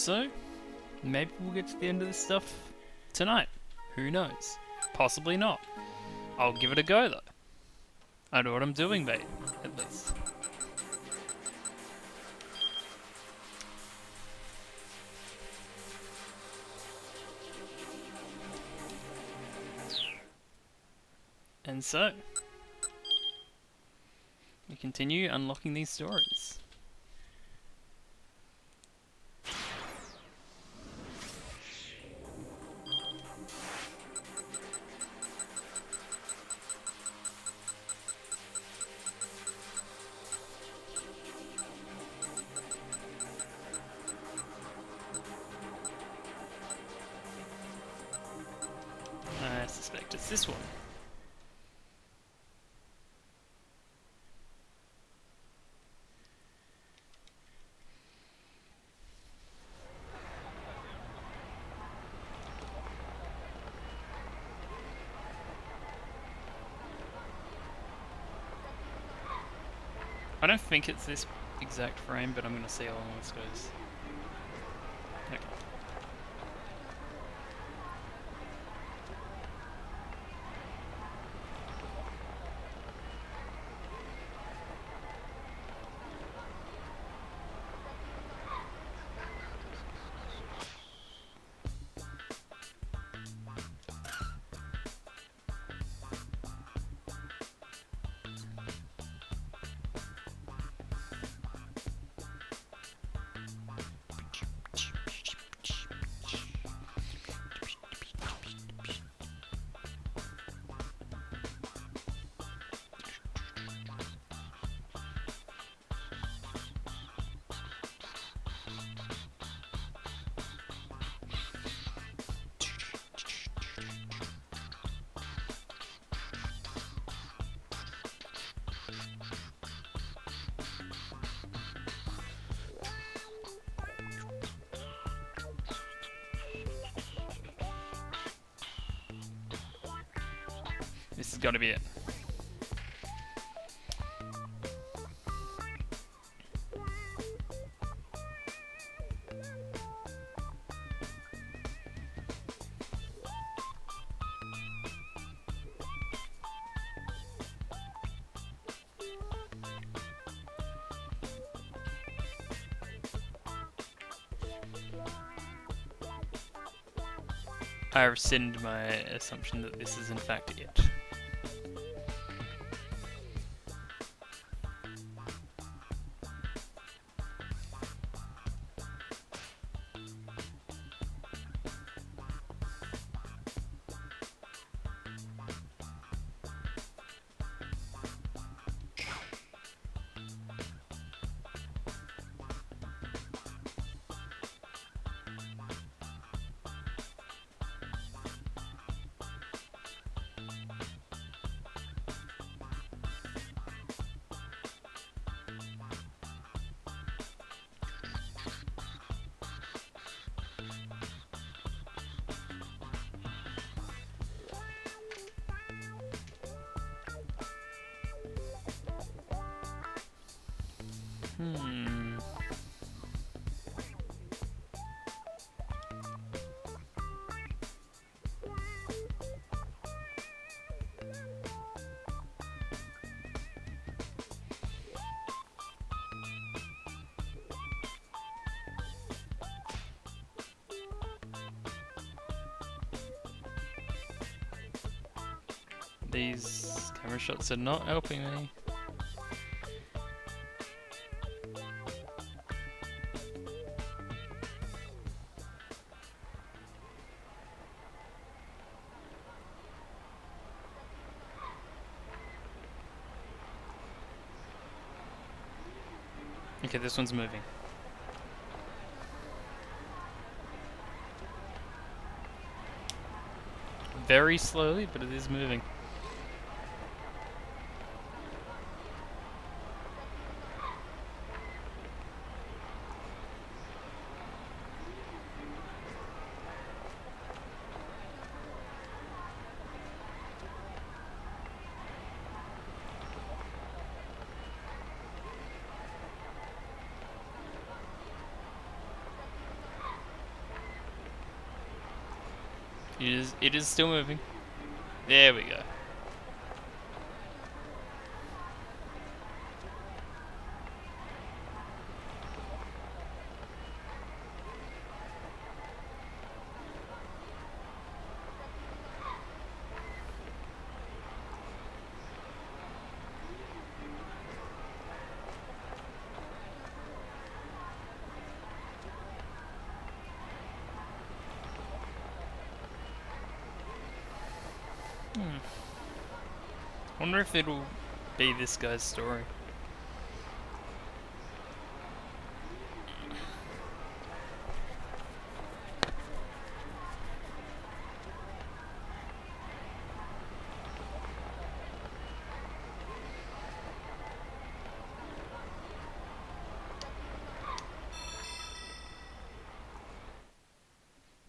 So, maybe we'll get to the end of this stuff tonight. Who knows? Possibly not. I'll give it a go though. I know what I'm doing, mate. At least. And so, we continue unlocking these stories. I suspect it's this one. I don't think it's this exact frame, but I'm going to see how long this goes. Okay. This has got to be it. I rescind my assumption that this is in fact it. Hmm. These camera shots are not helping me. Okay, this one's moving. Very slowly, but it is moving. It is still moving. There we go. Wonder if it'll be this guy's story.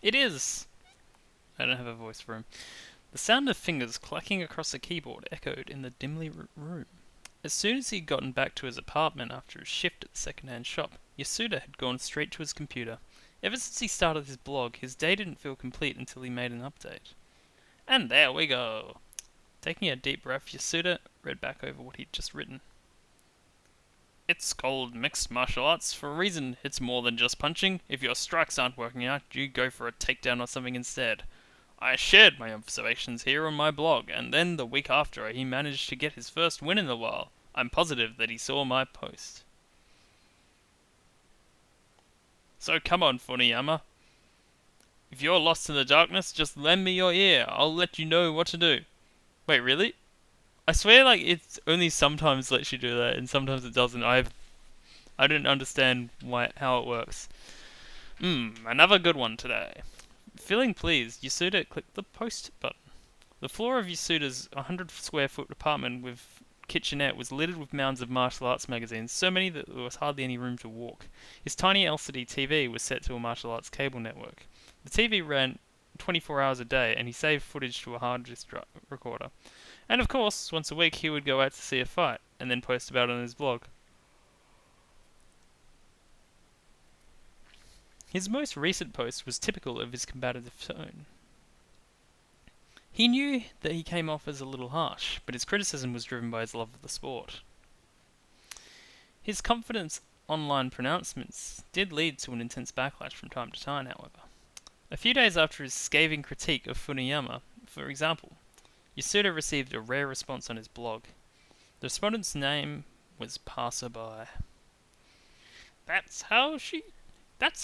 It is! I don't have a voice for him. The sound of fingers clacking across the keyboard echoed in the dimly lit room. As soon as he had gotten back to his apartment after his shift at the second-hand shop, Yasuda had gone straight to his computer. Ever since he started his blog, his day didn't feel complete until he made an update. And there we go! Taking a deep breath, Yasuda read back over what he'd just written. It's called mixed martial arts for a reason. It's more than just punching. If your strikes aren't working out, you go for a takedown or something instead. I shared my observations here on my blog, and then the week after he managed to get his first win in a while. I'm positive that he saw my post. So come on, Funiyama. If you're lost in the darkness, just lend me your ear. I'll let you know what to do. Wait, really? I swear, like, it only sometimes lets you do that, and sometimes it doesn't. I don't understand how it works. Another good one today. Feeling pleased, Yasuda clicked the post button. The floor of Yasuda's 100 square foot apartment with kitchenette was littered with mounds of martial arts magazines, so many that there was hardly any room to walk. His tiny LCD TV was set to a martial arts cable network. The TV ran 24 hours a day, and he saved footage to a hard disk recorder. And of course, once a week he would go out to see a fight, and then post about it on his blog. His most recent post was typical of his combative tone. He knew that he came off as a little harsh, but his criticism was driven by his love of the sport. His confident online pronouncements did lead to an intense backlash from time to time, however. A few days after his scathing critique of Funiyama, for example, Yasuda received a rare response on his blog. The respondent's name was Passerby. That's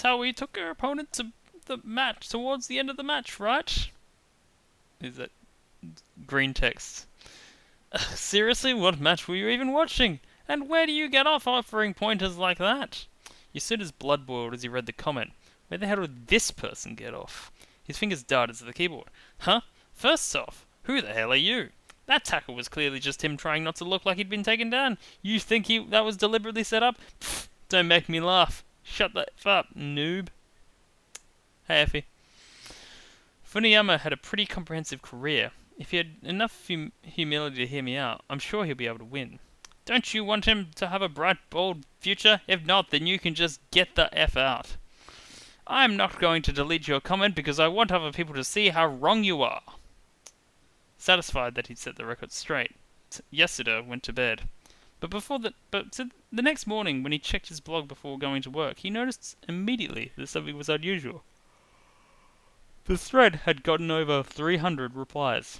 how we took our opponent to the match towards the end of the match, right? Is that green text? Seriously, what match were you even watching? And where do you get off offering pointers like that? Yasuda's blood boiled as he read the comment. Where the hell did this person get off? His fingers darted to the keyboard. Huh? First off, who the hell are you? That tackle was clearly just him trying not to look like he'd been taken down. You think that was deliberately set up? Pfft, don't make me laugh. Shut the f up, noob. Hey, Effie. Funiyama had a pretty comprehensive career. If he had enough humility to hear me out, I'm sure he'll be able to win. Don't you want him to have a bright, bold future? If not, then you can just get the F out. I'm not going to delete your comment because I want other people to see how wrong you are. Satisfied that he'd set the record straight, Yasuda went to bed. But the next morning, when he checked his blog before going to work, he noticed immediately that something was unusual. The thread had gotten over 300 replies.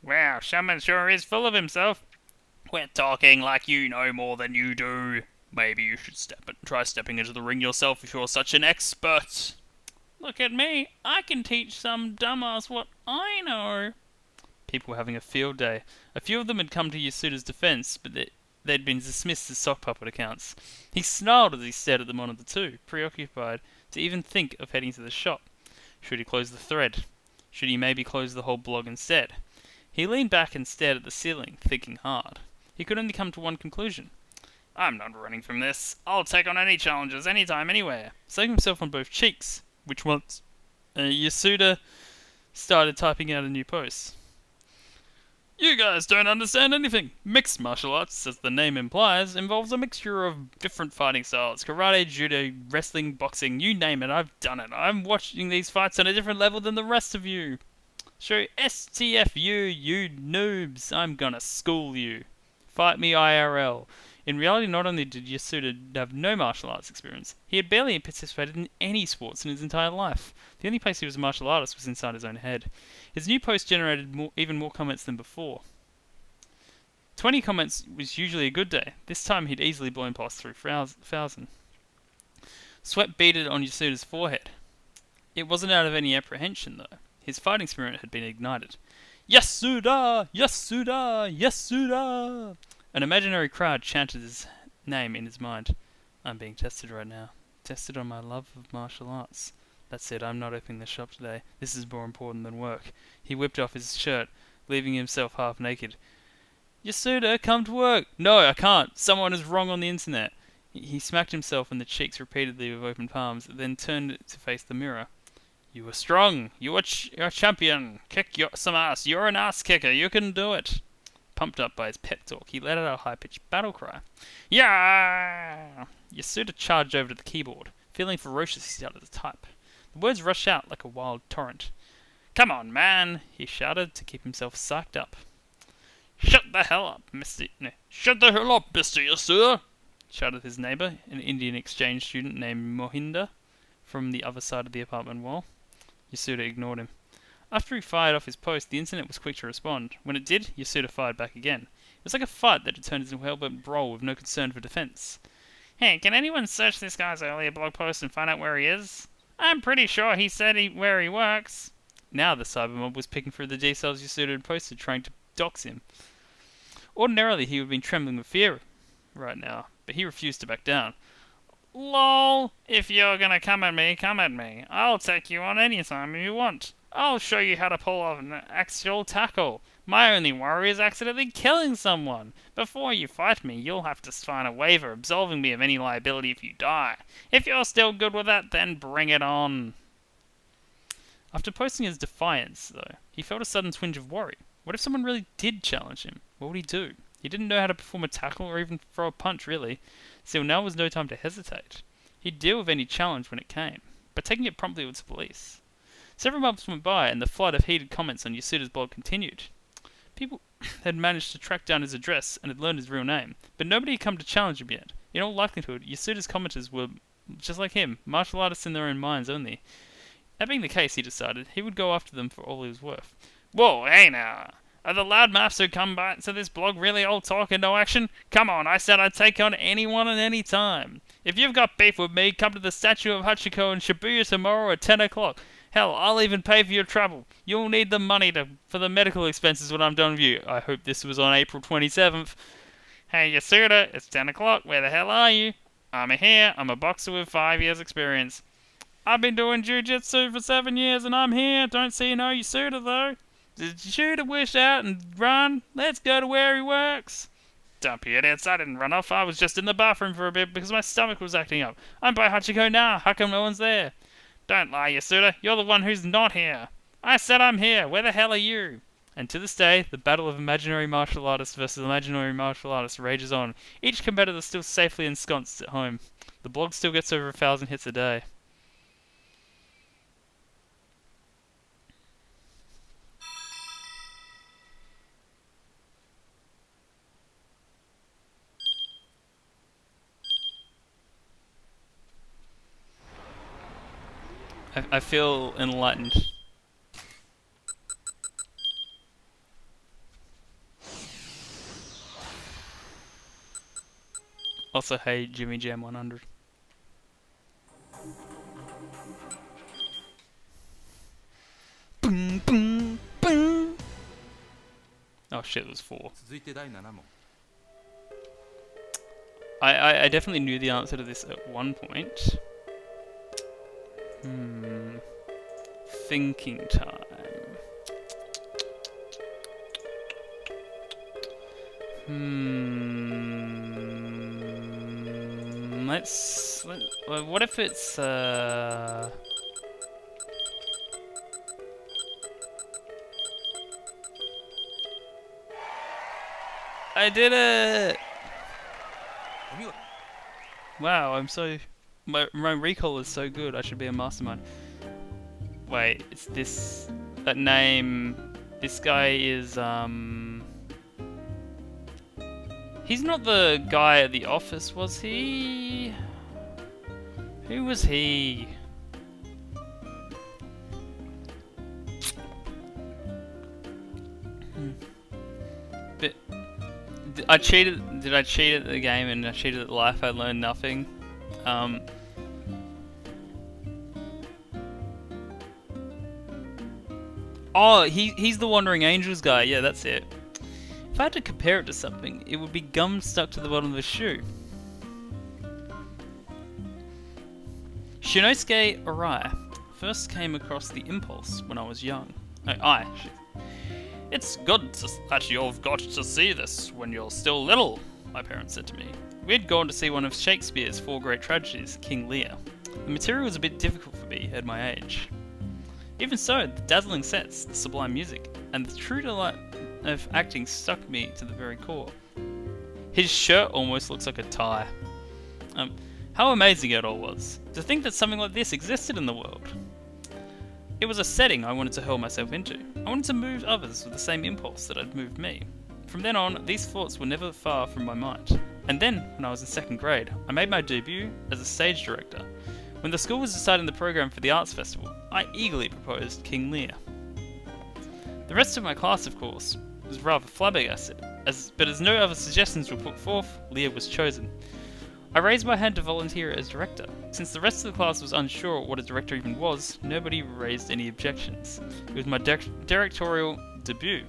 Wow, Shaman sure is full of himself. We're talking like you know more than you do. Maybe you should try stepping into the ring yourself if you're such an expert. Look at me, I can teach some dumbass what I know. People were having a field day. A few of them had come to Yasuda's defense, but they'd been dismissed as sock puppet accounts. He snarled as he stared at the monitor too, preoccupied to even think of heading to the shop. Should he close the thread? Should he maybe close the whole blog instead? He leaned back and stared at the ceiling, thinking hard. He could only come to one conclusion. I'm not running from this. I'll take on any challenges, anytime, anywhere. Slapping himself on both cheeks, which once Yasuda started typing out a new post. You guys don't understand anything. Mixed martial arts, as the name implies, involves a mixture of different fighting styles. Karate, judo, wrestling, boxing, you name it, I've done it. I'm watching these fights on a different level than the rest of you. Show STFU, you noobs. I'm gonna school you. Fight me IRL. In reality, not only did Yasuda have no martial arts experience, he had barely participated in any sports in his entire life. The only place he was a martial artist was inside his own head. His new post generated even more comments than before. 20 comments was usually a good day. This time he'd easily blown past 3,000. Sweat beaded on Yasuda's forehead. It wasn't out of any apprehension, though. His fighting spirit had been ignited. Yasuda! Yasuda! Yasuda! An imaginary crowd chanted his name in his mind. I'm being tested right now. Tested on my love of martial arts. That's it, I'm not opening the shop today. This is more important than work. He whipped off his shirt, leaving himself half naked. Yasuda, come to work! No, I can't. Someone is wrong on the internet. He smacked himself in the cheeks repeatedly with open palms, then turned to face the mirror. You are strong. You're a champion. Kick some ass. You're an ass kicker. You can do it. Pumped up by his pep talk, he let out a high-pitched battle cry. Yeah! Yasuda charged over to the keyboard. Feeling ferocious, he started to type. The words rushed out like a wild torrent. Come on, man, he shouted to keep himself psyched up. Shut the hell up, Mr. Yasuda, shouted his neighbour, an Indian exchange student named Mohinder, from the other side of the apartment wall. Yasuda ignored him. After he fired off his post, the internet was quick to respond. When it did, Yasuda fired back again. It was like a fight that had turned into a hell-bent brawl with no concern for defense. Hey, can anyone search this guy's earlier blog post and find out where he is? I'm pretty sure he said where he works. Now the cybermob was picking through the details Yasuda had posted, trying to dox him. Ordinarily, he would have been trembling with fear right now, but he refused to back down. LOL, if you're gonna come at me, come at me. I'll take you on any time you want. I'll show you how to pull off an axial tackle. My only worry is accidentally killing someone. Before you fight me, you'll have to sign a waiver absolving me of any liability if you die. If you're still good with that, then bring it on. After posting his defiance, though, he felt a sudden twinge of worry. What if someone really did challenge him? What would he do? He didn't know how to perform a tackle or even throw a punch, really. Still, now was no time to hesitate. He'd deal with any challenge when it came, but taking it promptly with the police. Several months went by, and the flood of heated comments on Yasuda's blog continued. People had managed to track down his address and had learned his real name, but nobody had come to challenge him yet. In all likelihood, Yasuda's commenters were, just like him, martial artists in their own minds only. That being the case, he decided, he would go after them for all he was worth. Whoa, hey now! Are the loudmouths who come by to this blog really all talk and no action? Come on, I said I'd take on anyone at any time. If you've got beef with me, come to the statue of Hachiko in Shibuya tomorrow at 10 o'clock. Hell, I'll even pay for your travel. You'll need the money for the medical expenses when I'm done with you. I hope this was on April 27th. Hey, Yasuda, it's 10 o'clock. Where the hell are you? I'm here. I'm a boxer with 5 years experience. I've been doing jiu-jitsu for 7 years and I'm here. Don't see no Yasuda though. Did Yasuda wish out and run? Let's go to where he works. Dump idiots, I didn't run off. I was just in the bathroom for a bit because my stomach was acting up. I'm by Hachiko now. How come no one's there? Don't lie, Yasuda. You're the one who's not here. I said I'm here. Where the hell are you? And to this day, the battle of imaginary martial artists versus imaginary martial artists rages on. Each competitor still safely ensconced at home. The blog still gets over 1,000 hits a day. I feel enlightened. Also, hey, Jimmy Jam 100. Boom, boom, boom. Oh shit, it was 4. I definitely knew the answer to this at one point. Thinking time. What if it's I did it! Wow, I'm so... My recall is so good, I should be a mastermind. Wait, it's this... that name. This guy is, he's not the guy at the office, was he? Who was he? But I cheated. Did I cheat at the game and I cheated at life? I learned nothing. Oh, he's the Wandering Angels guy. Yeah, that's it. If I had to compare it to something, it would be gum stuck to the bottom of the shoe. Shinosuke Arai first came across the Impulse when I was young. It's good that you've got to see this when you're still little, my parents said to me. We had gone to see one of Shakespeare's 4 great tragedies, King Lear. The material was a bit difficult for me at my age. Even so, the dazzling sets, the sublime music, and the true delight of acting stuck me to the very core. His shirt almost looks like a tie. How amazing it all was. To think that something like this existed in the world. It was a setting I wanted to hurl myself into. I wanted to move others with the same impulse that had moved me. From then on, these thoughts were never far from my mind. And then, when I was in 2nd grade, I made my debut as a stage director. When the school was deciding the program for the arts festival, I eagerly proposed King Lear. The rest of my class, of course, was rather flabbergasted, but as no other suggestions were put forth, Lear was chosen. I raised my hand to volunteer as director. Since the rest of the class was unsure what a director even was, nobody raised any objections. It was my directorial debut.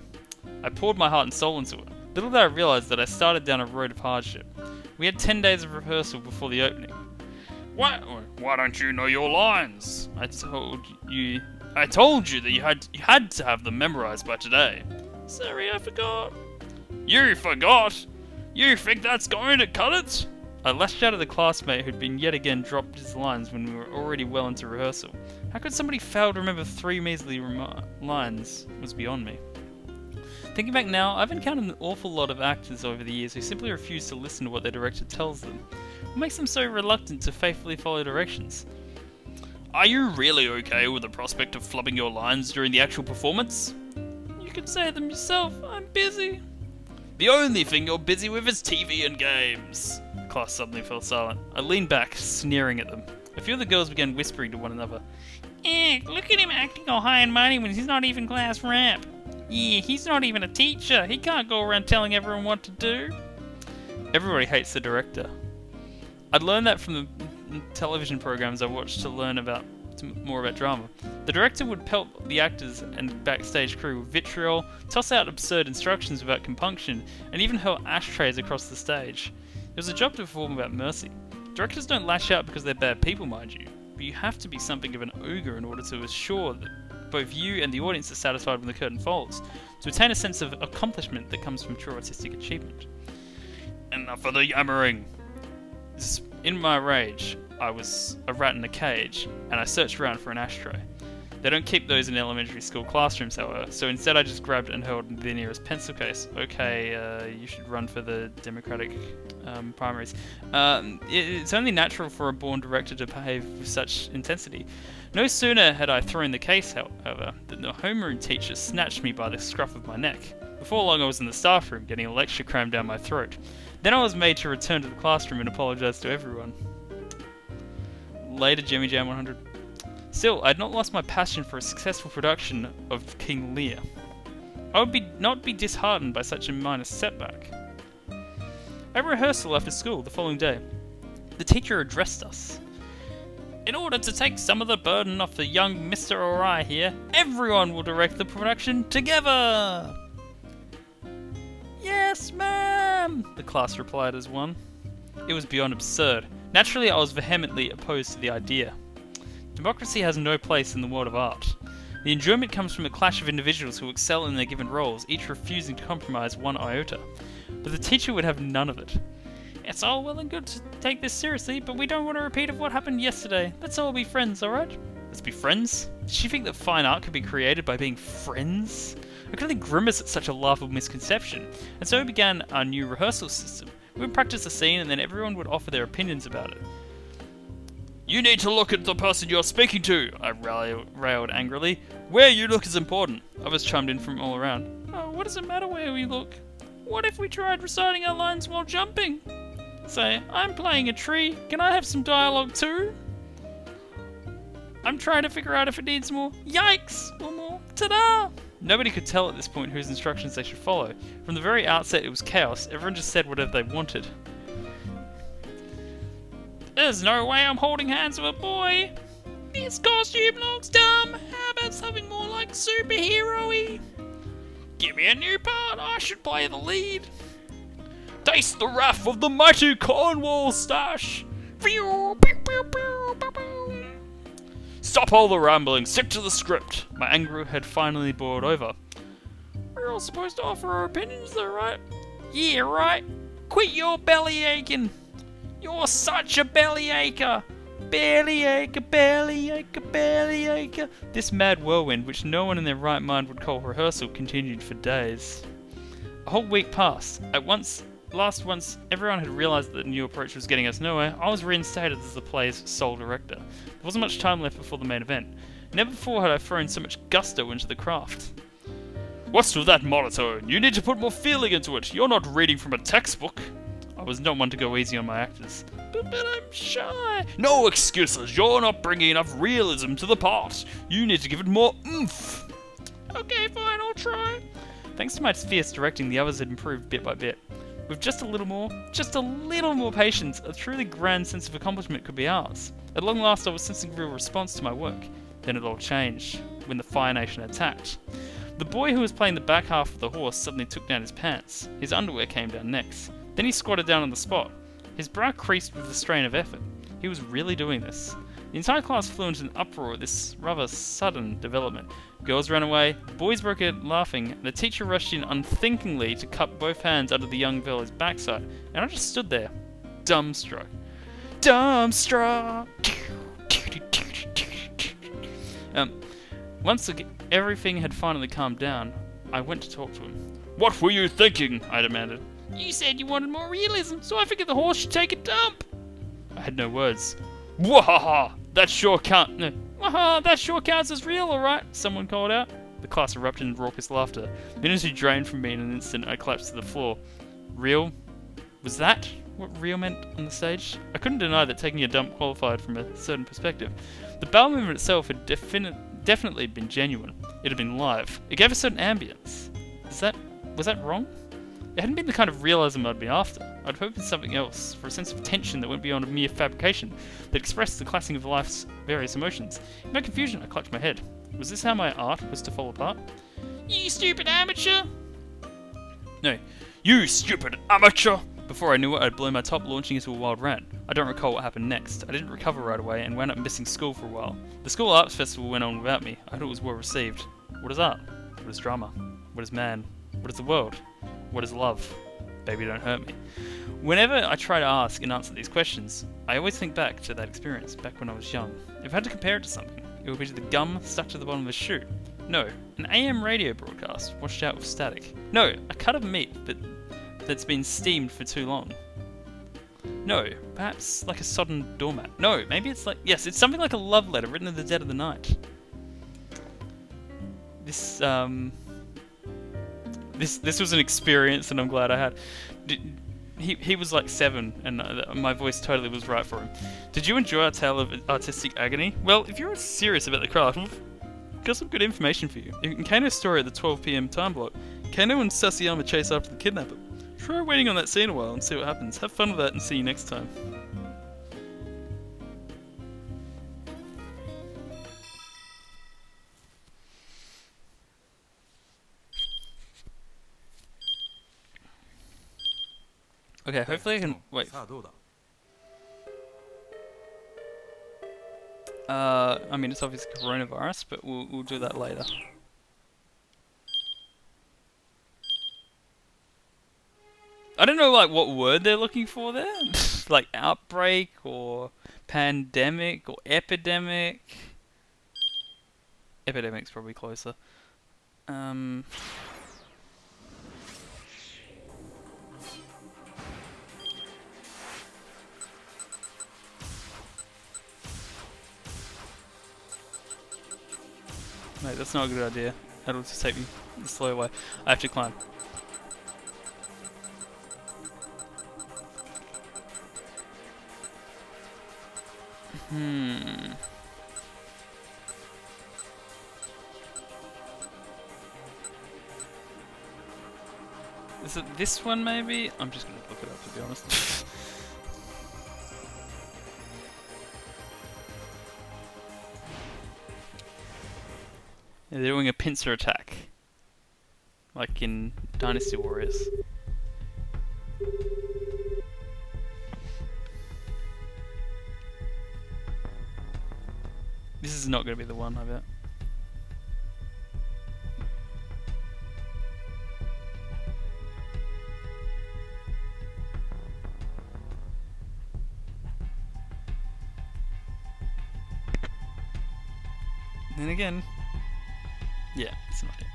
I poured my heart and soul into it. Little did I realize that I started down a road of hardship. We had 10 days of rehearsal before the opening. Why don't you know your lines? I told you that you had to have them memorized by today. Sorry, I forgot. You forgot? You think that's going to cut it? I lashed out at the classmate who'd been yet again dropped his lines when we were already well into rehearsal. How could somebody fail to remember 3 measly lines was beyond me. Thinking back now, I've encountered an awful lot of actors over the years who simply refuse to listen to what their director tells them. What makes them so reluctant to faithfully follow directions? Are you really okay with the prospect of flubbing your lines during the actual performance? You can say them yourself, I'm busy. The only thing you're busy with is TV and games. The class suddenly fell silent. I leaned back, sneering at them. A few of the girls began whispering to one another. Look at him acting all high and mighty when he's not even class rep. Yeah, he's not even a teacher. He can't go around telling everyone what to do. Everybody hates the director. I'd learned that from the television programs I watched to learn more about drama. The director would pelt the actors and backstage crew with vitriol, toss out absurd instructions without compunction, and even hurl ashtrays across the stage. It was a job to perform without mercy. Directors don't lash out because they're bad people, mind you, but you have to be something of an ogre in order to assure that both you and the audience are satisfied when the curtain falls, to attain a sense of accomplishment that comes from true artistic achievement. Enough of the yammering! In my rage, I was a rat in a cage, and I searched around for an ashtray. They don't keep those in elementary school classrooms, however, so instead I just grabbed and hurled the nearest pencil case. Okay, you should run for the Democratic primaries. It's only natural for a born director to behave with such intensity. No sooner had I thrown the case, however, than the homeroom teacher snatched me by the scruff of my neck. Before long I was in the staff room, getting a lecture crammed down my throat. Then I was made to return to the classroom and apologise to everyone. Later, Jimmy Jam 100. Still, I had not lost my passion for a successful production of King Lear. I would not be disheartened by such a minor setback. At rehearsal after school the following day, the teacher addressed us. In order to take some of the burden off the young Mr. Arai here, everyone will direct the production together! Yes, ma'am! The class replied as one. It was beyond absurd. Naturally, I was vehemently opposed to the idea. Democracy has no place in the world of art. The enjoyment comes from a clash of individuals who excel in their given roles, each refusing to compromise one iota. But the teacher would have none of it. It's all well and good to take this seriously, but we don't want a repeat of what happened yesterday. Let's all be friends, alright? Let's be friends? Did she think that fine art could be created by being friends? I could only grimace at such a laughable misconception, and so began our new rehearsal system. We would practice a scene and then everyone would offer their opinions about it. You need to look at the person you're speaking to, I railed angrily. Where you look is important, others chimed in from all around. Oh, what does it matter where we look? What if we tried reciting our lines while jumping? Say, I'm playing a tree, can I have some dialogue too? I'm trying to figure out if it needs more yikes or more ta-da! Nobody could tell at this point whose instructions they should follow. From the very outset it was chaos, everyone just said whatever they wanted. There's no way I'm holding hands with a boy! This costume looks dumb! How about something more like superhero-y? Give me a new part, I should play the lead! Taste the wrath of the mighty Cornwall stash! Stop all the rambling, stick to the script! My anger had finally boiled over. We're all supposed to offer our opinions though, right? Yeah, right. Quit your belly aching! You're such a bellyacher! Bellyacher, bellyacher, bellyacher. This mad whirlwind, which no one in their right mind would call rehearsal, continued for days. A whole week passed. Once everyone had realised that the new approach was getting us nowhere, I was reinstated as the play's sole director. There wasn't much time left before the main event. Never before had I thrown so much gusto into the craft. What's with that monotone? You need to put more feeling into it. You're not reading from a textbook. I was not one to go easy on my actors. But I'm shy. No excuses. You're not bringing enough realism to the part. You need to give it more oomph. Okay, fine, I'll try. Thanks to my fierce directing, the others had improved bit by bit. With just a little more patience, a truly grand sense of accomplishment could be ours. At long last, I was sensing real response to my work. Then it all changed, when the Fire Nation attacked. The boy who was playing the back half of the horse suddenly took down his pants. His underwear came down next. Then he squatted down on the spot. His brow creased with the strain of effort. He was really doing this. The entire class flew into an uproar at this rather sudden development. Girls ran away, boys broke out laughing, and the teacher rushed in unthinkingly to cup both hands under the young fella's backside, and I just stood there, dumbstruck. Dumbstruck! Once everything had finally calmed down, I went to talk to him. What were you thinking? I demanded. You said you wanted more realism, so I figured the horse should take a dump. I had no words. Wahaha! That sure counts as real, alright, someone called out. The class erupted in raucous laughter. The energy drained from me in an instant, I collapsed to the floor. Real? Was that what real meant on the stage? I couldn't deny that taking a dump qualified from a certain perspective. The bowel movement itself had definitely been genuine. It had been live. It gave a certain ambience. Was that wrong? It hadn't been the kind of realism I'd been after. I'd hoped for something else, for a sense of tension that went beyond a mere fabrication, that expressed the clashing of life's various emotions. In my confusion, I clutched my head. Was this how my art was to fall apart? You stupid amateur! No. You stupid amateur! Before I knew it, I'd blown my top, launching into a wild rant. I don't recall what happened next. I didn't recover right away and wound up missing school for a while. The school arts festival went on without me. I hope it was well received. What is art? What is drama? What is man? What is the world? What is love? Baby, don't hurt me. Whenever I try to ask and answer these questions, I always think back to that experience, back when I was young. If I had to compare it to something, it would be to the gum stuck to the bottom of a shoe. No, an AM radio broadcast, washed out with static. No, a cut of meat that's been steamed for too long. No, perhaps like a sodden doormat. No, maybe it's it's something like a love letter written in the dead of the night. This was an experience, and I'm glad I had. He was like 7, and my voice totally was right for him. Did you enjoy our tale of artistic agony? Well, if you're serious about the craft, I've got some good information for you. In Kano's story at the 12 PM time block, Kano and Sasayama chase after the kidnapper. Try waiting on that scene a while and see what happens. Have fun with that and see you next time. Okay, hopefully I can wait. I mean it's obviously coronavirus, but we'll do that later. I don't know like what word they're looking for there. Like outbreak or pandemic or epidemic. Epidemic's probably closer. Wait, that's not a good idea. That'll just take me the slow way. I have to climb. Is it this one maybe? I'm just gonna look it up to be honest. Yeah, they're doing a pincer attack. Like in Dynasty Warriors. This is not gonna be the one, I bet. Then again, yeah, it's not it.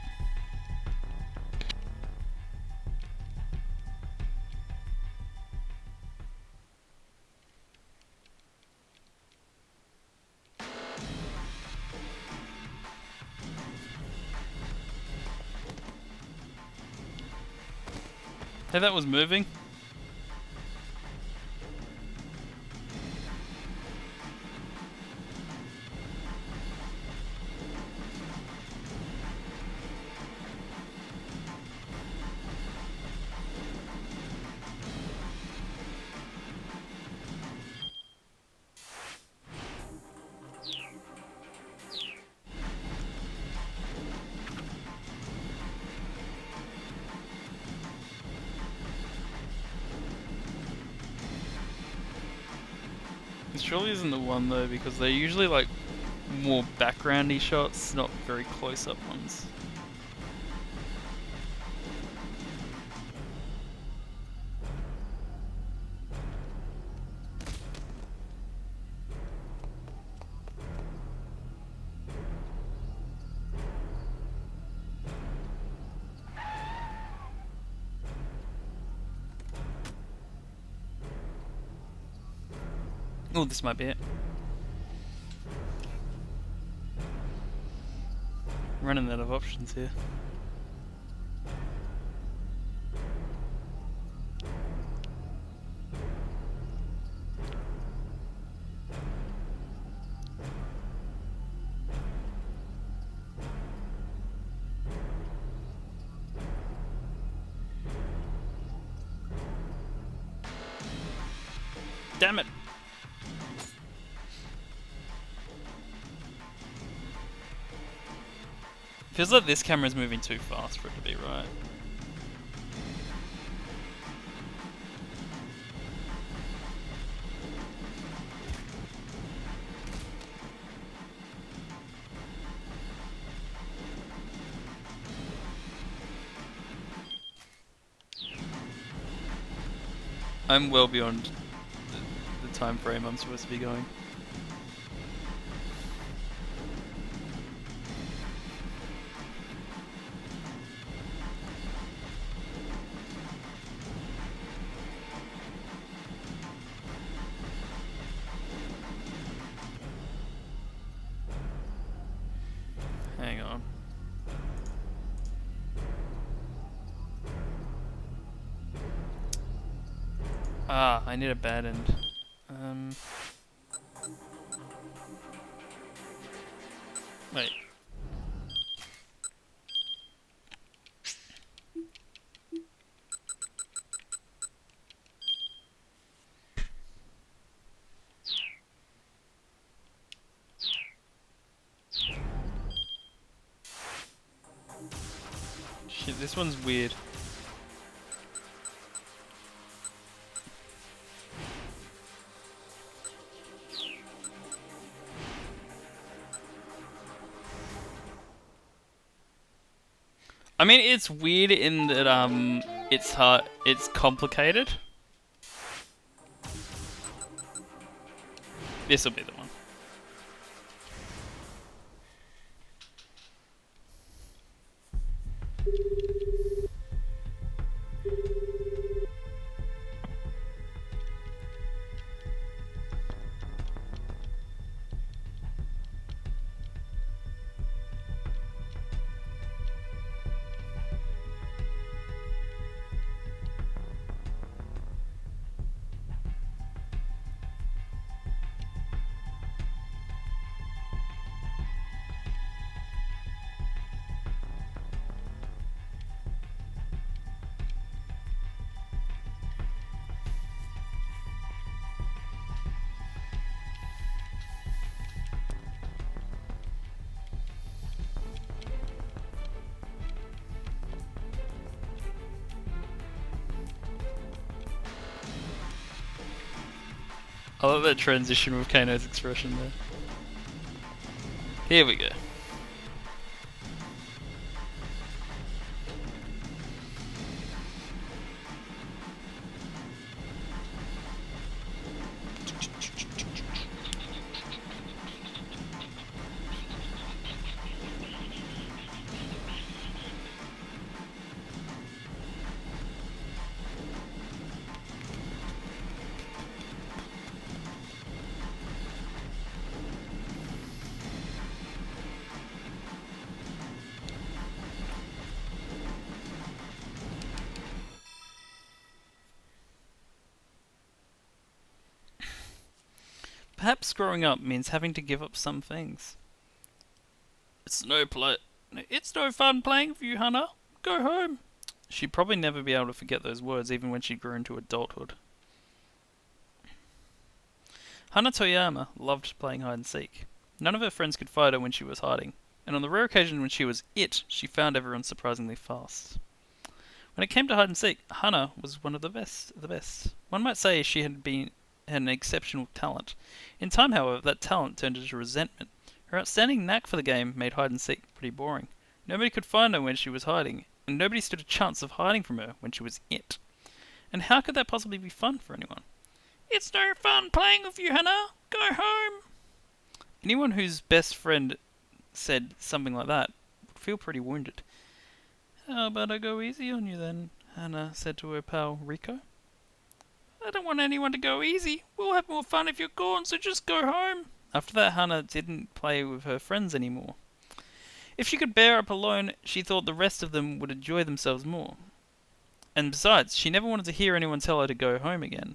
Hey, that was moving. This surely isn't the one though, because they're usually like more backgroundy shots, not very close-up ones. Oh, this might be it. Running out of options here. Damn it! Feels like this camera's moving too fast for it to be right. I'm well beyond the time frame I'm supposed to be going. Hang on. Ah, I need a bad end. Wait. Shit, this one's weird. I mean, it's weird in that it's hard, it's complicated. This will be the one. I love that transition with Kano's expression there. Here we go. Perhaps growing up means having to give up some things. It's no fun playing for you, Hannah. Go home. She'd probably never be able to forget those words even when she grew into adulthood. Hana Toyama loved playing hide and seek. None of her friends could find her when she was hiding, and on the rare occasion when she was it, she found everyone surprisingly fast. When it came to hide and seek, Hana was one of the best. One might say she had an exceptional talent. In time, however, that talent turned into resentment. Her outstanding knack for the game made hide and seek pretty boring. Nobody could find her when she was hiding, and nobody stood a chance of hiding from her when she was it. And how could that possibly be fun for anyone? It's no fun playing with you, Hannah. Go home. Anyone whose best friend said something like that would feel pretty wounded. How about I go easy on you then? Hannah said to her pal Rico. I don't want anyone to go easy. We'll have more fun if you're gone, so just go home. After that, Hannah didn't play with her friends anymore. If she could bear up alone, she thought the rest of them would enjoy themselves more. And besides, she never wanted to hear anyone tell her to go home again.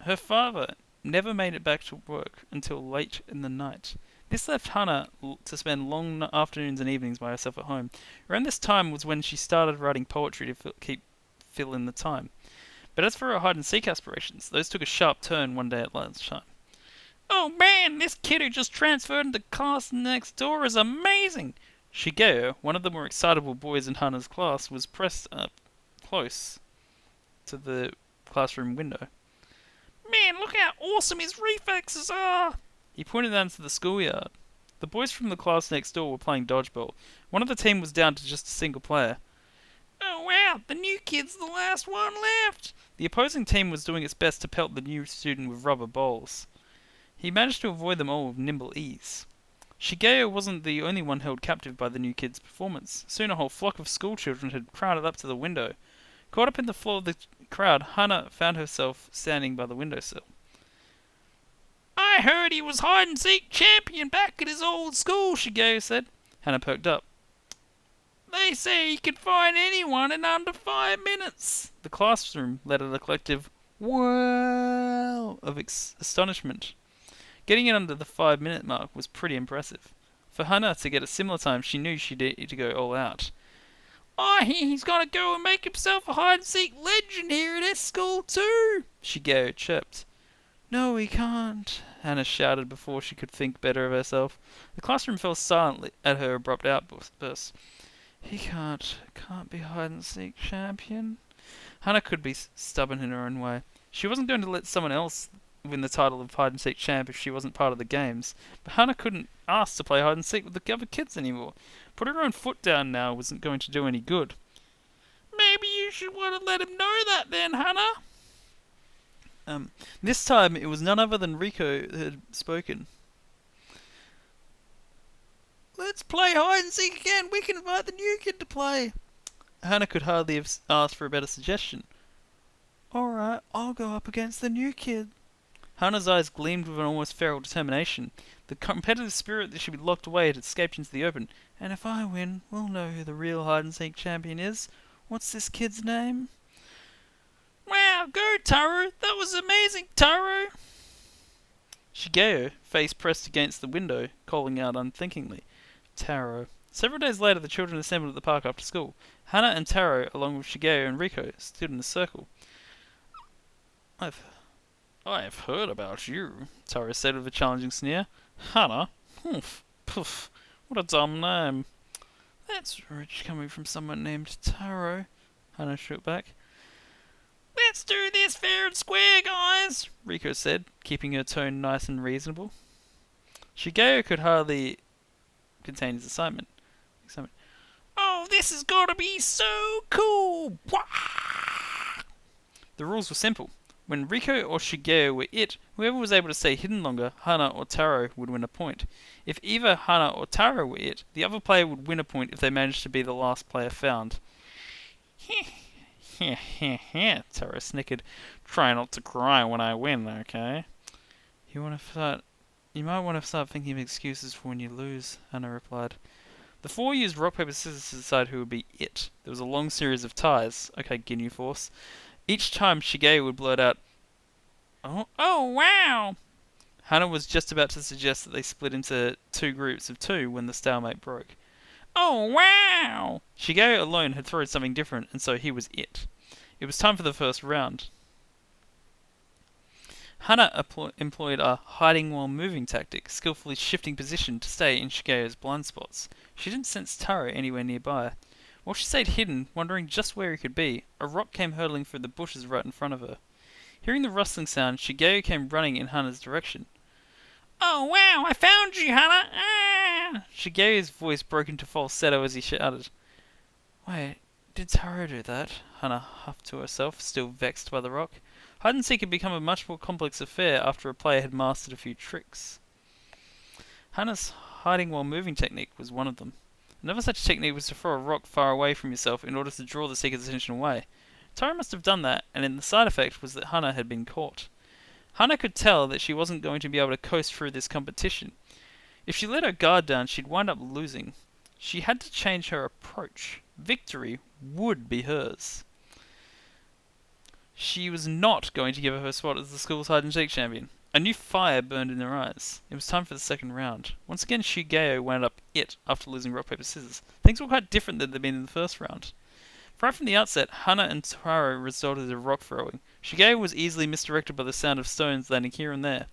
Her father never made it back to work until late in the night. This left Hannah to spend long afternoons and evenings by herself at home. Around this time was when she started writing poetry to fill in the time. But as for her hide and seek aspirations, those took a sharp turn one day at lunchtime. Oh man, this kid who just transferred into class next door is amazing! Shigeo, one of the more excitable boys in Hannah's class, was pressed up close to the classroom window. Man, look how awesome his reflexes are! He pointed down to the schoolyard. The boys from the class next door were playing dodgeball. One of the team was down to just a single player. Oh wow, the new kid's the last one left! The opposing team was doing its best to pelt the new student with rubber balls. He managed to avoid them all with nimble ease. Shigeo wasn't the only one held captive by the new kid's performance. Soon a whole flock of schoolchildren had crowded up to the window. Caught up in the flow of the crowd, Hannah found herself standing by the windowsill. I heard he was hide-and-seek champion back at his old school, Shigeo said. Hannah perked up. They say he can find anyone in under 5 minutes. The classroom let out a collective wow of astonishment. Getting it under the 5-minute mark was pretty impressive. For Hannah to get a similar time, she knew she needed to go all out. I hear he's gonna go and make himself a hide-and-seek legend here at his school too, Shigeo chirped. No, he can't, Hannah shouted before she could think better of herself. The classroom fell silently at her abrupt outburst. He can't be hide-and-seek champion. Hannah could be stubborn in her own way. She wasn't going to let someone else win the title of hide-and-seek champ if she wasn't part of the games. But Hannah couldn't ask to play hide-and-seek with the other kids anymore. Put her own foot down now wasn't going to do any good. Maybe you should want to let him know that then, Hannah. This time it was none other than Rico who had spoken. Let's play hide and seek again. We can invite the new kid to play. Hannah could hardly have asked for a better suggestion. Alright, I'll go up against the new kid. Hannah's eyes gleamed with an almost feral determination. The competitive spirit that should be locked away had escaped into the open. And if I win, we'll know who the real hide-and-seek champion is. What's this kid's name? Wow, go Taro! That was amazing, Taro! Shigeo, face pressed against the window, calling out unthinkingly. Taro. Several days later, the children assembled at the park after school. Hannah and Taro, along with Shigeo and Rico, stood in a circle. I've heard about you, Taro said with a challenging sneer. Hannah? Humph. Poof. What a dumb name. That's rich coming from someone named Taro, Hannah shook back. Let's do this fair and square, guys, Riko said, keeping her tone nice and reasonable. Shigeo could hardly contain his excitement. Oh, this has got to be so cool! The rules were simple. When Riko or Shigeo were it, whoever was able to stay hidden longer, Hana or Taro, would win a point. If either Hana or Taro were it, the other player would win a point if they managed to be the last player found. Taro snickered. Try not to cry when I win, okay? You might want to start thinking of excuses for when you lose, Hana replied. The four used rock, paper, scissors to decide who would be it. There was a long series of ties. Okay, Ginyu Force. Each time, Shigeo would blurt out, Oh, wow! Hana was just about to suggest that they split into two groups of two when the stalemate broke. Oh, wow! Shigeo alone had thrown something different, and so he was it. It was time for the first round. Hana employed a hiding while moving tactic, skillfully shifting position to stay in Shigeo's blind spots. She didn't sense Taro anywhere nearby. While she stayed hidden, wondering just where he could be, a rock came hurtling through the bushes right in front of her. Hearing the rustling sound, Shigeo came running in Hana's direction. Oh wow, I found you, Hana! Ah! Shigeo's voice broke into falsetto as he shouted. Wait, did Taro do that? Hana huffed to herself, still vexed by the rock. Hide and seek had become a much more complex affair after a player had mastered a few tricks. Hana's hiding while moving technique was one of them. Another such technique was to throw a rock far away from yourself in order to draw the seeker's attention away. Taro must have done that, and the side effect was that Hana had been caught. Hana could tell that she wasn't going to be able to coast through this competition. If she let her guard down, she'd wind up losing. She had to change her approach. Victory would be hers. She was not going to give her spot as the school's hide and seek champion. A new fire burned in their eyes. It was time for the second round. Once again, Shigeo wound up it after losing rock, paper, scissors. Things were quite different than they'd been in the first round. Right from the outset, Hana and Taro resulted in rock throwing. Shigeo was easily misdirected by the sound of stones landing here and there.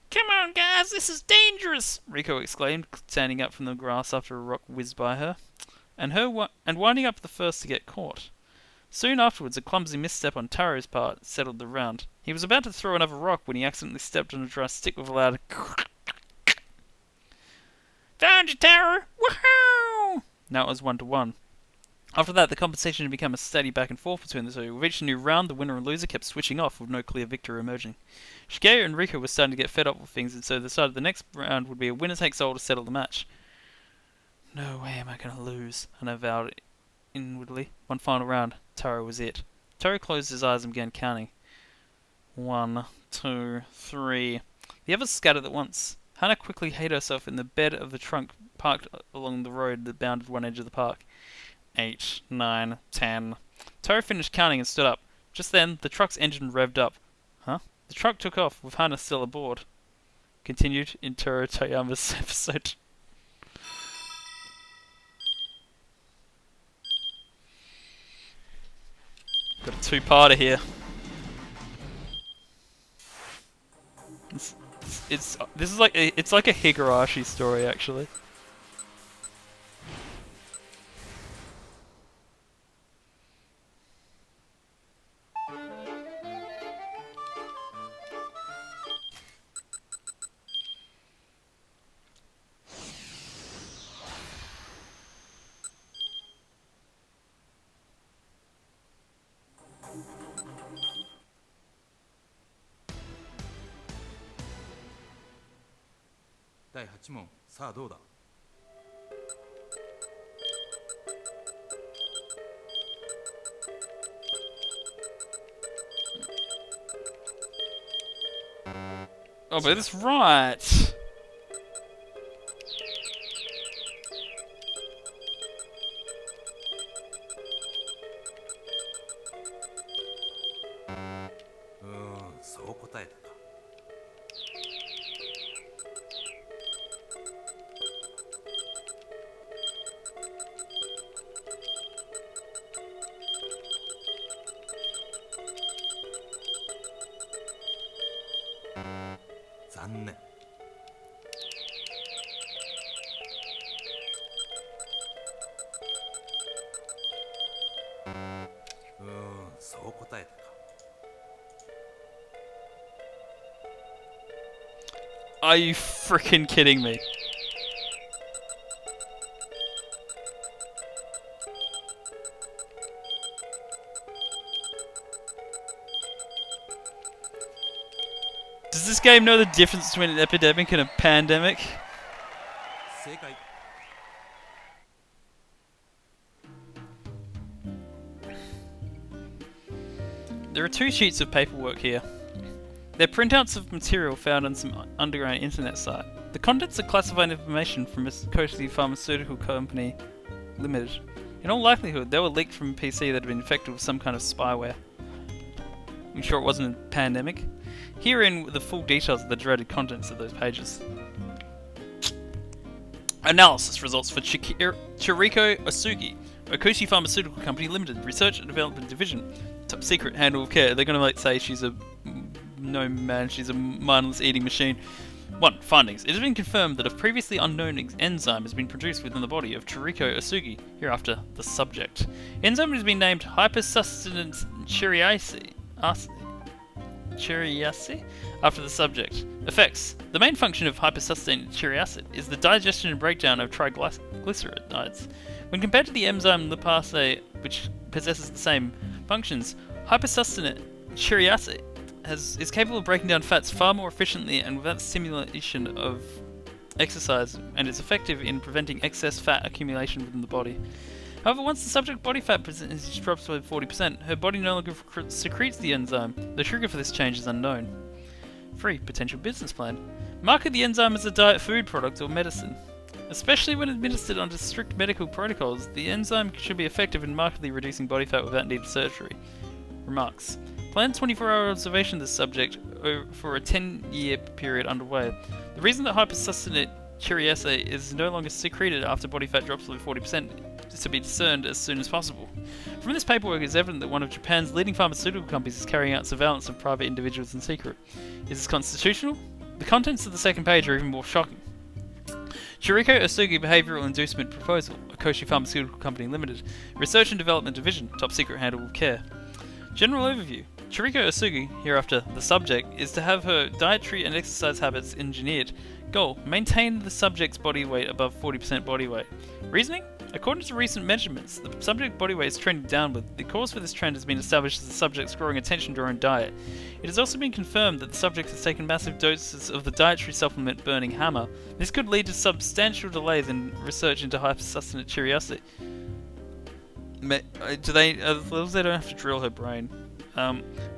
Come on, guys, this is dangerous! Riko exclaimed, standing up from the grass after a rock whizzed by her, and winding up the first to get caught. Soon afterwards, a clumsy misstep on Taro's part settled the round. He was about to throw another rock when he accidentally stepped on a dry stick with a loud Found you, Taro! Woohoo! Now it was 1-1. After that, the competition had become a steady back and forth between the two. With each new round, the winner and loser kept switching off, with no clear victor emerging. Shigeo and Riko were starting to get fed up with things, and so decided the next round would be a winner takes all to settle the match. No way am I going to lose, Hana vowed inwardly. One final round. Taro was it. Taro closed his eyes and began counting. 1, 2, 3. The others scattered at once. Hana quickly hid herself in the bed of the trunk parked along the road that bounded one edge of the park. 8, 9, 10. Taro finished counting and stood up. Just then, the truck's engine revved up. Huh? The truck took off, with Hana still aboard. Continued in Toru Toyama's episode. Got a two-parter here. This is like it's like a Higurashi story actually. Oh, but it's right. Are you freaking kidding me? Does this game know the difference between an epidemic and a pandemic? There are 2 sheets of paperwork here. They're printouts of material found on some underground internet site. The contents are classified information from Mikoshi Pharmaceutical Company Limited. In all likelihood, they were leaked from a PC that had been infected with some kind of spyware. I'm sure it wasn't a pandemic. Herein were the full details of the dreaded contents of those pages. Analysis results for Chiriko Osugi, Okoshi Pharmaceutical Company Limited, Research and Development Division. Top secret, handle with care. They're gonna like say she's a she's a mindless eating machine. 1. Findings. It has been confirmed that a previously unknown enzyme has been produced within the body of Chiriko Osugi, hereafter the subject. Enzyme has been named hypersustenance chiriaceae after the subject. Effects. The main function of hypersustenance chiriacid is the digestion and breakdown of triglycerides. When compared to the enzyme lipase, which possesses the same functions, hypersustenance chiriacid is capable of breaking down fats far more efficiently and without stimulation of exercise, and is effective in preventing excess fat accumulation within the body. However, once the subject body fat percentage drops by 40%, her body no longer secretes the enzyme. The trigger for this change is unknown. 3. Potential business plan. Market the enzyme as a diet food product or medicine. Especially when administered under strict medical protocols, the enzyme should be effective in markedly reducing body fat without need of surgery. Remarks. Planned 24-hour observation of this subject for a 10-year period underway. The reason that hypersustenance chiriaceae is no longer secreted after body fat drops below 40% is to be discerned as soon as possible. From this paperwork, it is evident that one of Japan's leading pharmaceutical companies is carrying out surveillance of private individuals in secret. Is this constitutional? The contents of the second page are even more shocking. Chiriko Osugi Behavioral Inducement Proposal, Okoshi Pharmaceutical Company Limited, Research and Development Division, top secret, handled with care. General overview. Chiriko Osugi, hereafter the subject, is to have her dietary and exercise habits engineered. Goal: maintain the subject's body weight above 40% body weight. Reasoning? According to recent measurements, the subject body weight is trending downward. The cause for this trend has been established as the subject's growing attention to her own diet. It has also been confirmed that the subject has taken massive doses of the dietary supplement Burning Hammer. This could lead to substantial delays in research into hypersustenance chiriaceae. They don't have to drill her brain.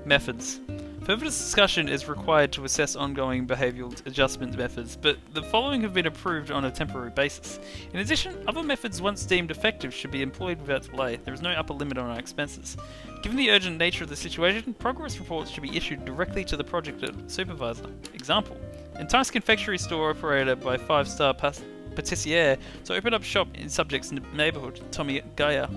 Methods. Further discussion is required to assess ongoing behavioural adjustment methods, but the following have been approved on a temporary basis. In addition, other methods once deemed effective should be employed without delay. There is no upper limit on our expenses. Given the urgent nature of the situation, progress reports should be issued directly to the project supervisor. Example: entice confectionery store operator by 5-star patissiere to open up shop in subject's neighbourhood, Tomigaya.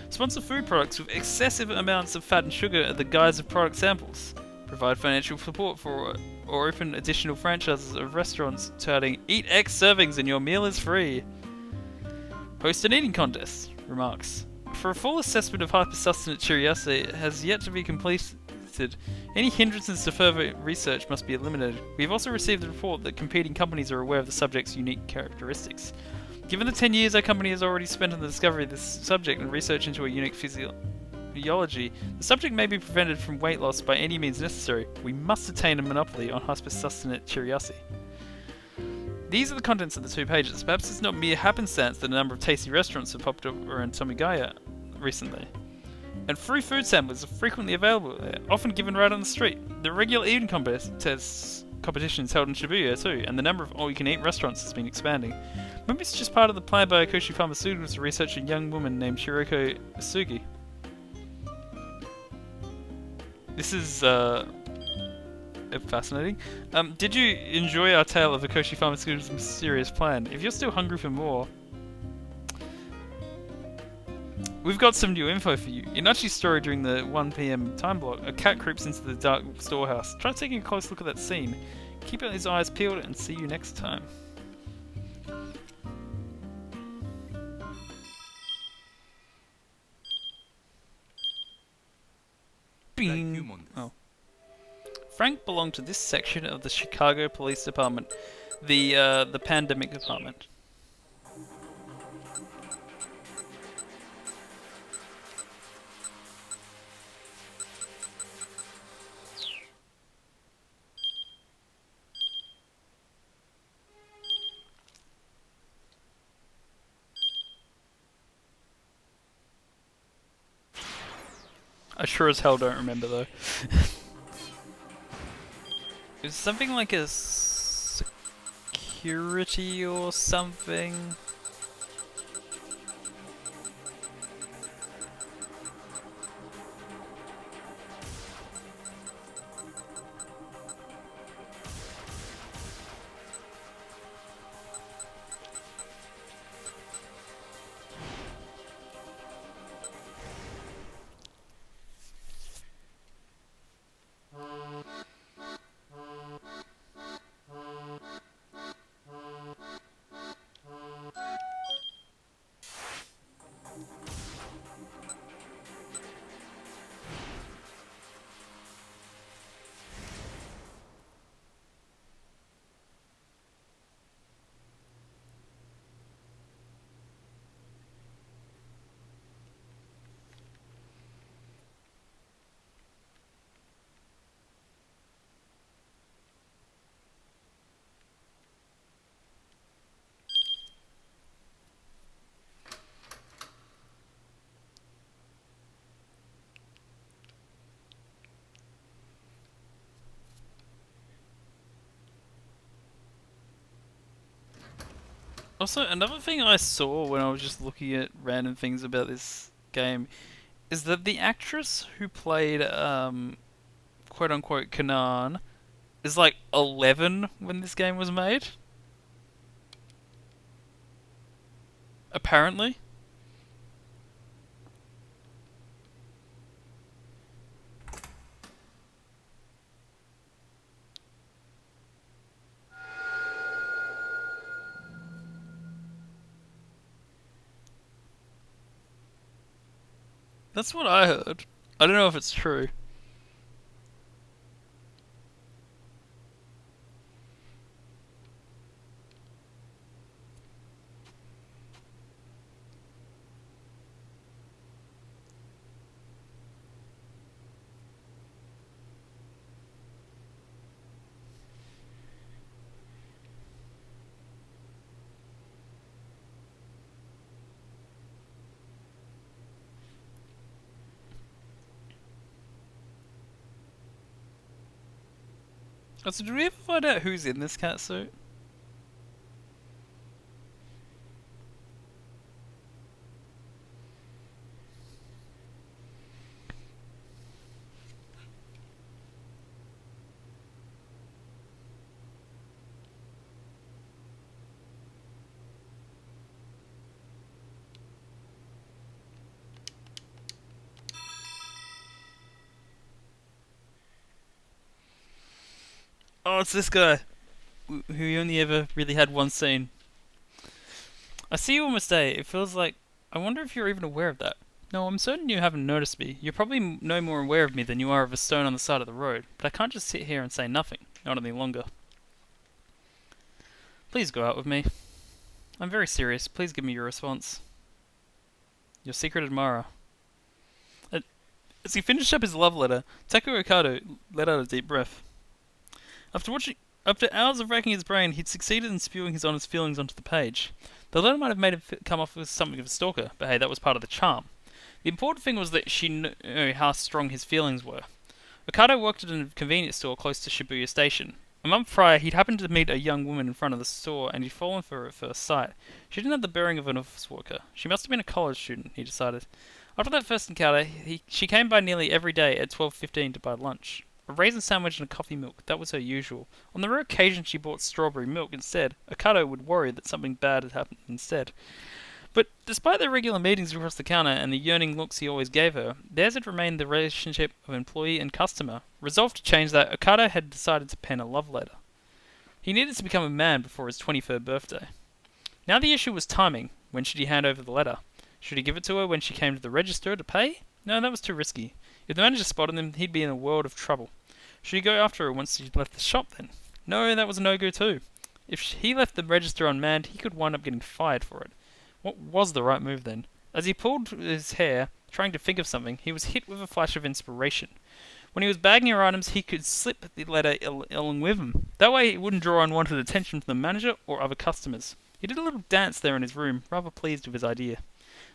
Sponsor food products with excessive amounts of fat and sugar at the guise of product samples. Provide financial support for or open additional franchises of restaurants touting "Eat X servings and your meal is free." Host an eating contest. Remarks. For a full assessment of hypersustenance chiriaceae has yet to be completed. Any hindrances to further research must be eliminated. We have also received the report that competing companies are aware of the subject's unique characteristics. Given the 10 years our company has already spent on the discovery of this subject and research into a unique physiology, the subject may be prevented from weight loss by any means necessary. We must attain a monopoly on hypersustenance chiriaceae. These are the contents of the 2 pages. Perhaps it's not mere happenstance that a number of tasty restaurants have popped up around Tomigaya recently. And free food samplers are frequently available there, often given right on the street. The regular eating competitions held in Shibuya too, and the number of all-you-can-eat restaurants has been expanding. Maybe it's just part of the plan by Okoshi Pharmaceuticals to research a young woman named Chiriko Osugi. This is fascinating. Did you enjoy our tale of Okoshi Pharmaceuticals' mysterious plan? If you're still hungry for more, we've got some new info for you. In Archie's story during the 1 PM time block, a cat creeps into the dark storehouse. Try taking a close look at that scene. Keep his eyes peeled and see you next time. Oh. Frank belonged to this section of the Chicago Police Department, the pandemic department. I sure as hell don't remember though. It was something like a security or something. Also, another thing I saw when I was just looking at random things about this game is that the actress who played, quote unquote, Kanan is like 11 when this game was made. Apparently. That's what I heard. I don't know if it's true. Also, did we ever find out who's in this catsuit? Oh, it's this guy who only ever really had one scene. I see you almost day. It feels like. I wonder if you're even aware of that. No, I'm certain you haven't noticed me. You're probably no more aware of me than you are of a stone on the side of the road. But I can't just sit here and say nothing. Not any longer. Please go out with me. I'm very serious. Please give me your response. Your secret admirer. As he finished up his love letter, Taku Okado let out a deep breath. After hours of racking his brain, he'd succeeded in spewing his honest feelings onto the page. The letter might have made him come off as something of a stalker, but hey, that was part of the charm. The important thing was that she knew how strong his feelings were. Okado worked at a convenience store close to Shibuya Station. A month prior, he'd happened to meet a young woman in front of the store, and he'd fallen for her at first sight. She didn't have the bearing of an office worker. She must have been a college student, he decided. After that first encounter, she came by nearly every day at 12:15 to buy lunch. A raisin sandwich and a coffee milk, that was her usual. On the rare occasion she bought strawberry milk instead, Okado would worry that something bad had happened instead. But despite their regular meetings across the counter and the yearning looks he always gave her, theirs had remained the relationship of employee and customer. Resolved to change that, Okado had decided to pen a love letter. He needed to become a man before his 23rd birthday. Now the issue was timing. When should he hand over the letter? Should he give it to her when she came to the register to pay? No, that was too risky. If the manager spotted him, he'd be in a world of trouble. Should he go after her once she'd left the shop then? No, that was a no-go too. If he left the register unmanned, he could wind up getting fired for it. What was the right move then? As he pulled his hair, trying to think of something, he was hit with a flash of inspiration. When he was bagging her items, he could slip the letter along with him. That way, he wouldn't draw unwanted attention from the manager or other customers. He did a little dance there in his room, rather pleased with his idea.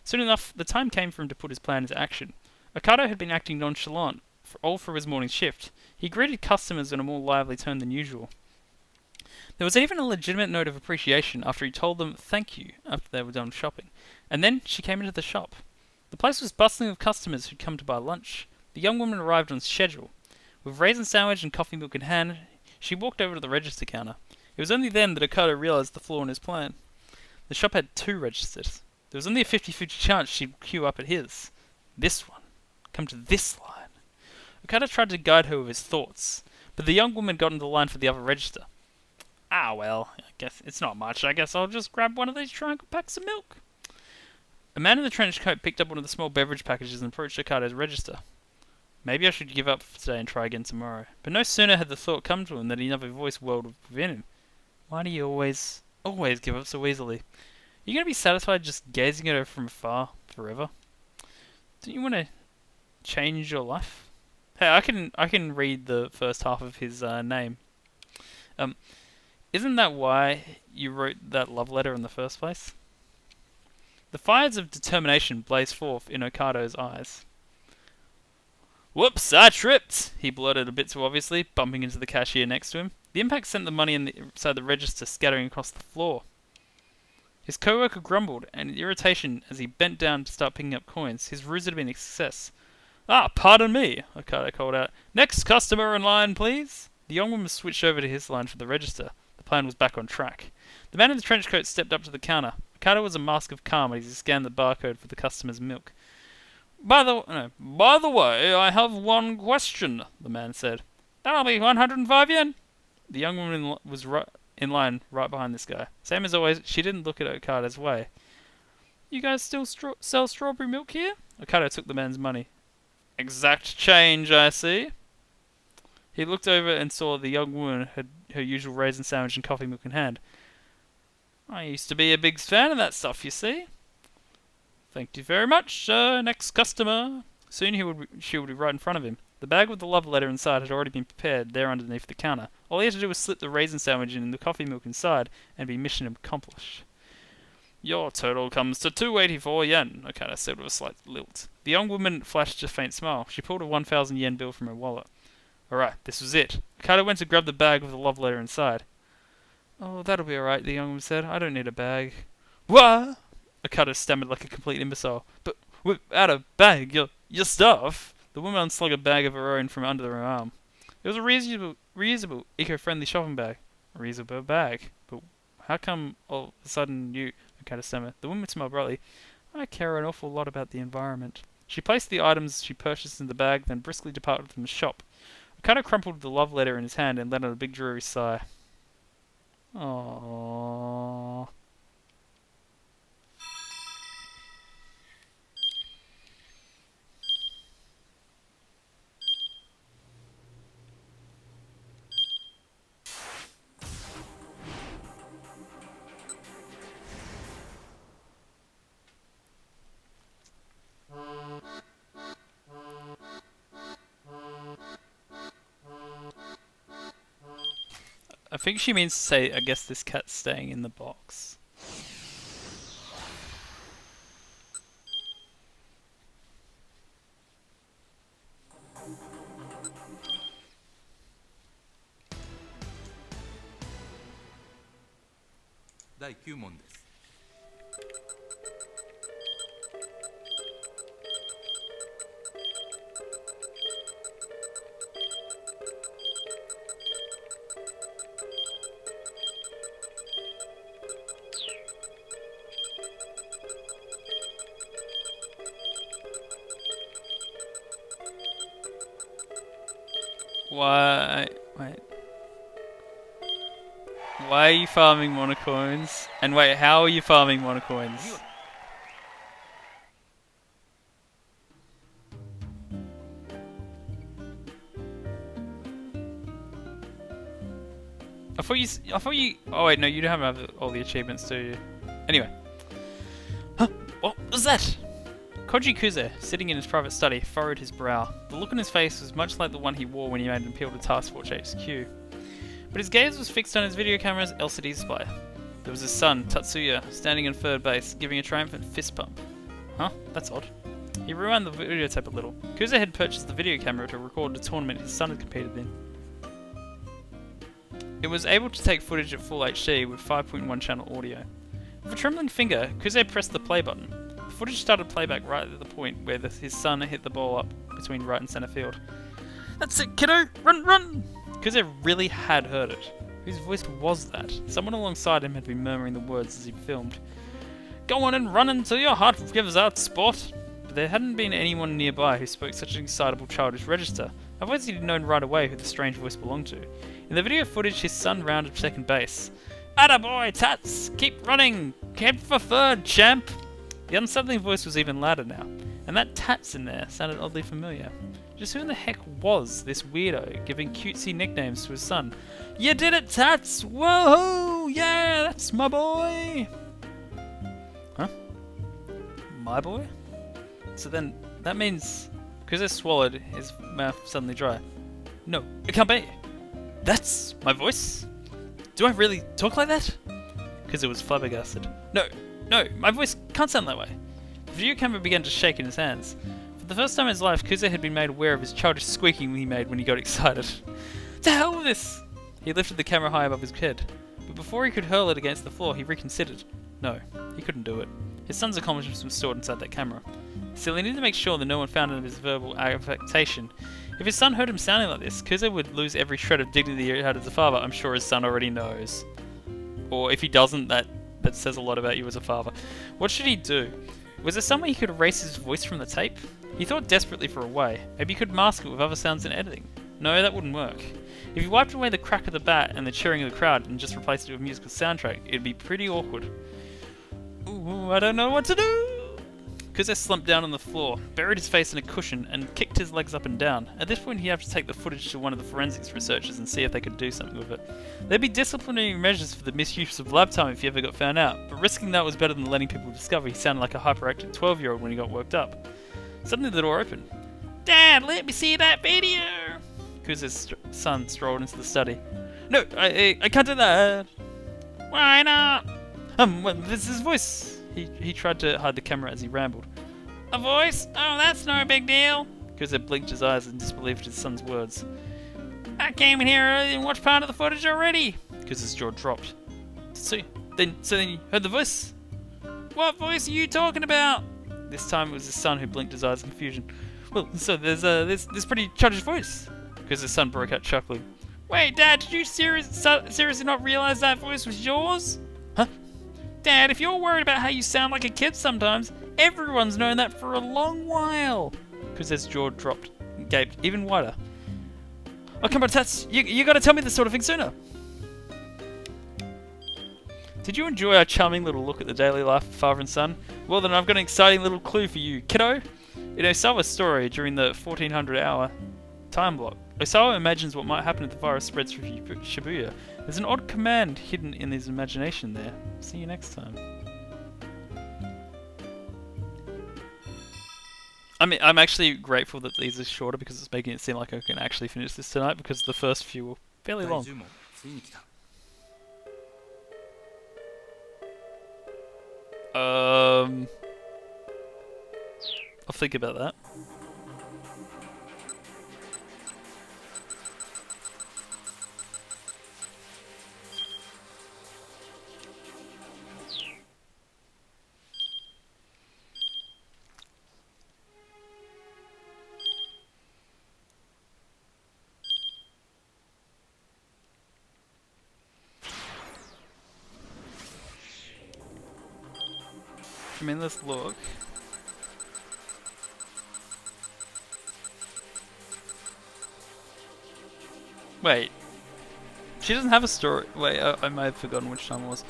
Soon enough, the time came for him to put his plan into action. Okada had been acting nonchalant all through his morning shift. He greeted customers in a more lively tone than usual. There was even a legitimate note of appreciation after he told them thank you after they were done shopping. And then she came into the shop. The place was bustling with customers who'd come to buy lunch. The young woman arrived on schedule. With raisin sandwich and coffee milk in hand, she walked over to the register counter. It was only then that Okada realized the flaw in his plan. The shop had 2 registers. There was only a 50-50 chance she'd queue up at his. This one. Come to this line. Okada tried to guide her with his thoughts, but the young woman got into line for the other register. Ah, well, I guess it's not much. I guess I'll just grab one of these triangle packs of milk. A man in the trench coat picked up one of the small beverage packages and approached Okada's register. Maybe I should give up for today and try again tomorrow. But no sooner had the thought come to him than another voice welled within him. Why do you always give up so easily? You're going to be satisfied just gazing at her from afar forever? Don't you want to change your life? Hey, I can read the first half of his name. Isn't that why you wrote that love letter in the first place? The fires of determination blazed forth in Okada's eyes. Whoops, I tripped, he blurted a bit too obviously, bumping into the cashier next to him. The impact sent the money inside the register scattering across the floor. His co-worker grumbled, and in irritation as he bent down to start picking up coins. His ruse had been a success. Ah, pardon me, Okada called out. Next customer in line, please. The young woman switched over to his line for the register. The plan was back on track. The man in the trench coat stepped up to the counter. Okada was a mask of calm as he scanned the barcode for the customer's milk. By the way, I have one question, the man said. That'll be 105 yen. The young woman was in line right behind this guy. Same as always, she didn't look at Okada's way. You guys still sell strawberry milk here? Okada took the man's money. Exact change, I see. He looked over and saw the young woman had her usual raisin sandwich and coffee milk in hand. I used to be a big fan of that stuff, you see. Thank you very much, next customer. Soon she would be right in front of him. The bag with the love letter inside had already been prepared there underneath the counter. All he had to do was slip the raisin sandwich in and the coffee milk inside, and be mission accomplished. Your total comes to 284 yen, Okada said with a slight lilt. The young woman flashed a faint smile. She pulled a 1,000 yen bill from her wallet. Alright, this was it. Okada went to grab the bag with the love letter inside. Oh, that'll be alright, the young woman said. I don't need a bag. What? Okada stammered like a complete imbecile. But without a bag, your stuff? The woman unslung a bag of her own from under her arm. It was a reusable, eco-friendly shopping bag. A reusable bag. But how come all of a sudden you... Okada stammered. The woman smiled brightly. I care an awful lot about the environment. She placed the items she purchased in the bag, then briskly departed from the shop. Okada crumpled the love letter in his hand and let out a big dreary sigh. Aww. I think she means to say, I guess this cat's staying in the box. Why? Wait. Why are you farming monocoins? And wait, how are you farming monocoins? I thought you. Oh wait, no, you don't have all the achievements, do you? Anyway. Huh? What was that? Koji Kuze, sitting in his private study, furrowed his brow. The look on his face was much like the one he wore when he made an appeal to Task Force HQ. But his gaze was fixed on his video camera's LCD display. There was his son, Tatsuya, standing in third base, giving a triumphant fist pump. Huh? That's odd. He rewound the videotape a little. Kuze had purchased the video camera to record the tournament his son had competed in. It was able to take footage at full HD with 5.1 channel audio. With a trembling finger, Kuze pressed the play button. The footage started playback right at the point where his son hit the ball up between right and centre field. That's it, kiddo! Run, run! Kuze really had heard it. Whose voice was that? Someone alongside him had been murmuring the words as he filmed. Go on and run until your heart gives out, sport! But there hadn't been anyone nearby who spoke such an excitable childish register. Otherwise he'd known right away who the strange voice belonged to. In the video footage, his son rounded second base. Attaboy, Tats! Keep running! Keep for third, champ! The unsettling voice was even louder now, and that Tats in there sounded oddly familiar. Just who in the heck was this weirdo giving cutesy nicknames to his son? You did it, Tats! Whoa! Yeah, that's my boy! Huh? My boy? So then, that means... Kuze swallowed, his mouth suddenly dry. No, it can't be! That's my voice? Do I really talk like that? Kuze was flabbergasted. No, my voice can't sound that way. The video camera began to shake in his hands. For the first time in his life, Kuze had been made aware of his childish squeaking he made when he got excited. To hell with this! He lifted the camera high above his head. But before he could hurl it against the floor, he reconsidered. No, he couldn't do it. His son's accomplishments were stored inside that camera. Still, he needed to make sure that no one found out of his verbal affectation. If his son heard him sounding like this, Kuze would lose every shred of dignity he had as a father. I'm sure his son already knows. Or if he doesn't, that says a lot about you as a father. What should he do? Was there some way he could erase his voice from the tape? He thought desperately for a way. Maybe he could mask it with other sounds in editing. No, that wouldn't work. If he wiped away the crack of the bat and the cheering of the crowd and just replaced it with a musical soundtrack, it'd be pretty awkward. Ooh, I don't know what to do! Kuze slumped down on the floor, buried his face in a cushion, and kicked his legs up and down. At this point, he'd have to take the footage to one of the forensics researchers and see if they could do something with it. There'd be disciplinary measures for the misuse of lab time if he ever got found out, but risking that was better than letting people discover he sounded like a hyperactive 12-year-old when he got worked up. Suddenly the door opened. Dad, let me see that video! Kuze's son strolled into the study. No, I can't do that! Why not? This is his voice! He tried to hide the camera as he rambled. A voice? Oh, that's no big deal. Kuze blinked his eyes in disbelief at his son's words. I came in here early and watched part of the footage already. Kuze's jaw dropped. So then you heard the voice? What voice are you talking about? This time it was his son who blinked his eyes in confusion. Well, so there's this pretty childish voice. Kuze's son broke out chuckling. Wait, Dad, did you seriously not realize that voice was yours? Huh? Dad, if you're worried about how you sound like a kid sometimes, everyone's known that for a long while. Kuze's jaw dropped and gaped even wider. Oh, come on, Tats, you gotta tell me this sort of thing sooner. Did you enjoy our charming little look at the daily life of father and son? Well then, I've got an exciting little clue for you, kiddo. In Osawa's story, during the 1400-hour time block, Osawa imagines what might happen if the virus spreads through Shibuya. There's an odd command hidden in his imagination there. See you next time. I mean, I'm actually grateful that these are shorter because it's making it seem like I can actually finish this tonight because the first few were fairly long. I'll think about that. I mean, let's look. Wait. She doesn't have a story. Wait, I might have forgotten which time it was.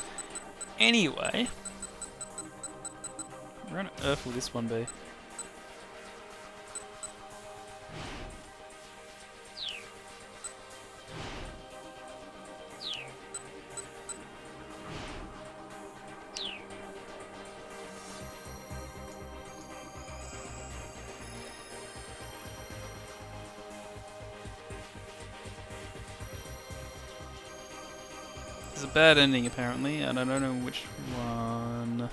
Anyway. Where on earth will this one be? a bad ending apparently, and I don't know which one.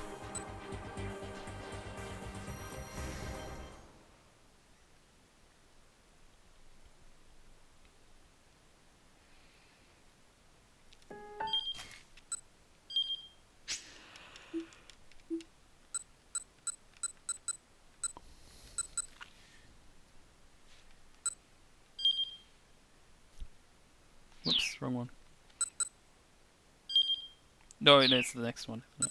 Whoops, wrong one. No, it's the next one. No.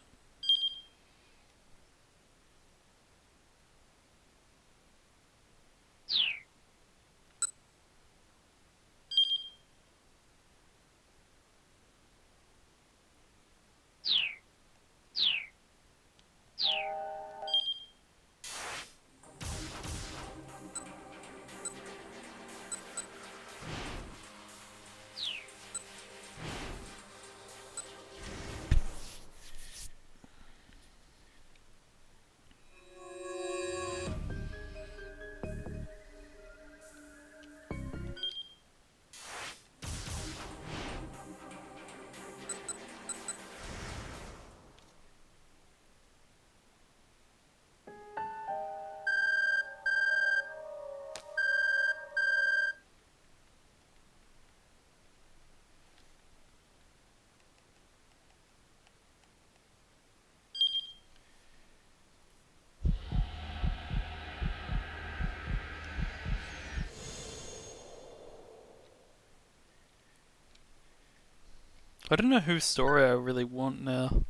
I don't know whose story I really want now.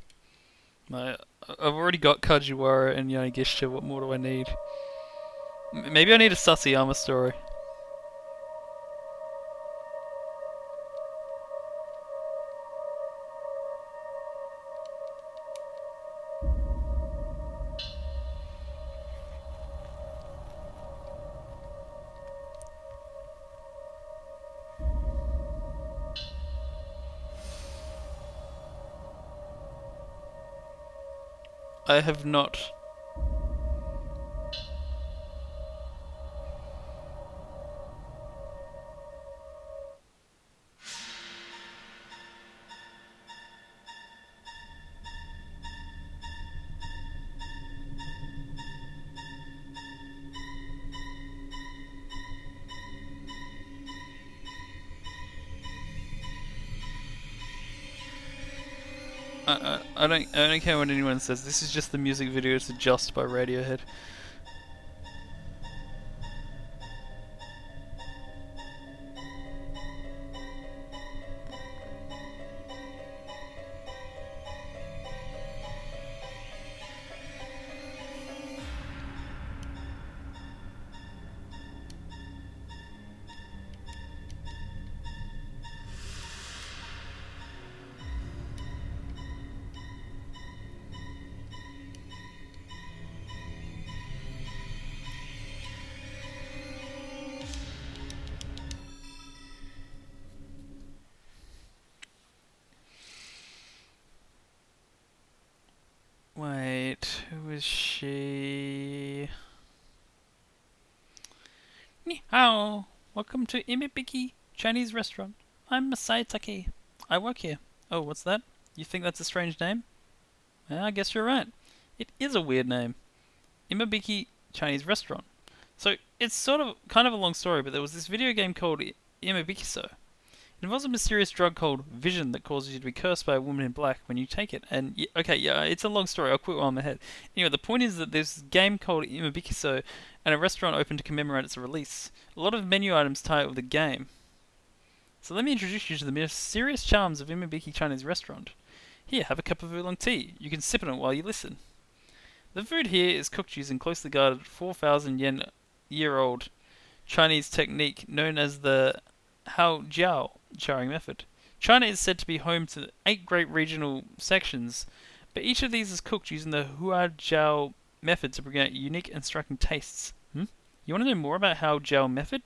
I've already got Kajiwara and Yanagisha, what more do I need? Maybe I need a Sasayama story. I have not. I don't care what anyone says. This is just the music video to Just by Radiohead. Wait, who is she? Ni hao! Welcome to Imebiki Chinese restaurant. I'm Masai Take. I work here. Oh, what's that? You think that's a strange name? I guess you're right. It is a weird name. Imebiki Chinese restaurant. So, it's kind of a long story, but there was this video game called Imebikiso. It involves a mysterious drug called Vision that causes you to be cursed by a woman in black when you take it. And it's a long story. I'll quit while I'm ahead. Anyway, the point is that there's this game called Imabikiso and a restaurant opened to commemorate its release. A lot of menu items tie it with the game. So let me introduce you to the mysterious charms of Imabiki Chinese restaurant. Here, have a cup of oolong tea. You can sip on it while you listen. The food here is cooked using closely guarded 4,000 yen year old Chinese technique known as the Hao Jiao charring method. China is said to be home to 8 great regional sections, but each of these is cooked using the Hua Jiao method to bring out unique and striking tastes. You want to know more about Hao Jiao method?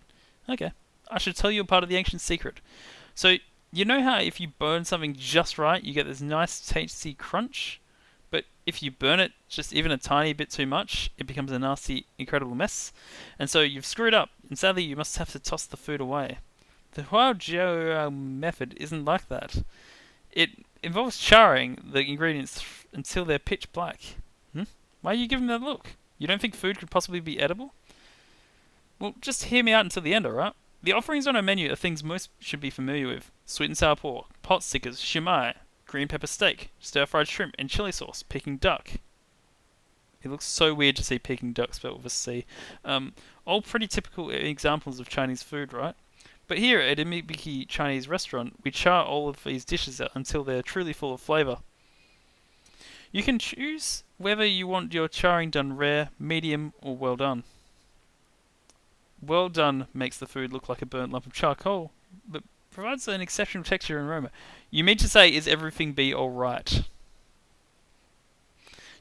Okay, I should tell you a part of the ancient secret. So, you know how if you burn something just right, you get this nice tasty crunch? But if you burn it just even a tiny bit too much, it becomes a nasty, incredible mess. And so you've screwed up, and sadly you must have to toss the food away. The Huajiao method isn't like that. It involves charring the ingredients until they're pitch black. Why are you giving that look? You don't think food could possibly be edible? Well, just hear me out until the end, alright? The offerings on our menu are things most should be familiar with. Sweet and sour pork, pot stickers, shumai, green pepper steak, stir-fried shrimp, and chili sauce, Peking duck. It looks so weird to see Peking duck spelled with a C. All pretty typical examples of Chinese food, right? But here at Imabiki Chinese restaurant, we char all of these dishes out until they're truly full of flavour. You can choose whether you want your charring done rare, medium, or well done. Well done makes the food look like a burnt lump of charcoal, but provides an exceptional texture and aroma. You mean to say, is everything be alright?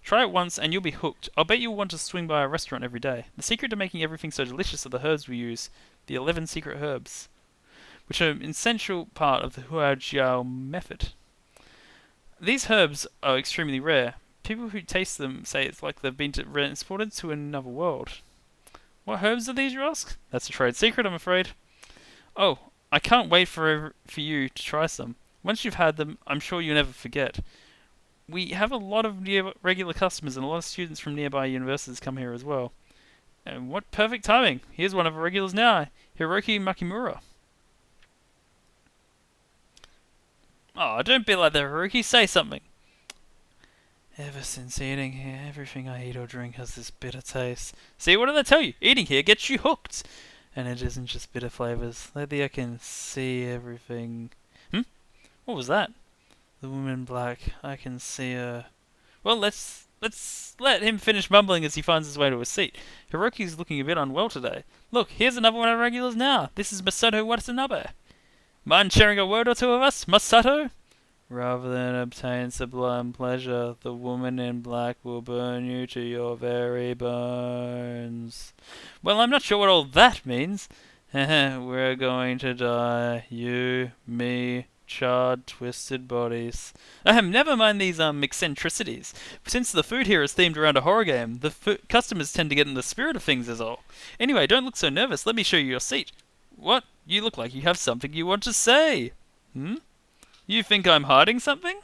Try it once and you'll be hooked. I'll bet you'll want to swing by a restaurant every day. The secret to making everything so delicious are the herbs we use, the 11 secret herbs, which are an essential part of the Huajiao method. These herbs are extremely rare. People who taste them say it's like they've been transported to another world. What herbs are these, you ask? That's a trade secret, I'm afraid. Oh, I can't wait for you to try some. Once you've had them, I'm sure you'll never forget. We have a lot of regular customers and a lot of students from nearby universities come here as well. And what perfect timing! Here's one of our regulars now, Hiroki Makimura. Oh, don't be like that, Hiroki. Say something. Ever since eating here, everything I eat or drink has this bitter taste. See, what did I tell you? Eating here gets you hooked. And it isn't just bitter flavors. Lately I can see everything. What was that? The woman in black. I can see her. Well, let's let him finish mumbling as he finds his way to a seat. Hiroki's looking a bit unwell today. Look, here's another one of our regulars now. This is Masato Watanabe. Mind sharing a word or two of us, Masato? Rather than obtain sublime pleasure, the woman in black will burn you to your very bones. Well, I'm not sure what all that means. We're going to die. You, me, charred, twisted bodies. Never mind these eccentricities. Since the food here is themed around a horror game, the customers tend to get in the spirit of things is all. Anyway, don't look so nervous. Let me show you your seat. What? You look like you have something you want to say. You think I'm hiding something?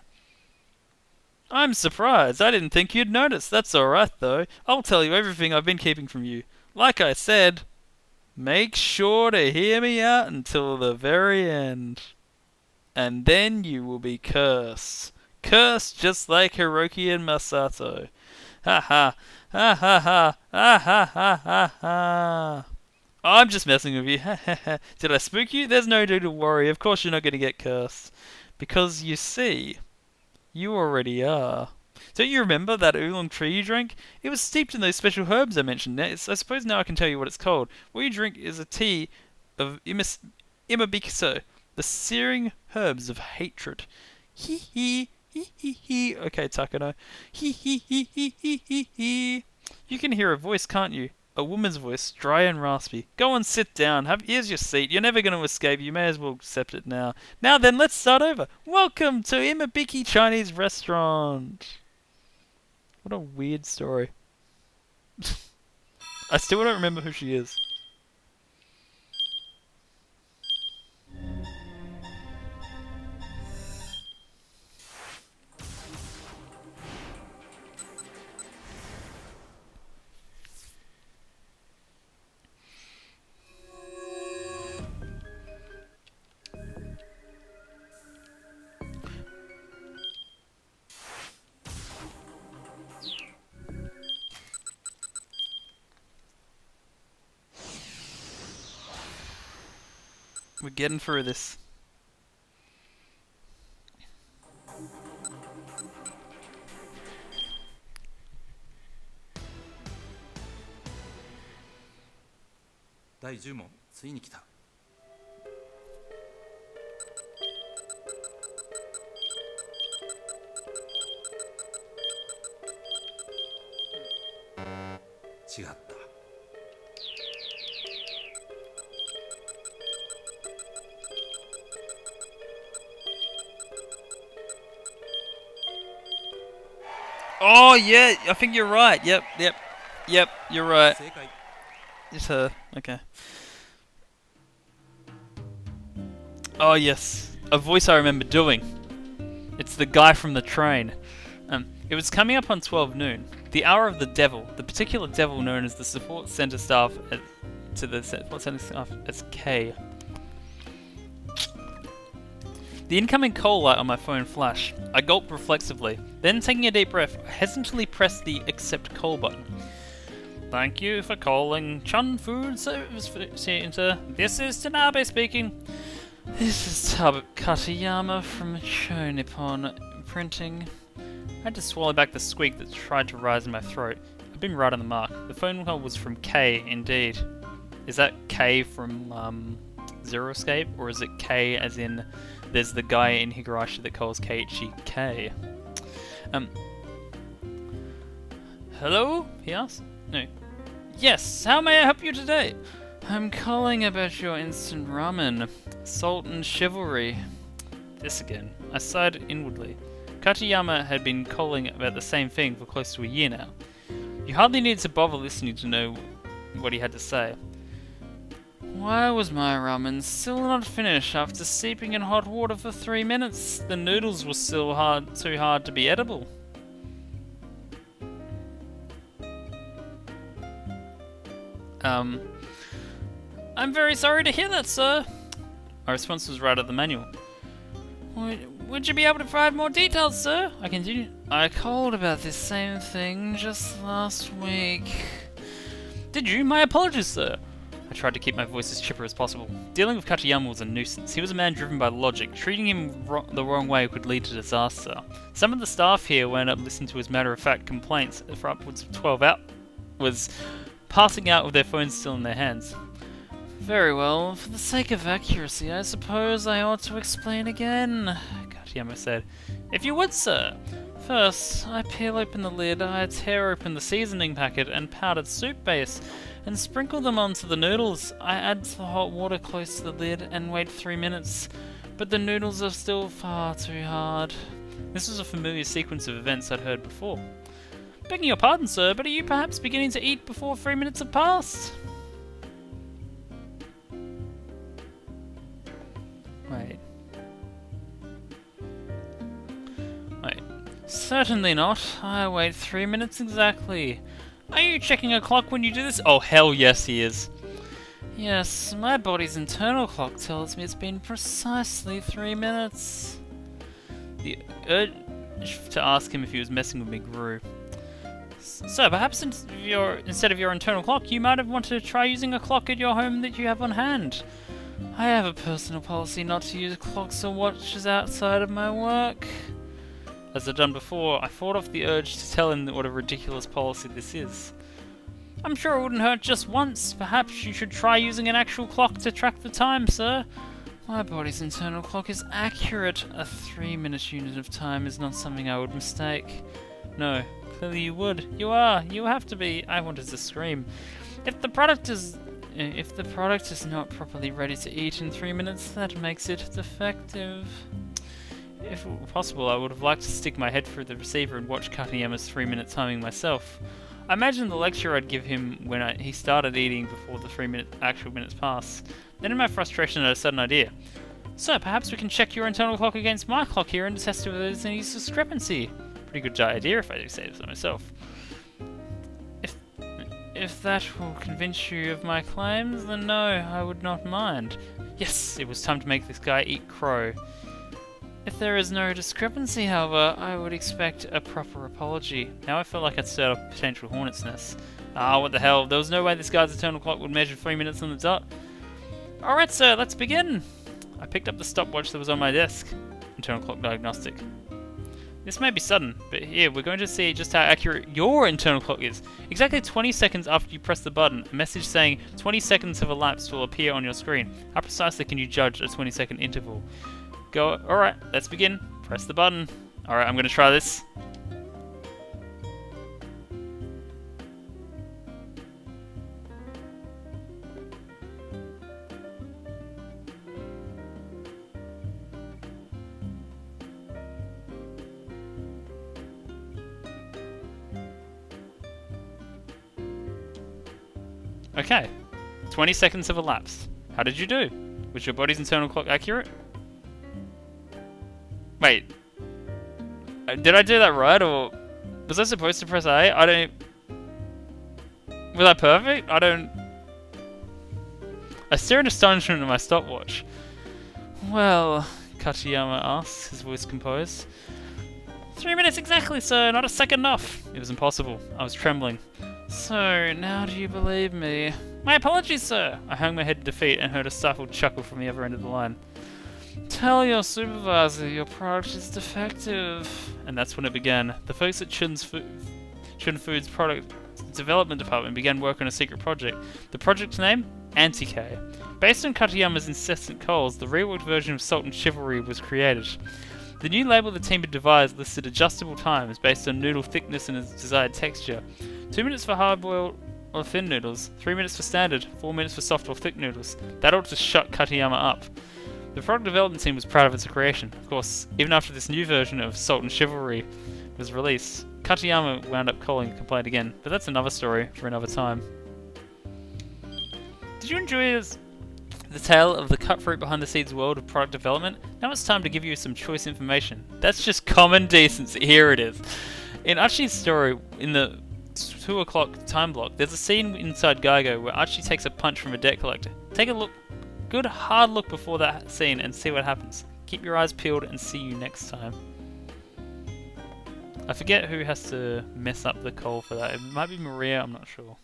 I'm surprised. I didn't think you'd notice. That's alright, though. I'll tell you everything I've been keeping from you. Like I said, make sure to hear me out until the very end. And then you will be cursed. Cursed just like Hiroki and Masato. Ha ha. Ha ha ha. Ha ha ha ha ha. I'm just messing with you. Did I spook you? There's no need to worry. Of course you're not going to get cursed. Because, you see, you already are. Don't you remember that oolong tree you drank? It was steeped in those special herbs I mentioned. I suppose now I can tell you what it's called. What you drink is a tea of Imabikiso, the searing herbs of hatred. Hee hee, hee hee hee. Okay, Takano. Hee hee hee hee hee hee hee. You can hear a voice, can't you? A woman's voice, dry and raspy. Go on, sit down. Here's your seat. You're never going to escape. You may as well accept it now. Now then, let's start over. Welcome to Imabiki Chinese Restaurant. What a weird story. I still don't remember who she is. We're getting through this.第10問ついに来た。違った。Oh, yeah, I think you're right. Yep, you're right. 正解。 It's her. Okay. Oh, yes. A voice I remember doing. It's the guy from the train. It was coming up on 12 noon, the hour of the devil, the particular devil known as the support center staff to the support center staff as K. The incoming call light on my phone flashed. I gulped reflexively, then taking a deep breath, I hesitantly pressed the accept call button. Thank you for calling Chun Food Service Center. This is Tanabe speaking. This is Katayama from Cho Nippon Printing. I had to swallow back the squeak that tried to rise in my throat. I'd been right on the mark. The phone call was from K, indeed. Is that K from Zero Escape, or is it K as in there's the guy in Higurashi that calls Keiichi K? Hello? He asked. No. Yes, how may I help you today? I'm calling about your instant ramen. Salt and chivalry. This again. I sighed inwardly. Katayama had been calling about the same thing for close to a year now. You hardly needed to bother listening to know what he had to say. Why was my ramen still not finished after steeping in hot water for 3 minutes? The noodles were still too hard to be edible. I'm very sorry to hear that, sir. My response was right at the manual. Would you be able to provide more details, sir? I continued. I called about this same thing just last week. Did you? My apologies, sir. I tried to keep my voice as chipper as possible. Dealing with Katayama was a nuisance. He was a man driven by logic. Treating him the wrong way could lead to disaster. Some of the staff here wound up listening to his matter-of-fact complaints for upwards of 12 hours, passing out with their phones still in their hands. Very well, for the sake of accuracy, I suppose I ought to explain again, Katayama said. If you would, sir. First, I peel open the lid, I tear open the seasoning packet and powdered soup base, and sprinkle them onto the noodles. I add the hot water close to the lid and wait 3 minutes, but the noodles are still far too hard. This was a familiar sequence of events I'd heard before. Begging your pardon, sir, but are you perhaps beginning to eat before 3 minutes have passed? Wait. Certainly not. I wait 3 minutes exactly. Are you checking a clock when you do this? Oh, hell yes, he is. Yes, my body's internal clock tells me it's been precisely 3 minutes. The urge to ask him if he was messing with me grew. So, perhaps instead of your internal clock, you might have wanted to try using a clock at your home that you have on hand. I have a personal policy not to use clocks or watches outside of my work. As I'd done before, I fought off the urge to tell him what a ridiculous policy this is. I'm sure it wouldn't hurt just once. Perhaps you should try using an actual clock to track the time, sir. My body's internal clock is accurate. A 3-minute unit of time is not something I would mistake. No, clearly you would. You are. You have to be. I wanted to scream. If the product is not properly ready to eat in 3 minutes, that makes it defective. If it were possible, I would have liked to stick my head through the receiver and watch Katayama's 3-minute timing myself. I imagined the lecture I'd give him when he started eating before the 3 actual minutes passed. Then in my frustration I had a sudden idea. So perhaps we can check your internal clock against my clock here and test if there's any discrepancy. Pretty good idea if I do say so myself. If that will convince you of my claims, then no, I would not mind. Yes, it was time to make this guy eat crow. If there is no discrepancy, however, I would expect a proper apology. Now I felt like I'd stirred up a potential hornet's nest. Ah, what the hell, there was no way this guy's internal clock would measure 3 minutes on the dot. Alright sir, let's begin! I picked up the stopwatch that was on my desk. Internal clock diagnostic. This may be sudden, but here, we're going to see just how accurate your internal clock is. Exactly 20 seconds after you press the button, a message saying 20 seconds have elapsed will appear on your screen. How precisely can you judge a 20-second interval? Go, alright, let's begin. Press the button. Alright, I'm going to try this. Okay, 20 seconds have elapsed. How did you do? Was your body's internal clock accurate? Wait, Did I do that right, or was I supposed to press A? I don't. Was that perfect? I don't. I stare in astonishment at my stopwatch. Well, Kachiyama asks, his voice composed. 3 minutes exactly, sir. Not a second off. It was impossible. I was trembling. So, now do you believe me? My apologies, sir. I hung my head in defeat and heard a stifled chuckle from the other end of the line. Tell your supervisor your product is defective. And that's when it began. The folks at Chun Food's product development department began work on a secret project. The project's name? Anti-K. Based on Katayama's incessant calls, the reworked version of Salt and Chivalry was created. The new label the team had devised listed adjustable times based on noodle thickness and its desired texture. 2 minutes for hard-boiled or thin noodles, 3 minutes for standard, 4 minutes for soft or thick noodles. That ought to shut Katayama up. The product development team was proud of its creation. Of course, even after this new version of Salt and Chivalry was released, Katayama wound up calling and complained again, but that's another story for another time. Did you enjoy the tale of the cut fruit behind the scenes world of product development? Now it's time to give you some choice information. That's just common decency. Here it is. In Archie's story, in the 2 o'clock time block, there's a scene inside Geigo where Archie takes a punch from a debt collector. Take a look, good hard look before that scene and see what happens. Keep your eyes peeled and see you next time. I forget who has to mess up the call for that. It might be Maria, I'm not sure.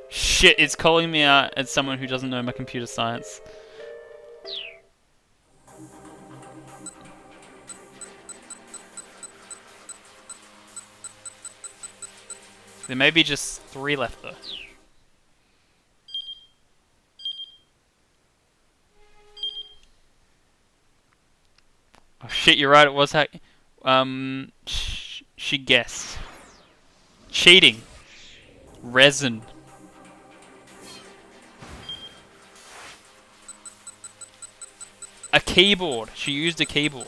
Shit, it's calling me out as someone who doesn't know my computer science. There may be just 3 left though. Oh shit, you're right, it was hack. She guessed. Cheating. Resin. A keyboard. She used a keyboard.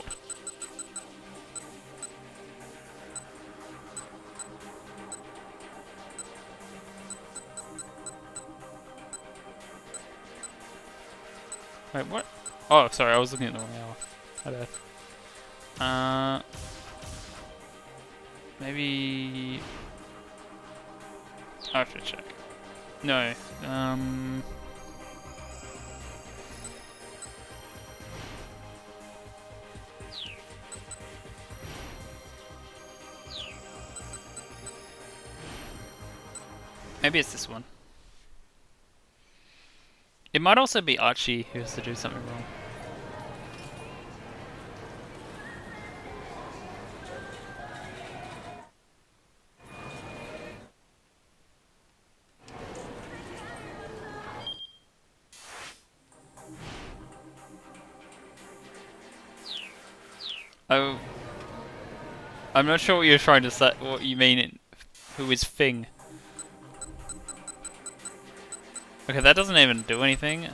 Wait, what? Oh, sorry, I was looking at the wrong hour. My bad. Maybe... I have to check. No, maybe it's this one. It might also be Archie who has to do something wrong. Oh, I'm not sure what you're trying to say. What you mean? Who is Fing? Okay, that doesn't even do anything.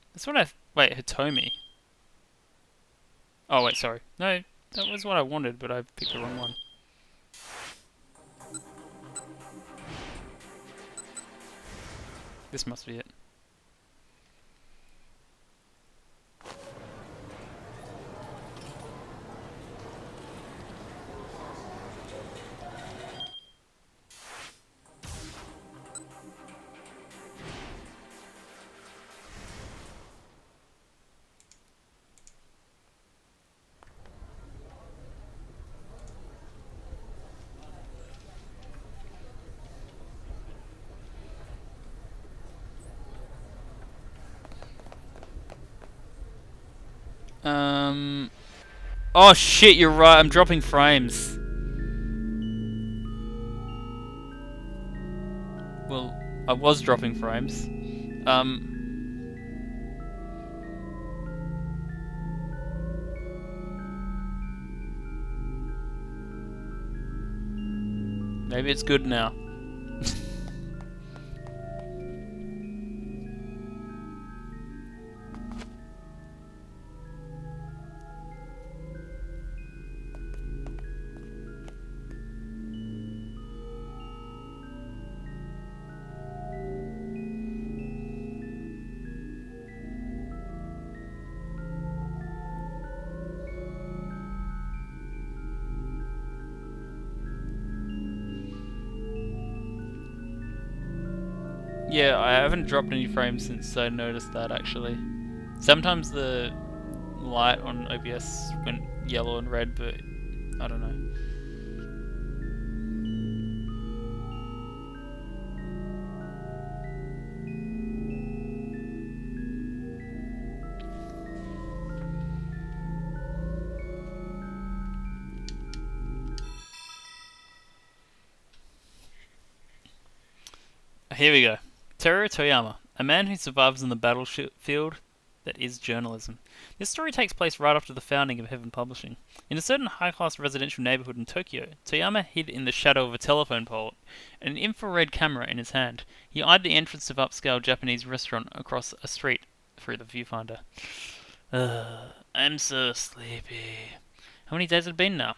That's what wait, Hitomi. Oh wait, sorry. No, that was what I wanted, but I picked the wrong one. This must be it. Oh shit, you're right, I'm dropping frames. Well, I was dropping frames. Maybe it's good now. Yeah, I haven't dropped any frames since I noticed that actually. Sometimes the light on OBS went yellow and red, but I don't know. Here we go. Teruo Toyama, a man who survives on the battlefield that is journalism. This story takes place right after the founding of Heaven Publishing. In a certain high-class residential neighborhood in Tokyo, Toyama hid in the shadow of a telephone pole, an infrared camera in his hand. He eyed the entrance of upscale Japanese restaurant across a street through the viewfinder. I'm so sleepy. How many days had it been now?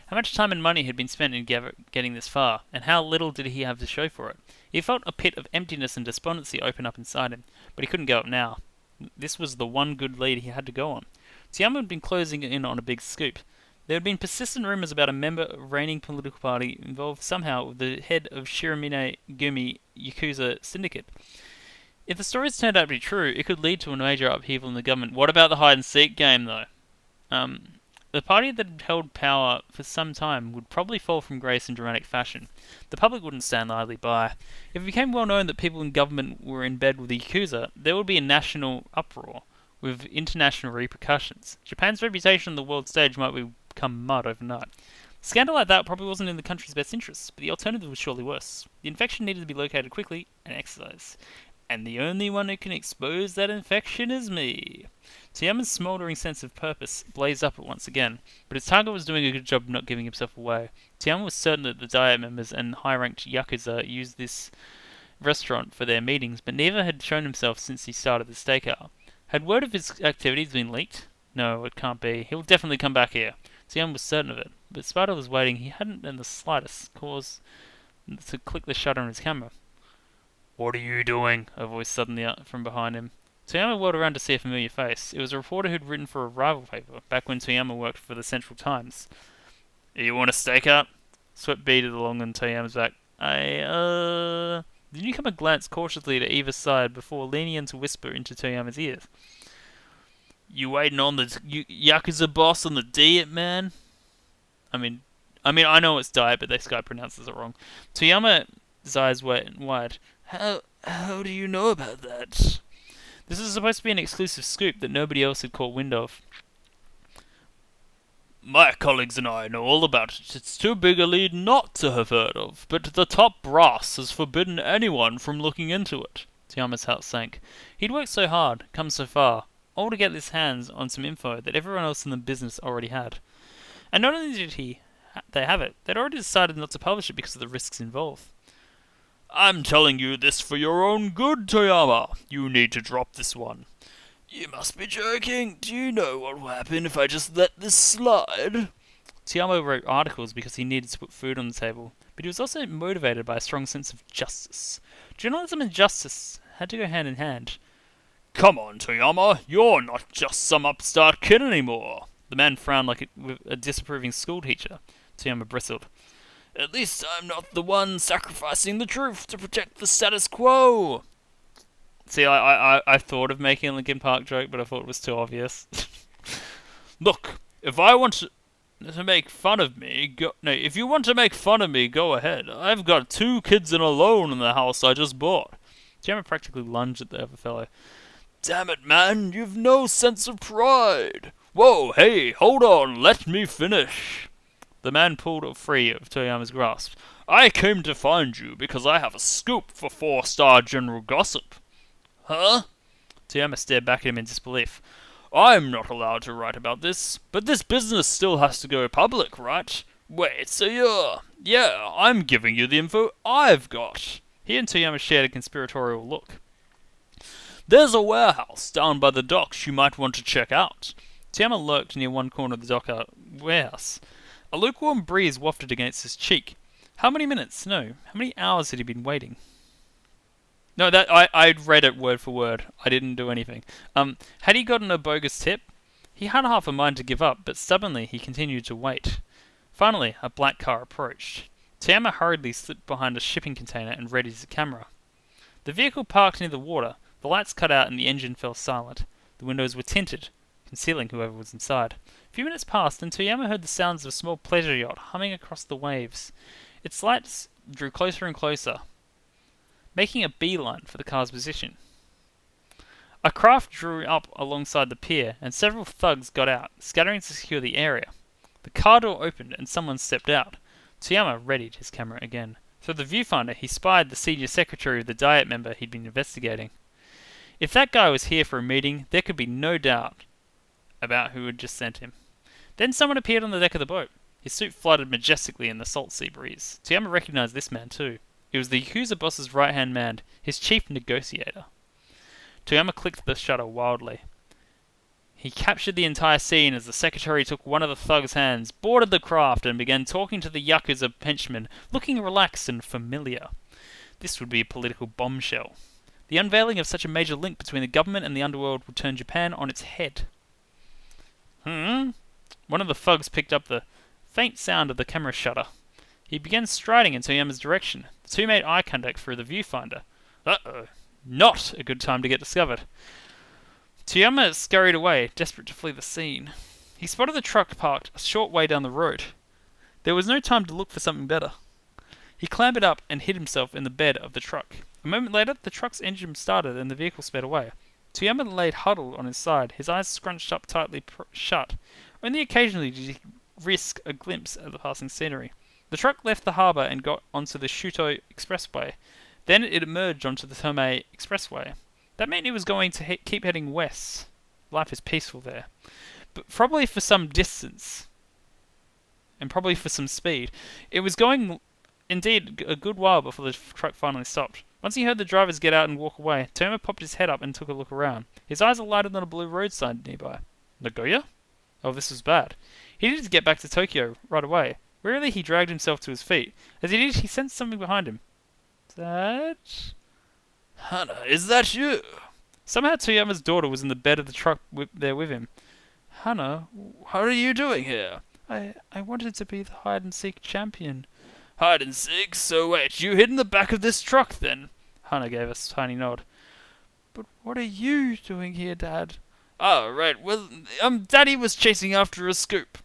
How much time and money had been spent in getting this far, and how little did he have to show for it? He felt a pit of emptiness and despondency open up inside him, but he couldn't go up now. This was the one good lead he had to go on. Toyama had been closing in on a big scoop. There had been persistent rumors about a member of a reigning political party involved somehow with the head of Shiramine Gumi Yakuza syndicate. If the stories turned out to be true, it could lead to a major upheaval in the government. What about the hide-and-seek game, though? The party that had held power for some time would probably fall from grace in dramatic fashion. The public wouldn't stand idly by. If it became well known that people in government were in bed with the Yakuza, there would be a national uproar, with international repercussions. Japan's reputation on the world stage might become mud overnight. A scandal like that probably wasn't in the country's best interests, but the alternative was surely worse. The infection needed to be located quickly and excised. And the only one who can expose that infection is me. Toyama's smouldering sense of purpose blazed up once again, but his target was doing a good job of not giving himself away. Toyama was certain that the Diet members and high-ranked Yakuza used this restaurant for their meetings, but neither had shown himself since he started the stakeout. Had word of his activities been leaked? No, it can't be. He'll definitely come back here. Toyama was certain of it, but in spite of his waiting, he hadn't in the slightest cause to click the shutter on his camera. "What are you doing?" a voice suddenly out from behind him. Toyama whirled around to see a familiar face. It was a reporter who'd written for a rival paper, back when Toyama worked for the Central Times. "You want a stakeout?" Sweat beaded along on Toyama's back. The newcomer glanced cautiously to either side before leaning in to whisper into Toyama's ears. "You waiting on the Yakuza boss on the diet, man?" I mean, I know it's diet, but this guy pronounces it wrong. Toyama's eyes went wide. How do you know about that?" This is supposed to be an exclusive scoop that nobody else had caught wind of. "My colleagues and I know all about it. It's too big a lead not to have heard of, but the top brass has forbidden anyone from looking into it." Toyama's heart sank. He'd worked so hard, come so far, all to get his hands on some info that everyone else in the business already had. And not only did they have it, they'd already decided not to publish it because of the risks involved. "I'm telling you this for your own good, Toyama. You need to drop this one." "You must be joking. Do you know what will happen if I just let this slide?" Toyama wrote articles because he needed to put food on the table, but he was also motivated by a strong sense of justice. Journalism and justice had to go hand in hand. "Come on, Toyama. You're not just some upstart kid anymore." The man frowned like a disapproving schoolteacher. Toyama bristled. "At least I'm not the one sacrificing the truth to protect the status quo." See, I thought of making a Linkin Park joke, but I thought it was too obvious. "Look, if I want to make fun of me, if you want to make fun of me, go ahead. I've got 2 kids and a loan in the house I just bought." Toyama practically lunged at the other fellow. "Damn it, man, you've no sense of pride." "Whoa, hey, hold on, let me finish." The man pulled free of Toyama's grasp. "I came to find you because I have a scoop for 4-star General Gossip." "Huh?" Toyama stared back at him in disbelief. "I'm not allowed to write about this, but this business still has to go public, right? Wait, so Yeah, I'm giving you the info I've got." He and Toyama shared a conspiratorial look. "There's a warehouse down by the docks you might want to check out." Toyama lurked near one corner of the dock warehouse. A lukewarm breeze wafted against his cheek. How many hours had he been waiting? No, I'd read it word for word. I didn't do anything. Had he gotten a bogus tip? He had half a mind to give up, but stubbornly he continued to wait. Finally, a black car approached. Toyama hurriedly slipped behind a shipping container and readied his camera. The vehicle parked near the water, the lights cut out and the engine fell silent. The windows were tinted, concealing whoever was inside. A few minutes passed, and Toyama heard the sounds of a small pleasure yacht humming across the waves. Its lights drew closer and closer, making a beeline for the car's position. A craft drew up alongside the pier, and several thugs got out, scattering to secure the area. The car door opened, and someone stepped out. Toyama readied his camera again. Through the viewfinder, he spied the senior secretary of the Diet member he'd been investigating. If that guy was here for a meeting, there could be no doubt about who had just sent him. Then someone appeared on the deck of the boat. His suit fluttered majestically in the salt sea breeze. Toyama recognized this man too. It was the Yakuza boss's right-hand man, his chief negotiator. Toyama clicked the shutter wildly. He captured the entire scene as the secretary took one of the thug's hands, boarded the craft, and began talking to the Yakuza henchman, looking relaxed and familiar. This would be a political bombshell. The unveiling of such a major link between the government and the underworld would turn Japan on its head. One of the thugs picked up the faint sound of the camera shutter. He began striding in Toyama's direction. The two made eye contact through the viewfinder. Uh-oh. Not a good time to get discovered. Toyama scurried away, desperate to flee the scene. He spotted the truck parked a short way down the road. There was no time to look for something better. He clambered up and hid himself in the bed of the truck. A moment later, the truck's engine started and the vehicle sped away. Toyama laid huddled on his side, his eyes scrunched up tightly shut. Only occasionally did he risk a glimpse at the passing scenery. The truck left the harbour and got onto the Shuto Expressway. Then it emerged onto the Tomei Expressway. That meant it was going to keep heading west. Life is peaceful there. But probably for some distance. And probably for some speed. It was going, indeed, a good while before the truck finally stopped. Once he heard the drivers get out and walk away, Toyama popped his head up and took a look around. His eyes alighted on a blue road sign nearby. Nagoya? Oh, this was bad. He needed to get back to Tokyo right away. Wearily, he dragged himself to his feet. As he did, he sensed something behind him. That? Hana, is that you? Somehow Toyama's daughter was in the bed of the truck there with him. Hana, what are you doing here? I wanted to be the hide-and-seek champion. Hide-and-seek? So wait, you hid in the back of this truck then? Hana gave a tiny nod. But what are you doing here, Dad? Oh, right, well, Daddy was chasing after a scoop.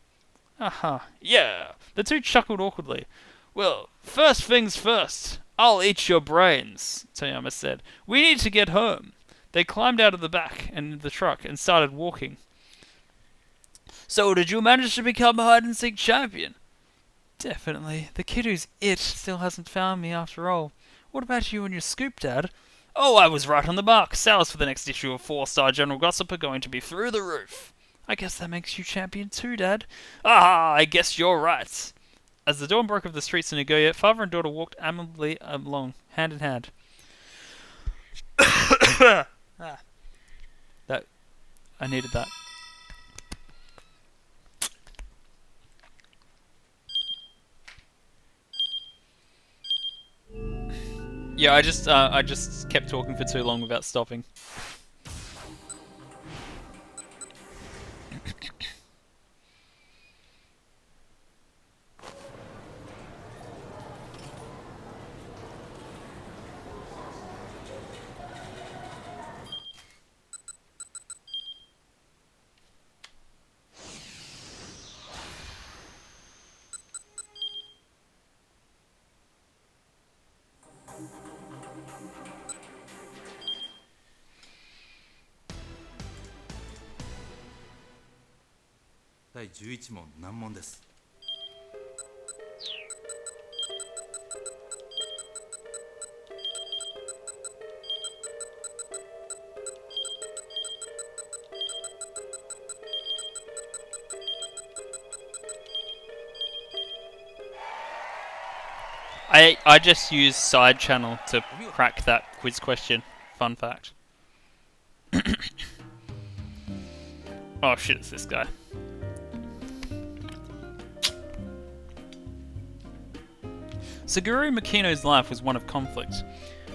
Aha, yeah. The two chuckled awkwardly. Well, first things first. I'll eat your brains, Toyama said. We need to get home. They climbed out of the back and the truck and started walking. So did you manage to become a hide-and-seek champion? Definitely. The kid who's it still hasn't found me after all. What about you and your scoop, Dad? Oh, I was right on the mark. Sales for the next issue of 4-Star General Gossip are going to be through the roof. I guess that makes you champion too, Dad. Ah, I guess you're right. As the dawn broke of the streets of Nagoya, father and daughter walked amiably along, hand in hand. I needed that. Yeah, I just kept talking for too long without stopping.第11問難問です。I just used Side Channel to crack that quiz question. Fun fact. Oh shit, it's this guy. Suguru Makino's life was one of conflict.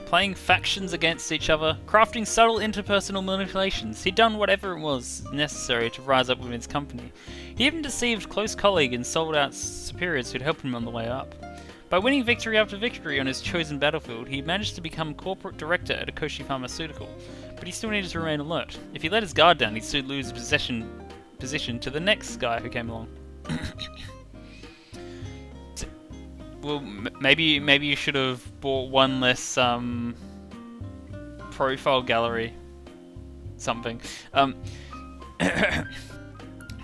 Playing factions against each other, crafting subtle interpersonal manipulations, he'd done whatever it was necessary to rise up within his company. He even deceived close colleague and sold out superiors who'd helped him on the way up. By winning victory after victory on his chosen battlefield, he managed to become corporate director at Akoshi Pharmaceutical, but he still needed to remain alert. If he let his guard down, he'd soon lose his position to the next guy who came along. Well, maybe you should have bought one less profile gallery. Something.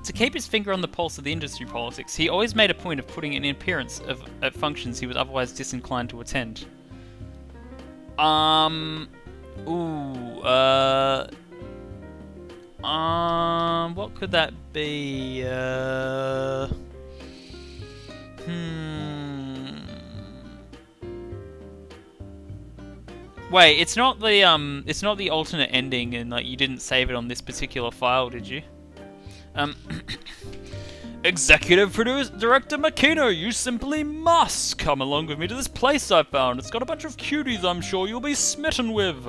To keep his finger on the pulse of the industry politics, he always made a point of putting in an appearance at functions he was otherwise disinclined to attend. What could that be? Wait, it's not the alternate ending, and like you didn't save it on this particular file, did you? Executive Director Makino, you simply must come along with me to this place I found. It's got a bunch of cuties I'm sure you'll be smitten with.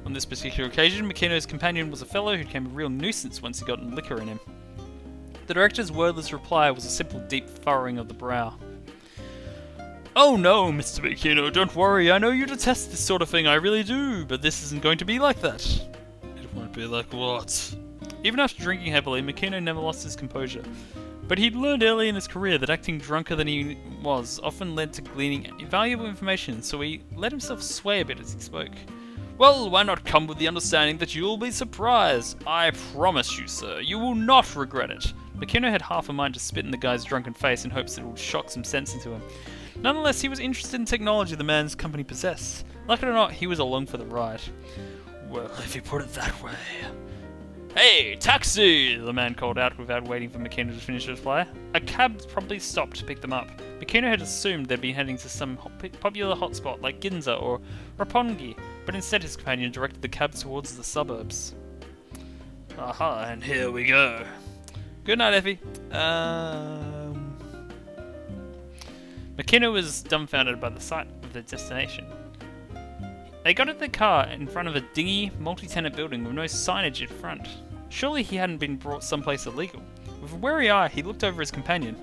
On this particular occasion, Makino's companion was a fellow who became a real nuisance once he got liquor in him. The director's wordless reply was a simple deep furrowing of the brow. Oh no, Mr. Makino, don't worry, I know you detest this sort of thing, I really do, but this isn't going to be like that. It won't be like what? Even after drinking heavily, Makino never lost his composure. But he'd learned early in his career that acting drunker than he was often led to gleaning valuable information, so he let himself sway a bit as he spoke. Well, why not come with the understanding that you'll be surprised? I promise you, sir, you will not regret it. Makino had half a mind to spit in the guy's drunken face in hopes that it would shock some sense into him. Nonetheless, he was interested in technology the man's company possessed. Like it or not, he was along for the ride. Well, if you put it that way... Hey, taxi! The man called out without waiting for Makino to finish his reply. A cab promptly stopped to pick them up. Makino had assumed they'd be heading to some popular hotspot like Ginza or Roppongi, but instead his companion directed the cab towards the suburbs. Aha, and here we go. Good night, Effie. Makino was dumbfounded by the sight of their destination. They got at the car in front of a dingy, multi-tenant building with no signage in front. Surely he hadn't been brought someplace illegal. With a wary eye, he looked over his companion.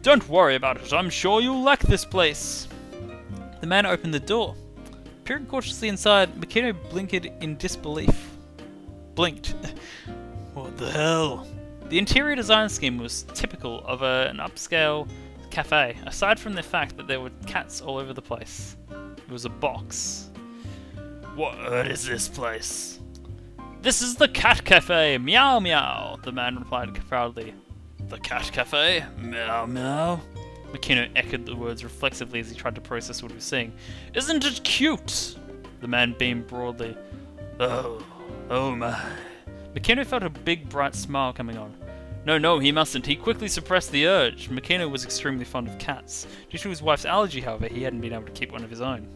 Don't worry about it, I'm sure you'll like this place. The man opened the door. Peering cautiously inside, Makino blinked in disbelief. Blinked. What the hell? The interior design scheme was typical of an upscale cafe, aside from the fact that there were cats all over the place. It was a box. What is this place? This is the Cat Cafe, meow meow, the man replied proudly. The Cat Cafe, meow meow? Makino echoed the words reflexively as he tried to process what he was seeing. Isn't it cute? The man beamed broadly. Oh my. Makino felt a big bright smile coming on. No, he mustn't. He quickly suppressed the urge. Makino was extremely fond of cats. Due to his wife's allergy, however, he hadn't been able to keep one of his own.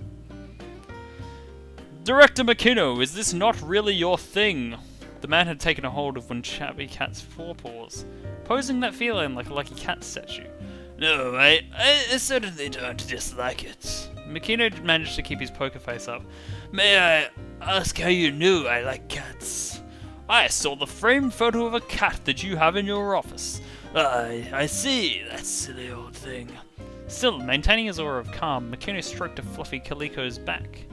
Director Makino, is this not really your thing? The man had taken a hold of one chubby cat's forepaws, posing that feline like a lucky cat statue. No, I certainly don't dislike it. Makino managed to keep his poker face up. May I ask how you knew I like cats? I saw the framed photo of a cat that you have in your office. I see, that silly old thing. Still, maintaining his aura of calm, Makino stroked a fluffy calico's back.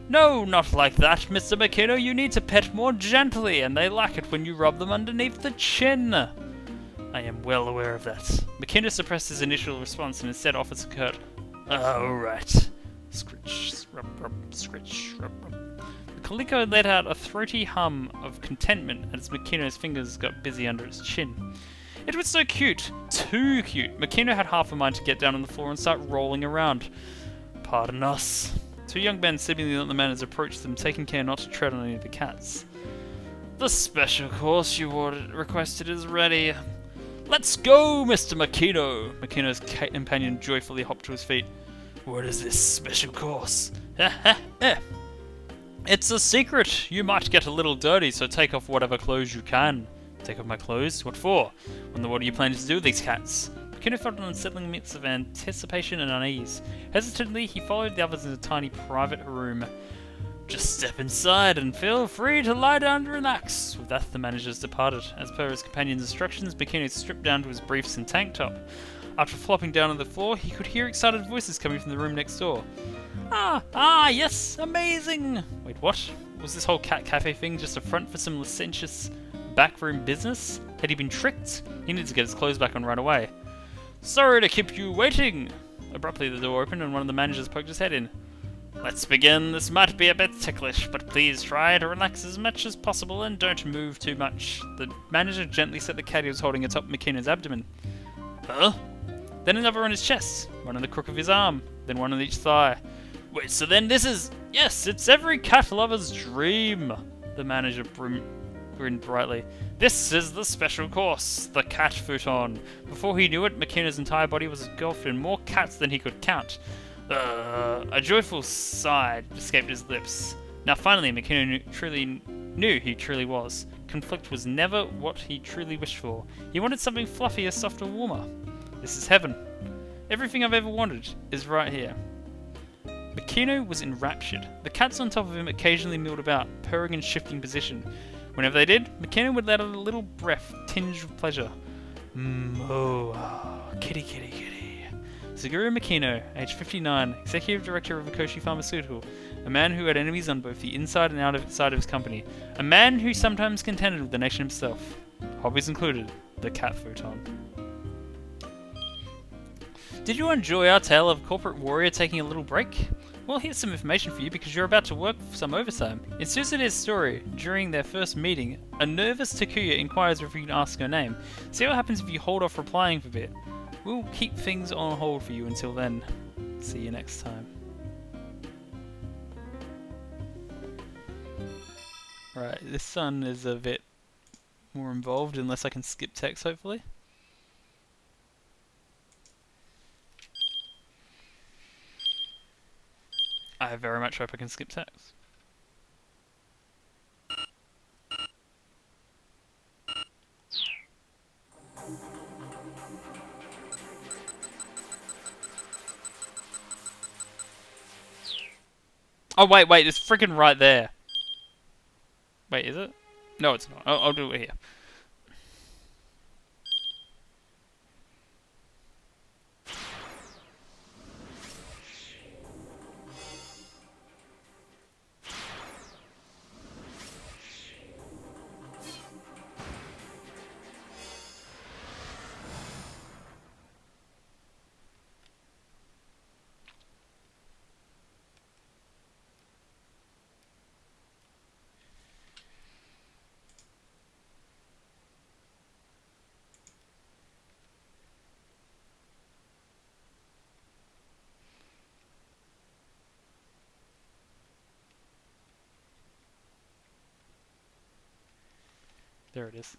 No, not like that, Mr. Makino. You need to pet more gently, and they like it when you rub them underneath the chin. I am well aware of that. Makino suppressed his initial response and instead offered a curt, all right. Scritch, rub, rub, scritch, rub, rub. Calico let out a throaty hum of contentment as Makino's fingers got busy under its chin. It was so cute. Too cute. Makino had half a mind to get down on the floor and start rolling around. Pardon us. Two young men seemingly not the man has approached them, taking care not to tread on any of the cats. The special course you requested is ready. Let's go, Mr. Makino! Makino's companion joyfully hopped to his feet. What is this special course? It's a secret. You might get a little dirty, so take off whatever clothes you can. Take off my clothes? What for? Wonder what are you planning to do with these cats? Makino felt an unsettling mix of anticipation and unease. Hesitantly, he followed the others in a tiny private room. Just step inside and feel free to lie down and relax. With that, the managers departed. As per his companion's instructions, Makino stripped down to his briefs and tank top. After flopping down on the floor, he could hear excited voices coming from the room next door. Yes, amazing! Wait, what? Was this whole cat cafe thing just a front for some licentious backroom business? Had he been tricked? He needed to get his clothes back on right away. Sorry to keep you waiting! Abruptly, the door opened and one of the managers poked his head in. Let's begin. This might be a bit ticklish, but please try to relax as much as possible and don't move too much. The manager gently set the cat he was holding atop McKenna's abdomen. Huh? Then another on his chest, one on the crook of his arm, then one on each thigh. Wait, so then this is... Yes, it's every cat lover's dream! The manager grinned brightly. This is the special course, the cat futon. Before he knew it, McKenna's entire body was engulfed in more cats than he could count. A joyful sigh escaped his lips. Now finally, McKenna knew he truly was. Conflict was never what he truly wished for. He wanted something fluffier, softer, warmer. This is heaven. Everything I've ever wanted is right here. McKenna was enraptured. The cats on top of him occasionally milled about, purring and shifting position. Whenever they did, McKenna would let out a little breath tinged with pleasure. Kitty, kitty, kitty. Suguru Makino, age 59, executive director of Akoshi Pharmaceutical, a man who had enemies on both the inside and outside of his company, a man who sometimes contended with the nation himself. Hobbies included the cat futon. Did you enjoy our tale of a corporate warrior taking a little break? Well, here's some information for you because you're about to work some overtime. In Suzude's story, during their first meeting, a nervous Takuya inquires if you can ask her name. See what happens if you hold off replying for a bit. We'll keep things on hold for you until then. See you next time. Right, this one is a bit more involved unless I can skip text, hopefully. I very much hope I can skip text. Oh wait, it's freaking right there. Wait, is it? No, it's not. I'll do it here. There it is.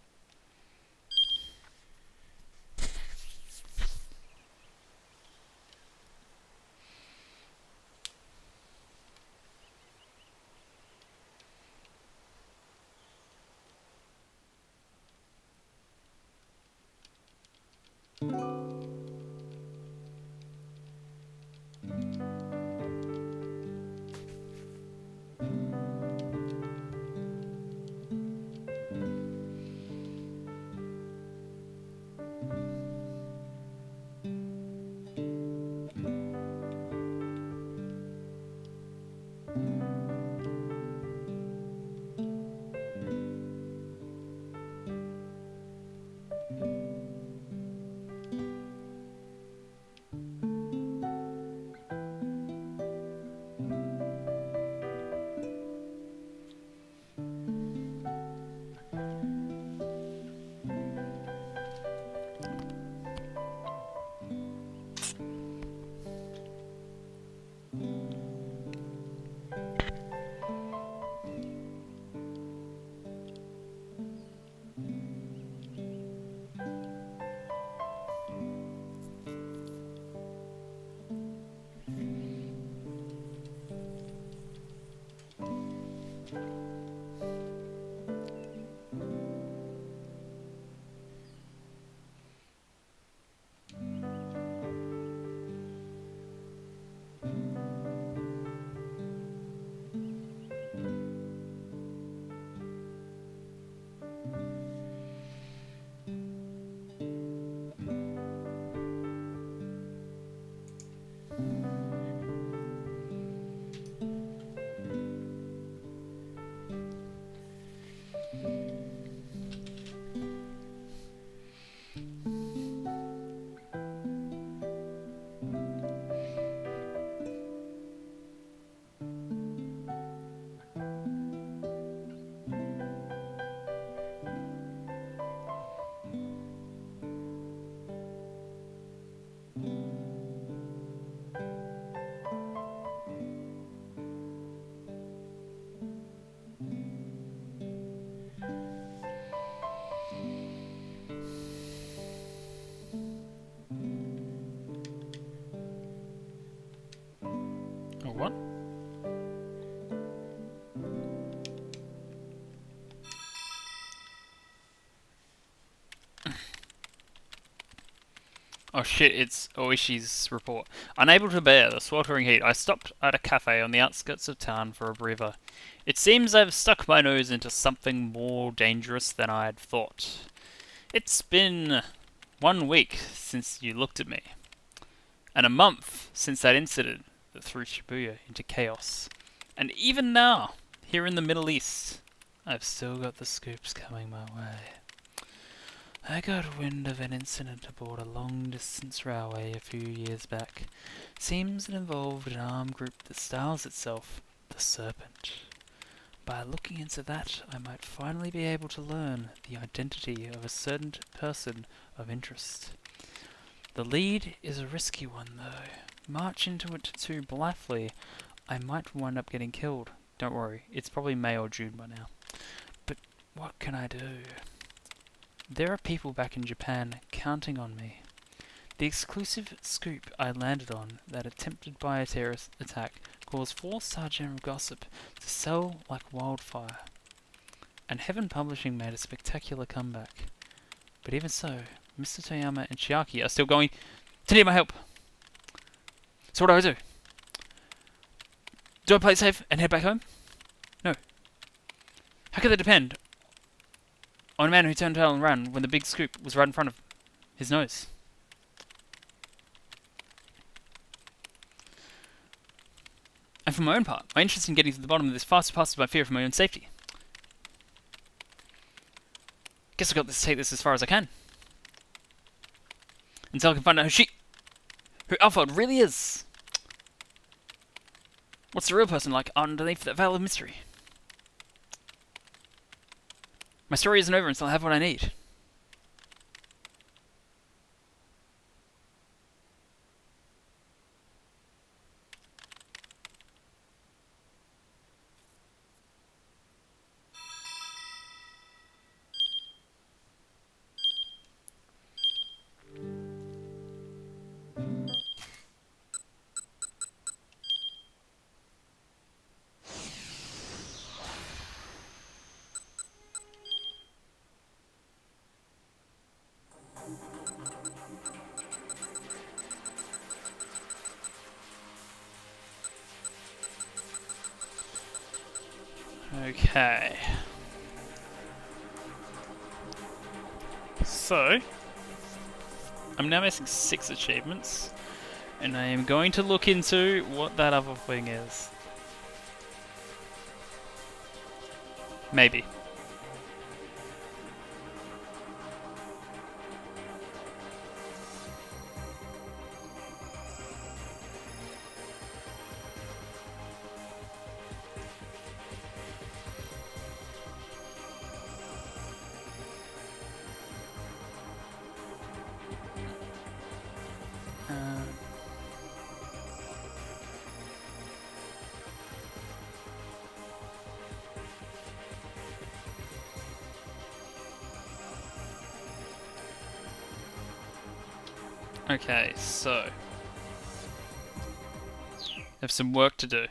Oh shit, it's Oishi's report. Unable to bear the sweltering heat, I stopped at a cafe on the outskirts of town for a breather. It seems I've stuck my nose into something more dangerous than I had thought. It's been 1 week since you looked at me, and a month since that incident that threw Shibuya into chaos. And even now, here in the Middle East, I've still got the scoops coming my way. I got wind of an incident aboard a long-distance railway a few years back. Seems it involved an armed group that styles itself the Serpent. By looking into that, I might finally be able to learn the identity of a certain person of interest. The lead is a risky one, though. March into it too blithely, I might wind up getting killed. Don't worry, it's probably May or June by now. But what can I do? There are people back in Japan counting on me. The exclusive scoop I landed on that attempted by a terrorist attack caused 4-star general gossip to sell like wildfire. And Heaven Publishing made a spectacular comeback. But even so, Mr. Toyama and Chiaki are still going to need my help. So what do? Do I play it safe and head back home? No. How could they depend on a man who turned tail and ran when the big scoop was right in front of his nose? And for my own part, my interest in getting to the bottom of this far surpasses my fear for my own safety. Guess I've got to take this as far as I can. Until I can find out who Alphard really is. What's the real person like underneath that veil of mystery? My story isn't over until I have what I need. Okay. So, I'm now missing 6 achievements, and I am going to look into what that other thing is. Maybe. Okay, so have some work to do.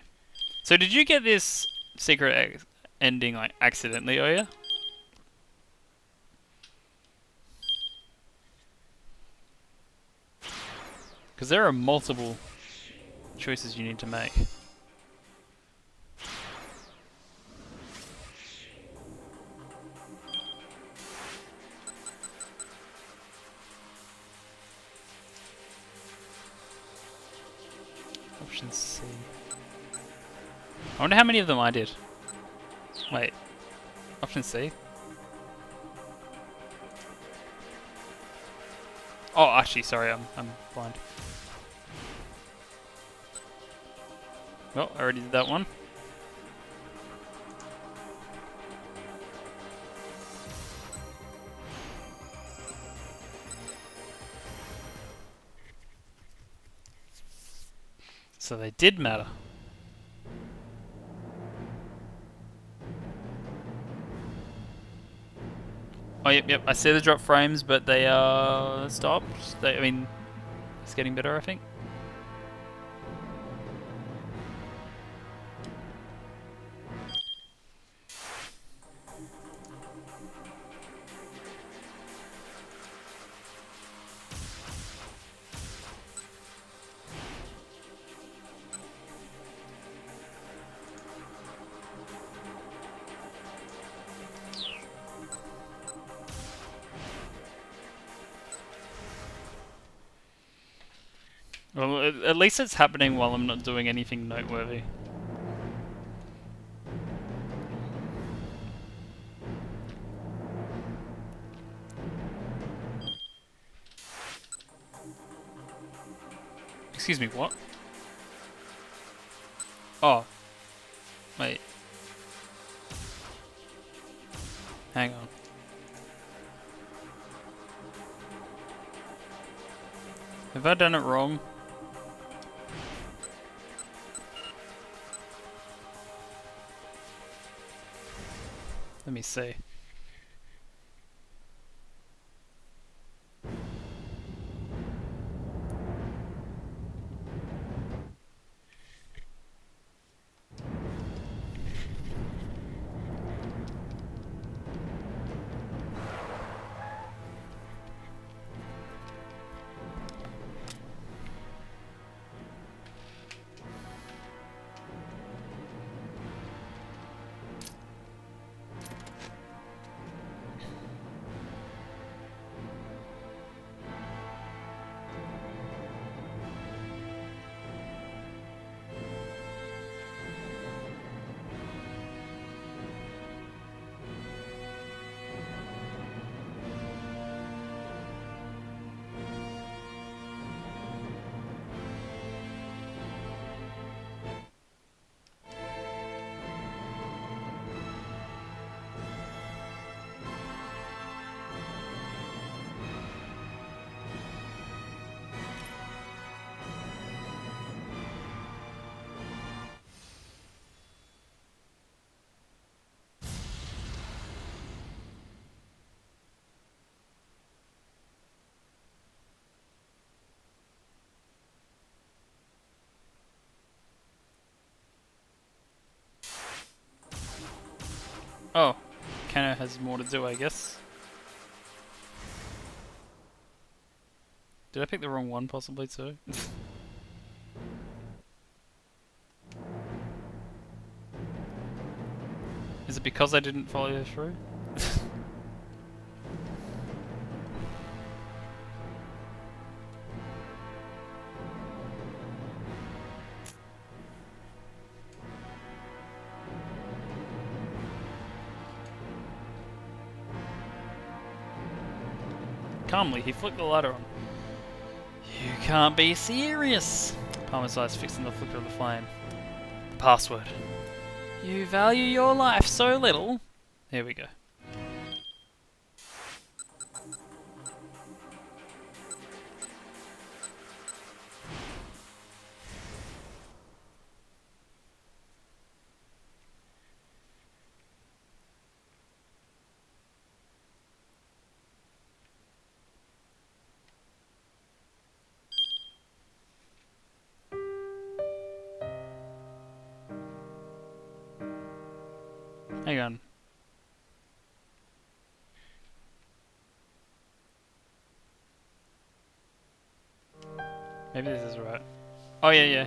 So did you get this secret ending like accidentally, Oya? Because there are multiple choices you need to make. Option C. I wonder how many of them I did. Wait. Option C? Oh, actually, sorry, I'm blind. Well, I already did that one. So they did matter. Oh, yep, I see the drop frames, but they are stopped. I mean, it's getting better, I think. Well, at least it's happening while I'm not doing anything noteworthy. Excuse me, what? Oh. Wait. Hang on. Have I done it wrong? Let me see. Oh. Kano has more to do, I guess. Did I pick the wrong one, possibly, too? Is it because I didn't follow through? Calmly, he flicked the lighter on. You can't be serious! Palmer's eyes fixed on the flicker of the flame. The password. You value your life so little. Here we go. Hang on. Maybe this is right. Oh yeah.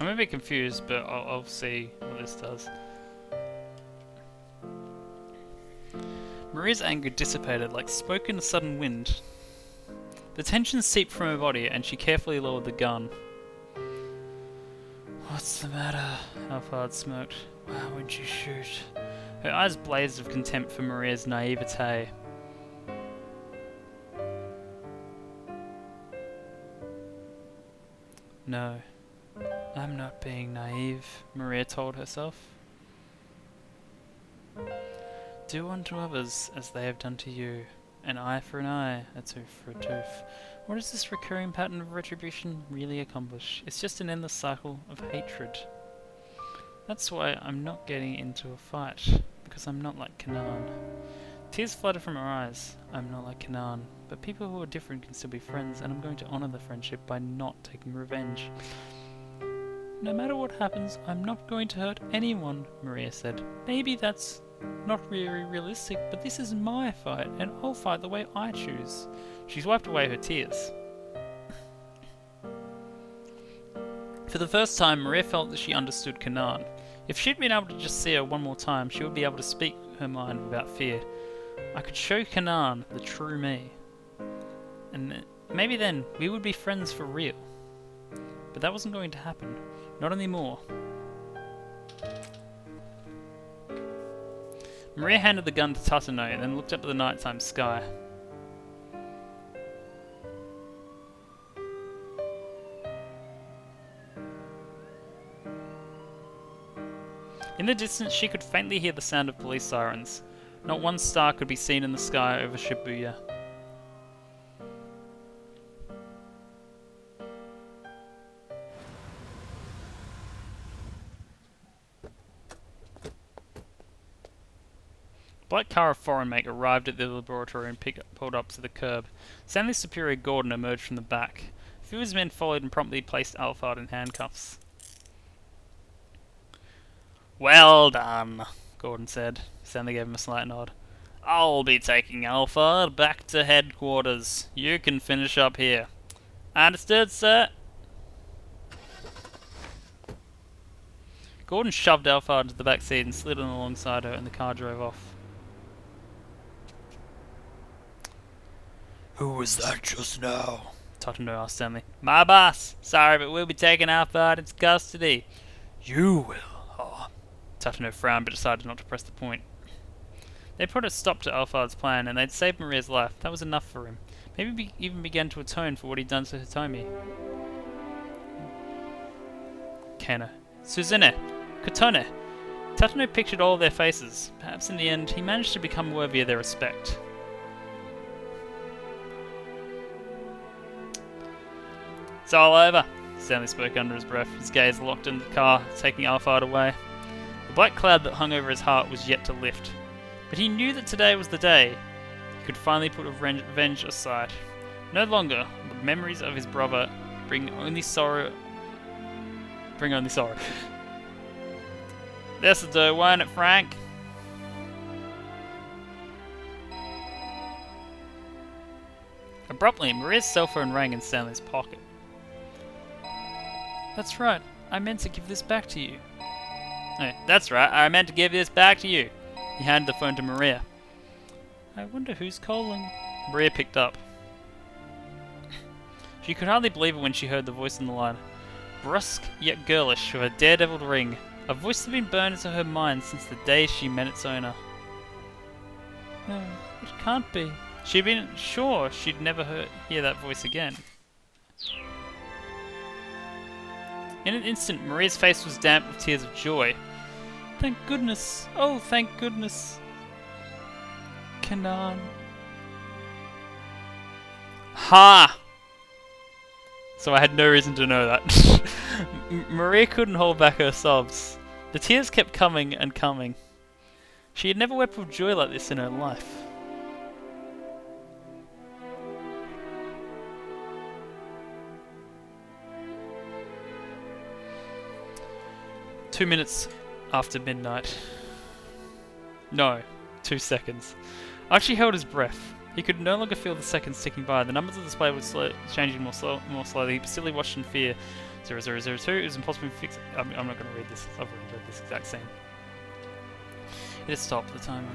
I'm a bit confused, but I'll see what this does. Maria's anger dissipated like smoke in a sudden wind. The tension seeped from her body, and she carefully lowered the gun. What's the matter? Alphard smirked. Why would you shoot? Her eyes blazed with contempt for Maria's naivete. No, I'm not being naive, Maria told herself. Do unto others as they have done to you. An eye for an eye, a tooth for a tooth. What does this recurring pattern of retribution really accomplish? It's just an endless cycle of hatred. That's why I'm not getting into a fight, because I'm not like Kanan. Tears flooded from her eyes. I'm not like Kanan, but people who are different can still be friends, and I'm going to honor the friendship by not taking revenge. No matter what happens, I'm not going to hurt anyone, Maria said. Maybe that's not really realistic, but this is my fight, and I'll fight the way I choose. She's wiped away her tears. For the first time, Maria felt that she understood Kanan. If she'd been able to just see her one more time, she would be able to speak her mind without fear. I could show Kanan the true me. And maybe then we would be friends for real. But that wasn't going to happen. Not anymore. Maria handed the gun to Tatano, then looked up at the nighttime sky. In the distance, she could faintly hear the sound of police sirens. Not one star could be seen in the sky over Shibuya. Black car of foreign make arrived at the laboratory and pulled up to the curb. Stanley's superior Gordon emerged from the back. A few of his men followed and promptly placed Alphard in handcuffs. Well done, Gordon said. Stanley gave him a slight nod. I'll be taking Alphard back to headquarters. You can finish up here. Understood, sir? Gordon shoved Alphard into the back seat and slid on alongside her, and the car drove off. Who was that just now? Tatano asked Stanley. My boss. Sorry, but we'll be taking Alphard into custody. You will, huh? Tatano frowned but decided not to press the point. They put a stop to Alphard's plan, and they'd saved Maria's life. That was enough for him. Maybe he even began to atone for what he'd done to Hitomi. Kano. Suzune. Kotone. Tatano pictured all of their faces. Perhaps in the end, he managed to become worthy of their respect. It's all over, Stanley spoke under his breath, his gaze locked in the car, taking Alphard away. The black cloud that hung over his heart was yet to lift. But he knew that today was the day he could finally put revenge aside. No longer would memories of his brother bring only sorrow. This'll do, won't it, Frank? Abruptly, Maria's cell phone rang in Stanley's pocket. That's right, I meant to give this back to you. Oh, that's right, I meant to give this back to you. He handed the phone to Maria. I wonder who's calling. Maria picked up. She could hardly believe it when she heard the voice on the line. Brusque yet girlish, with a daredevil ring. A voice that had been burned into her mind since the day she met its owner. No, it can't be. She'd been sure she'd never hear that voice again. In an instant, Maria's face was damp with tears of joy. Thank goodness! Oh, thank goodness! Kanan. Ha! So I had no reason to know that. Maria couldn't hold back her sobs. The tears kept coming and coming. She had never wept with joy like this in her life. Two minutes after midnight. No, 2 seconds. Archie held his breath. He could no longer feel the seconds ticking by. The numbers of the display were changing more slowly. He silly watched in fear. 0002. It was impossible to fix. I'm not going to read this. I've already read this exact scene. It had stopped. The timer.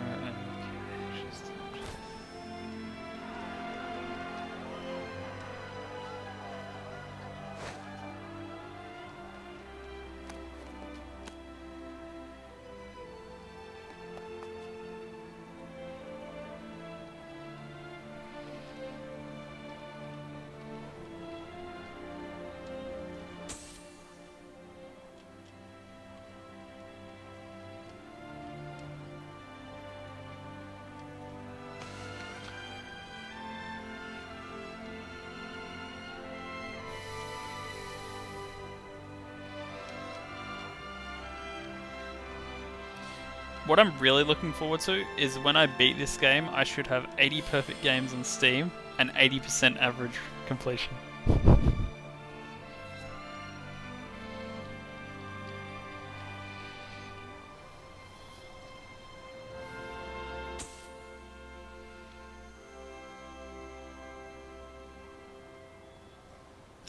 What I'm really looking forward to is when I beat this game, I should have 80 perfect games on Steam and 80% average completion.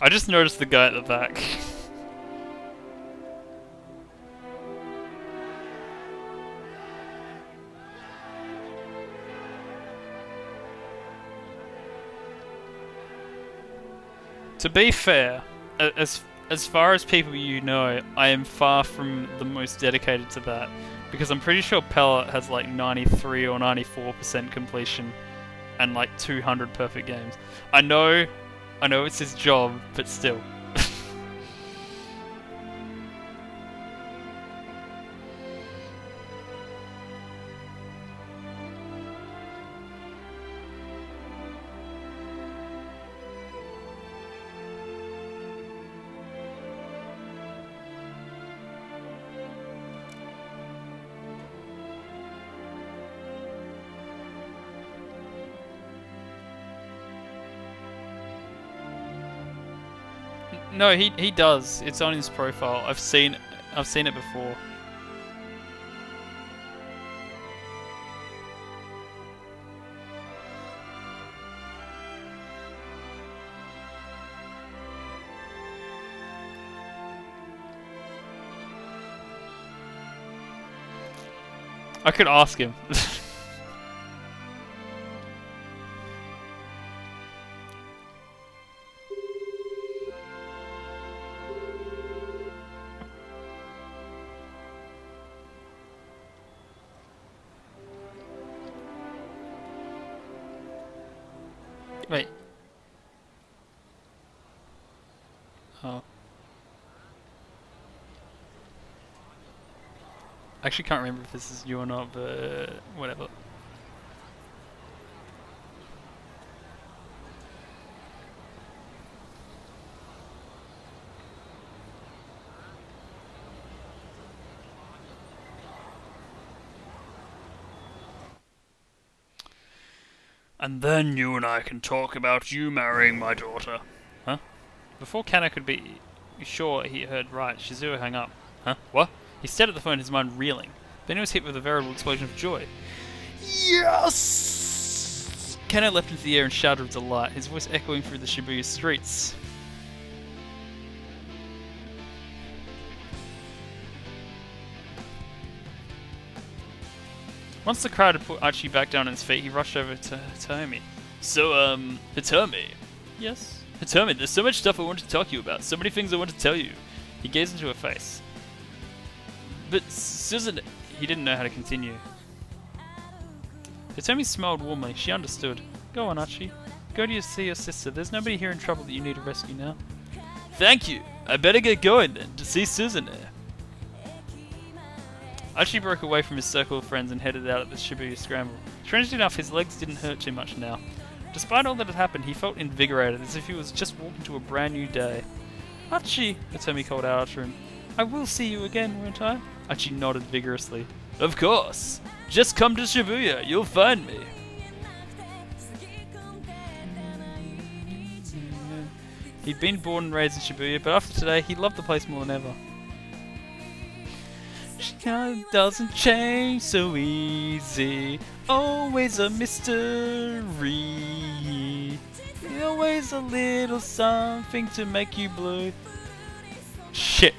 I just noticed the guy at the back. To be fair, as far as people you know, I am far from the most dedicated to that, because I'm pretty sure Pellet has like 93 or 94% completion and like 200 perfect games. I know it's his job, but still. No, he does. It's on his profile. I've seen it before. I could ask him. Wait. Oh. I actually can't remember if this is you or not, but whatever. And then you and I can talk about you marrying my daughter. Huh? Before Kana could be sure he heard right, Shizuo hung up. Huh? What? He stared at the phone, his mind reeling. Then he was hit with a veritable explosion of joy. Yes! Kana leapt into the air and shouted with delight, his voice echoing through the Shibuya streets. Once the crowd had put Archie back down on his feet, he rushed over to Hitomi. So, Hitomi? Yes? Hitomi, there's so much stuff I want to talk to you about, so many things I want to tell you. He gazed into her face. But, Susan... He didn't know how to continue. Hitomi smiled warmly. She understood. Go on, Archie. Go to see your sister. There's nobody here in trouble that you need to rescue now. Thank you. I better get going then, to see Susan. Archie broke away from his circle of friends and headed out at the Shibuya Scramble. Strangely enough, his legs didn't hurt too much now. Despite all that had happened, he felt invigorated, as if he was just walking to a brand new day. Archie, Hitomi called out after him. I will see you again, won't I? Archie nodded vigorously. Of course. Just come to Shibuya, you'll find me. He'd been born and raised in Shibuya, but after today, he loved the place more than ever. She doesn't change so easy. Always a mystery. Always a little something to make you blue. Shit.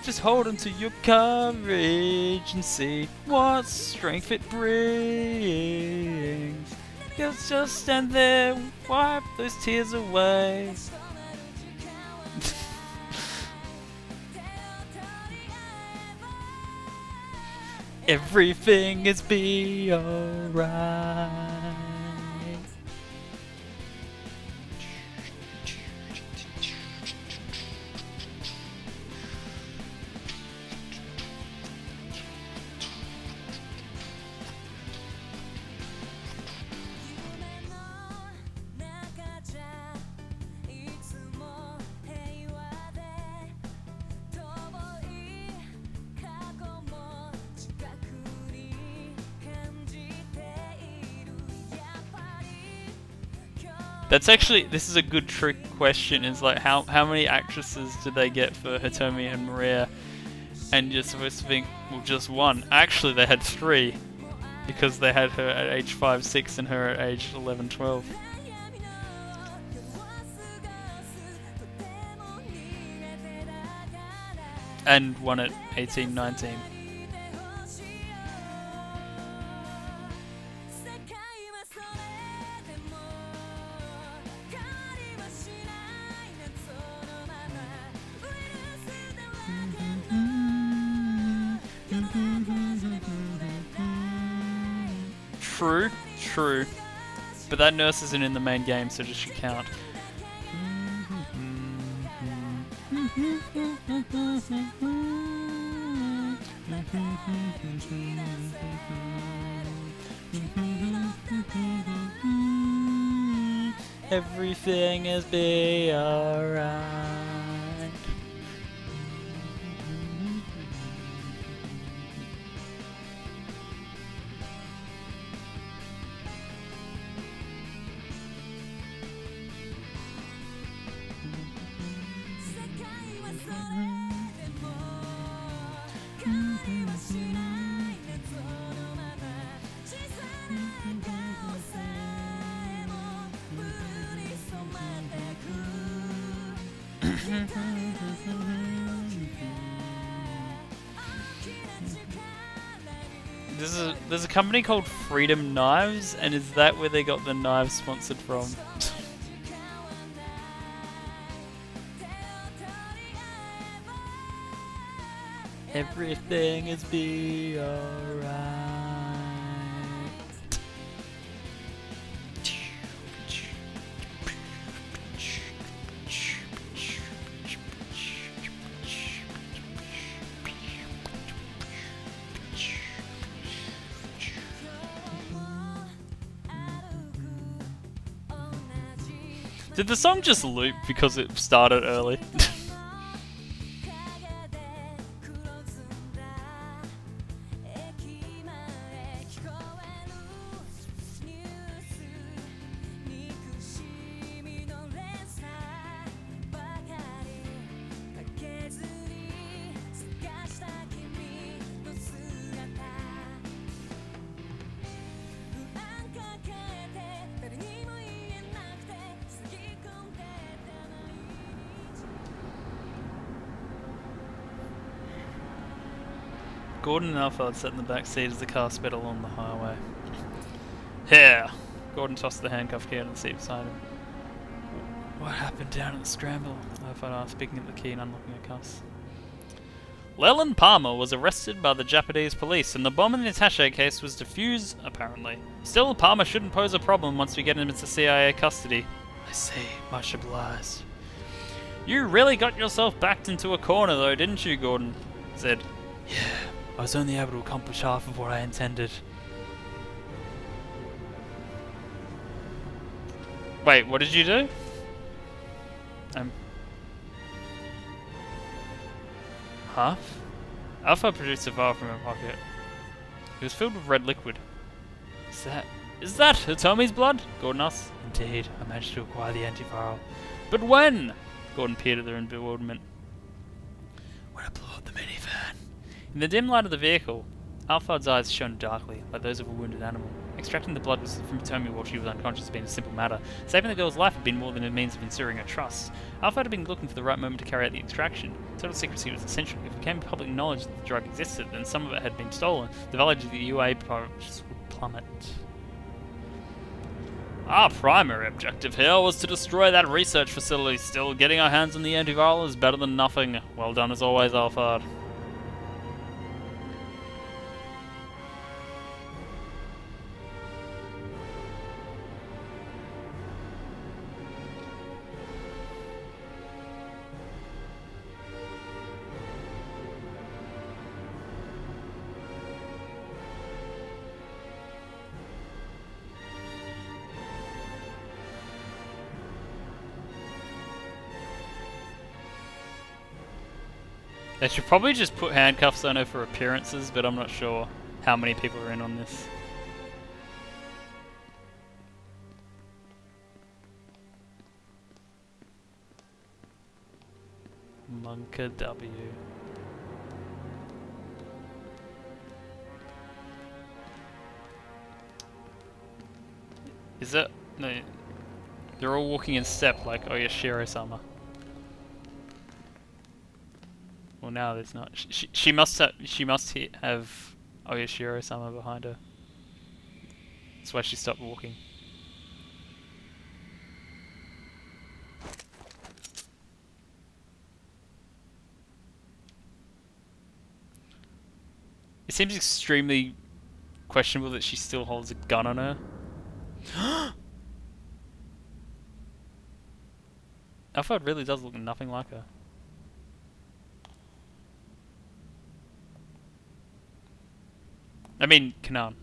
Just hold on to your courage and see what strength it brings. Just stand there, wipe those tears away. Everything is be alright. That's actually, this is a good trick question. It's like, how many actresses did they get for Hitomi and Maria? And you're supposed to think, well, just one. Actually, they had 3. Because they had her at age 5, 6 and her at age 11, 12. And one at 18, 19. True. But that nurse isn't in the main game, so it should count. Everything is be alright. There's a company called Freedom Knives, and is that where they got the knives sponsored from? Everything is be alright. Did the song just loop because it started early? Gordon and Alphard sat in the back seat as the car sped along the highway. Here! Gordon tossed the handcuff key onto the seat beside him. What happened down at the scramble? Alphard asked, picking up the key and unlocking the cuffs. Leland Palmer was arrested by the Japanese police, and the bomb in the attaché case was defused, apparently. Still, Palmer shouldn't pose a problem once we get him into CIA custody. I see, much obliged. You really got yourself backed into a corner though, didn't you, Gordon said. Yeah. I was only able to accomplish half of what I intended. Wait, what did you do? Half? Alpha produced a vial from her pocket. It was filled with red liquid. Is that Hitomi's blood? Gordon asked. Indeed, I managed to acquire the antiviral. But when? Gordon peered at her in bewilderment. When I blew up the minivan. In the dim light of the vehicle, Alphard's eyes shone darkly, like those of a wounded animal. Extracting the blood from Hitomi while she was unconscious had been a simple matter. Saving the girl's life had been more than a means of ensuring her trust. Alphard had been looking for the right moment to carry out the extraction. Total secrecy was essential. If it became public knowledge that the drug existed, then some of it had been stolen. The value of the UA products would plummet. Our primary objective here was to destroy that research facility. Still, getting our hands on the antiviral is better than nothing. Well done as always, Alphard. They should probably just put handcuffs on her for appearances, but I'm not sure how many people are in on this. Monka W. Is it? No. They're all walking in step like Oyashiro-sama. Well, now there's not. She must have. She must have Oyashiro-sama behind her. That's why she stopped walking. It seems extremely questionable that she still holds a gun on her. Alphard really does look nothing like her. I mean, Kanan.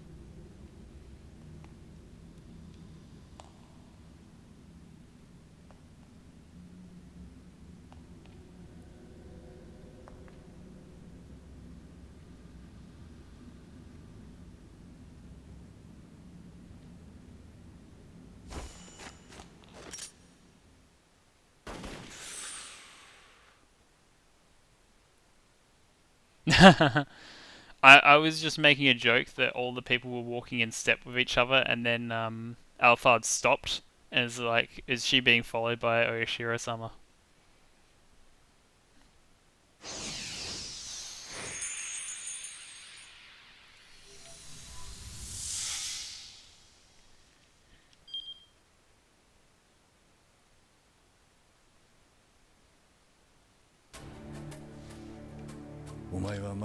I was just making a joke that all the people were walking in step with each other, and then Alphard stopped, and is like, is she being followed by Oyashiro-sama?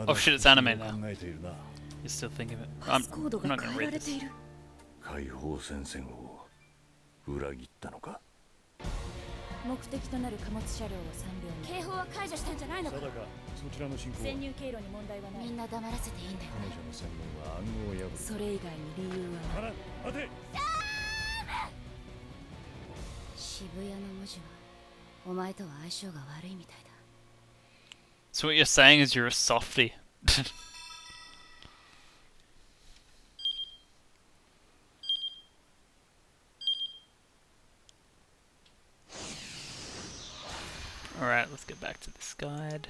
Oh shit, it's anime now. You're still thinking of it. I'm not gonna read this. 解放戦線を裏切ったのか。目的となる貨物車両を3両に。警報は解除したんじゃないのか。定か、そちらの進行は。潜入経路に問題はない。みんな黙らせていいんだよ。彼女の専門は暗号を破る。それ以外に理由はない。待て。渋谷の文字はお前とは相性が悪いみたいだ。 So what you're saying is you're a softie. Alright, let's get back to this guide.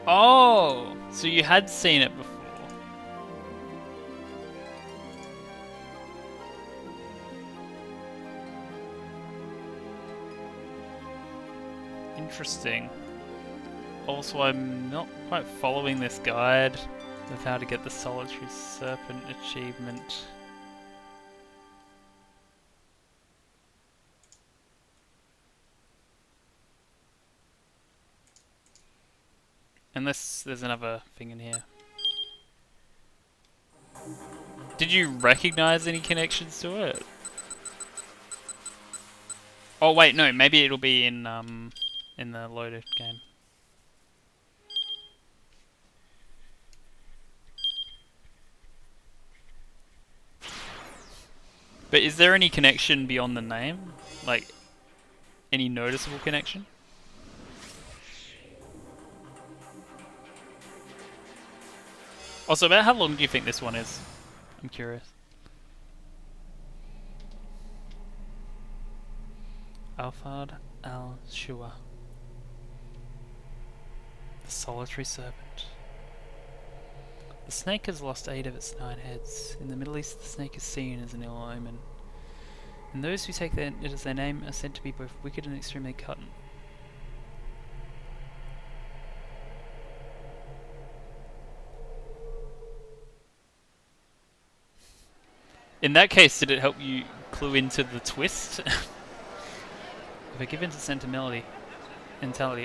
Oh, so you had seen it before. Interesting. Also, I'm not quite following this guide of how to get the Solitary Serpent achievement. Unless there's another thing in here. Did you recognize any connections to it? Oh wait, no, maybe it'll be in the loaded game. But is there any connection beyond the name? Like, any noticeable connection? Also, about how long do you think this one is? I'm curious. Alphard al-Shua. The Solitary Serpent. The snake has lost 8 of its 9 heads. In the Middle East, the snake is seen as an ill omen. And those who take it as their name are said to be both wicked and extremely cunning. In that case, did it help you clue into the twist? If I give in to sentimentality,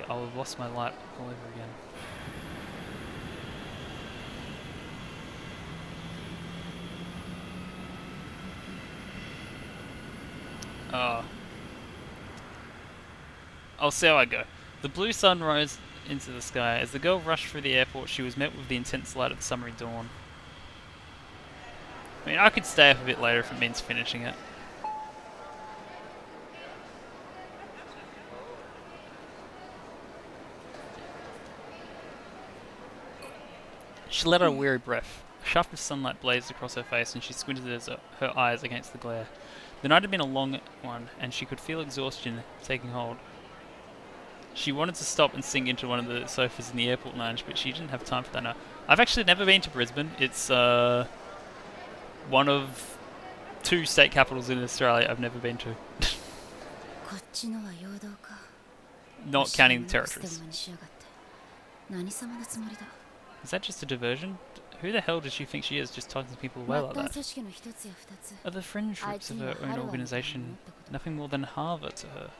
I'll have lost my light all over again. I'll see how I go. The blue sun rose into the sky. As the girl rushed through the airport, she was met with the intense light of the summery dawn. I mean, I could stay up a bit later if it means finishing it. She let out a weary breath. A shaft of sunlight blazed across her face, and she squinted her eyes against the glare. The night had been a long one, and she could feel exhaustion taking hold. She wanted to stop and sink into one of the sofas in the airport lounge, but she didn't have time for that now. I've actually never been to Brisbane. It's one of 2 state capitals in Australia I've never been to. こっちのは陽動か Not counting the システ territories. ムにしやがって何様のつもりだ Is that just a diversion? Who the hell does she think she is, just tugging people away 末 like 端 that? 組織の一つや二つ Are the friendships of her own organisation nothing more than Harvard to her?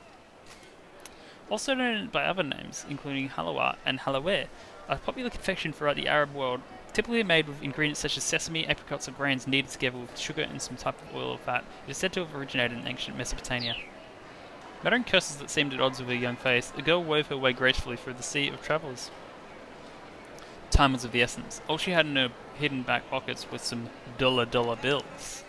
Also known by other names, including Halawa and Halaware, a popular confection throughout the Arab world, typically made with ingredients such as sesame, apricots, or grains kneaded together with sugar and some type of oil or fat. It is said to have originated in ancient Mesopotamia. Muttering curses that seemed at odds with her young face, the girl wove her way gracefully through the sea of travellers. Time was of the essence. All she had in her hidden back pockets was some dollar bills.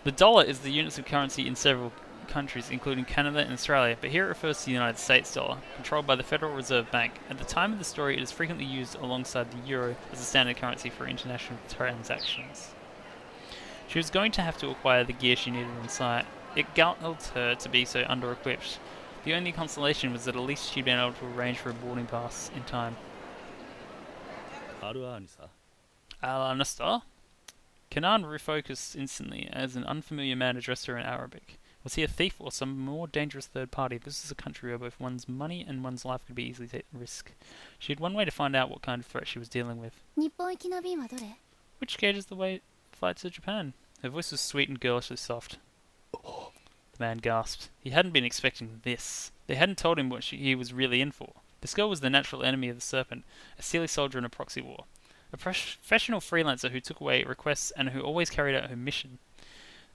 The dollar is the unit of currency in several countries, including Canada and Australia, but here it refers to the United States dollar, controlled by the Federal Reserve Bank. At the time of the story, it is frequently used alongside the euro as a standard currency for international transactions. She was going to have to acquire the gear she needed on site. It galled her to be so under-equipped. The only consolation was that at least she'd been able to arrange for a boarding pass in time. あるあにさ Al-Anastar? Kanan refocused instantly as an unfamiliar man addressed her in Arabic. Was he a thief or some more dangerous third party? This is a country where both one's money and one's life could be easily at risk. She had one way to find out what kind of threat she was dealing with. 日本行きの便はどれ Which gate is the way flight to Japan? Her voice was sweet and girlishly soft. The man gasped. He hadn't been expecting this. They hadn't told him what he was really in for. This girl was the natural enemy of the Serpent, a silly soldier in a proxy war. A professional freelancer who took away requests and who always carried out her mission.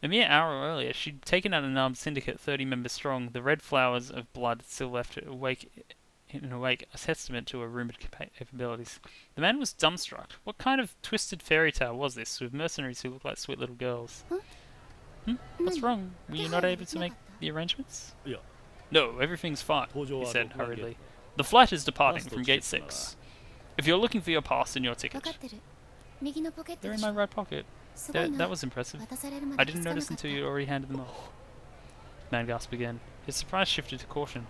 A mere hour earlier, she'd taken out an armed syndicate 30 members strong. The red flowers of blood still left her in her wake, a testament to her rumoured capabilities. The man was dumbstruck. What kind of twisted fairy tale was this, with mercenaries who looked like sweet little girls? What's wrong? Were you not able to make the arrangements? いや No, everything's fine, 搭乗 he は said どこがゲー hurriedly. ト The flight is departing Pass from the Gate ticket, 6. If you're looking for your pass and your 分 ticket, かってる右のポケット they're で in し my ょ right pocket. すごい That な was impressive. 渡されるま I で気 didn't づかな notice かった until you already handed them off. The man gasped again. His surprise shifted to caution.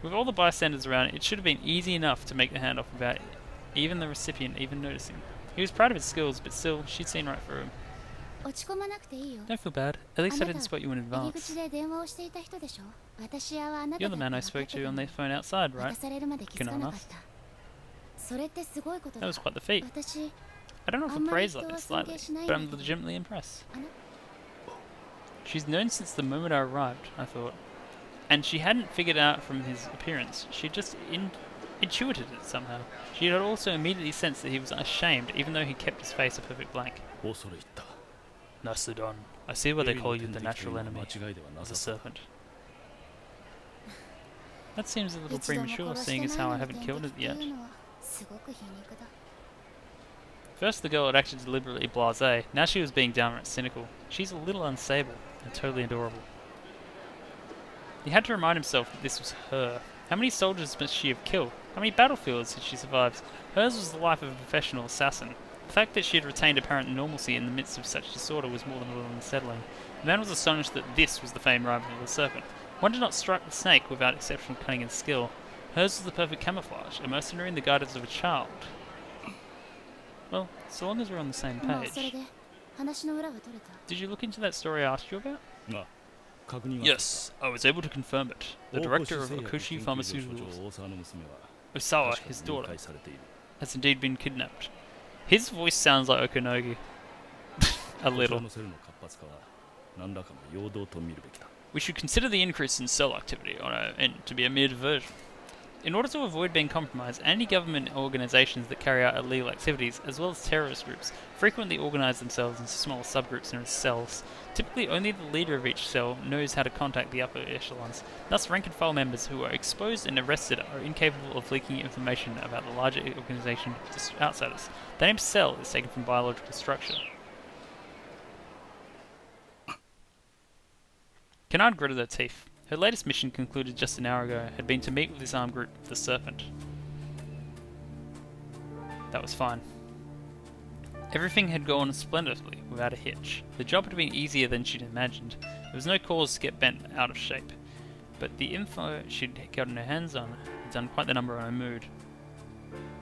With all the bystanders around, it should have been easy enough to make the handoff without even the recipient even noticing. He was proud of his skills, but still, she'd seen right through him. 落ち込まなくていいよ Don't feel bad. At least I あなた didn't spot you in 入り advance. 口で電話をしていた人でしょ私はあなた You're だ the って man I 分かっ spoke て to た on の the phone outside, right? 渡されるまで気づかなかったそれってすごいこと That だ was quite the feat. 私 I don't know if I あんまり praise 人 like は this 尊 lightly, 敬しないん but だ I'm けど legitimately impressed. あな She's known since the moment I arrived, I thought. And she hadn't figured out from his appearance. She just intuited it somehow. She had also immediately sensed that he was ashamed, even though he kept his face a perfect blank. 恐れ入った Nasudon, I see why they 蛇 call の you 天 the 敵という natural のは enemy 間違いではな of the さそうだ serpent. That seems a little 一度も premature, 殺して seeing ない as how I のに haven't 天 killed 敵 it ってい yet. うのはすごく皮肉だ First, the girl had acted deliberately blasé. Now she was being downright cynical. She's a little unstable and totally adorable. He had to remind himself that this was her. How many soldiers must she have killed? How many battlefields had she survived? Hers was the life of a professional assassin. The fact that she had retained apparent normalcy in the midst of such disorder was more than a little unsettling. The man was astonished that this was the famed rival of the serpent. One did not strike the snake without exceptional cunning and skill. Hers was the perfect camouflage, a mercenary in the guidance of a child. Well, so long as we're on the same もうそれ page. で話の裏は取れた Did you look into that story I asked you about? が確認は Yes, I was able to confirm it. The 大 director 越 of 製薬 Akushi 研究所所 Pharmaceuticals, 長大沢の娘は Osawa, 確か his に誘 daughter, 拐されている has indeed been kidnapped. His voice sounds like Okonogi. A こちら little. のセルの活発化は何らかの陽動と見るべきだ We should consider the increase in cell activity on our end to be a mere diversion. In order to avoid being compromised, anti-government organizations that carry out illegal activities, as well as terrorist groups, frequently organize themselves into small subgroups known as cells. Typically, only the leader of each cell knows how to contact the upper echelons. Thus, rank-and-file members who are exposed and arrested are incapable of leaking information about the larger organization to outsiders. The name cell is taken from biological structure. Kennard gritted her teeth. Her latest mission, concluded just an hour ago, had been to meet with this armed group, the Serpent. That was fine. Everything had gone splendidly, without a hitch. The job had been easier than she'd imagined. There was no cause to get bent out of shape. But the info she'd gotten her hands on had done quite the number on her mood.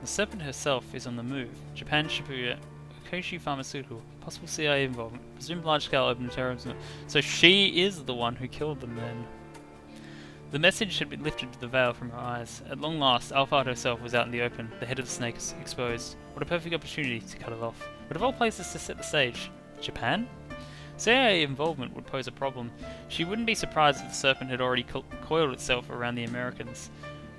The Serpent herself is on the move. Japan, Shibuya, Okoshi Pharmaceutical, possible CIA involvement, presumed large-scale open terrorism. So she is the one who killed the men. The message had been lifted to the veil from her eyes. At long last, Alphard herself was out in the open, the head of the snake exposed. What a perfect opportunity to cut it off. But of all places to set the stage, Japan? CIA involvement would pose a problem. She wouldn't be surprised if the Serpent had already coiled itself around the Americans.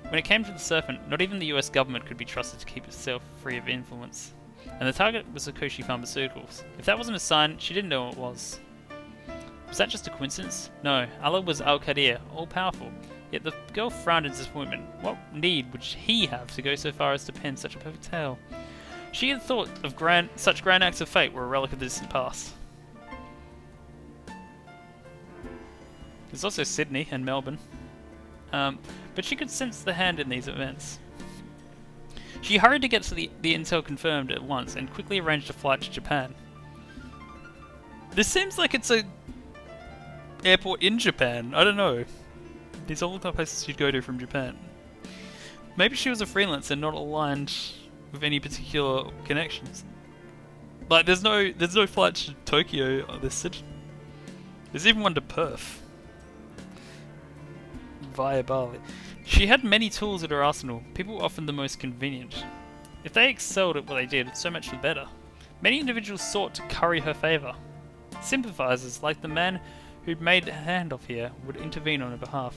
When it came to the Serpent, not even the US government could be trusted to keep itself free of influence. And the target was Okoshi Pharmaceuticals. If that wasn't a sign, she didn't know what it was. Was that just a coincidence? No, Allah was Al-Qadir, all-powerful. Yet the girl frowned in disappointment. What need would he have to go so far as to pen such a perfect tale? She had thought of such grand acts of fate were a relic of the distant past. There's also Sydney and Melbourne. But she could sense the hand in these events. She hurried to get the intel confirmed at once and quickly arranged a flight to Japan. This seems like it's a airport in Japan. I don't know. These all look like places you'd go to from Japan. Maybe she was a freelancer, not aligned with any particular connections. Like, there's no flight to Tokyo listed. There's even one to Perth via Bali. She had many tools at her arsenal, people were often the most convenient. If they excelled at what they did, so much the better. Many individuals sought to curry her favour. Sympathisers, like the man who'd made the handoff here, would intervene on her behalf.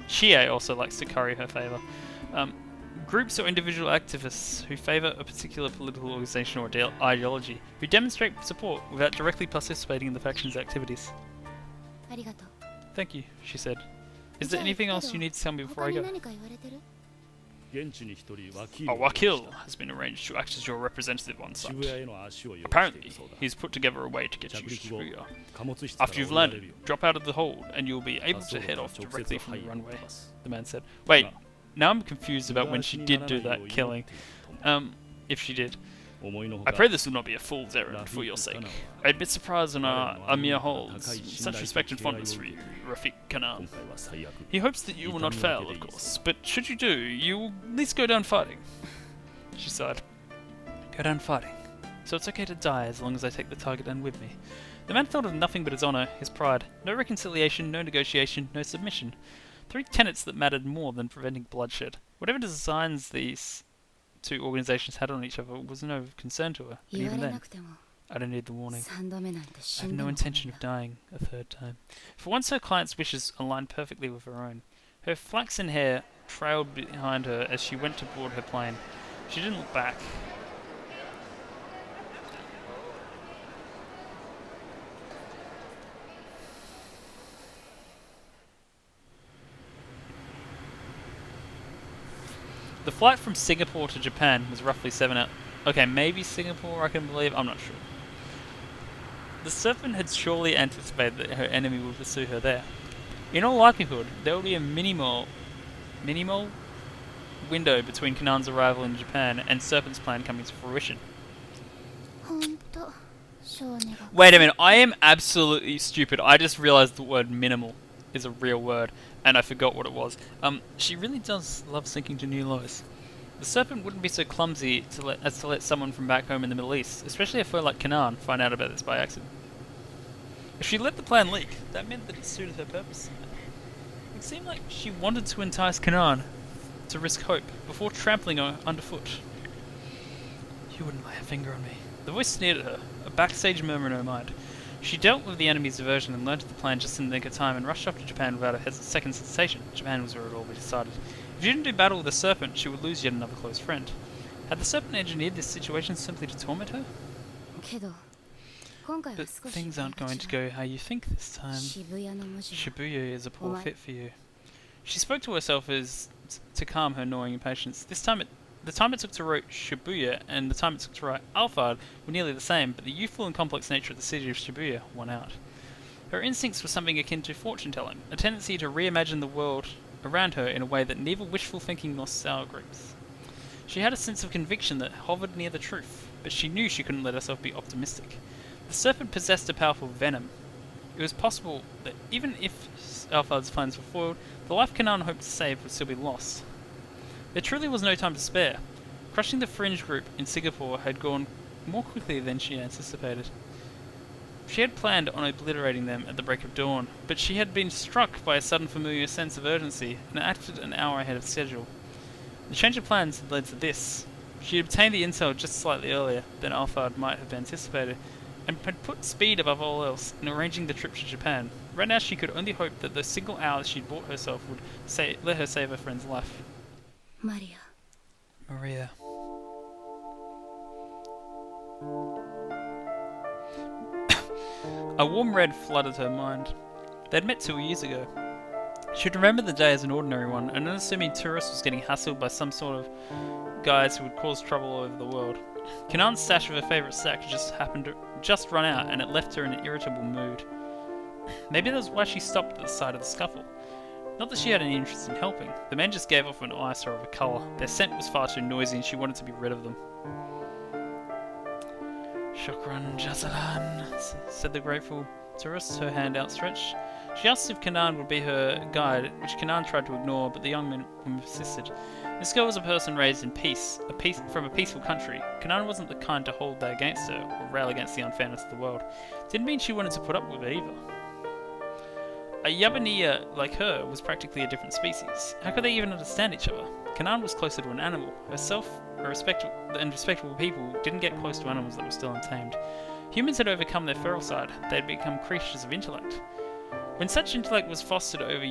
Chie also likes to curry her favour. Groups or individual activists who favour a particular political organisation or ideology, who demonstrate support without directly participating in the faction's activities. ありがとう。 Thank you, she said. Is there anything else you need to tell me before I 他に go? 何か言われてる？ 現地に一人ワキー A ルを wakil has been arranged to act as your representative on 渋 site. 谷への足を用意してい Apparently, るそうだ he's put together a way to get 着 you 陸後 Shibuya. 貨物室から After you've 降りられる landed, よう drop out of the hold and you'll be 滑 able 走 to 路 head から off 直 directly 接 from 背 the 後に runway, 飛ばす the man said. Wait, が now I'm confused about when she 無駄足に did なら do ないよう that 祈 killing. っていると思う If she did. 思いのほ I か pray this will not be a fool's errand ラフ for ィ your ック sake. カナは I'd be surprised on our 彼の Amir 高 holds い信 such 頼と respect and 敬愛を fondness for 受 you, けている Rafiq 今 Kanan. 回は最悪 He hopes that you will not fail, of course, but should you do, you will at least go down fighting. She sighed. Go down fighting. So it's okay to die as long as I take the target down with me. The man thought of nothing but his honour, his pride. No reconciliation, no negotiation, no submission. 3 tenets that mattered more than preventing bloodshed. Whatever designs these 2 organisations had on each other was no concern to her. But 言わ even れ then, なくても I don't need the warning. 3度目なんて I 死 have んで no も intention 来 of ない dying a third time. For once her client's wishes aligned perfectly with her own. Her flaxen hair trailed behind her as she went to board her plane. She didn't look back. The flight from Singapore to Japan was roughly 7 hours. Okay, maybe Singapore, I can believe. I'm not sure. The Serpent had surely anticipated that her enemy would pursue her there. In all likelihood, there would be a minimal window between Kanan's arrival in Japan and Serpent's plan coming to fruition. ほんと少年が Wait a minute, I am absolutely stupid. I just realized the word minimal is a real word, and I forgot what it was. She really does love sinking to new lows. The Serpent wouldn't be so clumsy as to let someone from back home in the Middle East, especially a foe like Kanan, find out about this by accident. If she let the plan leak, that meant that it suited her purpose. It seemed like she wanted to entice Kanan to risk hope before trampling her underfoot. You wouldn't lay a finger on me. The voice sneered at her, a backstage murmur in her mind. She dealt with the enemy's diversion and learned the plan just in the nick of time and rushed off to Japan without a second hesitation. Japan was where it had all been decided. If she didn't do battle with the Serpent, she would lose yet another close friend. Had the Serpent engineered this situation simply to torment her? けど今回は But 少し things aren't going to 違う go how you think this time. 渋谷の文字が Shibuya is a poor Alright. fit for you. She spoke to herself as to calm her gnawing impatience. The time it took to write Shibuya and the time it took to write Alphard were nearly the same, but the youthful and complex nature of the city of Shibuya won out. Her instincts were something akin to fortune-telling, a tendency to reimagine the world around her in a way that neither wishful thinking nor sour grapes. She had a sense of conviction that hovered near the truth. but she knew she couldn't let herself be optimistic. The serpent possessed a powerful venom. It was possible that even if Alphard's plans were foiled, the life Kanan hoped to save would still be lost. There truly was no time to spare. Crushing the fringe group in Singapore had gone more quickly than she anticipated. She had planned on obliterating them at the break of dawn, but she had been struck by a sudden familiar sense of urgency and acted an hour ahead of schedule. The change of plans had led to this. She had obtained the intel just slightly earlier than Alphard might have anticipated, and had put speed above all else in arranging the trip to Japan. Right now she could only hope that the single hour she'd bought herself would let her save her friend's life. マリ Maria. A warm red flooded her mind. They'd met 2 years ago. She'd remember the day as an ordinary one, an unassuming tourist was getting hassled by some sort of guys who would cause trouble all over the world. Kanan's stash of her favourite sack happened to run out, and it left her in an irritable mood. Maybe that was why she stopped at the sight of the scuffle. Not that she had any interest in helping. The men just gave off an eyesore of a colour. Their scent was far too noisy, and she wanted to be rid of them. Shukran Jazalan, said the grateful tourist, her hand outstretched. She asked if Kanan would be her guide, which Kanan tried to ignore, but the young woman persisted. This girl was a person raised in peace, from a peaceful country. Kanan wasn't the kind to hold that against her, or rail against the unfairness of the world. Didn't mean she wanted to put up with it either. A Yabaniya like her was practically a different species. How could they even understand each other? Kanan was closer to an animal. Herself, and respectable people didn't get close to animals that were still untamed. Humans had overcome their feral side. They had become creatures of intellect. When such intellect was fostered over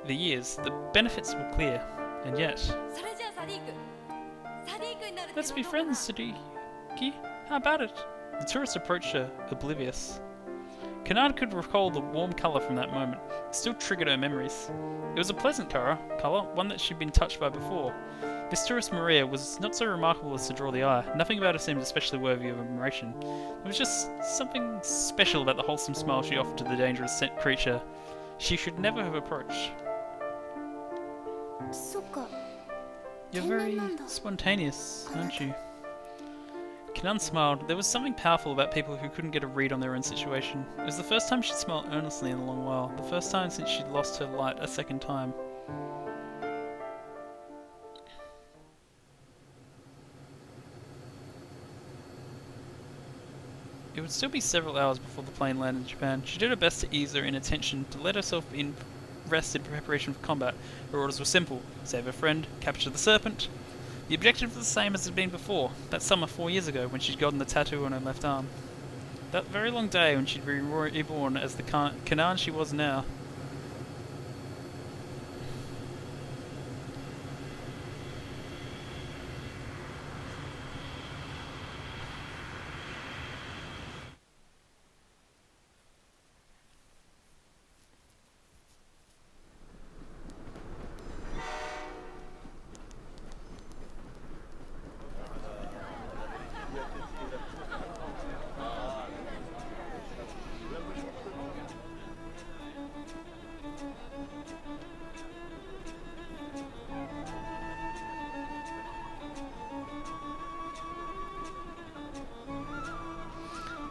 the years, the benefits were clear. And yet... それじゃあサディークサディークになる Let's be friends, Sadiki. How about it? The tourist approached her, oblivious. Kanan could recall the warm colour from that moment. It still triggered her memories. It was a pleasant colour, one that she'd been touched by before. This tourist Maria was not so remarkable as to draw the eye. Nothing about her seemed especially worthy of admiration. There was just something special about the wholesome smile she offered to the dangerous creature she should never have approached. そっか You're very spontaneous, aren't you? Kanan smiled. There was something powerful about people who couldn't get a read on their own situation. It was the first time she'd smiled earnestly in a long while. The first time since she'd lost her light a second time. It would still be several hours before the plane landed in Japan. She did her best to ease her inattention, to let herself rest in preparation for combat. Her orders were simple: save her friend, capture the serpent. The objective was the same as it had been before, that summer 4 years ago when she'd gotten the tattoo on her left arm. That very long day when she'd been reborn as the Kanan she was now.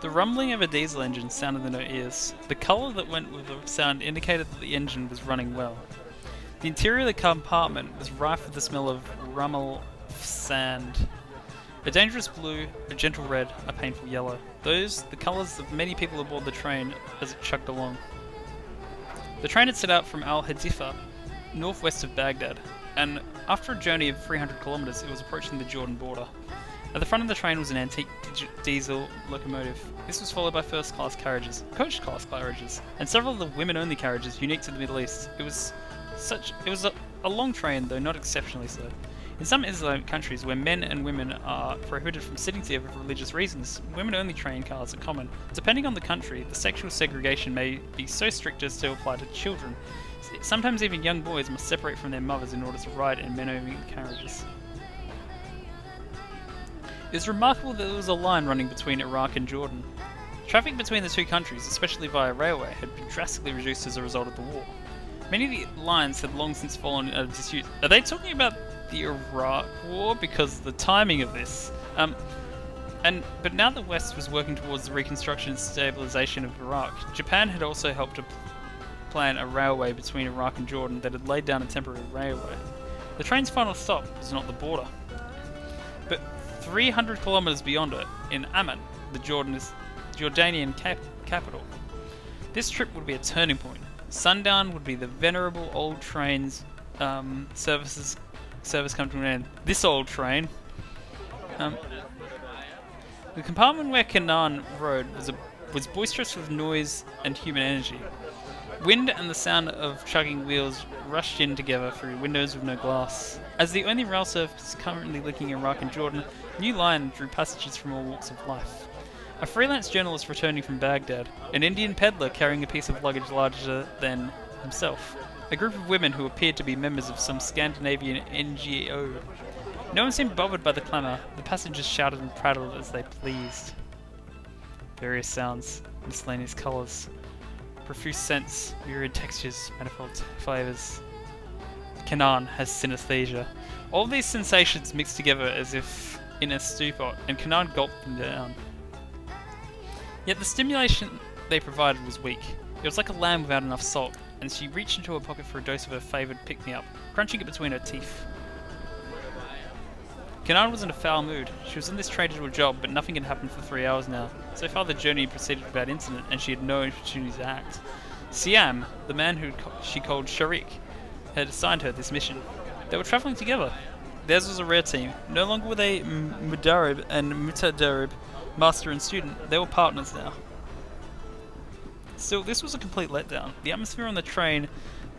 The rumbling of a diesel engine sounded in her ears. The colour that went with the sound indicated that the engine was running well. The interior of the compartment was rife with the smell of rummel sand. A dangerous blue, a gentle red, a painful yellow. Those, the colours of many people aboard the train as it chugged along. The train had set out from Al-Hadifa, northwest of Baghdad, and after a journey of 300 kilometres it was approaching the Jordan border. At the front of the train was an antique diesel locomotive. This was followed by first-class carriages, coach-class carriages, and several of the women-only carriages unique to the Middle East. It was a long train, though not exceptionally so. In some Islamic countries where men and women are prohibited from sitting together for religious reasons, women-only train cars are common. Depending on the country, the sexual segregation may be so strict as to apply to children. Sometimes even young boys must separate from their mothers in order to ride in men-only carriages. It was remarkable that there was a line running between Iraq and Jordan. Traffic between the two countries, especially via railway, had been drastically reduced as a result of the war. Many of the lines had long since fallen out of disuse. Are they talking about the Iraq War? Because the timing of this... But now the West was working towards the reconstruction and stabilization of Iraq, Japan had also helped to plan a railway between Iraq and Jordan that had laid down a temporary railway. The train's final stop was not the border, but 300 kilometers beyond it, in Amman, the Jordanian capital. This trip would be a turning point. Sundown would be the venerable old train's service come to an end. This old train. The compartment where Canaan rode was boisterous with noise and human energy. Wind and the sound of chugging wheels rushed in together through windows with no glass. As the only rail service currently linking Iraq and Jordan, New Line drew passengers from all walks of life. A freelance journalist returning from Baghdad, an Indian peddler carrying a piece of luggage larger than himself, a group of women who appeared to be members of some Scandinavian NGO. No one seemed bothered by the clamour. The passengers shouted and prattled as they pleased. Various sounds, miscellaneous colours, profuse scents, myriad textures, manifold flavours. Canaan has synesthesia. All these sensations mixed together as if in a stew pot, and Canaan gulped them down. Yet the stimulation they provided was weak. It was like a lamb without enough salt, and she reached into her pocket for a dose of her favoured pick-me-up, crunching it between her teeth. Canaan was in a foul mood. She was on this train to do a job, but nothing had happened for 3 hours now. So far the journey proceeded without incident, and she had no opportunity to act. Siam, the man who she called Sharik, had assigned her this mission. They were travelling together. Theirs was a rare team. No longer were they Mudarib and Mutadarib, master and student. They were partners now. Still, this was a complete letdown. The atmosphere on the train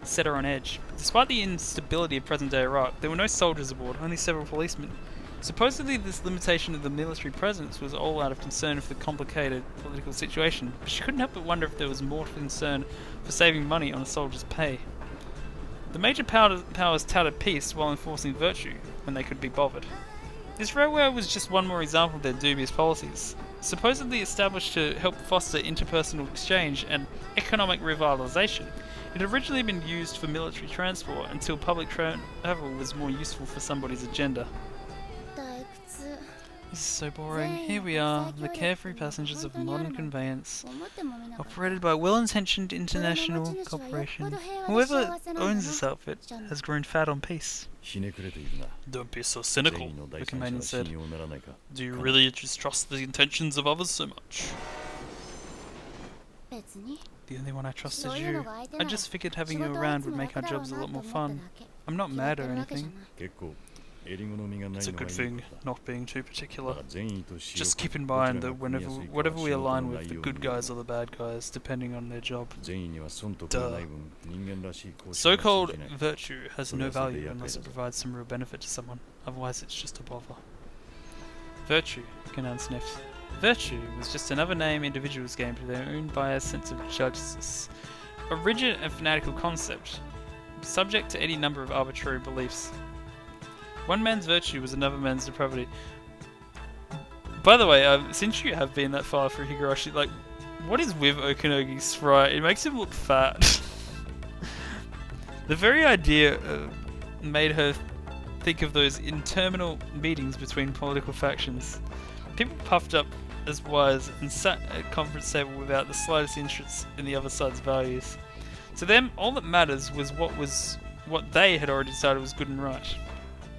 set her on edge. Despite the instability of present-day Iraq, there were no soldiers aboard, only several policemen. Supposedly this limitation of the military presence was all out of concern for the complicated political situation, but she couldn't help but wonder if there was more concern for saving money on a soldier's pay. The major powers touted peace while enforcing virtue when they could be bothered. This railway was just one more example of their dubious policies. Supposedly established to help foster interpersonal exchange and economic revitalization, it had originally been used for military transport until public travel was more useful for somebody's agenda. This is so boring. Here we are, the carefree passengers of a modern conveyance, operated by a well-intentioned international corporation. Whoever owns this outfit has grown fat on peace. ひねくれているな。 Don't be so 善 cynical, 意の the 第三者 companion は信 said. 用ならないか。 Do you really just trust the intentions of others so much? 別に The only one I trust そ is ういうの you. が相手 I なら just figured 仕 having 事 you はい around つ would も make 楽 our だろう jobs a な lot って more 思った fun. だけ I'm not 決まっ mad て or るわけじゃ anything. ない結構襟好みがない It's a のは good いい thing ことだ。 not being too particular. だが善意と私欲 Just keep in どちら mind が that 組みやすいか whatever は we 仕事 align の with, 内 the 容 good による guys or the bad guys, depending on their job. 善意には損得がない分人間らしい行使 So-called が通じない。 virtue has no So that's the value idea, unless it okay. provides some real benefit to someone. Otherwise, it's just a bother. Virtue, Canaan sniffed. Virtue was just another name individuals gave to their own biased sense of justice. A rigid and fanatical concept, subject to any number of arbitrary beliefs. One man's virtue was another man's depravity. By the way, since you have been that far through Higurashi, like, what is with Okanogi's sprite? It makes him look fat. The very idea made her think of those interminable meetings between political factions. People puffed up as wise and sat at a conference table without the slightest interest in the other side's values. To them, all that matters was what they had already decided was good and right.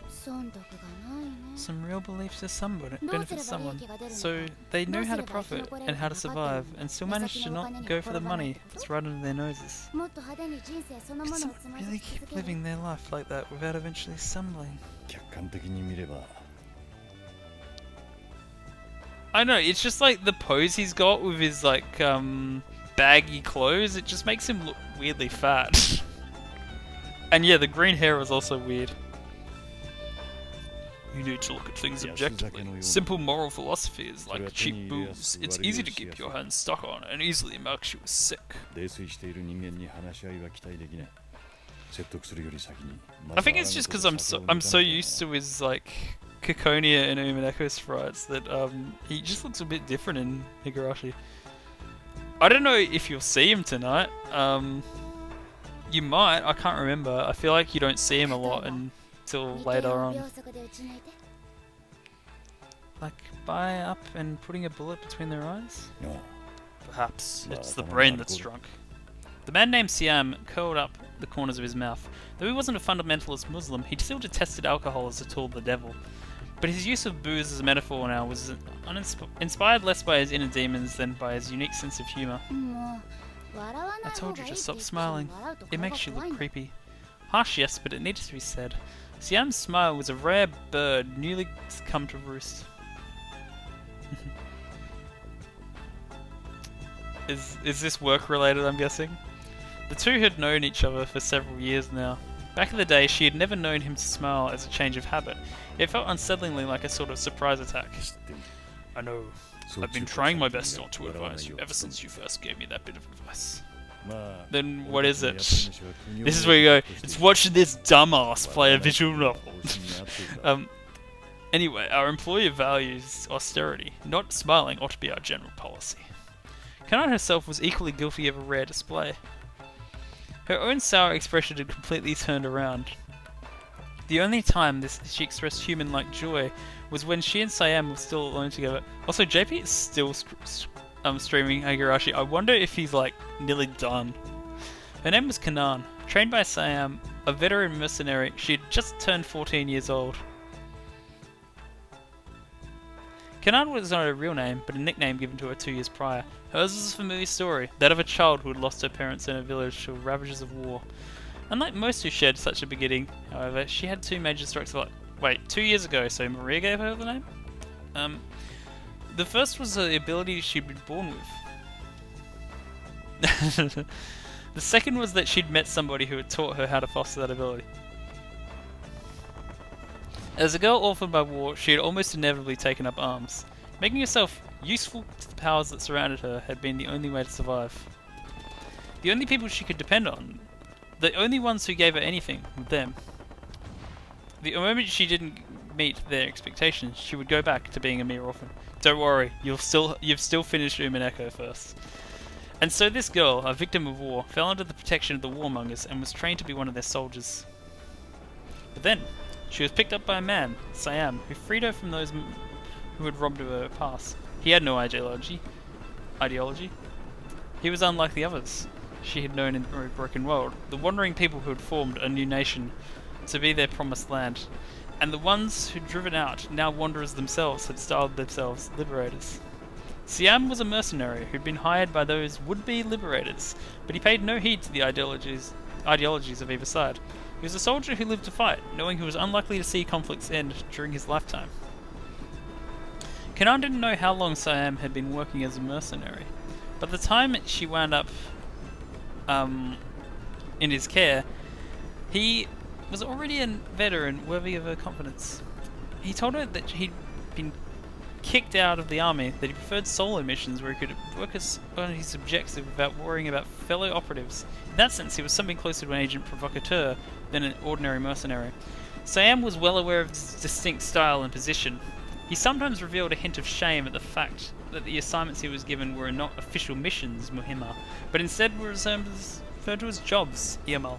損得がないね Some real beliefs to somebody どうすれ benefit ば利 someone, 益が出るのか so they knew how to どうすれば生き profit 残れる and how to か分かってる survive, and still 目 manage 先 to のお not 金に go for the 転ばない money ってこと that's right under their noses. もっと派手に人生その Could ものを someone つまず really き続 keep ける living their life like that without eventually stumbling? 客観的に見れば I know, it's just like the pose he's got with his like baggy clothes, it just makes him look weirdly fat. And yeah, the green hair is also weird. You need to look at things objectively. Simple moral philosophy is like cheap booze. It's easy to keep your hands stuck on and easily makes you sick. 泥酔している人間に話し合いは期待できない。説得するより先に。 I think it's just because I'm so used to his like Kikonia and Umineko sprites that he just looks a bit different in Higurashi. I don't know if you'll see him tonight. You might. I can't remember. I feel like you don't see him a lot until 眉 later 間を on. 秒速で打ち抜いて Like spy up and putting a bullet between their eyes? No. Perhaps Well, it's the I don't brain know, that's cool. drunk. The man named Siam curled up the corners of his mouth. Though he wasn't a fundamentalist Muslim, he still detested alcohol as a tool of the devil. But his use of booze as a metaphor now was inspired less by his inner demons than by his unique sense of humour. もう笑わ I ない told 方 you がいい to って stop 言って smiling. 笑うと It 顔が makes you 怖い look んだ creepy. Harsh, yes, but it needs to be said. Siam's smile was a rare bird newly come to roost. Is this work related, I'm guessing? The two had known each other for several years now. Back in the day, she had never known him to smile as a change of habit. It felt unsettlingly like a sort of surprise attack. 知ってる I know. そう I've been 中華 trying my 最近 best not to 笑わない advise you よう ever since you first gave me that bit of advice. まあ Then what is 俺 it? たちのやってる飯は国を This is where you go, として it's watching this dumbass play a visual novel. 方針に合ってるか Anyway, our employer values austerity. Not smiling ought to be our general policy. Kanan herself was equally guilty of a rare display. Her own sour expression had completely turned around. The only time she expressed human-like joy was when she and Siam were still alone together. Also, JP is still streaming Higurashi. I wonder if he's like nearly done. Her name was Kanan. Trained by Siam, a veteran mercenary, she had just turned 14 years old. Kanan was not her real name, but a nickname given to her 2 years prior. Hers was a familiar story, that of a child who had lost her parents in a village to the ravages of war. Unlike most who shared such a beginning, however, she had two major strokes of luck. Wait, 2 years ago, so Maria gave her the name? The first was the ability she'd been born with. The second was that she'd met somebody who had taught her how to foster that ability. As a girl orphaned by war, she had almost inevitably taken up arms. Making herself useful to the powers that surrounded her had been the only way to survive. The only people she could depend on, the only ones who gave her anything, were them. The moment she didn't meet their expectations, she would go back to being a mere orphan. Don't worry, you've still finished Umineko first. And so this girl, a victim of war, fell under the protection of the warmongers and was trained to be one of their soldiers. But then, she was picked up by a man, Siam, who freed her from those who had robbed her past. He had no ideology. He was unlike the others she had known in the broken world, the wandering people who had formed a new nation to be their promised land, and the ones who'd driven out, now wanderers themselves, had styled themselves liberators. Siam was a mercenary who'd been hired by those would-be liberators, but he paid no heed to the ideologies of either side. He was a soldier who lived to fight, knowing he was unlikely to see conflicts end during his lifetime. Kanan didn't know how long Siam had been working as a mercenary. By the time she wound up in his care, he was already a veteran worthy of her confidence. He told her that he'd been kicked out of the army, that he preferred solo missions where he could work on his objectives without worrying about fellow operatives. In that sense, he was something closer to an agent provocateur than an ordinary mercenary. Siam was well aware of his distinct style and position. He sometimes revealed a hint of shame at the fact that the assignments he was given were not official missions, Muhima, but instead were referred to as jobs, Iamal.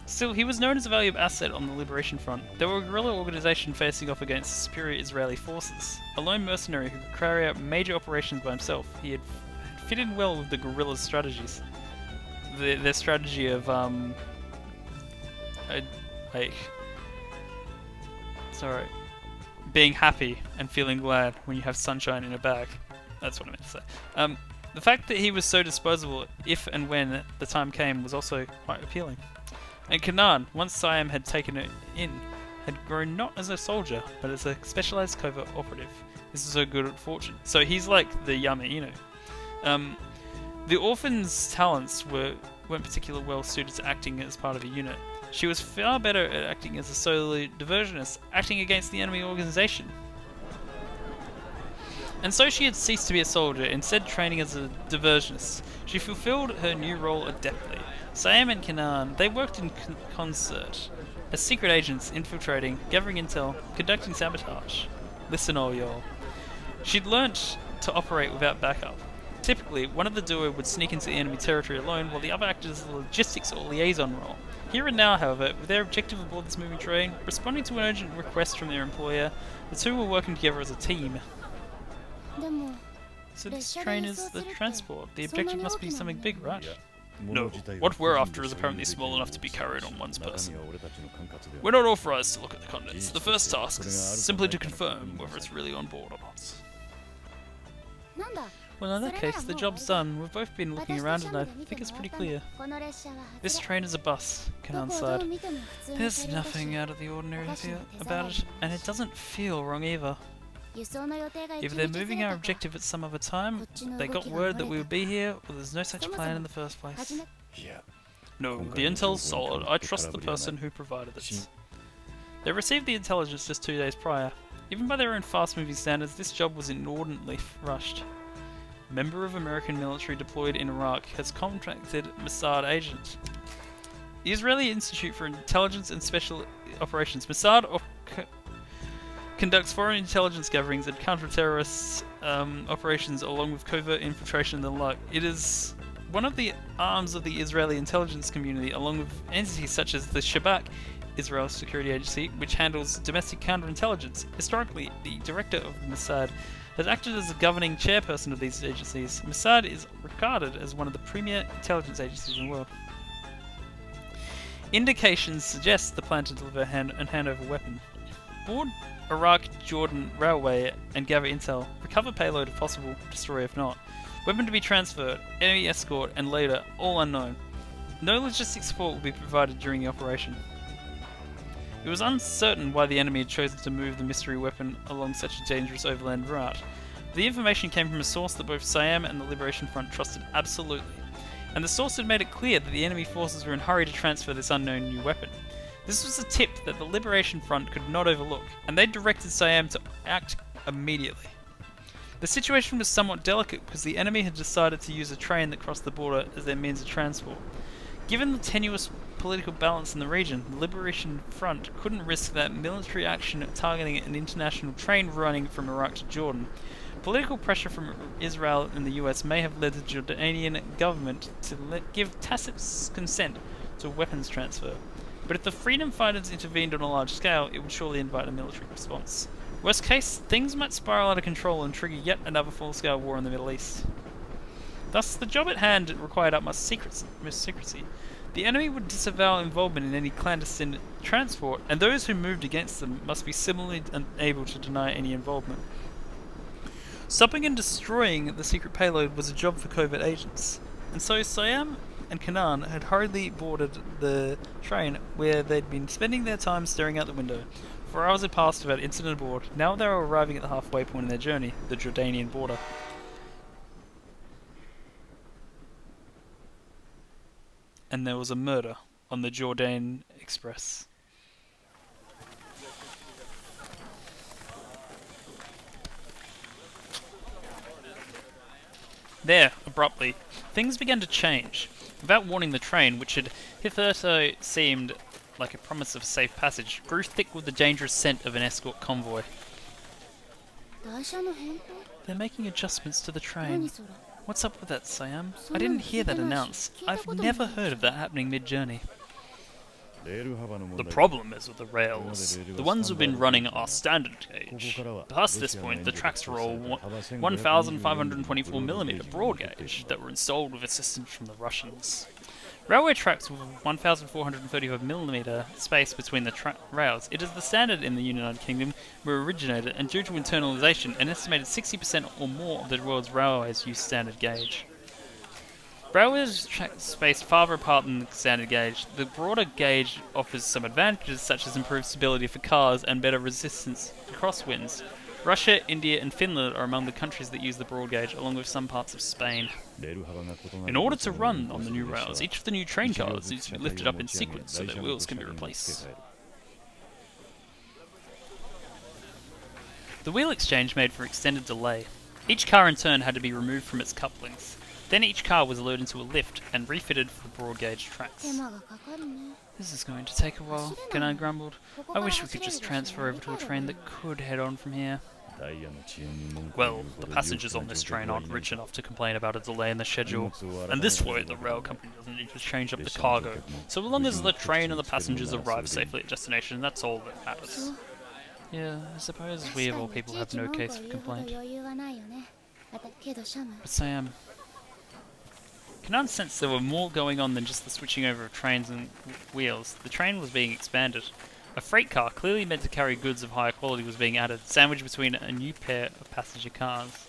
Still, he was known as a valuable asset on the Liberation Front. They were a guerrilla organization facing off against superior Israeli forces. A lone mercenary who could carry out major operations by himself, he had fit in well with the guerrillas' strategies. Their strategy of, being happy and feeling glad when you have sunshine in a bag. That's what I meant to say. The fact that he was so disposable if and when the time came was also quite appealing. And Kanan, once Siam had taken it in, had grown not as a soldier, but as a specialized covert operative. This is her good fortune. So he's like the Yama Inu. The orphan's talents weren't particularly well suited to acting as part of a unit. She was far better at acting as a solo diversionist, acting against the enemy organization. And so she had ceased to be a soldier, instead training as a diversionist. She fulfilled her new role adeptly. Siam and Kanan, they worked in concert, as secret agents infiltrating, gathering intel, conducting sabotage. Listen all y'all. She'd learnt to operate without backup. Typically, one of the duo would sneak into the enemy territory alone, while the other acted as a logistics or liaison role. Here and now, however, with their objective aboard this moving train, responding to an urgent request from their employer, the two were working together as a team. でも So this train is the transport. The objective must be something big, right? いや No, 物自体は what we're 個 after 人で is 所有 apparently できる small enough to be carried on one's 中 person. 身は俺たちの管轄では We're not authorized to look at the contents. The first task is simply to confirm whether it's really on board or not. なんだ Well, in that case, the job's done. We've both been looking around and I think it's pretty clear. この列車は This 外れ train is a bus, ど Kanan こをどう sighed. 見ても普通の There's 車両だし nothing out of the ordinary about it, and it doesn't feel wrong either. 輸送の予定が If 一 they're 日ず moving れ our たか objective at some other time, こっちの they 動 got きが word 漏 that れ we た would be here, well, there's no such そもそ plan も in the first は place. じめ いや No, Konkai the no intel's情報に solid. 関 I して trust the 空振りはない。 person who provided it. し They received the intelligence just 2 days prior. Even by their own fast-moving standards, this job was inordinately rushed. A member of American military deployed in Iraq has contacted Mossad agent. The Israeli Institute for Intelligence and Special Operations, Mossad, conducts foreign intelligence gatherings and counter-terrorist operations along with covert infiltration and the like. It is one of the arms of the Israeli intelligence community, along with entities such as the Shabak, Israel's security agency, which handles domestic counterintelligence. Historically, the director of Mossad has acted as the governing chairperson of these agencies. Mossad is regarded as one of the premier intelligence agencies in the world. Indications suggest the plan to deliver and hand over a weapon. Board Iraq-Jordan Railway and gather intel, recover payload if possible, destroy if not. Weapon to be transferred, enemy escort, and later, all unknown. No logistic support will be provided during the operation. It was uncertain why the enemy had chosen to move the mystery weapon along such a dangerous overland route. The information came from a source that both Siam and the Liberation Front trusted absolutely, and the source had made it clear that the enemy forces were in a hurry to transfer this unknown new weapon. This was a tip that the Liberation Front could not overlook, and they directed Siam to act immediately. The situation was somewhat delicate because the enemy had decided to use a train that crossed the border as their means of transport. Given the tenuous political balance in the region, the Liberation Front couldn't risk that military action targeting an international train running from Iraq to Jordan. Political pressure from Israel and the US may have led the Jordanian government to give tacit consent to a weapons transfer. But if the freedom fighters intervened on a large scale, it would surely invite a military response. Worst case, things might spiral out of control and trigger yet another full-scale war in the Middle East. Thus, the job at hand required utmost secrecy. The enemy would disavow involvement in any clandestine transport, and those who moved against them must be similarly unable to deny any involvement. Stopping and destroying the secret payload was a job for covert agents, and so Siam and Kanan had hurriedly boarded the train where they'd been spending their time staring out the window. 4 hours had passed without incident aboard. Now they were arriving at the halfway point in their journey, the Jordanian border. And there was a murder on the Jordan Express. There, abruptly, things began to change. Without warning, the train, which had hitherto seemed like a promise of safe passage, grew thick with the dangerous scent of an escort convoy. 台車の変更 They're making adjustments to the 何 train. それ What's up with that, Siam? I didn't hear that announced. I've never heard of that happening mid-journey. レール幅の問 The 題 problem is with the rails. The ones we've been running are standard gauge. Past this point, the tracks are all 1,524mm broad gauge that were installed with assistance from the Russians. Railway tracks with 1,435mm space between the rails. It is the standard in the United Kingdom where it originated, and due to internalisation, an estimated 60% or more of the world's railways use standard gauge. Railways spaced farther apart than the standard gauge. The broader gauge offers some advantages such as improved stability for cars and better resistance to crosswinds. Russia, India and Finland are among the countries that use the broad gauge, along with some parts of Spain. レール幅が異なる In order to run on the new rails, each of the new train cars needs to be lifted up in sequence so their wheels can be replaced. The wheel exchange made for extended delay. Each car in turn had to be removed from its couplings. Then each car was loaded into a lift and refitted for the broad gauge tracks. 手間がかかるね This is going to take a while, Kanan grumbled. I wish we could just transfer over to a train that could head on from here. ダイヤの遅延に文句を Well, 言う the ほど passengers 裕 on 福な this 乗客 train はい aren't ない rich enough to complain about a delay in the 荷 schedule. 物を改 And め this な way, け the れば rail company doesn't need to change up the 列車の乗 cargo. 客も So long 無 as 事 the に train and the 目的地に着ける passengers のなら arrive それでいい safely at destination, that's all that matters. Yeah, I suppose we of all people have no case for complaint. 余裕はないよね。けどシャム But Sam, Kanan sensed there were more going on than just the switching over of trains and wheels. The train was being expanded. A freight car, clearly meant to carry goods of higher quality, was being added, sandwiched between a new pair of passenger cars.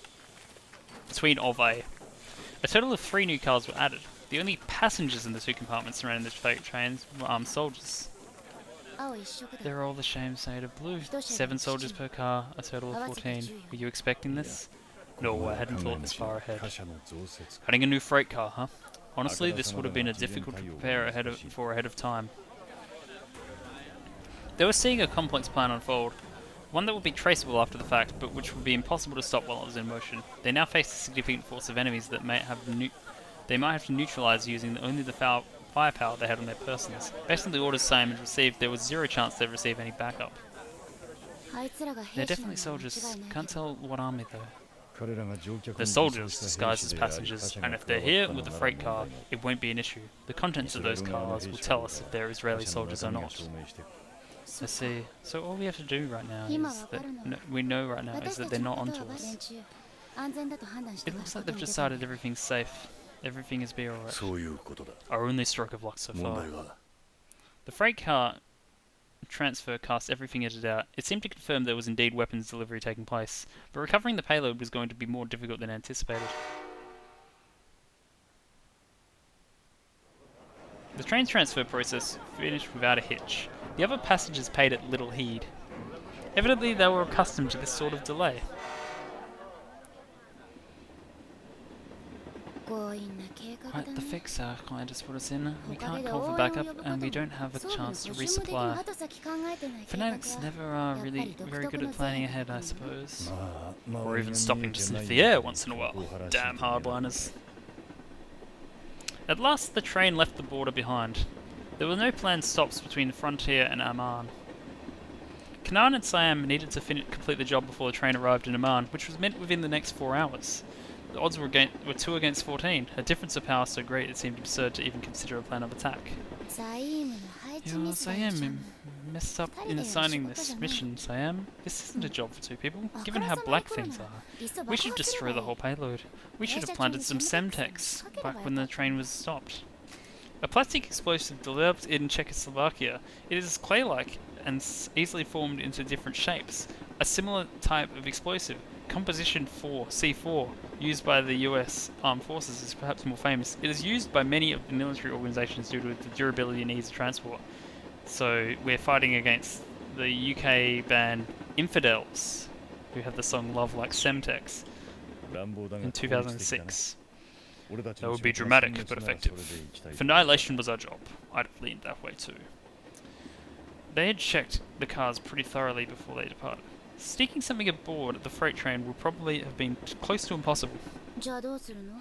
A total of 3 new cars were added. The only passengers in the 2 compartments surrounding the freight trains were armed soldiers. 青一色だ They're all the same shade of blue. 7 soldiers per car, a total of 14. Were you expecting this? No, I hadn't thought this far ahead. 貨車の増設 Adding a new freight car, huh? Honestly, this would have been difficult to prepare ahead of time. They were seeing a complex plan unfold, one that would be traceable after the fact, but which would be impossible to stop while it was in motion. They now faced a significant force of enemies that they might have to neutralize using only the firepower they had on their persons. Based on the orders Sam had received, there was 0 chance they'd receive any backup. あいつらが They're 兵士な definitely のは間違 soldiers. いない Can't けど tell what army though. 彼らが乗客 They're に soldiers 武装した兵 disguised 士 as であり passengers, 貨車が and if 加わ they're った here の with な the ら freight 問題 car, ない it won't be an issue. The contents イ of スラエ those ル側の cars 兵 will 士 tell は us if they're 貨 Israeli 車の soldiers or 中身が not. 証明してくる I see. So all we have to do right now 今 is わか that るのは we know right now 私 is た that ち they're の not こと onto は連 us. 中安全だと判断して It 貸す looks こと like に they've 出たん decided だ everything's safe. Everything is be alright. そういうことだ Our only stroke of luck so 問 far. 題は The freight car transfer cast everything edited out. It seemed to confirm there was indeed weapons delivery taking place, but recovering the payload was going to be more difficult than anticipated. The train transfer process finished without a hitch. The other passengers paid it little heed. Evidently they were accustomed to this sort of delay. 強引な計画だ Right, the ね fix our client has put us in. We 他 can't で call 応 for 援を backup, 呼ぶこと and we も don't have a 装備の chance to 所務的に resupply. 後先考えてない計画 Fanatics は never やっぱ really り独 very 特 good の at 善 planning 意だ ahead, と I 思う suppose. まあ Or 周り even が stopping 見え to て sniff ない the だ air けで once in a while. ここからしい Damn と見える hardliners. At last, the train left the border behind. There were no planned stops between the frontier and Amman. Kanan and Siam needed to complete the job before the train arrived in Amman, which was meant within the next 4 hours. The odds were 2 against 14, a difference of power so great it seemed absurd to even consider a plan of attack. ザイームの配置 Yo, ミスだよシャ Siam ム messed up in assigning this mission, Siam. This isn't a job for 2 people, given how black things are. いっそ We 爆 should 破すれ destroy ば the いい whole payload. We should have planted some Semtex back when the train was stopped. A plastic explosive developed in Czechoslovakia. It is clay-like and easily formed into different shapes. A similar type of explosive, Composition 4, C4, used by the US Armed Forces is perhaps more famous. It is used by many of the military organisations due to the durability and ease of transport. So we're fighting against the UK band Infidels, who have the song Love Like Semtex 乱暴だが in 効率的だな 2006. 俺たち That の would be 仕事は dramatic 辛 but 辣な effective. それでいきたい If annihilation was our job, I'd have leaned that way too. They had checked the cars pretty thoroughly before they departed. Sneaking something aboard the freight train would probably have been close to impossible. じゃあどうするの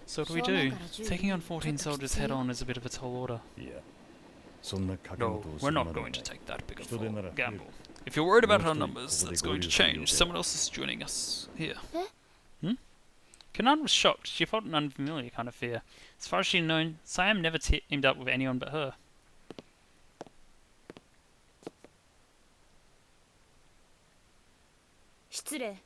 So what do we do? Taking on 14 soldiers head on is a bit of a tall order. いやそんな賭け No, 事をす we're るま not でも going な to い take that big of人手なら a 増える gamble. If you're worried about our Most numbers, people that's they going to go to change. the Someone else is joining us here. Eh? Kanan was shocked. She felt an unfamiliar kind of fear. As far as she'd known, Siam never teamed up with anyone but her. 失礼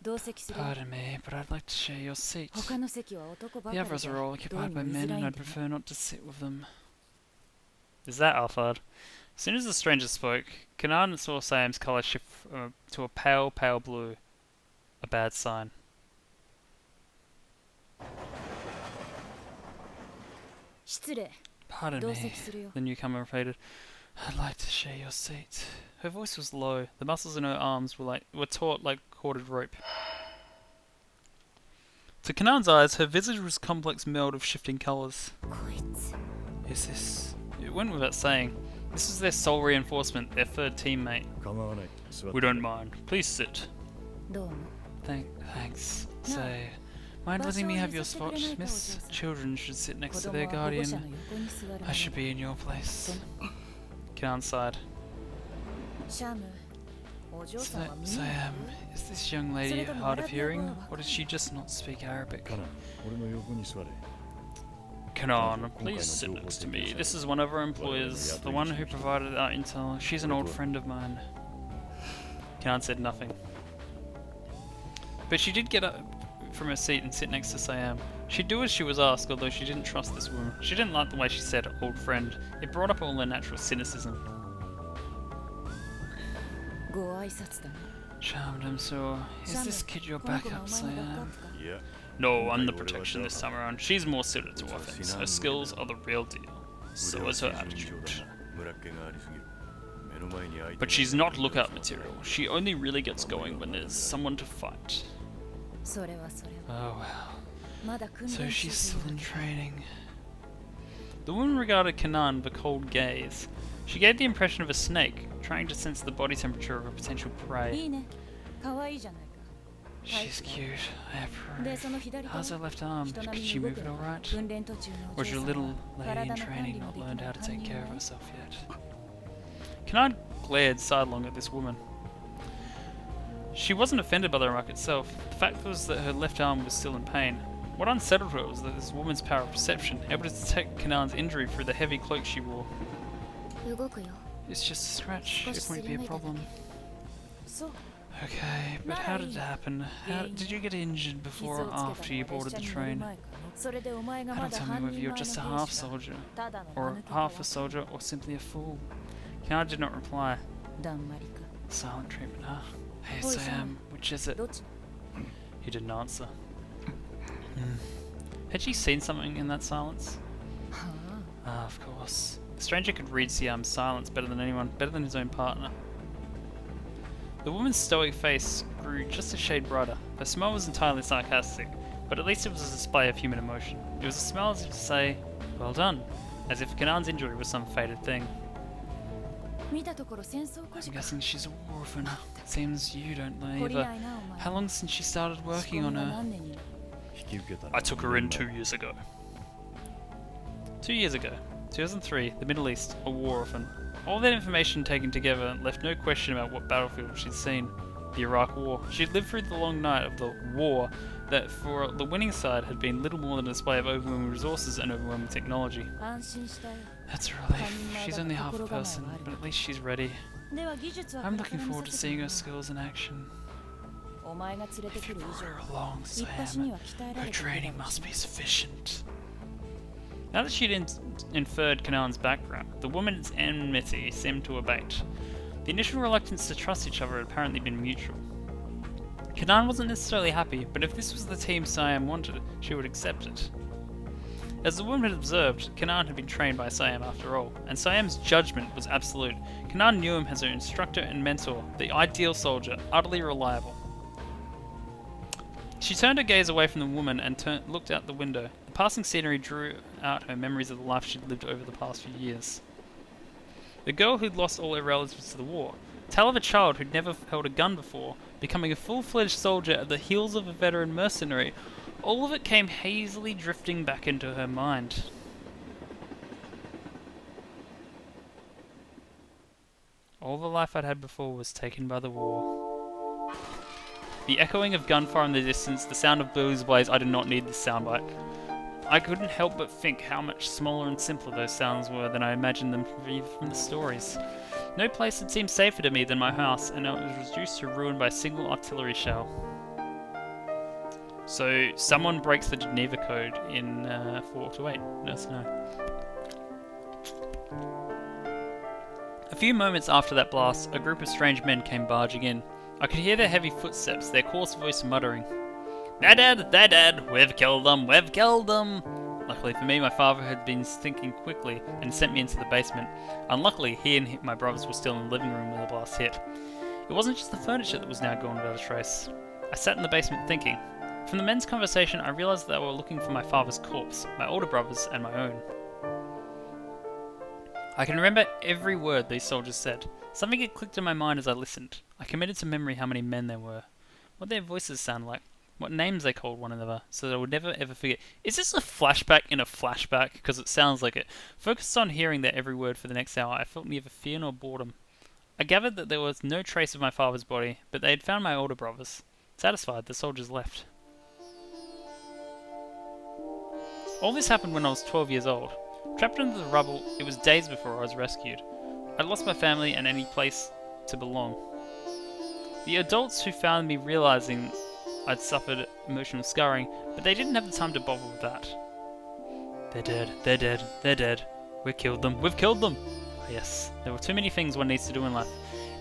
同席する Pardon me, but I'd like to share your seat. 他の席は男ばか The りで others are all どう occupied に by も居 men, づらい and ん I'd だね prefer not to sit with them. Is that Alphard? As soon as the stranger spoke, Kanan saw Sam's colour shift to a pale, pale blue. A bad sign. 失礼 Pardon 同 me, 席するよ the newcomer repeated. I'd like to share your seat. Her voice was low. The muscles in her arms were taut like corded rope. To Kanan's eyes, her visage was a complex meld of shifting colours. こいつ Is this... It went without saying. This was their sole reinforcement, their third teammate. 構わない座って We don't mind. Please sit. どうも Thanks. No. Say, mind letting me have your spot, 場所を譲ってくれないか、 miss? お嬢さん。 Children should sit 子 next to 供 their は保護者 guardian. の横に座るも I の should be in your place. その Kanan sighed. シャム Siam, is this young lady hard of hearing, or does she just not speak Arabic? カナン、俺の横に座れ。 Kanan, please sit next to me. This is one of our employers, the one who provided our intel. She's an old friend of mine. Kanan said nothing. But she did get up from her seat and sit next to Siam. She'd do as she was asked, although she didn't trust this woman. She didn't like the way she said old friend. It brought up all her natural cynicism. ご挨拶だね。 Charmed him so. Is this kid your この子が backup, お前のバックアッ Siam? プか。いや、 No, I'm the protection this time around. She's more suited to offense. Her skills are the real deal. So is her attitude. 村っ気がありすぎる。目の前に相手が But she's not lookout material. She only really gets going when there's someone to fight. それはそれは。 Oh wow. まだ訓練 So 中 she's という still in わけ。 training. The woman regarded Kanan with a cold gaze. She gave the impression of a snake, trying to sense the body temperature of a potential い prey. いね。可愛いじゃないか。 She's cute. I で、 approve. その左手 How's her は left arm? 人並 Could み she に動 move く it の alright? 訓練途中のお Or has 嬢 your さん little は lady 体 in の管 training 理も not でき learned ない how to 犯 take 人 care よ of ね。 herself yet? Kanan glared sidelong at this woman. She wasn't offended by the remark itself. The fact was that her left arm was still in pain. What unsettled her was that this woman's power of perception, able to detect Kanan's injury through the heavy cloak she wore. 動くよ。 It's just a scratch. It won't be a problem. そう。 Okay, but how did it happen? Did you get injured 傷 before を or つけ after you たのは boarded 列 the 車に乗る train? 前かそれでお前が How ま to だ tell 半 me 人 whether 前 you're の just a 兵 half 士か soldier, ただの or 間抜けか half わ a soldier, or simply a fool? Kanan did not reply. だんまりか。 Silent treatment, huh? Hey, Oi, Sam, which is it? どっち？ He didn't answer. Had she seen something in that silence? は Ah, of course. The stranger could read Siam's silence better than anyone, better than his own partner. The woman's stoic face grew just a shade brighter. Her smile was entirely sarcastic, but at least it was a display of human emotion. It was a smile as if to say, well done, as if Kanan's injury was some fated thing. あ。見たところ戦争孤 I'm 児か。 guessing she's a war orphan. Seems you don't know 懲り either. ないなお前。 How long since she started 仕 working 込 on みは her? 何年になる？引き受けたの I took her in 2 years ago. 2 years ago, 2003, the Middle East, a war orphan. All that information taken together left no question about what battlefield she'd seen. The Iraq War. She'd lived through the long night of the war that for the winning side had been little more than a display of overwhelming resources and overwhelming technology. 安心したよ。 That's a relief. She's only half a person, but at least she's ready. では技術は I'm これか looking ら見 forward to させて seeing も her ら skills in action. おう。お前が連れて If く you る以 brought 上 her along, 一発に Sam, は鍛えら her れている training だろう must し be sufficient. Now that she'd inferred Kanan's background, the woman's enmity seemed to abate. The initial reluctance to trust each other had apparently been mutual. Kanan wasn't necessarily happy, but if this was the team Siam wanted, she would accept it. As the woman had observed, Kanan had been trained by Siam after all, and Siam's judgment was absolute. Kanan knew him as her instructor and mentor, the ideal soldier, utterly reliable. She turned her gaze away from the woman and looked out the window. The passing scenery drew out her memories of the life she'd lived over the past few years. The girl who'd lost all her relatives to the war. Tale of a child who'd never held a gun before, becoming a full-fledged soldier at the heels of a veteran mercenary. All of it came hazily drifting back into her mind. All the life I'd had before was taken by the war. The echoing of gunfire in the distance, the sound of blues blaze. I did not need this soundbite. I couldn't help but think how much smaller and simpler those sounds were than I imagined them to be from the stories. No place had seemed safer to me than my house, and it was reduced to ruin by a single artillery shell. So, someone breaks the Geneva Code in 428. Yes, no. A few moments after that blast, a group of strange men came barging in. I could hear their heavy footsteps, their coarse voice muttering, "They're dead! They're dead! We've killed them! We've killed them!" Luckily for me, my father had been thinking quickly and sent me into the basement. Unluckily, he and my brothers were still in the living room when the blast hit. It wasn't just the furniture that was now gone without a trace. I sat in the basement thinking. From the men's conversation, I realized that they were looking for my father's corpse, my older brother's and my own. I can remember every word these soldiers said. Something had clicked in my mind as I listened. I committed to memory how many men there were, what their voices sounded like, what names they called one another, so that I would never ever forget. Is this a flashback in a flashback? Because it sounds like it. Focused on hearing their every word for the next hour, I felt neither fear nor boredom. I gathered that there was no trace of my father's body, but they had found my older brothers. Satisfied, the soldiers left. All this happened when I was 12 years old. Trapped under the rubble, it was days before I was rescued. I'd lost my family and any place to belong. The adults who found me realizing I'd suffered emotional scarring, but they didn't have the time to bother with that. They're dead, they're dead, they're dead. We've killed them, we've killed them! Oh, yes, there were too many things one needs to do in life.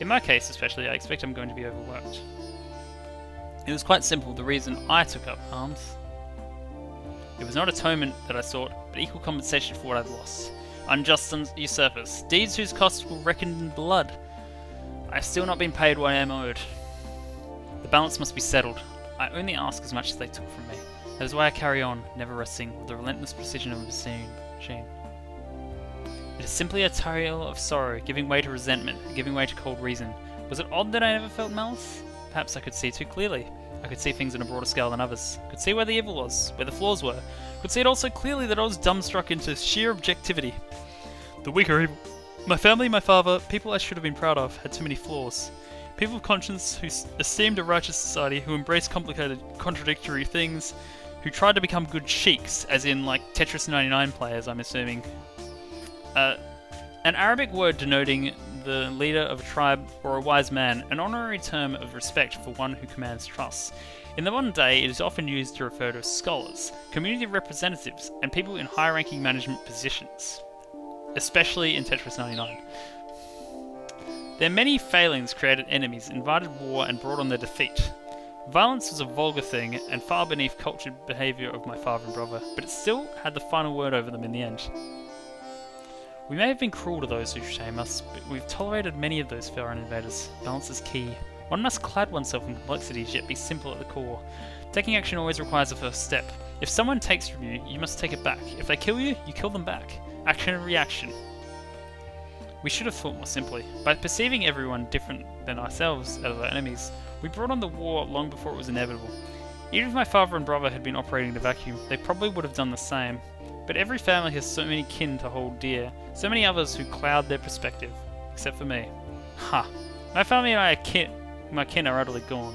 In my case especially, I expect I'm going to be overworked. It was quite simple, the reason I took up arms. It was not atonement that I sought, but equal compensation for what I'd lost. Unjust usurpers, deeds whose costs were reckoned in blood. I have still not been paid what I am owed. The balance must be settled. I only ask as much as they took from me. That is why I carry on, never resting, with the relentless precision of a machine. It is simply a tale of sorrow, giving way to resentment, giving way to cold reason. Was it odd that I never felt malice? Perhaps I could see too clearly. I could see things on a broader scale than others. Could see where the evil was, where the flaws were. Could see it all so clearly that I was dumbstruck into sheer objectivity. The weak are evil. My family, my father, people I should have been proud of, had too many flaws. People of conscience who esteemed a righteous society, who embraced complicated, contradictory things, who tried to become good sheiks, as in like Tetris 99 players, I'm assuming. An Arabic word denoting the leader of a tribe or a wise man, an honorary term of respect for one who commands trust. In the modern day, it is often used to refer to scholars, community representatives, and people in high-ranking management positions, especially in Tetris 99. Their many failings created enemies, invited war, and brought on their defeat. Violence was a vulgar thing, and far beneath cultured behaviour of my father and brother, but it still had the final word over them in the end. We may have been cruel to those who shame us, but we've tolerated many of those foreign invaders. Balance is key. One must clad oneself in complexities, yet be simple at the core. Taking action always requires a first step. If someone takes from you, you must take it back. If they kill you, you kill them back. Action and reaction. We should have thought more simply. By perceiving everyone different than ourselves as our enemies, we brought on the war long before it was inevitable. Even if my father and brother had been operating in a vacuum, they probably would have done the same. But every family has so many kin to hold dear, so many others who cloud their perspective, except for me. Ha! My family and my kin are utterly gone.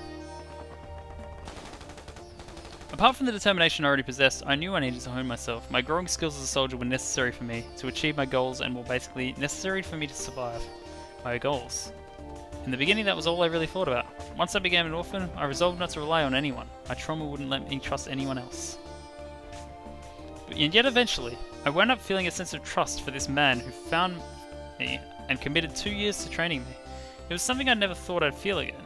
Apart from the determination I already possessed, I knew I needed to hone myself. My growing skills as a soldier were necessary for me to achieve my goals and more basically, necessary for me to survive. My goals. In the beginning, that was all I really thought about. Once I became an orphan, I resolved not to rely on anyone. My trauma wouldn't let me trust anyone else. And yet eventually, I wound up feeling a sense of trust for this man who found me and committed 2 years to training me. It was something I never thought I'd feel again.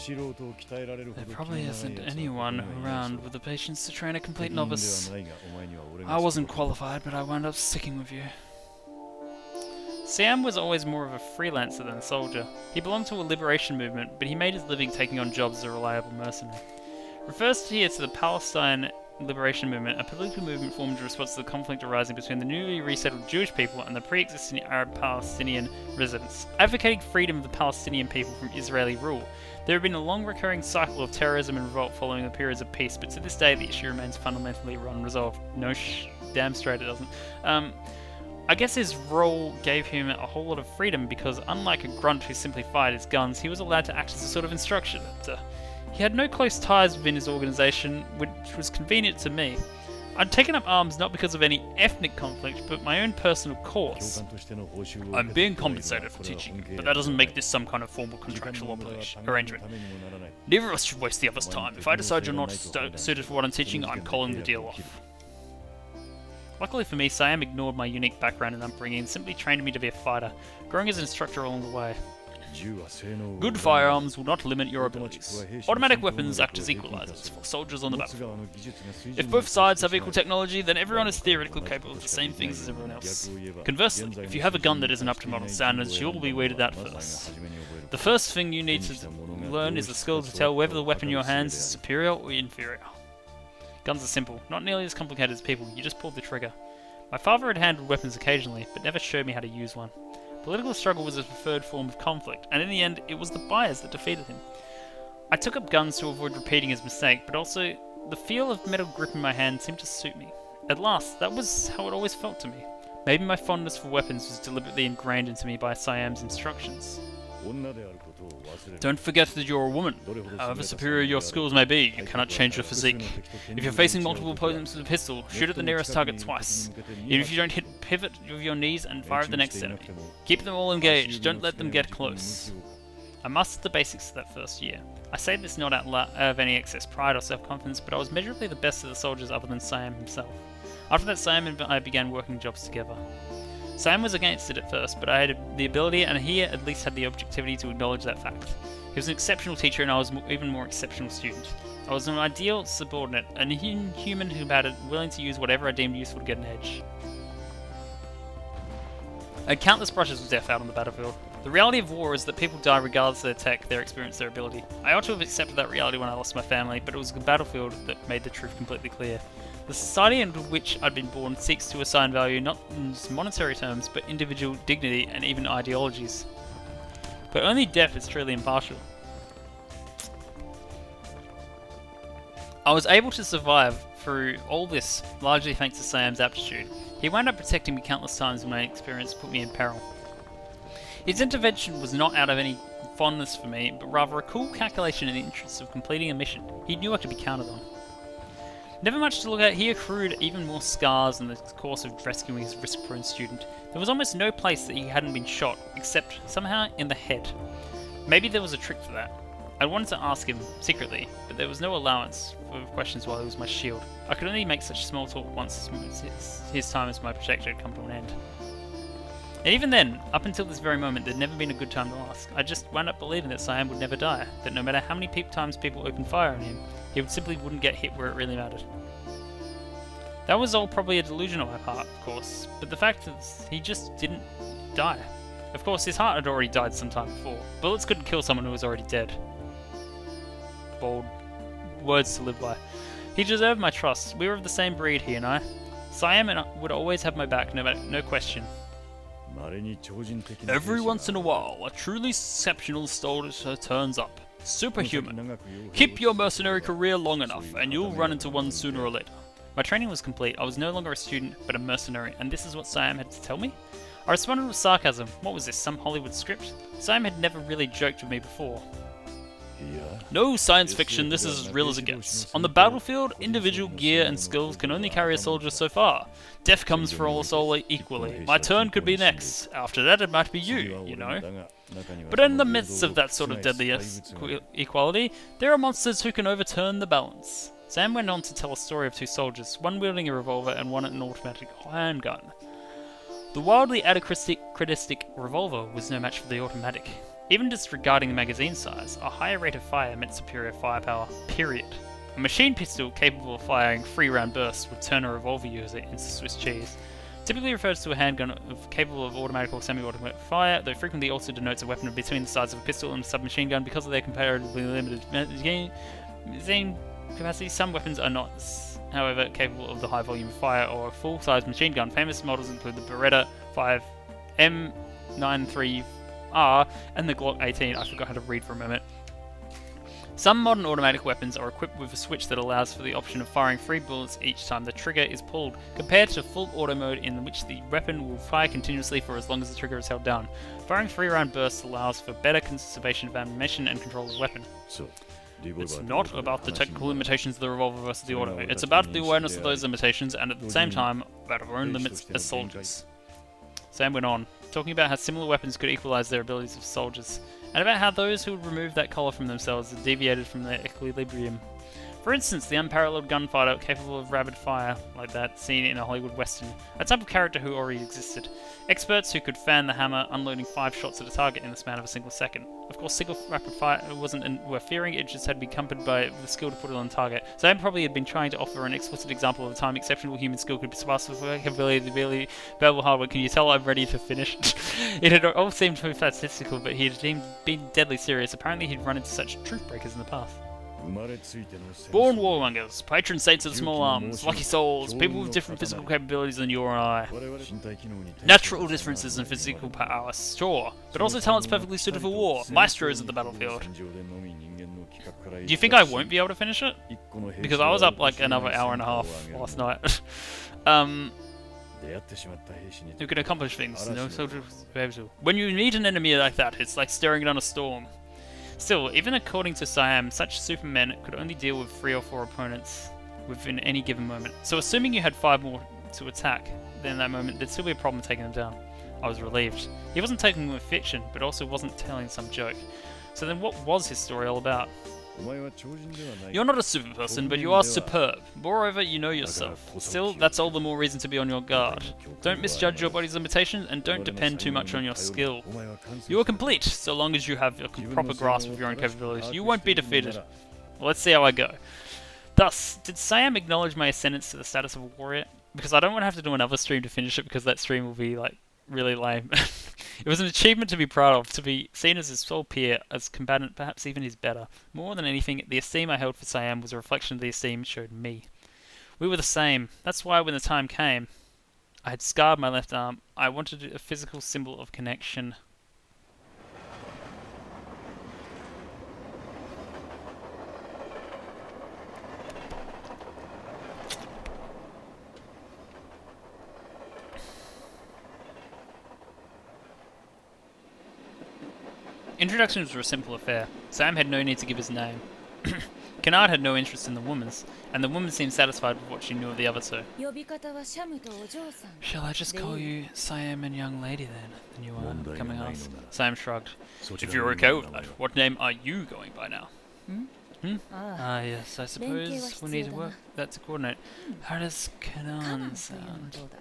There probably isn't anyone around with the patience to train a complete novice. I wasn't qualified, but I wound up sticking with you. Sam was always more of a freelancer than a soldier. He belonged to a liberation movement, but he made his living taking on jobs as a reliable mercenary. Refers here to the Palestine Liberation Movement, a political movement formed in response to the conflict arising between the newly resettled Jewish people and the pre-existing Arab-Palestinian residents, advocating freedom of the Palestinian people from Israeli rule. There had been a long recurring cycle of terrorism and revolt following the periods of peace, but to this day the issue remains fundamentally unresolved. No damn straight it doesn't. I guess his role gave him a whole lot of freedom because unlike a grunt who simply fired his guns, he was allowed to act as a sort of instructor. He had no close ties within his organisation, which was convenient to me. I'd taken up arms not because of any ethnic conflict, but my own personal cause. I'm being compensated for teaching, but that doesn't make this some kind of formal contractual arrangement. Neither of us should waste the other's time. If I decide you're not suited for what I'm teaching, I'm calling the deal off. Luckily for me, Siam ignored my unique background and upbringing and simply trained me to be a fighter, growing as an instructor along the way. Good firearms will not limit your abilities. Automatic weapons act as equalizers for soldiers on the battlefield. If both sides have equal technology, then everyone is theoretically capable of the same things as everyone else. Conversely, if you have a gun that isn't up to modern standards, you'll be weeded out first. The first thing you need to learn is the skill to tell whether the weapon in your hands is superior or inferior. Guns are simple, not nearly as complicated as people, you just pull the trigger. My father had handled weapons occasionally, but never showed me how to use one. Political struggle was his preferred form of conflict, and in the end, it was the buyers that defeated him. I took up guns to avoid repeating his mistake, but also, the feel of metal grip in my hand seemed to suit me. At last, that was how it always felt to me. Maybe my fondness for weapons was deliberately ingrained into me by Siam's instructions. 女であることを忘れる Don't forget that you're a woman. However superior your skills may be, you cannot change your physique. If you're facing multiple opponents with a pistol, shoot at the nearest target twice. Even if you don't hit, pivot with your knees and fire at the next enemy. Keep them all engaged, don't let them get close. I mastered the basics of that first year. I say this not out of any excess pride or self-confidence, but I was measurably the best of the soldiers other than Siam himself. After that, Siam and I began working jobs together. Siam was against it at first, but I had the ability, and he at least had the objectivity to acknowledge that fact. He was an exceptional teacher, and I was even more exceptional student. I was an ideal subordinate, an inhuman who had it, willing to use whatever I deemed useful to get an edge. I had countless brushes with death out on the battlefield. The reality of war is that people die regardless of their tech, their experience, their ability. I ought to have accepted that reality when I lost my family, but it was the battlefield that made the truth completely clear. The society into which I'd been born seeks to assign value not in monetary terms, but individual dignity and even ideologies. But only death is truly impartial. I was able to survive through all this largely thanks to Siam's aptitude. He wound up protecting me countless times when my experience put me in peril. His intervention was not out of any fondness for me, but rather a cool calculation in the interests of completing a mission. He knew I could be counted on. Never much to look at, he accrued even more scars in the course of rescuing his risk-prone student. There was almost no place that he hadn't been shot, except somehow in the head. Maybe there was a trick to that. I wanted to ask him, secretly, but there was no allowance for questions while he was my shield. I could only make such small talk once his time as my protector had come to an end. And even then, up until this very moment, there'd never been a good time to ask. I just wound up believing that Siam would never die, that no matter how many times people opened fire on him, he simply wouldn't get hit where it really mattered. That was all probably a delusion on my part, of course, but the fact is, he just didn't die. Of course, his heart had already died some time before. Bullets couldn't kill someone who was already dead. Bold words to live by. He deserved my trust. We were of the same breed, he and I. Siam would always have my back, no question. Every once in a while, a truly exceptional soldier turns up. Superhuman. Keep your mercenary career long enough, and you'll run into one sooner or later. My training was complete. I was no longer a student, but a mercenary, and this is what Siam had to tell me? I responded with sarcasm. What was this, some Hollywood script? Siam had never really joked with me before. No science fiction, this is as real as it gets. On the battlefield, individual gear and skills can only carry a soldier so far. Death comes for all souls equally. My turn could be next. After that it might be you know. But in the midst of that sort of deadly equality, there are monsters who can overturn the balance. Sam went on to tell a story of two soldiers, one wielding a revolver and one an automatic handgun. The wildly anachronistic revolver was no match for the automatic. Even disregarding the magazine size, a higher rate of fire meant superior firepower, period. A machine pistol capable of firing 3-round bursts would turn a revolver user into Swiss cheese. Typically refers to a handgun capable of automatic or semi-automatic fire, though frequently also denotes a weapon between the size of a pistol and a submachine gun because of their comparatively limited magazine capacity. Some weapons are not, however, capable of the high volume of fire or a full-size machine gun. Famous models include the Beretta 5 M93R and the Glock 18. I forgot how to read for a moment. Some modern automatic weapons are equipped with a switch that allows for the option of firing 3 bullets each time the trigger is pulled, compared to full auto mode in which the weapon will fire continuously for as long as the trigger is held down. Firing 3-round bursts allows for better conservation of ammunition and control of the weapon. It's not about the technical limitations of the revolver versus the auto, it's about the awareness of those limitations and at the same time about our own limits as soldiers. Sam went on, talking about how similar weapons could equalize their abilities of soldiers, and about how those who would remove that collar from themselves had deviated from their equilibrium. For instance, the unparalleled gunfighter capable of rapid fire like that seen in a Hollywood western, a type of character who already existed. Experts who could fan the hammer, unloading 5 shots at a target in the span of a single second. Of course, single rapid fire wasn't worth fearing, it just had been accompanied by the skill to put it on target. So Sam probably had been trying to offer an explicit example of a time exceptional human skill could surpass the capability to really available hardware. Can you tell I'm ready to finish? It had all seemed too statistical, but he had been deadly serious. Apparently he'd run into such truth breakers in the past. Born warmongers, patron saints of small arms, lucky souls, people with different physical capabilities than you or I. Natural differences in physical power, sure, but also talents perfectly suited for war, maestros of the battlefield. Do you think I won't be able to finish it? Because I was up like another hour and a half last night. 出会ってしまった兵士に who can accomplish things no Arashi soldier was able to. When you meet an enemy like that, it's like staring down a storm. Still, even according to Siam, such supermen could only deal with 3 or 4 opponents within any given moment. So assuming you had 5 more to attack, then in that moment there'd still be a problem taking them down. I was relieved. He wasn't taking them with fiction, but also wasn't telling some joke. So then what was his story all about? お前は超人ではない You're not a super person, but you are superb. Moreover, you know yourself. Still, that's all the more reason to be on your guard. Don't misjudge your body's limitations, and don't depend too much on your skill. お前は完成 You are complete, so long as you have a proper grasp of your own capabilities. You won't be defeated. Well, let's see how I go. Thus, did Siam acknowledge my ascendance to the status of a warrior? Because I don't want to have to do another stream to finish it, because that stream will be, like, really lame. It was an achievement to be proud of, to be seen as his sole peer, as combatant, perhaps even his better. More than anything, the esteem I held for Siam was a reflection of the esteem showed me. We were the same. That's why when the time came, I had scarred my left arm. I wanted a physical symbol of connection. Introductions were a simple affair. Sam had no need to give his name. Kennard had no interest in the woman's, and the woman seemed satisfied with what she knew of the other two. 呼び方はシャムとお嬢さん Shall I just call you Siam and young lady then? The new one coming asked. Sam shrugged. そち If ら you're の okay 名 with 前 that, は what name are you going by now? ああ Ah, yes, I 連携は suppose we'll 必 need 要 to だ work な that to coordinate. How does カナ Kanan ンというのは sound? どうだ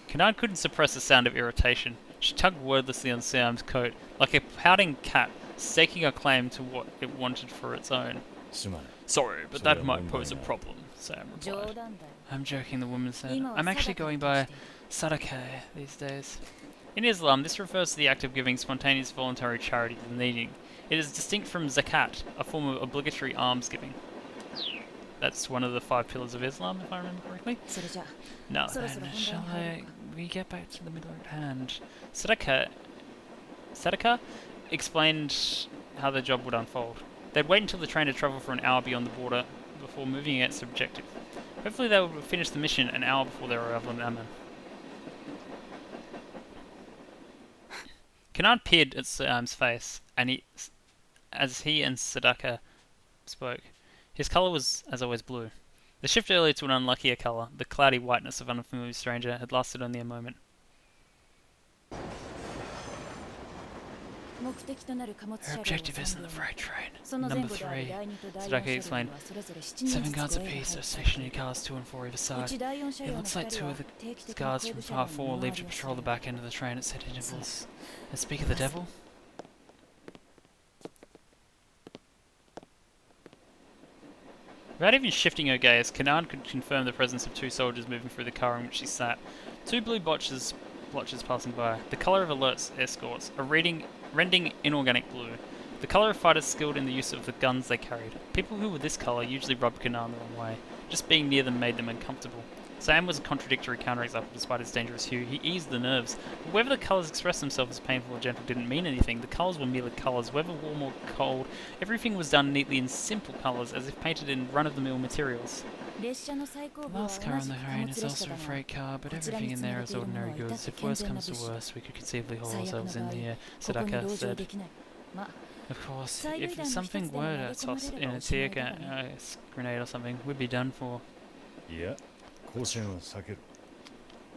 Kennard couldn't suppress a sound of irritation. She tugged wordlessly on Siam's coat, like a pouting cat staking a claim to what it wanted for its own. すまない Sorry, but that might pose a problem, Sam 冗 replied. 談だよ I'm joking, the woman said. 今は I'm actually 定か going に by している Sadaqah these days. In Islam, this refers to the act of giving spontaneous voluntary charity to the needy. It is distinct from zakat, a form of obligatory alms giving. That's one of the 5 pillars of Islam, if I remember correctly. それじゃ Now So then, that's what shall I'm we get back to the middle at hand? Sadaqah explained how the job would unfold. They'd wait until the train had travelled for an hour beyond the border before moving against the objective. Hopefully they would finish the mission an hour before their arrival in Amman. Kennard peered at Siam's face, and as he and Sadaka spoke. His colour was, as always, blue. The shift earlier to an unluckier colour, the cloudy whiteness of an unfamiliar stranger, had lasted only a moment. 目的となる貨物 Her 車両を objective isn't 3 the 両 freight train. その前 Number 後である 3. 第2と第 Sadaka 4 explained. 車両はそれぞれ7 7 人ず guards つ護衛に apiece 入 are って stationed in cars 2 and 4 either う side. ち第4車 It 両の looks like 2 two 人は of the 定期的に guards 後 from 部車 Part 両 4 leave の周 to りを patrol the する back end of the train at set intervals. And speak of the devil? Without even shifting her gaze, Kennard could confirm the presence of 2 soldiers moving through the car in which she sat. 2 blue blotches passing by, the colour of alert escorts, rending inorganic blue. The colour of fighters skilled in the use of the guns they carried. People who were this colour usually rubbed Kennard the wrong way. Just being near them made them uncomfortable. Sam was a contradictory counterexample despite its dangerous hue. He eased the nerves. But whether the colours expressed themselves as painful or gentle didn't mean anything. The colours were merely colours, whether warm or cold. Everything was done neatly in simple colours, as if painted in run-of-the-mill materials. 列車の最後 The 部は last 同 car じ on く the 貨 train 物 is 列 also 車 a だが freight car, but こちらに everything in 積ま there れ is ているもの ordinary は至っ goods. て If 健 worse 全な comes 物 to 資だ worse, we could conceivably haul 最悪の ourselves 場 in 合 the ここに Sadaka 籠城 said. できないまあ Of course, 最大 if 弾の一つ something でも were 投げ to 込ま toss れれ in ば a おしま tear いだがね grenade or something, we'd be done for. いや交戦は避ける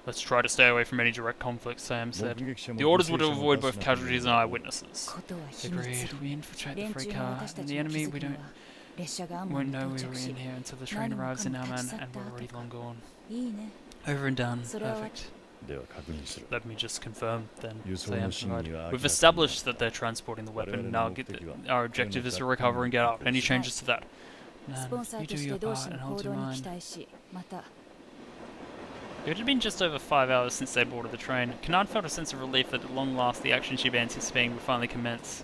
Let's try to stay away from any direct conflict, Sam 目 said. 撃者も The orders were 犠 to 牲者も avoid 出 both すな casualties and eyewitnesses. ことは秘密 Agreed. We infiltrate the 連 freight 中が car, 私た and ち the に気 enemy づ we くの don't は列車がアンマン won't に know 到 we were 着し in here until the train 何も arrives in かも Amman 立ち去っ and た we're 後 already か long gone. いいね Over and done. それは Perfect. では確認する Let me just confirm then. 輸送の Sam 真偽 replied. は明らか We've になる established that they're transporting the weapon. Now get our objective is to recover and get out. Any changes to that? スポン None. サー You と do し your て同 part 志の and 行 hold 動 your に期 mind. 待しまた It had been just over 5 hours since they boarded the train. Kennard felt a sense of relief that at long last the action she'd been anticipating would finally commence.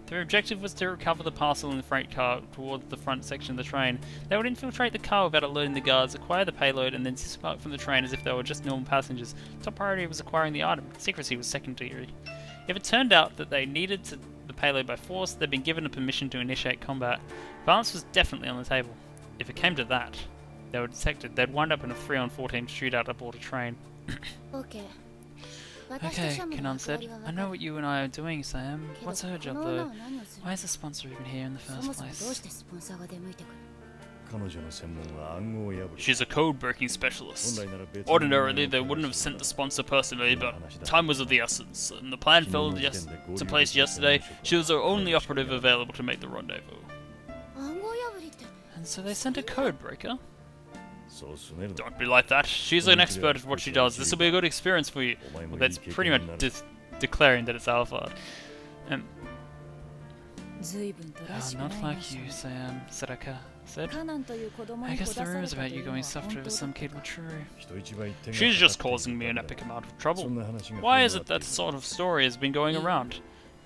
Their objective was to recover the parcel in the freight car towards the front section of the train. They would infiltrate the car without alerting the guards, acquire the payload, and then disembark from the train as if they were just normal passengers. Top priority was acquiring the item. Secrecy was secondary. If it turned out that they needed the payload by force, they'd been given a permission to initiate combat. Violence was definitely on the table. If it came to that. they were detected, they'd wind up in a 3-on-14 shootout aboard a train. OK Okay, Kanan said. I know what you and I are doing, Sam. What's her job, though? Why is the sponsor even here in the そ first もそもどう place? してスポンサーが出向いてくる彼女の専門は暗号破り。 She's a code-breaking specialist. 本来なら別に Ordinarily, they wouldn't have sent the sponsor personally, but time was of the essence, and the plan fell to place yesterday. She was the only operative available to make the rendezvous. 暗号破りって And so they sent a codebreaker? そうすねるの。 Don't be like that. She's an expert at what she does. This will be a good experience for you. お前も Well, いい that's 経 pretty 験 much になる。 declaring that it's Alpha. 随分とらしく Not ない like 話 you, Sam, Sadaka said. カナンという子供 I に guess 閉ざ the され rumors たと about い you うのは going soft 本 over 当 some だ kid were true. 人一倍手が She's か just かってい causing る me だ an けだ。 epic amount of そ trouble. んな話が Why 広 is まっ it てい that る。 sort of story has been going around?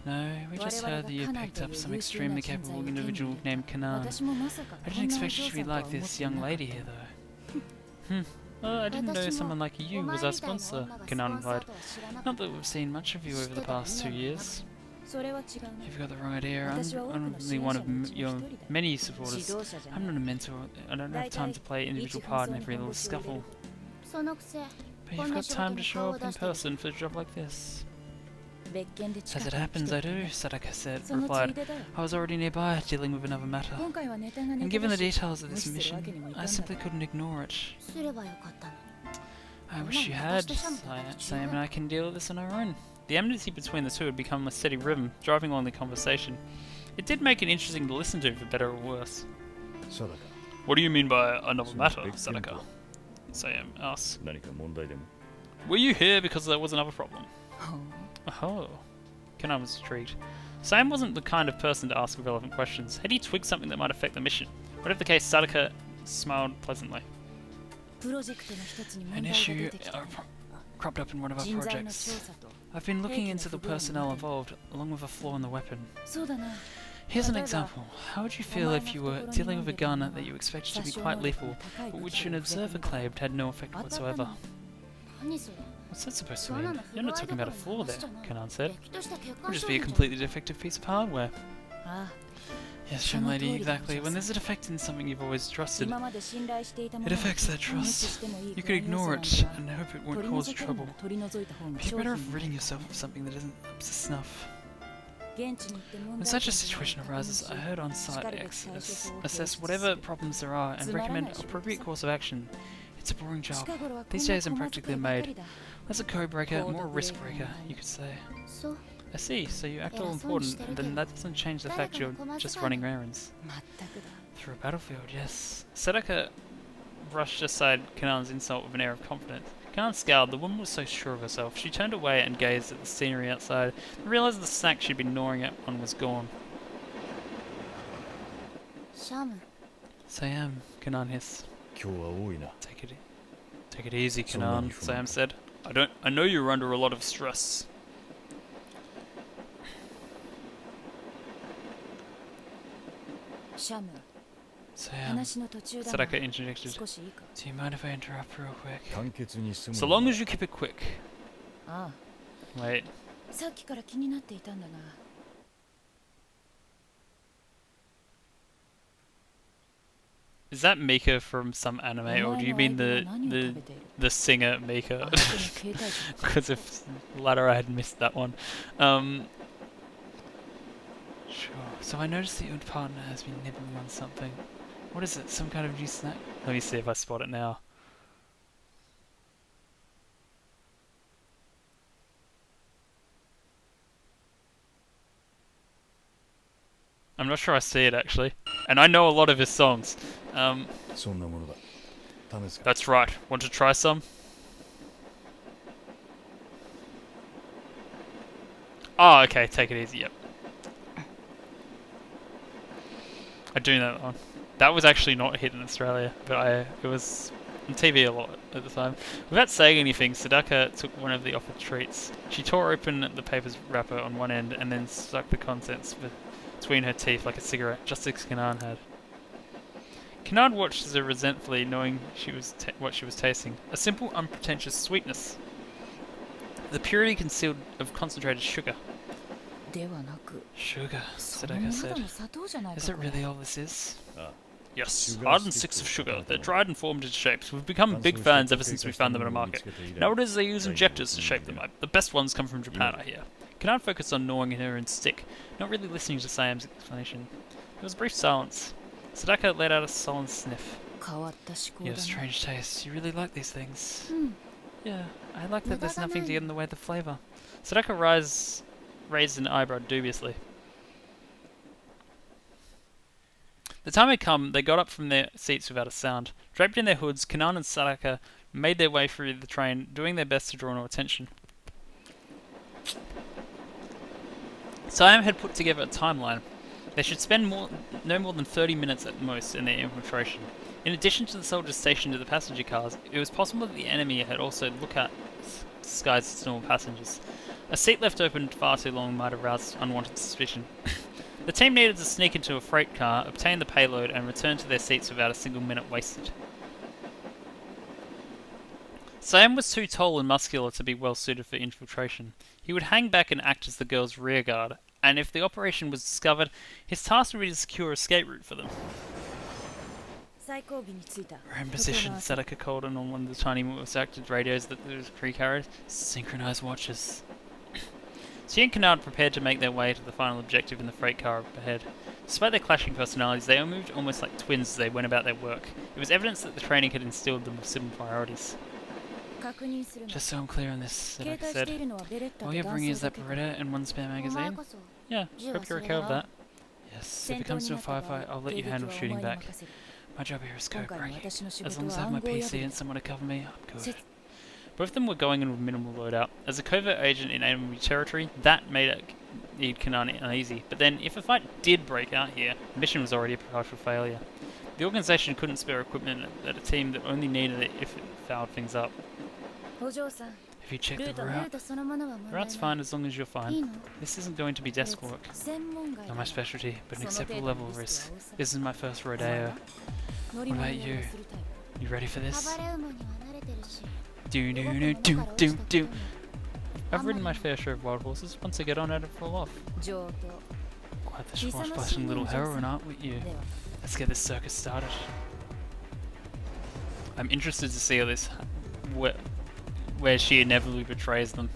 No, we just 我々 heard が that you カナン picked とい up う some 優秀な extremely 人材 capable を手に入 individual れ named た Kanan. 私もまさか I こ didn't んなお expect 嬢 you to さ be んとは like 思っ this てい young なかっ lady た here, though. Well, I didn't know someone like you was our sponsor, Kanan replied. Not that we've seen much of you over the past 2 years. それは違うね You've got the wrong idea. 私は I'm 多くの only 支援 one 者 of のうちの your 一人だ many 指 supporters. 導者じゃ I'm ない not a mentor. I don't have time to play individual part in every little scuffle. そのくせ But こ you've んな got 仕 time 事 to に show 顔を up 出 in してる person for a job like this. 別件で近 As く it に来 happens, て I くれ do, Sadaka said, そのつい replied. でだよ I was already nearby, dealing with another matter. 今回はネタがネ And タ given だ the し details of 無 this 視するわけ mission, にもいか I んだ simply ろ couldn't ignore it. すればよかったの I wish you had. Sam and I can deal with this on our own. The enmity between the two had become a steady rhythm, driving along the conversation. It did make it interesting to listen to, for better or worse. 定か。 What do you mean by another So matter, big Sadaka? temple. Sam asks. 何か問題でも。 Were you here because there was another problem? Oh. Kanan was intrigued. Sam wasn't the kind of person to ask irrelevant questions. Had he twigged something that might affect the mission? Whatever the case, Sadaka smiled pleasantly. プロジェクトの一つに問 An 題が issue 出てきた cropped up in one of our 人材の調 projects. 査と I've been looking into the personnel involved, along with a flaw in the weapon. そうだな Here's an example. How would you feel if you were dealing with a gun that you expected to be quite lethal, but which an observer claimed had no effect 当たった whatsoever? の何それ What's that supposed to そんな mean? の不 You're 具 not 合 talking どこ about ろ a flaw の there, 話じゃない Kanan said. れっきとした欠 It 陥 would just 商 be a 品じゃん completely defective piece of hardware. ああ Yes, young lady, exactly. When there's a defect in something you've always trusted, 今まで信頼していたも it のを affects that 無視 trust. してもいい You 不 could 安要 ignore 素 it なんだ and hope it 取 won't り cause 除けるな trouble. ら取り除いた方が But you're 商 better 品 off になる ridding yourself of something that isn't up to snuff. 現地に行って問 When 題 such a 点 situation を確認 arises, し I heard on しか site るべき X 対処法を assess 提出す whatever る problems there are and つまらない recommend 仕事 appropriate course of action. It's a boring job. 近頃はこん These な days I'm 駒 practically 遣いばかり made. だ As a code breaker, Code more a risk breaker, breaker, right. you could say. そう I see, so you act all 偉そうにし important, てる and けど then that doesn't change the 誰 fact か you're の駒 just 遣い running だ errands. まったくだ Through a battlefield, yes. Sadaka brushed aside Kanan's insult with an air of confidence. Kanan scowled. The woman was so sure of herself. She turned away and gazed at the scenery outside, and realized the snack she'd been gnawing on was gone. シャム Sam, Kanan hissed. 今日は多いな。 Take it easy, So Kanan, many from Sam them. said. I know you're under a lot of stress. Shamu, Sam, 話の途中だが Sadaka interjected. 少しいいか Do you mind if I interrupt real quick? 簡潔に済む So long as you keep it quick. あ Wait, あさっきから気になっていたんだが is that Mika from some anime, or do you mean the 何を食べている the singer Mika? あの人の携帯機 Because if latter I had missed that one. Sure. So I noticed that your partner has been nibbling on something. What is it? Some kind of new snack? Let me see if I spot it now. I'm not sure I see it actually. And I know a lot of his songs. そんなものだ。試すか。 That's right. Want to try some? Oh, okay. Take it easy. Yep. I do know that one. That was actually not a hit in Australia, but it was on TV a lot at the time. Without saying anything, Sadaka took one of the offered treats. She tore open the paper's wrapper on one end and then stuck the contents between her teeth like a cigarette, just as Kanan had. Kanan watched her resentfully, knowing what she was tasting. A simple, unpretentious sweetness. The purity concealed of concentrated sugar. ではなく Sugar, そんな Sadaka ただ said. の砂糖じゃない Is か it これ really all this is? ああ Yes, hardened sticks of sugar. They're dried and formed into shapes. We've become big fans ever since we found them in a market. Nowadays they use injectors to shape them up. The best ones come from Japan, I hear. Kanaan focused on gnawing her own stick, not really listening to Siam's explanation. There was a brief silence. Sadaka let out a sullen sniff. 変わった思考 You だ have ね strange taste. You really like these things. うん Yeah, I like that there's Mudaga nothing to nai. get in the way of the flavour. Sadaka raised an eyebrow dubiously. The time had come, they got up from their seats without a sound. Draped in their hoods, Kanaan and Sadaka made their way through the train, doing their best to draw no attention. Siam had put together a timeline. They should spend no more than 30 minutes at most in their infiltration. In addition to the soldiers stationed at the passenger cars, it was possible that the enemy had also lookout disguised as normal passengers. A seat left open far too long might have aroused unwanted suspicion. The team needed to sneak into a freight car, obtain the payload, and return to their seats without a single minute wasted. Siam was too tall and muscular to be well suited for infiltration. He would hang back and act as the girls' rear guard, and if the operation was discovered, his task would be to secure a escape route for them. 最後尾に着いた We're in 向こう position, の朝 Sadaka called on one of the tiny voice-acted radios that the crew carried. Synchronized watches. She and Kanaan prepared to make their way to the final objective in the freight car up ahead. Despite their clashing personalities, they all moved almost like twins as they went about their work. It was evidence that the training had instilled them with similar priorities. 確認するの Just so I'm clear on this, 携 Sadaka 帯してい said. るのはベレッタ All と you're 男 bringing 性 is だ that けど Beretta and one spare お前 magazine? こそ Yeah, 銃は hope そ you're れ okay な with ら that. Yes, 戦 if it 闘 comes に to な a った場合 firefight, I'll let 迎 you 撃 handle はお shooting 前に back. 任せる My job here is 今 code 回の breaking. 私の仕 As 事 long as は I have 暗 my 号破 PC り and だ someone to cover me, I'm good. せ Both of them were going in with minimal loadout. As a covert agent in enemy territory, that made Kanaan uneasy. But then, if a fight did break out here, the mission was already a partial failure. The organization couldn't spare equipment at a team that only needed it if it fouled things up. お嬢さん Have you ル checked ー the トルー route? トそのものは問 The 題 route's ない fine as long as you're いい fine. の This isn't going to be desk work. 専門外 Not だ my specialty, but an その程 acceptable 度 level の of リス risk. クは多さ This is my first お前は rodeo. 乗り物 What に about you? はするタイ You ready for プ this? 暴れ馬には慣れてるし Do 動 do く do もの do から落ち do たこと do. も I've ridden my fair share of wild horses. Once I get on, I don't fall off. 上等 Quite the swashbuckling little heroine, aren't we, you? では Let's get this circus started. I'm interested to see how this, where she inevitably betrays them.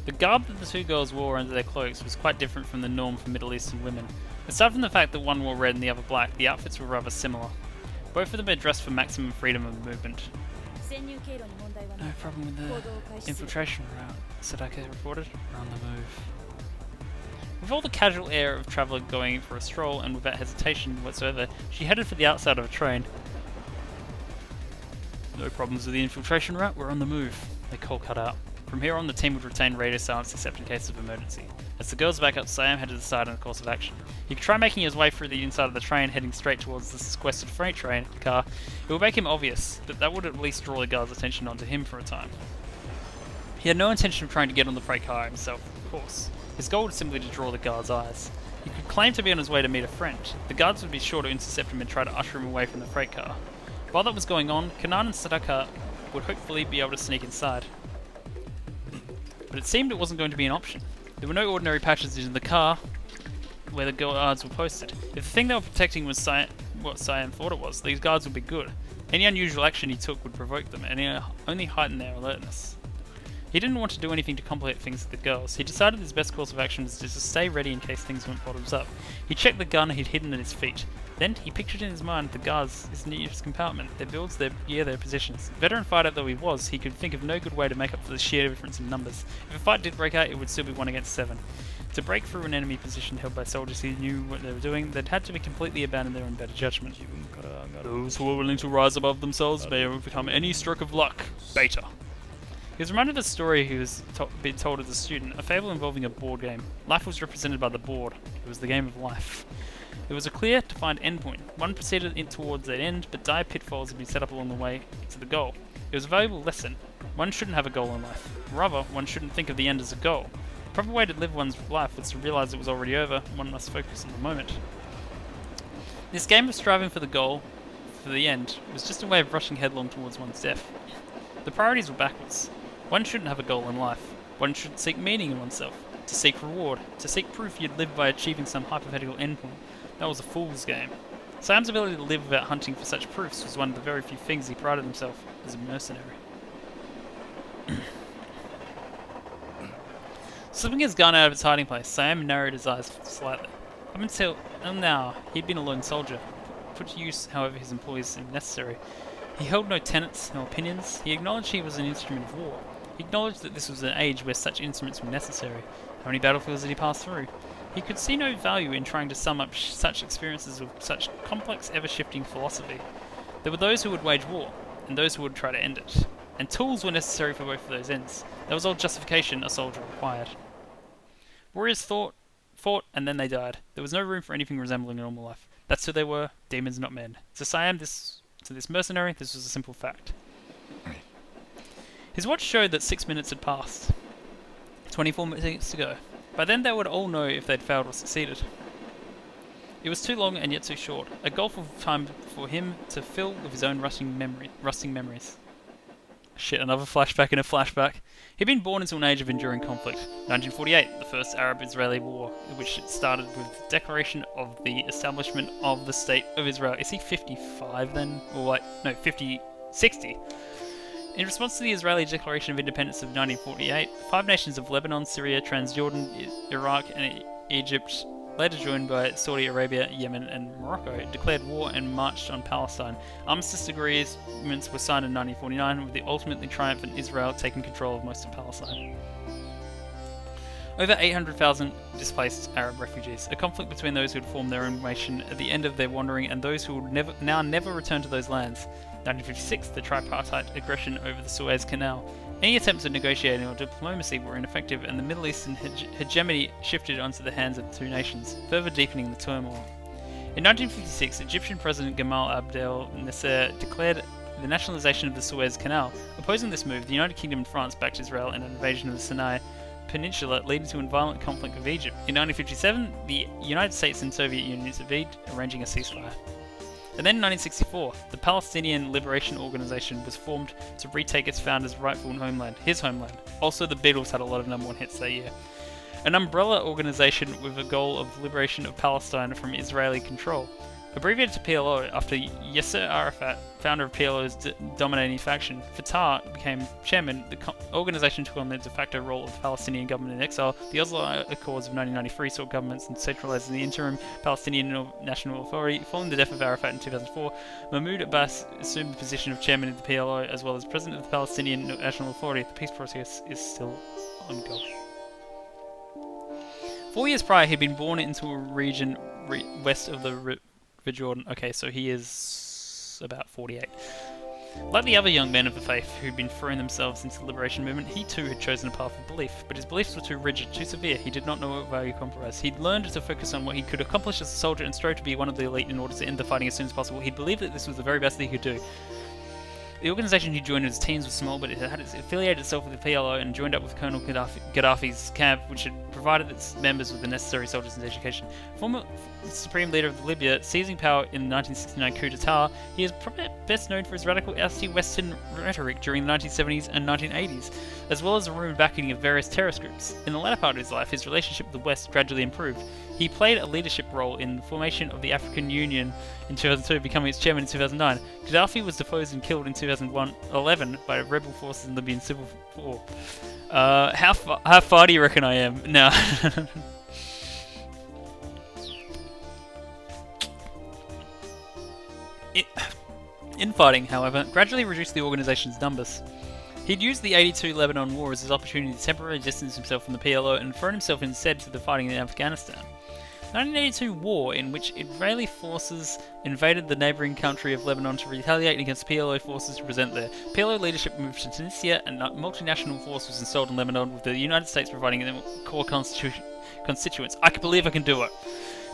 The garb that the two girls wore under their cloaks was quite different from the norm for Middle Eastern women. Aside from the fact that one wore red and the other black, the outfits were rather similar. Both of them are dressed for maximum freedom of movement. 潜入経路に問題はな No い problem with 行 the 動を開始する infiltration route, Sadaka reported. We're on the move. With all the casual air of a traveller going for a stroll and without hesitation whatsoever, she headed for the outside of a train. No problems with the infiltration route, we're on the move. The call cut out. From here on, the team would retain radio silence except in case of emergency. As the girls back up, Siam had to decide on a course of action. He could try making his way through the inside of the train, heading straight towards the sequestered freight train car. It would make him obvious, but that would at least draw the guards' attention onto him for a time. He had no intention of trying to get on the freight car himself, of course. His goal was simply to draw the guards' eyes. He could claim to be on his way to meet a friend. The guards would be sure to intercept him and try to usher him away from the freight car. While that was going on, Kanaan and Sadaka would hopefully be able to sneak inside. But it seemed it wasn't going to be an option. There were no ordinary passengers in the car where the guards were posted. If the thing they were protecting was what Siam thought it was, these guards would be good. Any unusual action he took would provoke them, and only heighten their alertness. He didn't want to do anything to complicate things with the girls. He decided his best course of action was just to stay ready in case things went bottoms up. He checked the gun he'd hidden at his feet. Then he pictured in his mind the guards, his nearest compartment, their builds, their gear, their positions. Veteran fighter though he was, he could think of no good way to make up for the sheer difference in numbers. If a fight did break out, it would still be 1 against 7. To break through an enemy position held by soldiers who knew what they were doing, they'd had to be completely abandon their own better judgment. Those who are willing to rise above themselves may overcome any stroke of luck. Beta. He was reminded of a story he was being told as a student, a fable involving a board game. Life was represented by the board. It was the game of life. It was a clear, defined endpoint. One proceeded towards that end, but dire pitfalls had been set up along the way to the goal. It was a valuable lesson. One shouldn't have a goal in life. Rather, one shouldn't think of the end as a goal. The proper way to live one's life was to realize it was already over. One must focus on the moment. This game of striving for the goal, for the end, was just a way of rushing headlong towards one's death. The priorities were backwards. One shouldn't have a goal in life. One should seek meaning in oneself. to seek reward, to seek proof you'd live by achieving some hypothetical endpoint. That was a fool's game. Siam's ability to live without hunting for such proofs was one of the very few things he prided himself as a mercenary. Slipping his gun out of its hiding place, Siam narrowed his eyes slightly. Up until now, he'd been a lone soldier, put to use however his employees seemed necessary. He held no tenets, no opinions. He acknowledged he was an instrument of war. He acknowledged that this was an age where such instruments were necessary. How many battlefields did he pass through? He could see no value in trying to sum up such experiences with such complex, ever-shifting philosophy. There were those who would wage war, and those who would try to end it. And tools were necessary for both of those ends. That was all justification a soldier required. Warriors fought, and then they died. There was no room for anything resembling a normal life. That's who they were, demons not men. To Siam, to this mercenary, this was a simple fact. His watch showed that 6 minutes had passed. 24 minutes to go. By then they would all know if they'd failed or succeeded. It was too long and yet too short, a gulf of time for him to fill with his own rusting memories. Shit, another flashback in a flashback. He'd been born into an age of enduring conflict. 1948, the first Arab-Israeli war, which started with the declaration of the establishment of the State of Israel. Is he 55 then? Or what? No, 60. In response to the Israeli Declaration of Independence of 1948, 5 nations of Lebanon, Syria, Transjordan, Iraq, and Egypt, later joined by Saudi Arabia, Yemen, and Morocco, declared war and marched on Palestine. Armistice agreements were signed in 1949, with the ultimately triumphant Israel taking control of most of Palestine. Over 800,000 displaced Arab refugees, a conflict between those who had formed their own nation at the end of their wandering and those who would never return to those lands. 1956, the tripartite aggression over the Suez Canal. Any attempts at negotiating or diplomacy were ineffective, and the Middle Eastern hegemony shifted onto the hands of the two nations, further deepening the turmoil. In 1956, Egyptian President Gamal Abdel Nasser declared the nationalization of the Suez Canal. Opposing this move, the United Kingdom and France backed Israel in an invasion of the Sinai Peninsula, leading to a violent conflict with Egypt. In 1957, the United States and Soviet Union intervened, arranging a ceasefire. And then in 1964, the Palestinian Liberation Organization was formed to retake its founder's rightful homeland, his homeland. Also, the Beatles had a lot of #1 hits that year. An umbrella organization with a goal of liberation of Palestine from Israeli control. Abbreviated to PLO after Yasser Arafat, founder of PLO's dominating faction, Fatah became chairman. The organization took on the de facto role of the Palestinian government in exile. The Oslo Accords of 1993 saw governments centralizing the interim Palestinian National Authority. Following the death of Arafat in 2004, Mahmoud Abbas assumed the position of chairman of the PLO as well as president of the Palestinian National Authority. The peace process is still ongoing. 4 years prior, he'd been born into a region west of the Jordan. Okay, so he is about 48. Like the other young men of the faith who'd been throwing themselves into the liberation movement, he too had chosen a path of belief, but his beliefs were too rigid, too severe. He did not know what value compromise. He'd learned to focus on what he could accomplish as a soldier and strove to be one of the elite in order to end the fighting as soon as possible. He believed that this was the very best that he could do. The organisation he joined as teens was small, but it had affiliated itself with the PLO and joined up with Colonel Gaddafi's camp, which had provided its members with the necessary soldiers and education. Former supreme leader of Libya, seizing power in the 1969 coup d'etat, he is probably best known for his radical anti-Western rhetoric during the 1970s and 1980s, as well as the rumoured backing of various terrorist groups. In the latter part of his life, his relationship with the West gradually improved. He played a leadership role in the formation of the African Union in 2002, becoming its chairman in 2009. Gaddafi was deposed and killed in 2011 by rebel forces in the Libyan civil war. How far do you reckon I am? No. Infighting, however, gradually reduced the organisation's numbers. He'd used the 82 Lebanon War as his opportunity to temporarily distance himself from the PLO and thrown himself instead to the fighting in Afghanistan. The 1982 war, in which Israeli forces invaded the neighbouring country of Lebanon to retaliate against PLO forces present there. PLO leadership moved to Tunisia and a multinational force was installed in Lebanon, with the United States providing them core constituents. I can believe I can do it.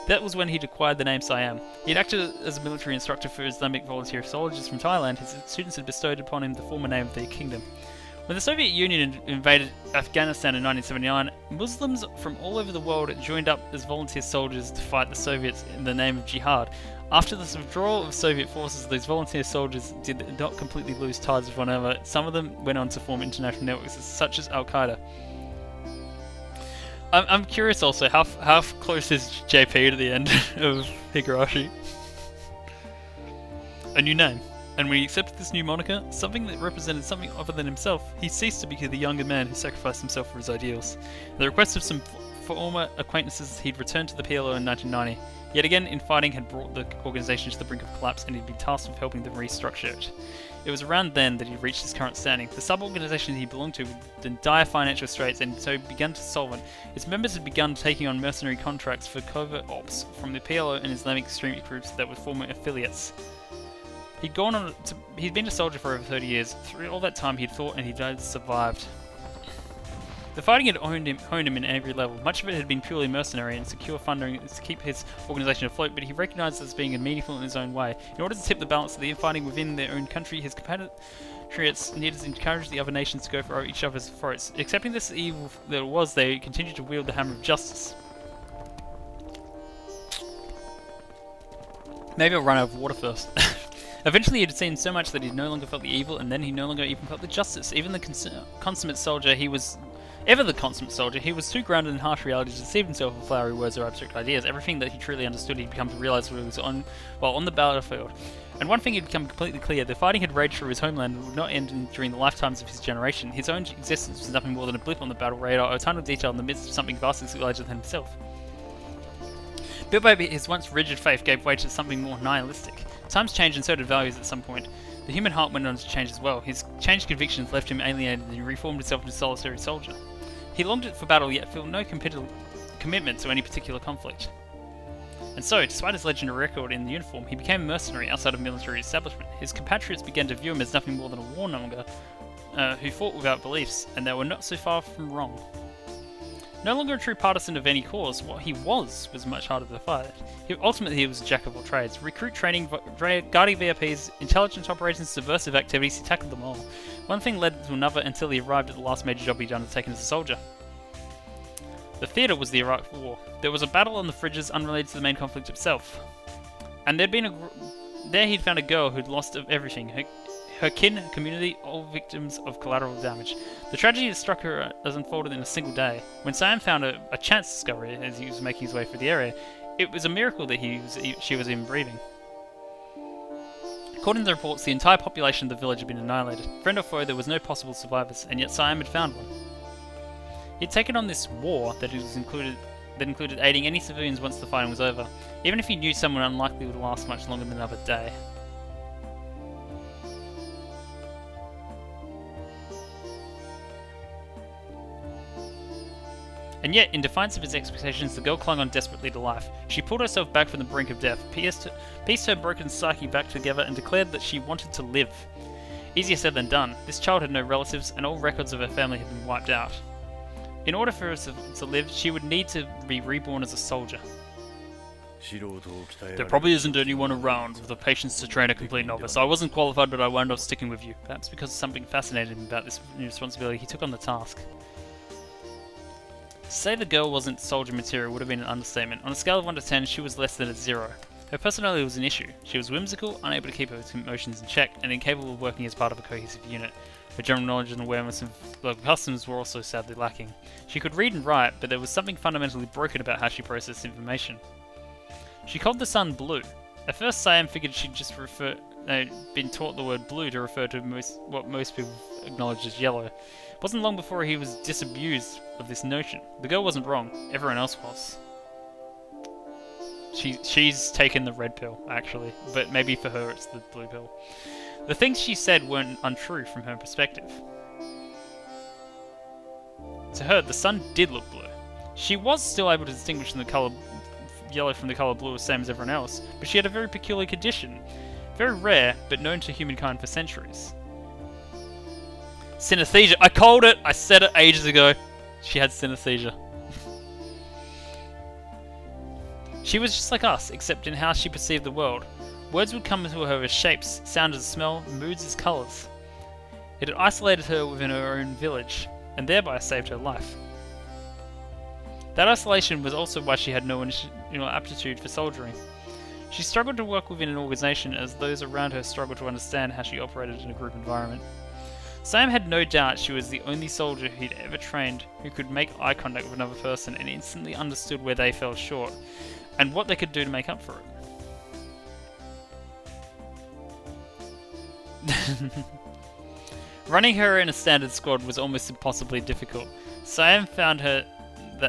That was when he'd acquired the name Siam. He'd acted as a military instructor for Islamic volunteer soldiers from Thailand. His students had bestowed upon him the former name of their kingdom. When the Soviet Union invaded Afghanistan in 1979, Muslims from all over the world joined up as volunteer soldiers to fight the Soviets in the name of jihad. After the withdrawal of Soviet forces, these volunteer soldiers did not completely lose ties with one another. Some of them went on to form international networks such as Al-Qaeda. I'm curious also, how close is JP to the end of Higurashi? A new name. And when he accepted this new moniker, something that represented something other than himself, he ceased to be the younger man who sacrificed himself for his ideals. At the request of some former acquaintances, he'd returned to the PLO in 1990. Yet again, infighting had brought the organisation to the brink of collapse, and he'd been tasked with helping them restructure it. It was around then that he reached his current standing. The sub-organisation he belonged to was in dire financial straits, and so began to solve it. Its members had begun taking on mercenary contracts for covert ops from the PLO and Islamic extremist groups that were former affiliates. He'd been a soldier for over 30 years. Through all that time, he'd fought and he'd survived. The fighting had honed him in every level. Much of it had been purely mercenary and secure funding to keep his organisation afloat, but he recognised it as being meaningful in his own way. In order to tip the balance of the infighting within their own country, his compatriots needed to encourage the other nations to go for each other's throats. Accepting this evil that it was, they continued to wield the hammer of justice. Maybe I'll run out of water first. Eventually he'd seen so much that he no longer felt the evil, and then he no longer even felt the justice. Even the consummate soldier, he was too grounded in harsh reality to deceive himself with flowery words or abstract ideas. Everything that he truly understood he'd become to realise while on the battlefield. And one thing had become completely clear: the fighting had raged through his homeland and would not end during the lifetimes of his generation. His own existence was nothing more than a blip on the battle radar, or a tiny detail in the midst of something vastly larger than himself. Bit by bit, his once rigid faith gave way to something more nihilistic. Times changed and so did values at some point. The human heart went on to change as well. His changed convictions left him alienated and he reformed himself into a solitary soldier. He longed for battle yet felt no commitment to any particular conflict. And so, despite his legendary record in the uniform, he became a mercenary outside of military establishment. His compatriots began to view him as nothing more than a warmonger who fought without beliefs, and they were not so far from wrong. No longer a true partisan of any cause, what he was much harder to fight. Ultimately, he was a jack of all trades. Recruit training, guarding VIPs, intelligence operations, subversive activities, he tackled them all. One thing led to another until he arrived at the last major job he'd undertaken as a soldier. The theatre was the Iraq War. There was a battle on the fridges unrelated to the main conflict itself. And there he'd found a girl who'd lost everything. Her kin, her community, all victims of collateral damage. The tragedy that struck her as unfolded in a single day. When Sam found a chance discovery as he was making his way through the area, it was a miracle that she was even breathing. According to the reports, the entire population of the village had been annihilated. Friend or foe, there was no possible survivors, and yet Siam had found one. He'd taken on this war that included aiding any civilians once the fighting was over, even if he knew someone unlikely would last much longer than another day. And yet, in defiance of his expectations, the girl clung on desperately to life. She pulled herself back from the brink of death, pieced her broken psyche back together, and declared that she wanted to live. Easier said than done. This child had no relatives, and all records of her family had been wiped out. In order for her to live, she would need to be reborn as a soldier. There probably isn't anyone around with the patience to train a complete novice. I wasn't qualified, but I wound up sticking with you. Perhaps because something fascinated him about this new responsibility, he took on the task. To say the girl wasn't soldier material would have been an understatement. On a scale of 1 to 10, she was less than a 0. Her personality was an issue. She was whimsical, unable to keep her emotions in check, and incapable of working as part of a cohesive unit. Her general knowledge and awareness of local customs were also sadly lacking. She could read and write, but there was something fundamentally broken about how she processed information. She called the sun blue. At first, Siam figured she'd just been taught the word blue to refer to what most people acknowledge as yellow. It wasn't long before he was disabused of this notion. The girl wasn't wrong, everyone else was. She's taken the red pill, actually, but maybe for her it's the blue pill. The things she said weren't untrue from her perspective. To her, the sun did look blue. She was still able to distinguish the colour yellow from the colour blue, the same as everyone else, but she had a very peculiar condition. Very rare, but known to humankind for centuries. Synesthesia. I called it! I said it ages ago. She had synesthesia. She was just like us, except in how she perceived the world. Words would come to her as shapes, sound as smell, moods as colours. It had isolated her within her own village, and thereby saved her life. That isolation was also why she had no aptitude for soldiering. She struggled to work within an organisation as those around her struggled to understand how she operated in a group environment. Sam had no doubt she was the only soldier he'd ever trained who could make eye contact with another person and instantly understood where they fell short, and what they could do to make up for it. Running her in a standard squad was almost impossibly difficult. Sam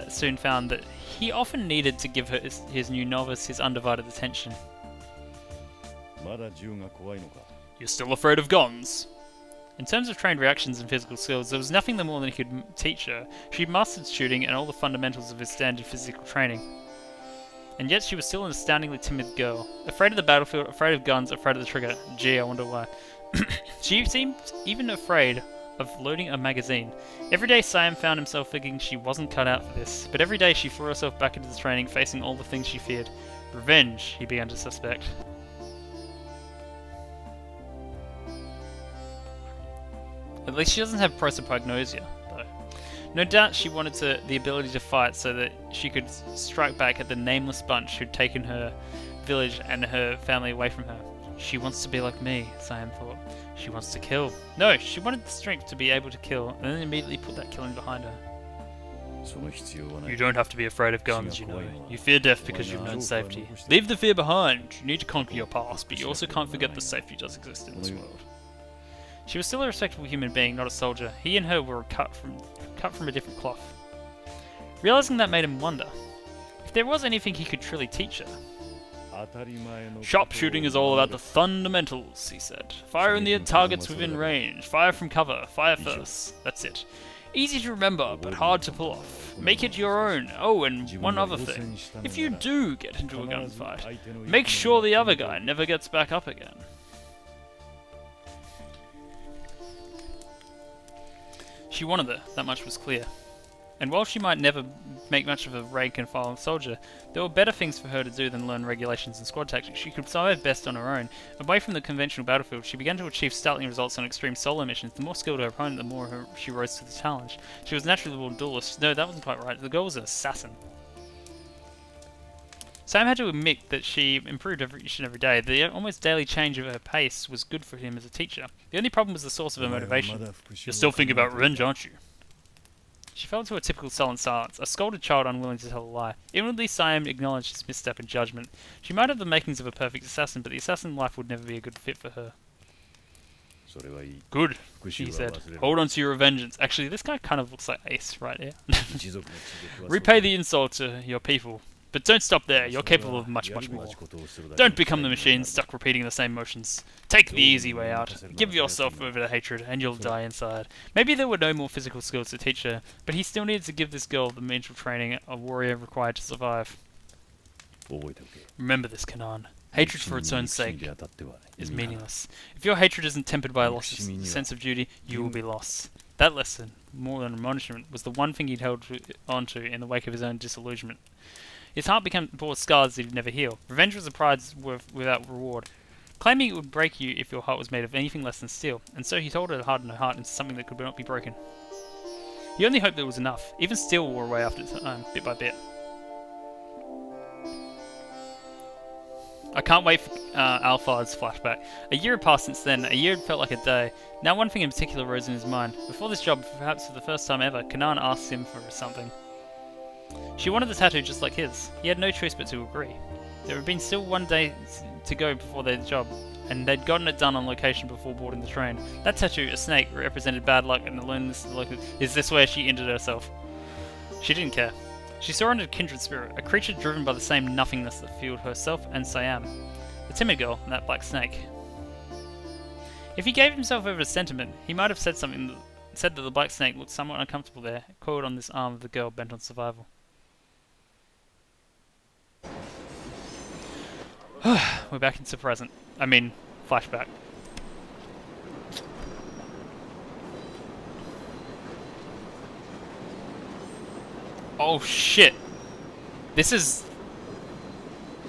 soon found that he often needed to give his new novice his undivided attention. まだ銃が怖いのか You're still afraid of guns? In terms of trained reactions and physical skills, there was nothing more than he could teach her. She mastered shooting and all the fundamentals of his standard physical training. And yet she was still an astoundingly timid girl. Afraid of the battlefield, afraid of guns, afraid of the trigger. Gee, I wonder why. She seemed even afraid of loading a magazine. Every day Sam found himself thinking she wasn't cut out for this, but every day she threw herself back into the training, facing all the things she feared. Revenge, he began to suspect. At least she doesn't have prosopagnosia, though. No doubt she wanted the ability to fight so that she could strike back at the nameless bunch who'd taken her village and her family away from her. She wants to be like me, Sam thought. She wants to kill. No, she wanted the strength to be able to kill, and then immediately put that killing behind her. その必要はない You don't have to be afraid of guns, you know. You fear death because you've known safety. Leave the fear behind. You need to conquer your past, but you also can't forget that safety does exist in this world. She was still a respectable human being, not a soldier. He and her were cut from a different cloth. Realizing that made him wonder if there was anything he could truly teach her. 当たり前の Sharpshooting is all about the fundamentals, he said. Fire in the targets within range. Fire from cover. Fire first. That's it. Easy to remember, but hard to pull off. Make it your own. Oh, and one other thing. If you do get into a gunfight, make sure the other guy never gets back up again. She wanted her, that much was clear. And while she might never make much of a rank and file soldier, there were better things for her to do than learn regulations and squad tactics. She could survive best on her own. Away from the conventional battlefield, she began to achieve startling results on extreme solo missions. The more skilled her opponent, the more she rose to the challenge. She was naturally born duelist. No, that wasn't quite right. The girl was an assassin. Sam had to admit that she improved each and every day. The almost daily change of her pace was good for him as a teacher. The only problem was the source of her motivation. You're still thinking about revenge, aren't you? She fell into a typical sullen silence, a scolded child unwilling to tell a lie. Inwardly, Siam acknowledged his misstep in judgment. She might have the makings of a perfect assassin, but the assassin life would never be a good fit for her. それはいい Good, 復讐 he は said. 忘れろ Hold on to your vengeance. Actually, this guy kind of looks like Ace right here. 一族の血で食わせ Repay the insult to your people. But don't stop there, you're capable of much, much more. Don't become the machine stuck repeating the same motions. Take the easy way out. Give yourself over to hatred, and you'll die inside. Maybe there were no more physical skills to teach her, but he still needed to give this girl the mental training a warrior required to survive. 覚えておけ Remember this, Kanan. Hatred for its own 歴史に sake で当たっては is 意味がない meaningless. If your hatred isn't tempered by a sense of duty, you will be lost. That lesson, more than admonishment, was the one thing he'd held on to in the wake of his own disillusionment. His heart bore scars that he'd never heal. Revenge was a prize without reward, claiming it would break you if your heart was made of anything less than steel, and so he told her to harden her heart into something that could not be broken. He only hoped there was enough. Even steel wore away after time, bit by bit. I can't wait for Alphard's flashback. A year had passed since then. A year had felt like a day. Now one thing in particular rose in his mind. Before this job, perhaps for the first time ever, Kanan asked him for something. She wanted the tattoo just like his. He had no choice but to agree. There had been still one day to go before their job, and they'd gotten it done on location before boarding the train. That tattoo, a snake, represented bad luck and the loneliness of the locals. Is this where she ended herself? She didn't care. She saw in a kindred spirit, a creature driven by the same nothingness that fueled herself and Siam, the timid girl and that black snake. If he gave himself over to sentiment, he might have said that the black snake looked somewhat uncomfortable there, coiled on this arm of the girl bent on survival. We're back into present. I mean, flashback. Oh shit. That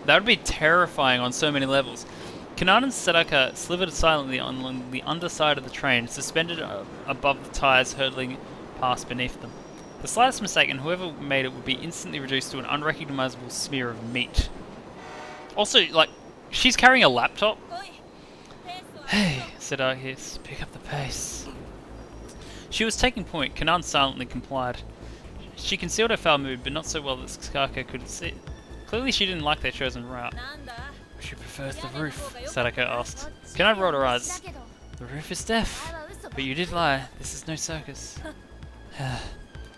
would be terrifying on so many levels. Kanan and Sadaka slithered silently on the underside of the train, suspended above the tires hurtling past beneath them. The slightest mistake, and whoever made it would be instantly reduced to an unrecognizable smear of meat. Also, like, she's carrying a laptop? Hey, said Arceus, pick up the pace. She was taking point. Kanan silently complied. She concealed her foul mood, but not so well that Sakaka could see. Clearly she didn't like their chosen route. She prefers the roof, Sadako asked. Kanan rolled her eyes. The roof is deaf. But you did lie. This is no circus.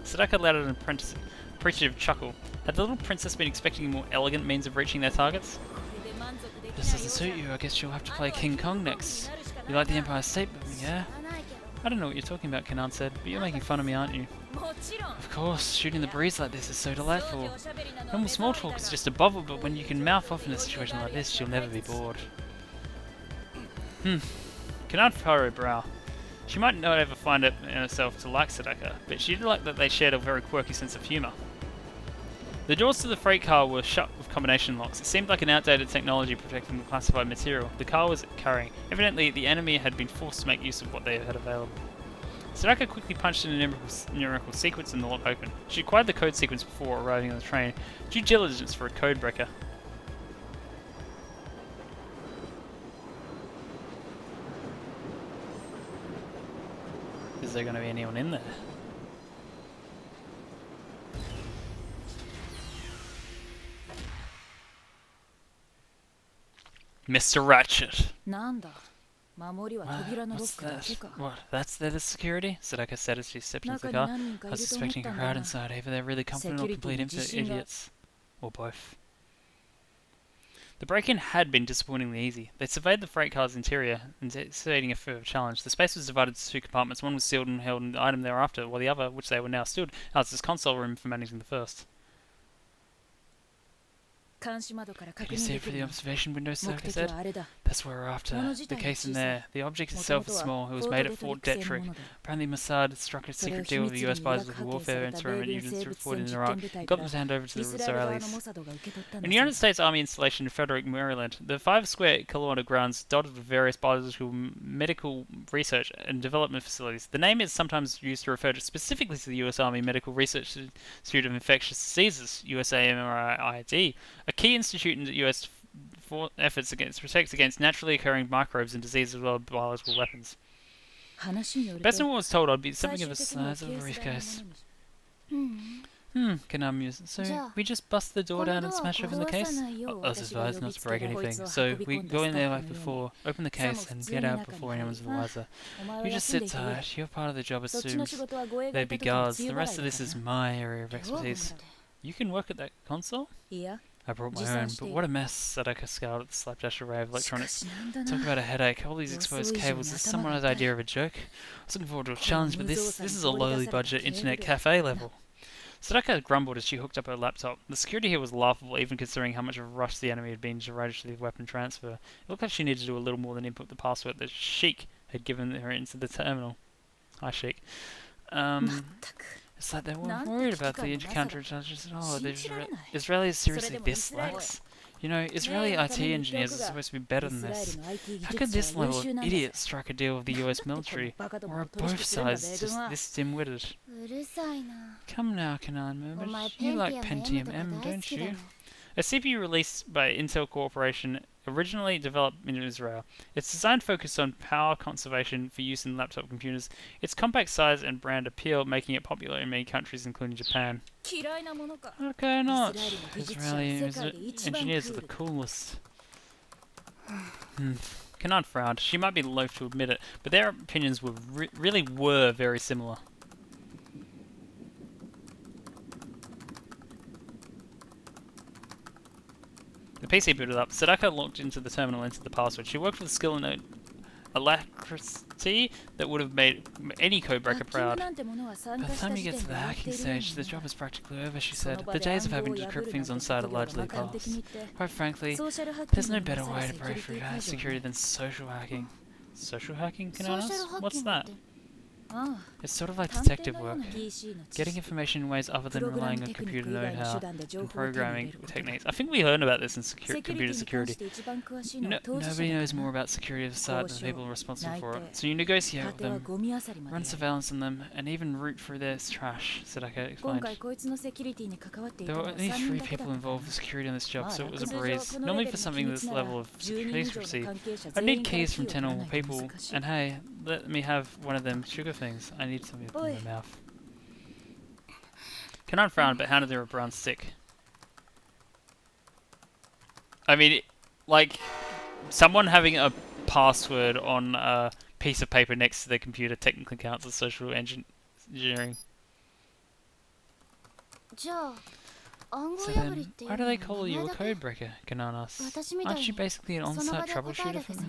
Sadako let out an appreciative chuckle. Had the little princess been expecting a more elegant means of reaching their targets? This doesn't suit you. I guess you'll have to play King Kong next. You like the Empire State Building, yeah? I don't know what you're talking about, Kanan said, but you're making fun of me, aren't you? Of course, shooting the breeze like this is so delightful. Normal small talk is just a bubble, but when you can mouth off in a situation like this, you'll never be bored. Kanan furrowed her brow. She might not ever find it in herself to like Sadako, but she did like that they shared a very quirky sense of humour. The doors to the freight car were shut with combination locks. It seemed like an outdated technology protecting the classified material the car was carrying. Evidently, the enemy had been forced to make use of what they had available. Sadako quickly punched in a numerical sequence and the lock opened. She acquired the code sequence before arriving on the train. Due diligence for a code breaker. Is there going to be anyone in there? Mr. Ratchet. なんだ守りは扉のロ What's ックだけ that? か What? That's there the security? Sadako said as she stepped into the 中に car. 何人か I い was ると思っ suspecting た a んだ crowd が inside. Either they're really confident or Security complete に自信が idiots. Or both. The break-in had been disappointingly easy. They surveyed the freight car's interior, anticipating a further challenge. The space was divided into two compartments. One was sealed and held an item thereafter, while the other, which they were now stood, housed this console room for managing the first. 監視窓から Can 確 you 認 see で it き through る the な observation window, 目 Sadako 的 said? はあれだ That's what we're after. 物自 The 体 case in は小さい there. The object 元 itself 々 is は small. It was フォー made ト at で取 Fort 引する Detrick. ものだ Apparently Mossad struck a それを secret 秘 deal 密 with the 裏 US に Biological 裏格定 Warfare された Experiment 米軍 units 生 to report 物戦 in 実 Iraq 験部隊 and か got them ら to hand over to イ the スラエル側の Israelis. モサドが受け取ったん In だ the United States Army installation in Frederick, Maryland, the 5 square kilometer grounds dotted with various biological, medical research and development facilities. The name is sometimes used to refer specifically to the US Army Medical Research Institute of Infectious Diseases, USAMRIID, a key institute in the US efforts protects against naturally occurring microbes and diseases as well as biological weapons. 話による Based と on what was told, I'd be 最 something of 終 the 的には size of a ケース代のも briefcase. のに Kanan mused. So Ja. we just bust the door この down ド and アを smash open the 壊 case? さないよう I was 私が advised 呼 not び to つけ break たこい anything. つを So 運び we 込んだ go ス in タ there ッ like フの before, 上に open the さも case 普 and 通 get に out 中に before 入 anyone's る the wiser. お前は You just 休んで sit いてくれ tight. You're part of the job as そっちの soon. 仕事は護衛が They'd いた be 時の guards. 梅 The 雨 rest 払 of いだ this is からな my area of 刑法軍 expertise. だで You can work at that console? いや I brought my 持参 own, してい but る what a mess, Sadako scowled at the slapdash array of しか electronics. しなんだ Talk な about a headache. All these exposed cables. Is someone's idea of a joke? I was looking forward to a challenge, but this is a lowly budget internet cafe level. Sadako grumbled as she hooked up her laptop. The security here was laughable, even considering how much of a rush the enemy had been to arrange the weapon transfer. It looked like she needed to do a little more than input the password that Sheik had given her into the terminal. Hi, Sheik. まったく It's like they weren't なんて worried 危機 about 感 the のなさだ counterintelligence at all. 信じられない Israeli is それ seriously でも this イスラエル lax? You know, Israeli 名誉のた IT めに言って engineers おく are が supposed to be better イ than スラエ this. ルの IT How 技 could 術 this は優 level 秀 of なんだ idiot strike a deal with the だ US からこの military? バカども Or と are 取 both 引するんだ sides 米 just 軍は this dim-witted? うるさいな Come now, Kanan お前 murmured. You like Pentium Pentium M, M とか大好 don't きだ you? ろ A CPU released by Intel Corporation, originally developed in Israel. Its design focused on power conservation for use in laptop computers. Its compact size and brand appeal making it popular in many countries, including Japan. 嫌いなものか Okay, not. イスラエルの技術者 Israeli は世界で一番ク engineers are ー the ル coolest. Kanan frowned. She might be loath to admit it, but their opinions were really were very similar. The PC booted up. Sadako looked into the terminal and entered the password. She worked with skill and alacrity that would have made any codebreaker ハッキング proud. なんてものは参 By 加 the した time 時 you 点 get to で the 終わっ hacking ているよう stage, the に job is practically over, she その said. 場 The で days of 暗号 having を to 破 decrypt る things な on んて site are 企業は largely 馬鹿的 past. に言って Quite frankly, ソーシャルハッキ there's ング no に better 勝 way る to セキュ break リテ through ィ解除 security は than social hacking. Social hacking, ソー Kananas? シャルハッ What's キングっ that? てああ It's sort of like 探偵 detective のよう work. な DC の知 Getting 識 information in ways other プ than ログラ relying ム on テクニッ computer ク以外の know-how 手段で情 and 報を手に入れ programming ることだ techniques. I think we learned about this in セキュリテ computer ィに関し security. て一番詳しいの No, は当事者 nobody だ knows から more な about security of the site than the people responsible for it. 内定 So you negotiate 果 with ては them, ゴミ漁りまで run やる surveillance on them, and even root through their trash, Sadako 今 explained. 回こいつのセキュリティに関わっていた There の were は only 3 3人だけだ people ったから involved with security on this job, まあ so it was a 通常 breeze. このレ Normally ベ for ルの something 秘 this 密なら level of 10人以 security 上の secrecy, 関係者 I'd 全員 need の keys キー from 10 を取ら or ないと people, 難しい and hey, let me have one of them sugar things. I need something in my mouth. Kanan frowned, but handed her a brown stick. I mean, like, someone having a password on a piece of paper next to their computer technically counts as social engineering. じゃあ暗号 So 破 then, りっていう why の do は they call you a 名前だけ code breaker, Kanan asks? 私みたい Aren't に you basically an その場 on-site で答え troubleshooter だ for けさ me?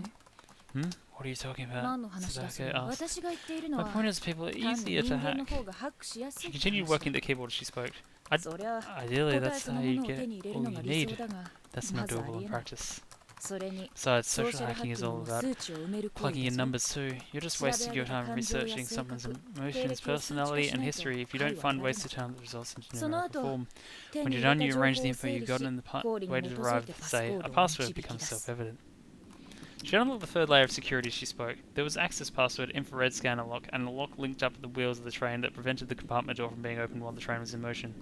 Hmm? What are you talking about? 何の話だそれ Sadaka asked. 私が言っているの My は point is people are 単に easier 人 to 間の hack. 方がハックしやす She いって continued 話 working the keyboard as she spoke. そりゃ Ideally, 答え that's その how も you のを手 get に入れる all の you が理 need. 想だが That's ま not ずあり doable え in ない practice. それに Besides, ソー social シャルハ hacking ッ is キン all グは about 数値を埋める行 plugging 為 in だぞ numbers too. You're just 調べ wasting 上げ your た time 感情や researching 性 someone's 格 emotions, 経歴を数値化 personality, し and ないと history. If you 解 don't は find 得られ ways な to い turn the results into その numerical 後 form, 手 when に you're 入 done, れ you た情 arrange 報 the を info 整 you've 理 gotten し in the コーリに way 基 to づい derive, てパス say, コー a ドを password 導き becomes 出す self-evident. She unlocked the third layer of security she spoke. There was access password, infrared scanner lock, and a lock linked up to the wheels of the train that prevented the compartment door from being opened while the train was in motion.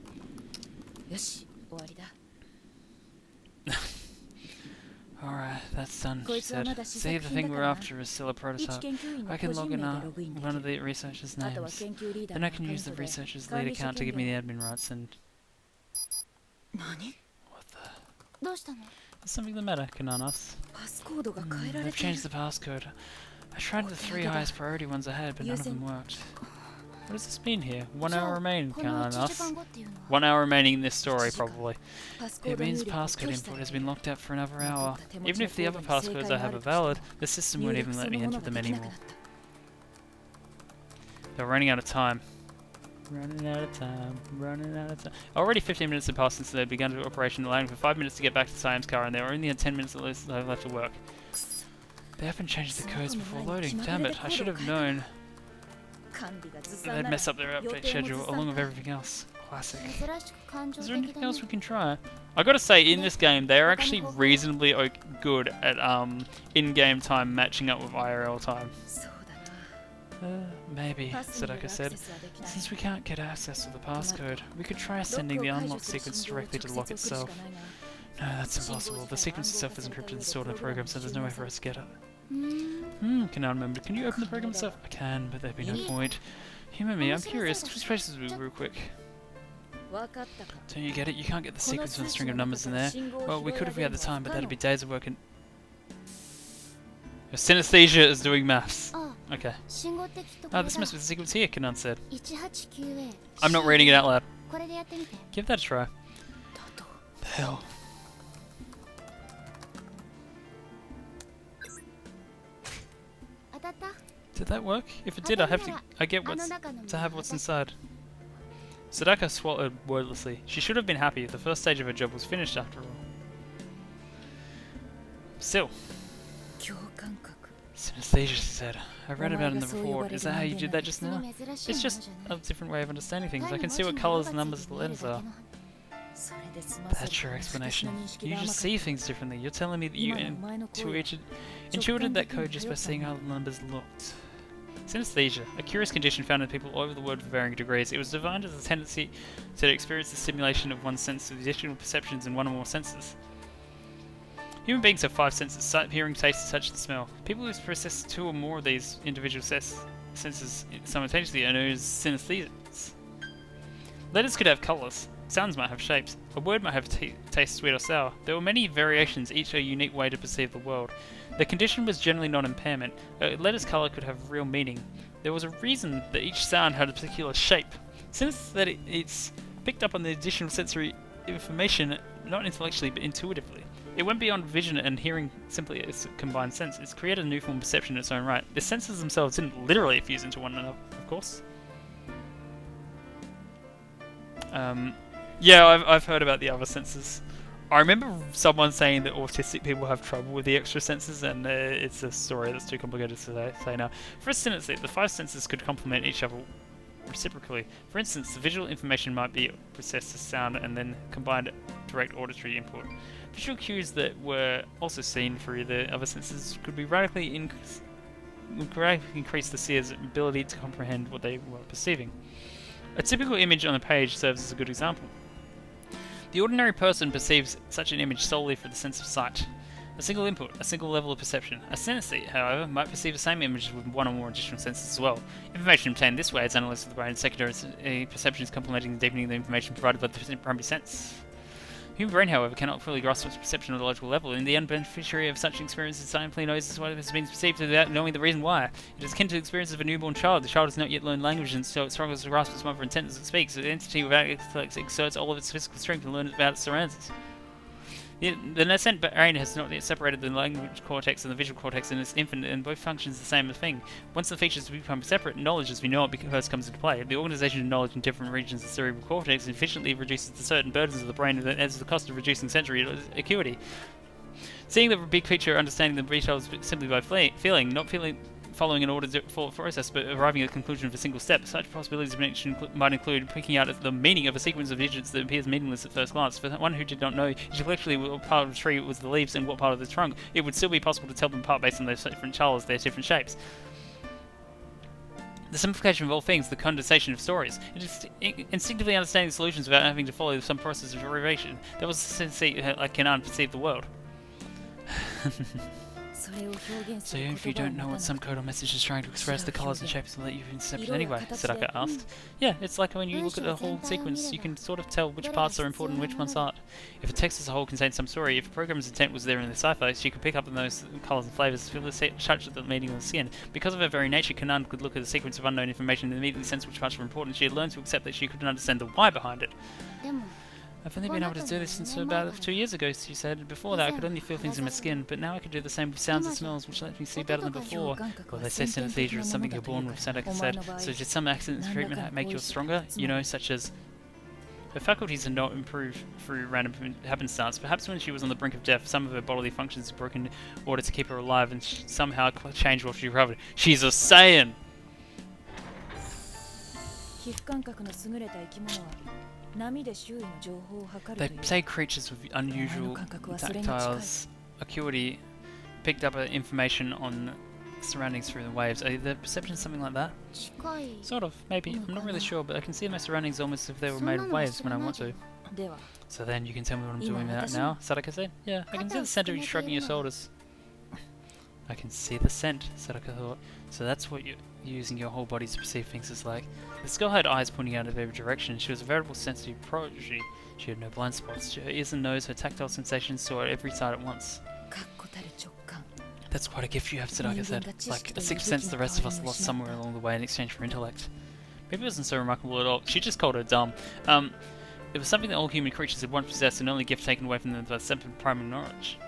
よし終わりだ Alright, that's done, こ she いつは said. まだ試 See, 作 the 品 thing だ we're からな after is still a 一 prototype. 研究員の I 個 can 人 log 名 in で up ログインで one き of る the researchers' あとは names. 研究リーダー Then の I ア can カウン use the トで researcher's 管 lead 理 account 者 to 権 give me 限 the を admin rights and... 何 What the... どうしたの Is something the matter, Kanan asked. パスコードが変えられ They've ている changed the passcode. I tried the three highest priority ones I had, but none of them worked. What does this mean here? 1 じゃ hour あ remaining, この Kanan 1時 asks. 間後っていうのは 1 hour remaining in this story, 1時間 probably. パスコ It ード入 means 力が passcode 拒否さ input れ has てい been る locked out for another hour. 残った手持 Even ちの if the コー other ドに passcodes 正 I 解があ have る are としても valid, the system 入 won't 力 even そ let の me もの enter が them できなく anymore. なった They're running out of time. Running out of time, running out of time. Already 15 minutes had passed since they had begun to operation, allowing for 5 minutes to get back to Siam's car, and they were only at 10 minutes at least left to work. They haven't changed the codes before loading. Damn it, I should have known 管理がずさ that ん they'd なら mess up their update schedule along with everything else. Classic. 珍しく感情 Is there 的 anything だ else ね we can try? I gotta say, in this game, they are actually reasonably good at in-game time matching up with IRL time. そうだ Maybe, なパスによる Sadaka アクセ said. スはできない Since we can't get access to the passcode, we could try ロッ sending ク the を解除 unlock する sequence 信号を directly to 直 lock 接送るしか itself. ないが No, that's impossible. The sequence itself is encrypted and stored in the program, so there's no way for us to get it. うーん Can I remember? Can you open the program itself? I can, but there'd be no point. Humor me, I'm curious. Switch faces with me real quick. わかったか Don't you get it? You can't get the この sequence 数 with a 値 string の of 中 numbers か in ら there. 信号を Well, 拾 we い could 上 if げ we る had the のは time, 不 but 可 that'd 能 be days of work and... Synesthesia is doing maths. あ Okay. 信号的とこ Oh, れ this だ must be the sequence here, Kanan said. 189A I'm not reading it out loud. これでやってみて Give that a try. だと The hell? 当たった Did that work? If it did, I have to... I get あの what's... 中の to have what's 私 inside. Sadaka swallowed wordlessly. She should have been happy. The first stage of her job was finished after all. Still, 共感覚 synesthesia, she said. I お read 前 about it in が the そう呼ば report. れ Is る that how 人 you 間 did な that んて just その now? 珍しい It's もの just じゃない a different way of understanding things. 単 I に can see 文 what 字の colors 色 and が numbers つ the いて見える letters だ are. けのそれで済ませ That's る your 私の explanation. 認識 You が甘 just かった see things differently. You're telling me that you 今のお前の行為 intuited that code just by seeing how the numbers looked. Synesthesia, a curious condition found in people all over the world for varying degrees. It was defined as a tendency to experience the stimulation of one's sense of additional perceptions in one or more senses. Human beings have 5 senses: sight, hearing, taste, touch, and smell. People who possess 2 or more of these individual senses simultaneously are known as synesthetes. Letters could have colours. Sounds might have shapes. A word might have taste, sweet or sour. There were many variations, each a unique way to perceive the world. The condition was generally not impairment. A letter's colour could have real meaning. There was a reason that each sound had a particular shape. Since that it's picked up on the additional sensory information, not intellectually but intuitively. It went beyond vision and hearing simply as a combined sense. It's created a new form of perception in its own right. The senses themselves didn't literally fuse into one another, of course. Yeah, I've heard about the other senses. I remember someone saying that autistic people have trouble with the extra senses, and it's a story that's too complicated to say now. For instance, the 5 senses could complement each other reciprocally. For instance, the visual information might be processed as sound and then combined direct auditory input. Visual cues that were also seen through the other senses could be radically increase the seer's ability to comprehend what they were perceiving. A typical image on a page serves as a good example. The ordinary person perceives such an image solely through the sense of sight. A single input, a single level of perception. A synesthete, however, might perceive the same images with one or more additional senses as well. Information obtained this way is analysed with the brain, and secondary perceptions complementing and deepening the information provided by the primary sense. Human brain, however, cannot fully grasp its perception at a logical level, and the unbeneficiary of such experiences simply knows what has been perceived without knowing the reason why. It is akin to the experience of a newborn child. The child has not yet learned language, and so it struggles to grasp its mother intent as it speaks. The entity without intellect exerts all of its physical strength to learn about its surroundings. The nascent brain has not yet separated the language cortex and the visual cortex in its infant, and both functions the same thing. Once the features become separate, knowledge as we know it first comes into play. The organisation of knowledge in different regions of the cerebral cortex efficiently reduces the certain burdens of the brain as the cost of reducing sensory acuity. Seeing the big picture, understanding the details simply by feeling, not following an ordered process, but arriving at the conclusion of a single step. Such possibilities might include picking out the meaning of a sequence of digits that appears meaningless at first glance. For one who did not know intellectually what part of the tree was the leaves and what part of the trunk, it would still be possible to tell them apart based on their different colours, their different shapes. The simplification of all things, the condensation of stories. It is instinctively understanding solutions without having to follow some process of derivation. That was the sensate like Kanan perceived the world. So if you don't know what some code or message is trying to express, the colours and shapes will let you intercept it anyway, Sadaka asked. Yeah, it's like when you look at a whole sequence, you can sort of tell which parts are important and which ones aren't. If a text as a whole contains some story, if a programmer's intent was there in the cipher, she could pick up on those colours and flavours, feel the touch of the meaning on the skin. Because of her very nature, Kanan could look at a sequence of unknown information and immediately sense which parts were important. She had learned to accept that she couldn't understand the why behind it. I've only been able to do this since about 2 years ago, she said. Before that, I could only feel things in my skin, but now I can do the same with sounds and smells, which lets me see better than before. Well, they say synesthesia is something you're born with, Sadaka said. So did some accident treatment make you stronger? You know, such as... Her faculties are not improved through random happenstance. Perhaps when she was on the brink of death, some of her bodily functions were broken in order to keep her alive, and somehow changed while she recovered. She's a Saiyan! They say creatures with unusual tactile acuity picked up information on surroundings through the waves. Are the perceptions something like that? Sort of, maybe. I'm not really sure, but I can see my surroundings almost as if they were made of waves when I want to. So then you can tell me what I'm doing now, Sadaka said. Yeah, I can see the scent of you shrugging your shoulders. I can see the scent, Sadaka thought. So that's what you're using your whole body to perceive things as like. The girl had eyes pointing out of every direction. She was a veritable sensitive prodigy. She had no blind spots. Her ears and nose, her tactile sensations saw at every side at once. That's quite a gift you have, Sadaka said. Like a sixth sense the rest of us lost somewhere along the way in exchange for intellect. Maybe it wasn't so remarkable at all. She just called her dumb. It was something that all human creatures had once possessed, an only gift taken away from them by simple primary knowledge.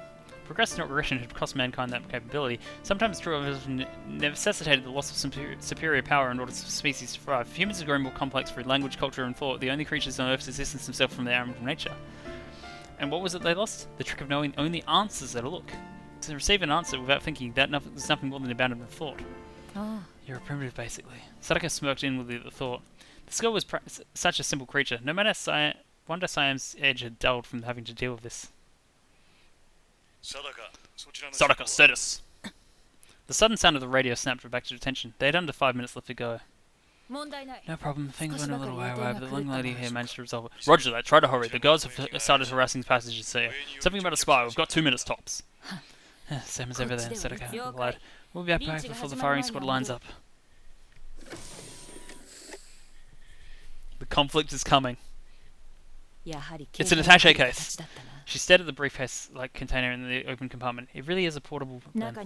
Progress, not regression, had cost mankind that capability. Sometimes true evolution necessitated the loss of superior power in order for species to thrive. Humans have grown more complex through language, culture, and thought. The only creatures on Earth's existence themselves from their animal nature. And what was it they lost? The trick of knowing only answers at a look. To receive an answer without thinking, that there's nothing more than abandonment of thought. You're a primitive, basically. Sadaka smirked inwardly at the thought. The skull was such a simple creature. No matter wonder Siam's edge had dulled from having to deal with this. Sadaka, status! The sudden sound of the radio snapped her back to attention. They had under 5 minutes left to go. No problem, things went a little awry, but the young lady here managed to resolve it. Roger that, try to hurry. The guards have started harassing passengers here. Something about a spy, we've got 2 minutes tops. Same as over there, Sadaka replied. We'll be back before the firing squad lines up. The conflict is coming. It's an attaché case. She stared at the briefcase-like container in the open compartment. It really is a portable gun.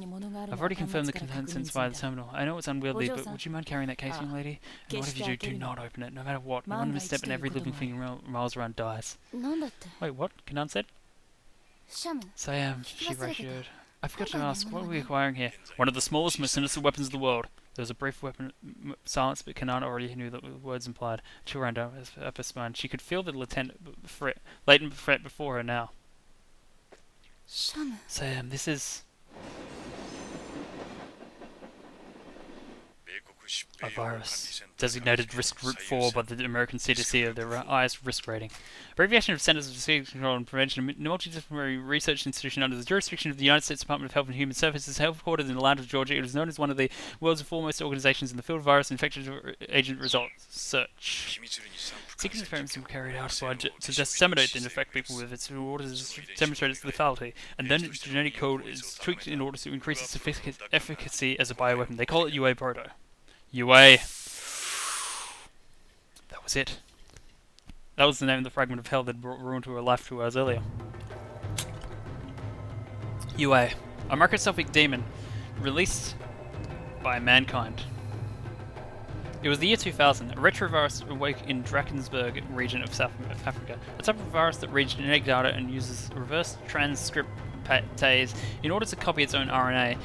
I've already confirmed the contents via the terminal. I know it's unwieldy, but would you mind carrying that case, young lady? And what if you do not open it, no matter what. One misstep and every living thing miles around dies. Wait, what? Kanan said? Siam, she ratioed. I forgot to ask, what are we acquiring here? One of the smallest, most sinister weapons of the world. There was a brief silence, but Kanan already knew that the words implied. A chill ran down her spine. She could feel the latent threat before her now. Sam, this is... A virus. Designated Risk Group 4 by the American CDC of the highest risk rating. Abbreviation of Centers for Disease Control and Prevention, a multidisciplinary research institution under the jurisdiction of the United States Department of Health and Human Services, headquartered in Atlanta, Georgia. It is known as one of the world's foremost organizations in the field of virus infectious agent research. Secret experiments were carried out to disseminate and infect people with its in order to demonstrate its lethality, and then its genetic code is tweaked in order to increase its efficacy as a bioweapon. They call it UA Proto. UA. That was it. That was the name of the fragment of hell that brought ruin to her life 2 hours earlier. UA. A microscopic demon released by mankind. It was the year 2000. A retrovirus awoke in Drakensberg region of South Africa. A type of virus that reads genetic data and uses reverse transcriptase in order to copy its own RNA.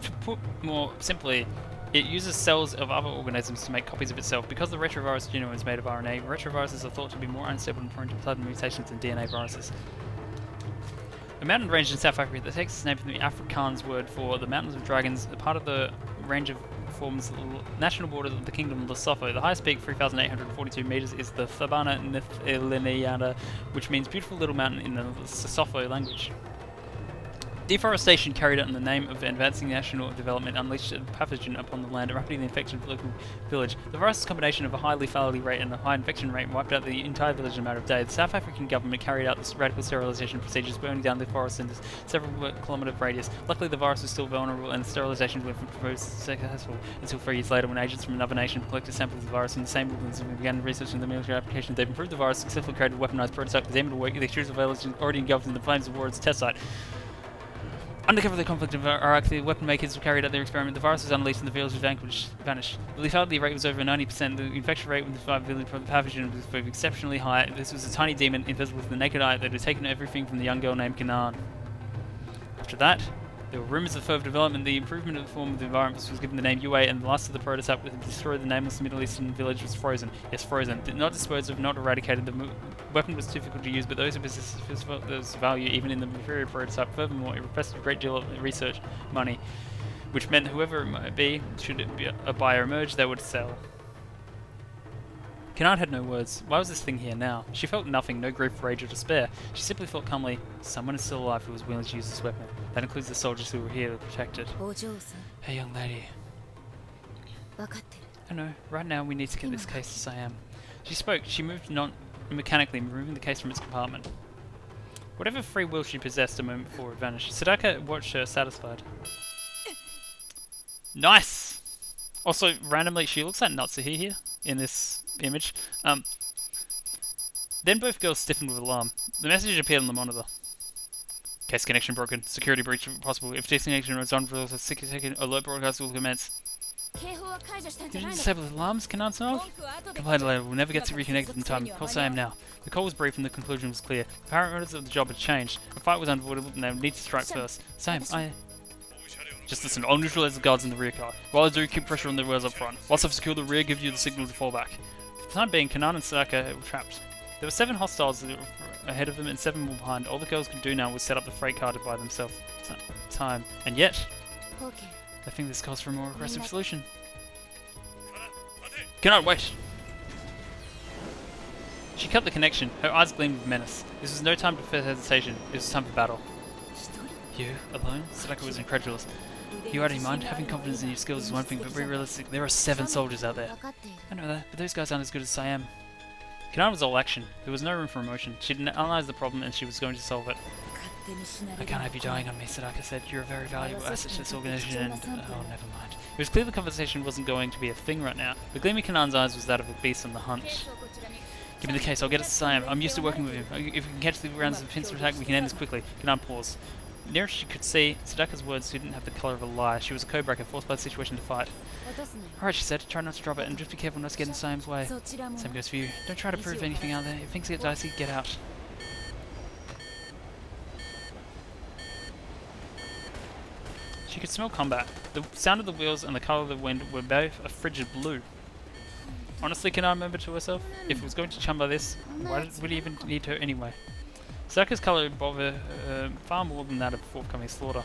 To put more simply, it uses cells of other organisms to make copies of itself. Because the retrovirus genome is made of RNA, retroviruses are thought to be more unstable and prone to sudden mutations than DNA viruses. A mountain range in South Africa that takes its name from the Afrikaans word for the Mountains of Dragons, a part of the range of forms the national border of the Kingdom of Lesotho. The highest peak, 3,842 meters, is the Thabana Nthiliana, which means beautiful little mountain in the Sesotho language. Deforestation carried out in the name of advancing national development unleashed a pathogen upon the land, rapidly infected the local village. The virus's combination of a high lethality rate and a high infection rate wiped out the entire village in a matter of days. The South African government carried out this radical sterilization procedures, burning down the forest in a several kilometre radius. Luckily, the virus was still vulnerable, and the sterilization went successful until 3 years later, when agents from another nation collected samples of the virus in the same buildings and began researching the military application. They've improved the virus, successfully created a weaponized prototype, was able to work. The accused of violence already engulfed in the flames of war at its test site. Under cover of the conflict in Iraq, the weapon makers carried out their experiment. The virus was unleashed and the village vanished. The lethality rate was over 90%. The infection rate with the pathogen was exceptionally high. This was a tiny demon invisible with the naked eye that had taken everything from the young girl named Kanan. After that, there were rumours of further development. The improvement of the form of the environment was given the name UA, and the last of the prototype that destroyed the nameless Middle Eastern village was frozen. Yes, frozen. Not disposed of, not eradicated. The weapon was difficult to use, but those who possessed its value even in the inferior prototype. Furthermore, it requested a great deal of research money, which meant whoever it might be, should it be a buyer emerge, they would sell. Kanan had no words. Why was this thing here now? She felt nothing, no grief, rage, or despair. She simply thought calmly, someone is still alive who was willing to use this weapon. That includes the soldiers who were here to protect it. Hey, young lady. I know, right now we need to get this case to Siam. She spoke. She moved non-mechanically, removing the case from its compartment. Whatever free will she possessed a moment before it vanished, Sadaka watched her satisfied. Nice! Also, randomly, she looks like Natsuhi here in this image. Then both girls stiffened with alarm. The message appeared on the monitor. Case connection broken. Security breach possible. If disconnection is on for a second, alert broadcast will commence. Did you disable the alarms, Kanan Sanov? Complain later. We'll never get to reconnect in time. Call Sam now. The call was brief and the conclusion was clear. The apparent motives of the job had changed. A fight was unavoidable and they would need to strike first. Sam, Just listen, I'll neutralize the guards in the rear car. While I do, keep pressure on the wheels up front. Once I've secured the rear, give you the signal to fall back. For the time being, Kanan and Sadaka were trapped. There were 7 hostiles ahead of them and 7 more behind. All the girls could do now was set up the freight car to buy themselves time. And yet, I think this calls for a more aggressive solution. Kanan, wait! She cut the connection. Her eyes gleamed with menace. This was no time for hesitation. It was time for battle. You, alone? Sadaka was incredulous. You out of your mind? Having confidence in your skills is one thing, but be realistic. There are 7 soldiers out there. I know that, but those guys aren't as good as Siam. Kanan was all action. There was no room for emotion. She'd analysed the problem and she was going to solve it. I can't have you dying on me, Sadaka said. You're a very valuable asset to this organisation and... oh, never mind. It was clear the conversation wasn't going to be a thing right now. The gleam in Kanan's eyes was that of a beast on the hunt. Give me the case, I'll get it to Siam. I'm used to working with him. If we can catch the rounds of pincer attack, we can end this quickly. Kanan paused. Near as she could see, Sadaka's words didn't have the colour of a lie. She was a code breaker, forced by the situation to fight. Alright, she said, try not to drop it, and just be careful not to get in Siam's way. Same goes for you. Don't try to prove anything out there. If things get dicey, get out. She could smell combat. The sound of the wheels and the colour of the wind were both a frigid blue. Honestly, Kanan remembered to herself, if it was going to chum by this, why would he even need her anyway? Sadaka's colour bothered her far more than that of forthcoming slaughter.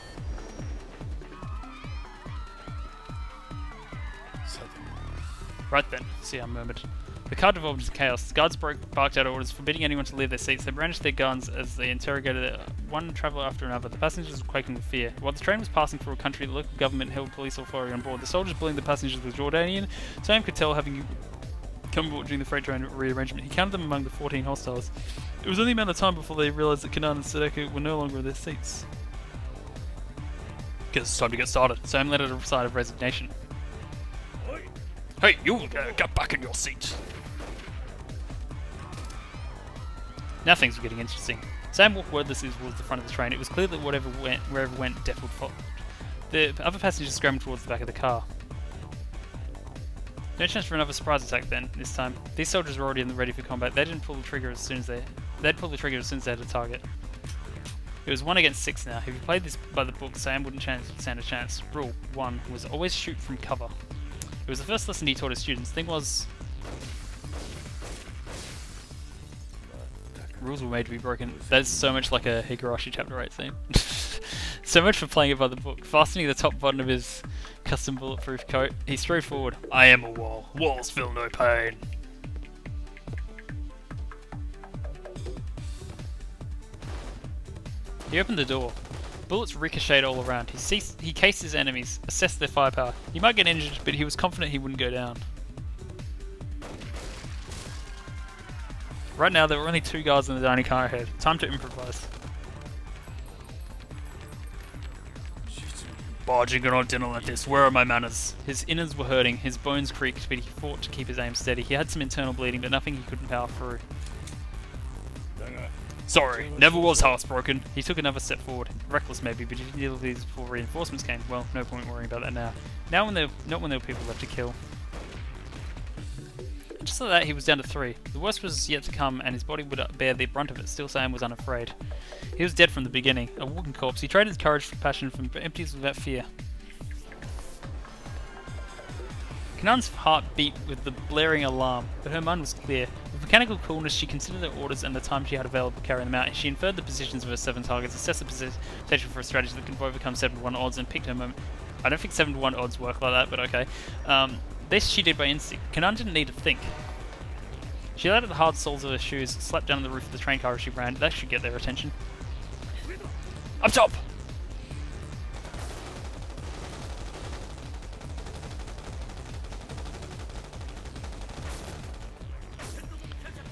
Right then, Siam murmured. The car devolved into chaos. The guards barked out orders forbidding anyone to leave their seats. They brandished their guns as they interrogated one traveller after another. The passengers were quaking with fear. While the train was passing through a country, the local government held police authority on board. The soldiers bullying the passengers were Jordanian. Sam could tell, having come aboard during the freight train rearrangement. He counted them among the 14 hostiles. It was only a matter of time before they realised that Kanan and Sadeko were no longer in their seats. Guess it's time to get started. Sam let out a sigh of resignation. Hey, you get back in your seat. Now things were getting interesting. Sam walked wordlessly towards the front of the train. It was clear that wherever went, death would follow. The other passengers scrambled towards the back of the car. No chance for another surprise attack then, this time. These soldiers were already in the ready for combat. They didn't pull the trigger as soon as they had a target. It was 1 against 6 now. If you played this by the book, Sam wouldn't stand a chance. Rule 1 was always shoot from cover. It was the first lesson he taught his students. Thing was, rules were made to be broken. That's so much like a Higurashi chapter 8 theme. So much for playing it by the book. Fastening the top button of his custom bulletproof coat, he strode forward. I am a wall. Walls feel no pain. He opened the door. Bullets ricocheted all around. He cased his enemies, assessed their firepower. He might get injured, but he was confident he wouldn't go down. Right now, there were only 2 guards in the dining car ahead. Time to improvise. Barging on dinner like this, where are my manners? His innards were hurting, his bones creaked, but he fought to keep his aim steady. He had some internal bleeding, but nothing he couldn't power through. Sorry, never was heartbroken. He took another step forward. Reckless maybe, but he didn't deal with these before reinforcements came. Well, no point worrying about that now. Not when there were people left to kill. Just like that, he was down to 3. The worst was yet to come, and his body would bear the brunt of it. Still, Sam was unafraid. He was dead from the beginning, a walking corpse. He traded his courage for passion, from emptiness without fear. Kanan's heart beat with the blaring alarm, but her mind was clear. With mechanical coolness, she considered her orders and the time she had available to carry them out. She inferred the positions of her 7 targets, assessed the potential for a strategy that could overcome 7-to-1 odds, and picked her moment. I don't think 7-to-1 odds work like that, but okay. This she did by instinct. Kanan didn't need to think. She let out the hard soles of her shoes, slapped down on the roof of the train car as she ran. That should get their attention. Up top!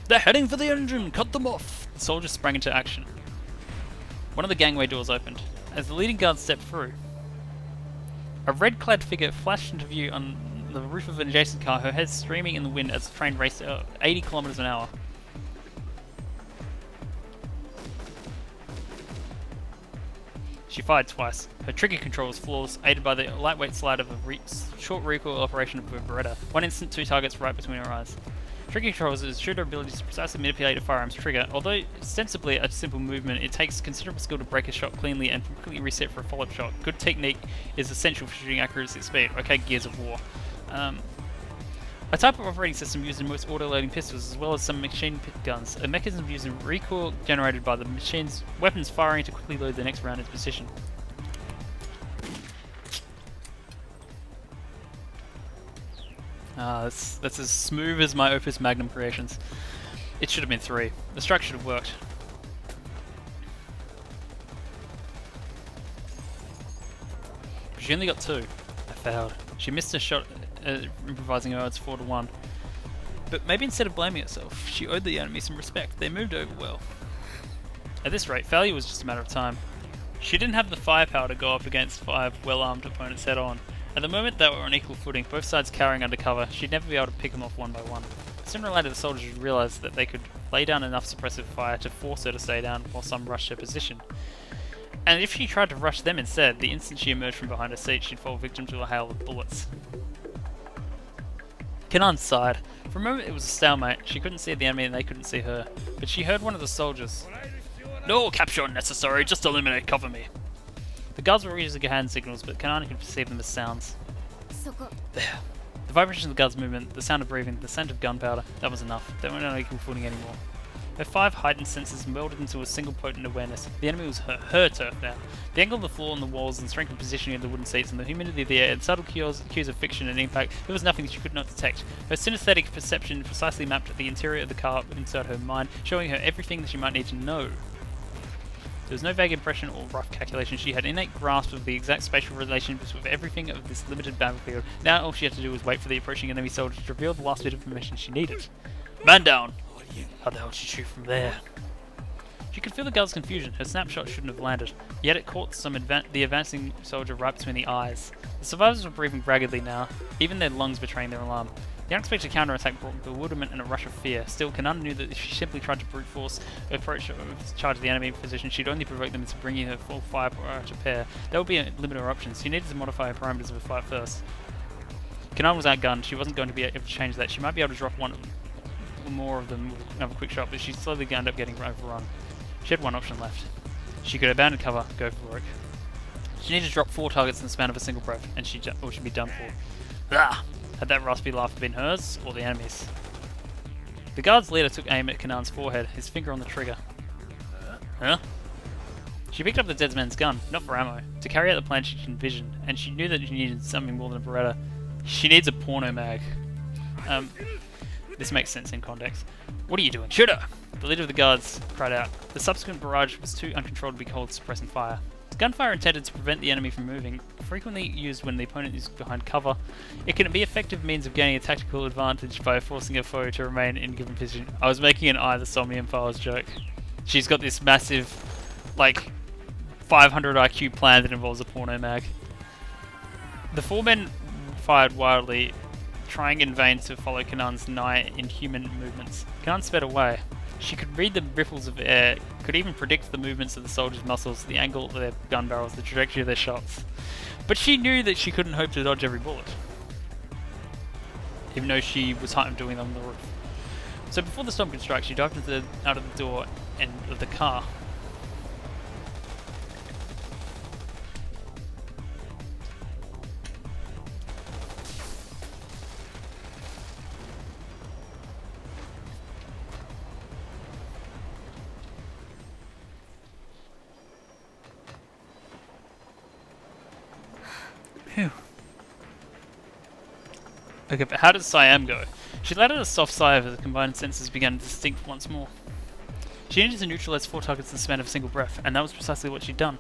They're heading for the engine! Cut them off! The soldiers sprang into action. One of the gangway doors opened. As the leading guard stepped through, a red-clad figure flashed into view on the roof of an adjacent car, her head streaming in the wind as the train raced at 80 kilometers an hour. She fired twice. Her trigger control was flawless, aided by the lightweight slide of a short recoil operation of a Beretta. One instant, 2 targets right between her eyes. Trigger controls assured her ability to precisely manipulate a firearm's trigger. Although ostensibly a simple movement, it takes considerable skill to break a shot cleanly and quickly reset for a follow-up shot. Good technique is essential for shooting accuracy at speed. Okay, Gears of War. A type of operating system used in most auto-loading pistols, as well as some machine guns. A mechanism using recoil generated by the machine's weapons firing to quickly load the next round into position. That's as smooth as my Opus Magnum creations. It should have been 3. The strike should have worked. But she only got 2. I failed. She missed a shot improvising her odds 4-to-1. But maybe instead of blaming herself, she owed the enemy some respect. They moved over well. At this rate, failure was just a matter of time. She didn't have the firepower to go up against 5 well-armed opponents head-on. At the moment, they were on equal footing, both sides carrying under cover. She'd never be able to pick them off one by one. Sooner or later, the soldiers would realise that they could lay down enough suppressive fire to force her to stay down while some rushed her position. And if she tried to rush them instead, the instant she emerged from behind her seat, she'd fall victim to a hail of bullets. Kanan sighed. For a moment, it was a stalemate. She couldn't see the enemy and they couldn't see her. But she heard one of the soldiers. No capture unnecessary, just eliminate, cover me. The guards were using hand signals, but Kanan could perceive them as sounds. There. The vibration of the guards' movement, the sound of breathing, the scent of gunpowder, that was enough. They weren't on equal footing anymore. Her 5 heightened senses melded into a single potent awareness. The enemy was her turf now. The angle of the floor and the walls, and the strength and positioning of the wooden seats, and the humidity of the air, and subtle cues of fiction and impact, there was nothing she could not detect. Her synesthetic perception precisely mapped the interior of the car inside her mind, showing her everything that she might need to know. There was no vague impression or rough calculation. She had innate grasp of the exact spatial relationships with everything of this limited battlefield. Now all she had to do was wait for the approaching enemy soldier to reveal the last bit of information she needed. Man down! How the hell did she shoot from there? She could feel the girl's confusion. Her snapshot shouldn't have landed. Yet it caught the advancing soldier right between the eyes. The survivors were breathing raggedly now, even their lungs betraying their alarm. The unexpected counterattack brought bewilderment and a rush of fear. Still, Kanan knew that if she simply tried to brute force her approach or charge the enemy position, she'd only provoke them into bringing her full fire to pair. That would be a limit of her options. She needed to modify her parameters of her fight first. Kanan was outgunned. She wasn't going to be able to change that. She might be able to drop one or more of them with another quick shot, but she slowly ended up getting overrun. She had one option left. She could abandon cover, go for it. She needed to drop 4 targets in the span of a single breath, and she'd be done for. Ah! Had that raspy laugh been hers, or the enemy's? The guard's leader took aim at Kanan's forehead, his finger on the trigger. Huh? She picked up the dead man's gun, not for ammo, to carry out the plan she'd envisioned, and she knew that she needed something more than a Beretta. She needs a porno mag. This makes sense in context. What are you doing? Shoot her! The leader of the guards cried out. The subsequent barrage was too uncontrollably cold, suppressing fire. Gunfire intended to prevent the enemy from moving, frequently used when the opponent is behind cover. It can be an effective means of gaining a tactical advantage by forcing a foe to remain in a given position. I was making an Eye of the Somnium Files joke. She's got this massive, like, 500 IQ plan that involves a porno mag. The 4 men fired wildly, trying in vain to follow Kanan's nigh inhuman movements. Kanan sped away. She could read the ripples of air, could even predict the movements of the soldiers' muscles, the angle of their gun barrels, the trajectory of their shots. But she knew that she couldn't hope to dodge every bullet, even though she was doing them on the roof. So before the storm could strike, she dived out of the door and of the car. Phew. Okay, but how does Siam go? She let out a soft sigh as the combined senses began to distinct once more. She needed to neutralize 4 targets in the span of a single breath, and that was precisely what she'd done.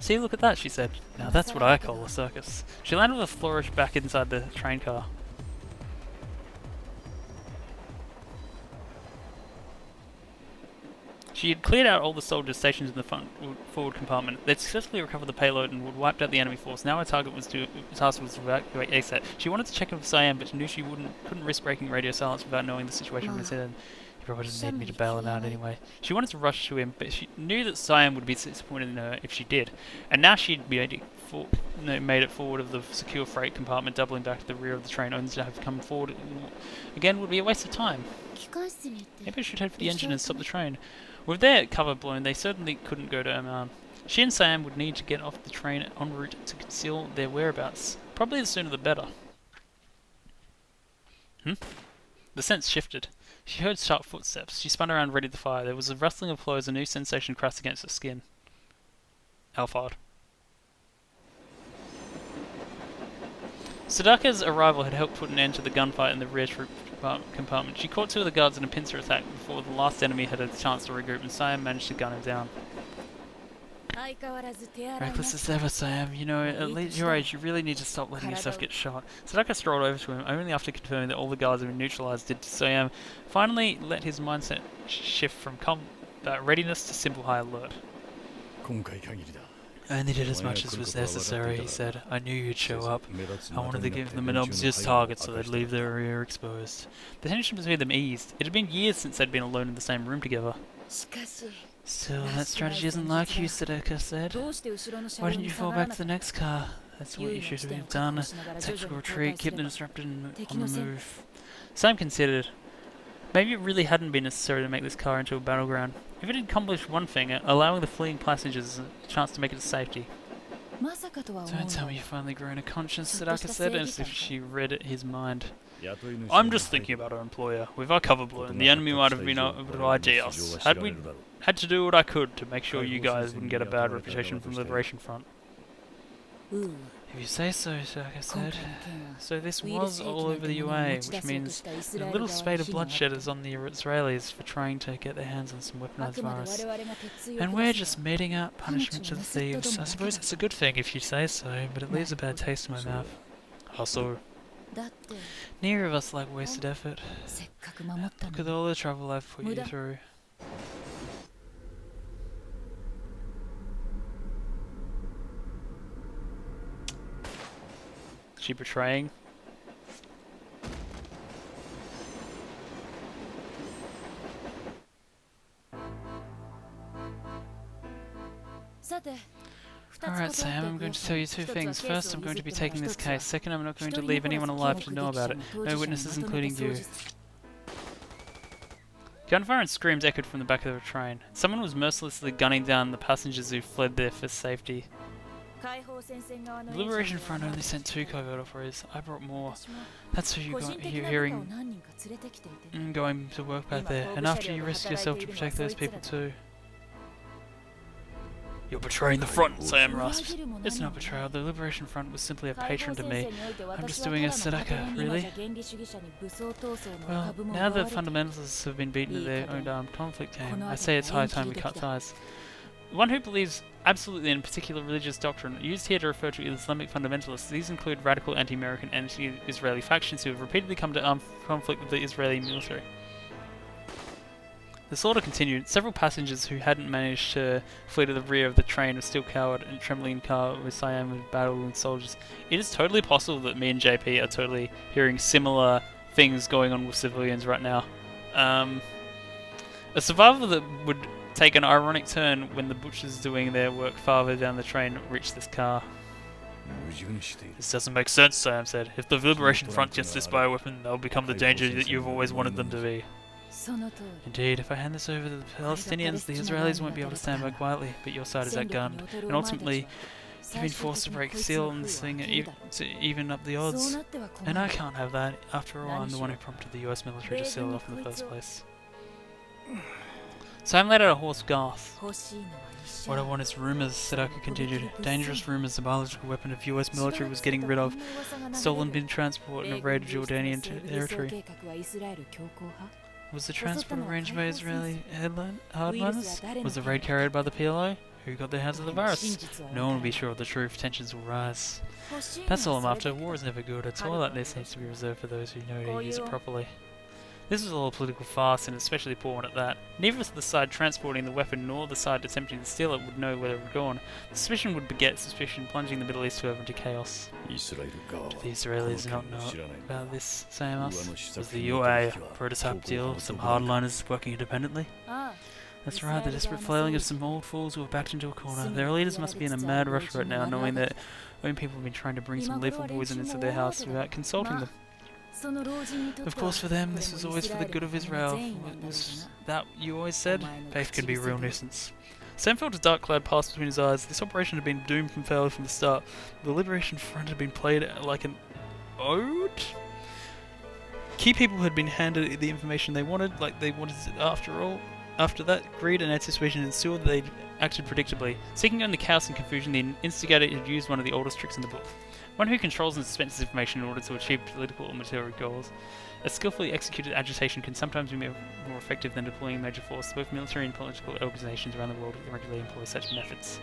See, look at that, she said. Now that's what I call a circus. She landed with a flourish back inside the train car. She had cleared out all the soldiers stationed in the forward compartment. They'd successfully recovered the payload and would wiped out the enemy force. Now her task was to evacuate ASAP. She wanted to check in with Siam, but she knew she couldn't risk breaking radio silence without knowing the situation was in. He probably didn't need me to bail him out anyway. She wanted to rush to him, but she knew that Siam would be disappointed in her if she did. And now she'd made it forward of the secure freight compartment, doubling back to the rear of the train, only to have come forward again would be a waste of time. Maybe I should head for the engine and stop the train. With their cover blown, they certainly couldn't go to Oman. She and Siam would need to get off the train en route to conceal their whereabouts. Probably the sooner the better. The sense shifted. She heard sharp footsteps. She spun around ready to fire. There was a rustling of clothes, a new sensation crashed against her skin. Alphard. Sadaka's arrival had helped put an end to the gunfight in the rear troop compartment. She caught 2 of the guards in a pincer attack before the last enemy had a chance to regroup, and Siam managed to gun him down. Reckless as ever, Siam. You know, at least your age, you really need to stop letting yourself get shot. Sadaka strolled over to him, only after confirming that all the guards had been neutralized did Siam finally let his mindset shift from combat readiness to simple high alert. I only did as much as was necessary, he said. I knew you'd show up. I wanted to give them an obvious target so they'd leave their rear exposed. The tension between them eased. It had been years since they'd been alone in the same room together. Still, that strategy isn't like you, Sadaka said. Why didn't you fall back to the next car? That's what you should have done. Tactical retreat, keep them disrupted and on the move. Sam considered. Maybe it really hadn't been necessary to make this car into a battleground. If it had accomplished one thing, allowing the fleeing passengers a chance to make it to safety. まさかとは思う Don't tell me you've finally grown a conscience, Sadaka said, as if she read his mind. 雇い主 I'm just thinking about our employer. With our cover blown, the enemy might have been able to ID us. Had to do what I could to make sure you guys wouldn't get a bad reputation from the Liberation Front. うう If you say so, Sadaka 今 said. 回の件は So this ウイル was ス兵器 all の over the ために UA, 持ち出 which そうと means したイス a ラエル little 側は spate of 非になった bloodshed is on the Israelis for trying to get their hands on some あ weaponized くまで virus. 我々が鉄槌を And 下 we're す just のは meting out punishment to the thieves. I suppose it's a good thing if you say so, but it leaves a bad taste in my mouth. Also, だって neither of us like wasted effort. せっかく守った Look の at に all the trouble I've put you Muda. through. She betraying? さて Alright, Sam, I'm going to tell you two things. First, I'm going to be taking this case. Second, I'm not going to leave anyone alive to know about it. No witnesses, including you. Gunfire and screams echoed from the back of the train. Someone was mercilessly gunning down the passengers who fled there for safety. The Liberation Front only sent 2 covert operators. I brought more. That's who you got you're hearing going to work back there. And after you risk yourself to protect those people too. You're betraying the front, Sam rasped. It's not betrayal. The Liberation Front was simply a patron to me. I'm just doing a Sadaka, really? Well, now that fundamentalists have been beaten at their own armed conflict game, I say it's high time we cut ties. One who believes absolutely in a particular religious doctrine, used here to refer to Islamic fundamentalists. These include radical anti-American and anti-Israeli factions who have repeatedly come to armed conflict with the Israeli military. The slaughter continued. Several passengers who hadn't managed to flee to the rear of the train were still cowered and trembling in the car with Siam and battling soldiers. It is totally possible that me and JP are totally hearing similar things going on with civilians right now. A survival that would take an ironic turn when the butchers doing their work farther down the train reached this car. 矛盾している This doesn't make sense, Sam said. If the Liberation Front gets this bioweapon, they'll become the danger that you've always wanted them to be. その通り Indeed, if I hand this over to the Palestinians, the Israelis won't be able to stand by quietly, but your side is outgunned. And ultimately, you've been forced to break seal on this thing to even up the そう odds. なっては困 And I る can't have that. After all, I'm the one who prompted the US military to seal it off in the first place. Sam let out a hoarse gasp. 欲しいのは一緒 What I want is rumors, Sadaka continued. Dangerous rumors the biological weapon of US military was getting rid of. Stolen bin transport in a raid of Jordanian territory. Was the transport arranged by Israeli hardliners? Was the raid carried by the PLO? Who got their hands on the virus? No one will be sure of the truth. Tensions will rise. That's all I'm after. War is never good. A tool like this needs to be reserved for those who know to use it properly. This was all a political farce, and especially poor one at that. Neither the side transporting the weapon nor the side attempting to steal it would know where it had gone. Suspicion would beget suspicion, plunging the Middle East further into chaos. イスラエル側は Do the Israelis こ not の件 know を知らない about this, Sam asked? 上の施 Was 策 the に UA よって prototype 強 deal, 硬 some 派と hardliners working independently? ああ That's right, the desperate flailing of some old fools who were backed into a corner. Their leaders must be in a mad rush right now, knowing that own people have been trying to bring some lethal poison into their house without consulting them. その老人にとっては Of course, for them, this was これも always for the good of イスラエ Israel. ルのための善意なんだろうな Was that you always said? Faith can be a real nuisance. Sam felt a dark cloud pass between his eyes. This operation had been doomed from failure from the start. The Liberation Front had been played like an ode? Key people had been handed the information they wanted, like they wanted it after all. After that, greed and anticipation ensued that they acted predictably. Seeking only chaos and confusion, the instigator had used one of the oldest tricks in the book. One who controls and dispenses information in order to achieve political or material goals. A skillfully executed agitation can sometimes be more effective than deploying major force. Both military and political organizations around the world regularly employ such methods.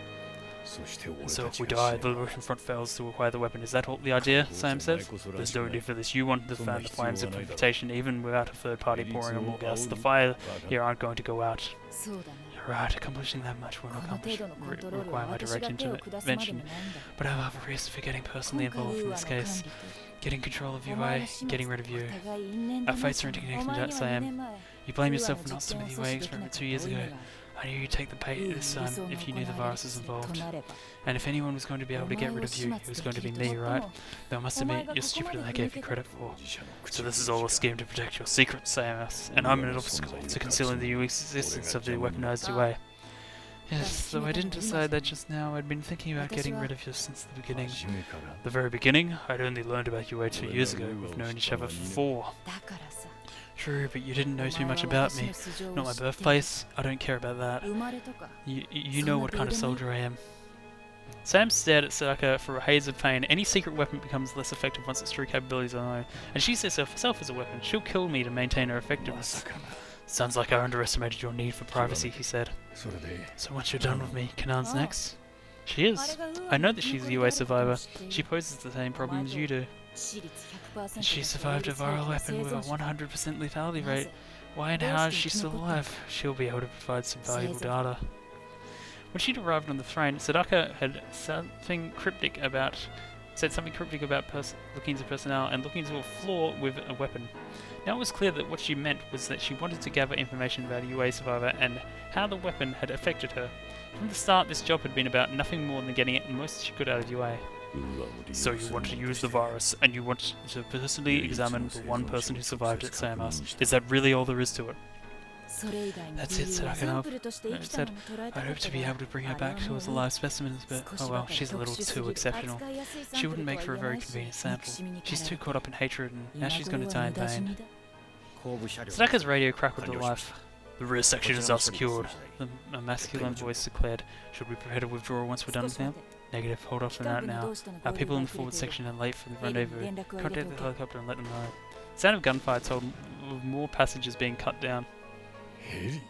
そして俺 So た if ち we が die, the Liberation Front fails to acquire the weapon. Is that all the idea? Sam says. There's no need for this. You want to fan the flames of reputation even without a third party pouring on more gas. The fire here aren't going to go out. そうだな Right, accomplishing that much won't この accomplish, 程度のコントロール require は my 私 direct が手を下すまでもないん intervention. だ But I have other reasons for getting personally 今回 involved ウ in ーア this の管 case. 理と Getting control of お前 UA, の始 getting 末 rid of you. お互い因縁 Our だ fates are お interconnected, 前には that's I 2 am. 年前 You blame ウーア yourself の for not 実験を stopping 阻 UA 止できな experiment か 2 years った ago. 負い目が I knew you'd take the bait ウー this 理 time 想の if you 行 knew the われ virus る was と involved. なれば And if anyone was going to be able to get rid of you, it was going to be me, right? Though I must admit, you're stupider than I gave you credit for. 自社の So 口 this is all a scheme to protect your secrets, Sam, and I'm an obstacle to concealing the existence of the weaponized UA. Yes, though I didn't decide that just now. I'd been thinking about getting rid of you since the beginning. 初めから The very beginning? I'd only learned about you 2 years ago. We've known each other for 4. だからさ True, but you didn't know お too 前は much about 私 me. の素性を Not my 知っている birthplace. I don't care about that. 生まれとか You know what kind of soldier I am. Sam stared at Sadaka for a haze of pain. Any secret weapon becomes less effective once its true capabilities are known. And she sees herself as a weapon. She'll kill me to maintain her ま effectiveness. さかな Sounds like I underestimated your need for privacy, he said. それで So once you're done with me, Kanan's Oh. next? She is. I know that she's a UA survivor. She poses the same problem as you do. 致死率 100% She が survived a 生物 viral 兵器 weapon の with 生 a 存者 100% lethality な rate. ぜ Why and how is she still alive? She'll be able to provide some valuable data. When she'd arrived on the train, Sadaka had said something cryptic about looking into personnel and looking into a floor with a weapon. Now it was clear that what she meant was that she wanted to gather information about a UA survivor and how the weapon had affected her. From the start, this job had been about nothing more than getting the most she could out of UA. ウーアを利用 So you する want to 者 use と the して virus, and you want to personally examine the one person who survived at Samas. Is that really all there is to it? それ以外の That's 理 it, 由 said は I サンプルとして生きたまま捉えた I'd か hoped った to be が able to bring her あれは back to as もう alive specimens, but 少し oh ば well, かり she's a 特 little 殊す too ぎる exceptional. 扱いやすいサン She プル wouldn't とは make for a 言えな very いし convenient 憎 sample. しみに She's 駆 too ら caught up in hatred, and れ now she's 今 going to 頃は die in 無駄死 pain. にだ Sadaka's radio crackled with life. The rear sections are secured, a masculine voice declared. Should we prepare to withdraw once we're done 少 with し待 them? て Negative, hold off 機 for 関 that 部に now. どうしたの Our 合流 people が in the 遅れ forward ている section are late for the ヘリに rendezvous. 連絡を入れて Contact お the け helicopter and let them know. The sound of gunfire told of more passengers being cut down. ヘリ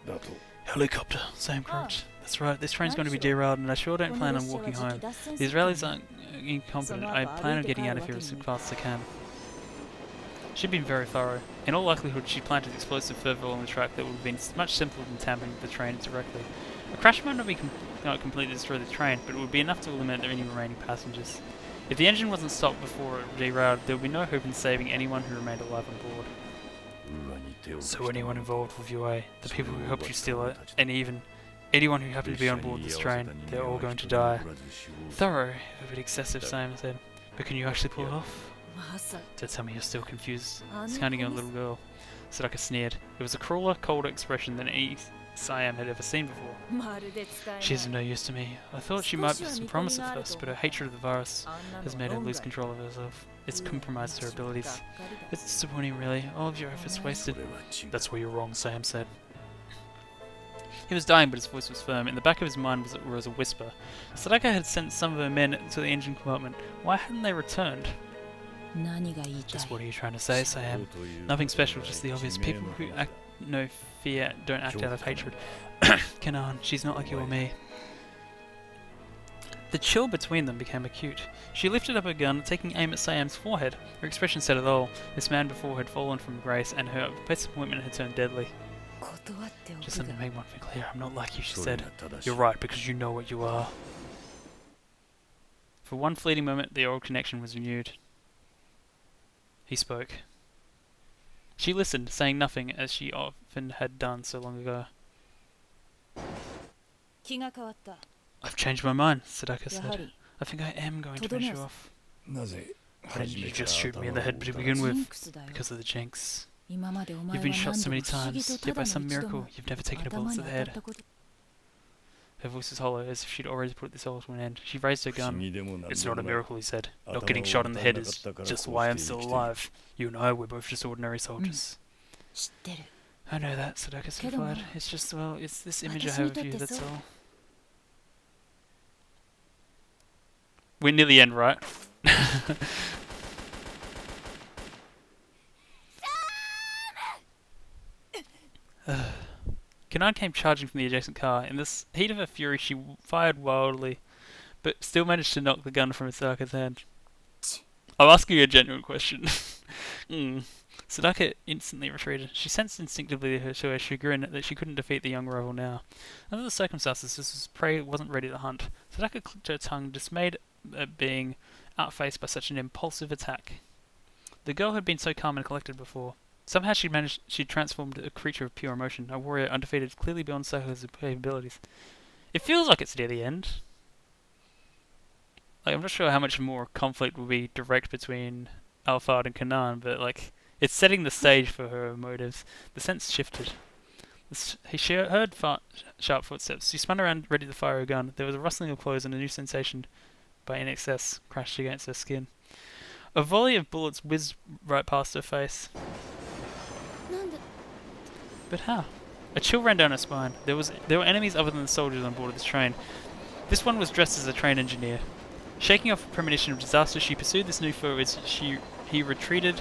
だと Helicopter, Sam croaked. That's right, this train's going to be Nice. derailed and I sure don't この plan 列 on 車は walking 時 home. 期脱線 The するから Israelis aren't incompetent. I Sonata, plan on歩いて getting out of 帰る here わ as けにも fast as I can. She'd been very thorough. In all likelihood, she planted explosive further along the track that would have been much simpler than tampering with the train directly. A crash might not completely destroy the train, but it would be enough to eliminate any remaining passengers. If the engine wasn't stopped before it derailed, there would be no hope in saving anyone who remained alive on board. ウーアに手を So anyone involved with UA, the people who helped you steal it, and even anyone who happened to be on board this train, they're all going to die. Thorough, a bit excessive, Sam said. But can you actually pull it off? まさ Don't tell me you're still confused. あの Sounding 子 a に little girl. Sadaka sneered. It was a crueler, colder expression than any Siam had ever seen before. まるで使えない She's of no use to me. I thought she might have some promise at first, but her hatred of the virus あんなの has は made her 論 lose 外 control of herself. It's うわ compromised her がっ abilities. かりだ It's disappointing, really. All of your efforts wasted. それは違う That's where you're wrong, Sam said. He was dying, but his voice was firm. In the back of his mind was a whisper. Sadaka had sent some of her men to the engine compartment. Why hadn't they returned? 何が言いたい Just what are you trying to say, Sam? Nothing special, just the obvious. People who act no fear don't act out of hatred. Kanan, she's not like you or me. The chill between them became acute. She lifted up her gun, taking aim at Siam's forehead. Her expression said it all. This man before had fallen from grace, and her disappointment had turned deadly. 断ってお Just く let が me make one thing clear. I'm not like you, she それ said. が正し You're い right, because you know what you are. For one fleeting moment, the old connection was renewed. He spoke. She listened, saying nothing, as she often had done so long ago. 気が変わった I've changed my mind, Sadaka やは said. り I think I am going to finish you off. なぜ Why didn't 初 you めから just shoot me in the 頭 head を to 打た begin ジ with? ンクスだよ Because of the jinx. 今までお You've 前は been shot 何 so 度も many 不思議 times, と yet た by だ some の一度 miracle, も you've never taken a 頭 bullet に to the 当たっ head. たこと Her voice was hollow, as if she'd already put this all to an end. She raised her 不思 gun. 議でもなん It's で not も a ない miracle, he said. Not Atama getting shot in the head is を打たなかったから just こう why I'm して still 生きている。 alive. You and I, we're both just ordinary soldiers. 知ってる I know that, Sadakaけども、 replied. It's just, well, it's this image I 私 have に of とっ you, て that's そう all. We're near the end, right? Kanan came charging from the adjacent car. In this heat of her fury, she fired wildly, but still managed to knock the gun from Sadaka's hand. I'm asking you a genuine question. Sadaka instantly retreated. She sensed instinctively to her chagrin that she couldn't defeat the young rival now. Under the circumstances, this prey wasn't ready to hunt. Sadaka clicked her tongue, dismayed at being outfaced by such an impulsive attack. The girl had been so calm and collected before. Somehow she'd transformed a creature of pure emotion, a warrior undefeated, clearly beyond Sadaka's capabilities. It feels like it's near the end. Like, I'm not sure how much more conflict will be direct between Alphard and Kanan, but like, it's setting the stage for her motives. The sense shifted. She heard sharp footsteps. She spun around, ready to fire her gun. There was a rustling of clothes and a new sensation by NXS crashed against her skin. A volley of bullets whizzed right past her face. なんで But how? A chill ran down her spine. There were enemies other than the soldiers on board of this train. This one was dressed as a train engineer. Shaking off a premonition of disaster, she pursued this new foe as he retreated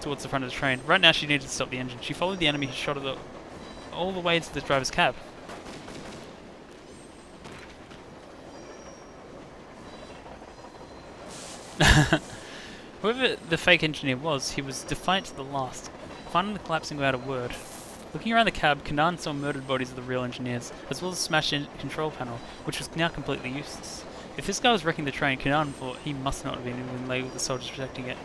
towards the front of the train. Right now she needed to stop the engine. She followed the enemy who shot her all the way to the driver's cab. Whoever the fake engineer was, he was defiant to the last, finally collapsing without a word. Looking around the cab, Kanan saw murdered bodies of the real engineers, as well as a smashed control panel, which was now completely useless. If this guy was wrecking the train, Kanan thought he must not have been in lay with the soldiers protecting it.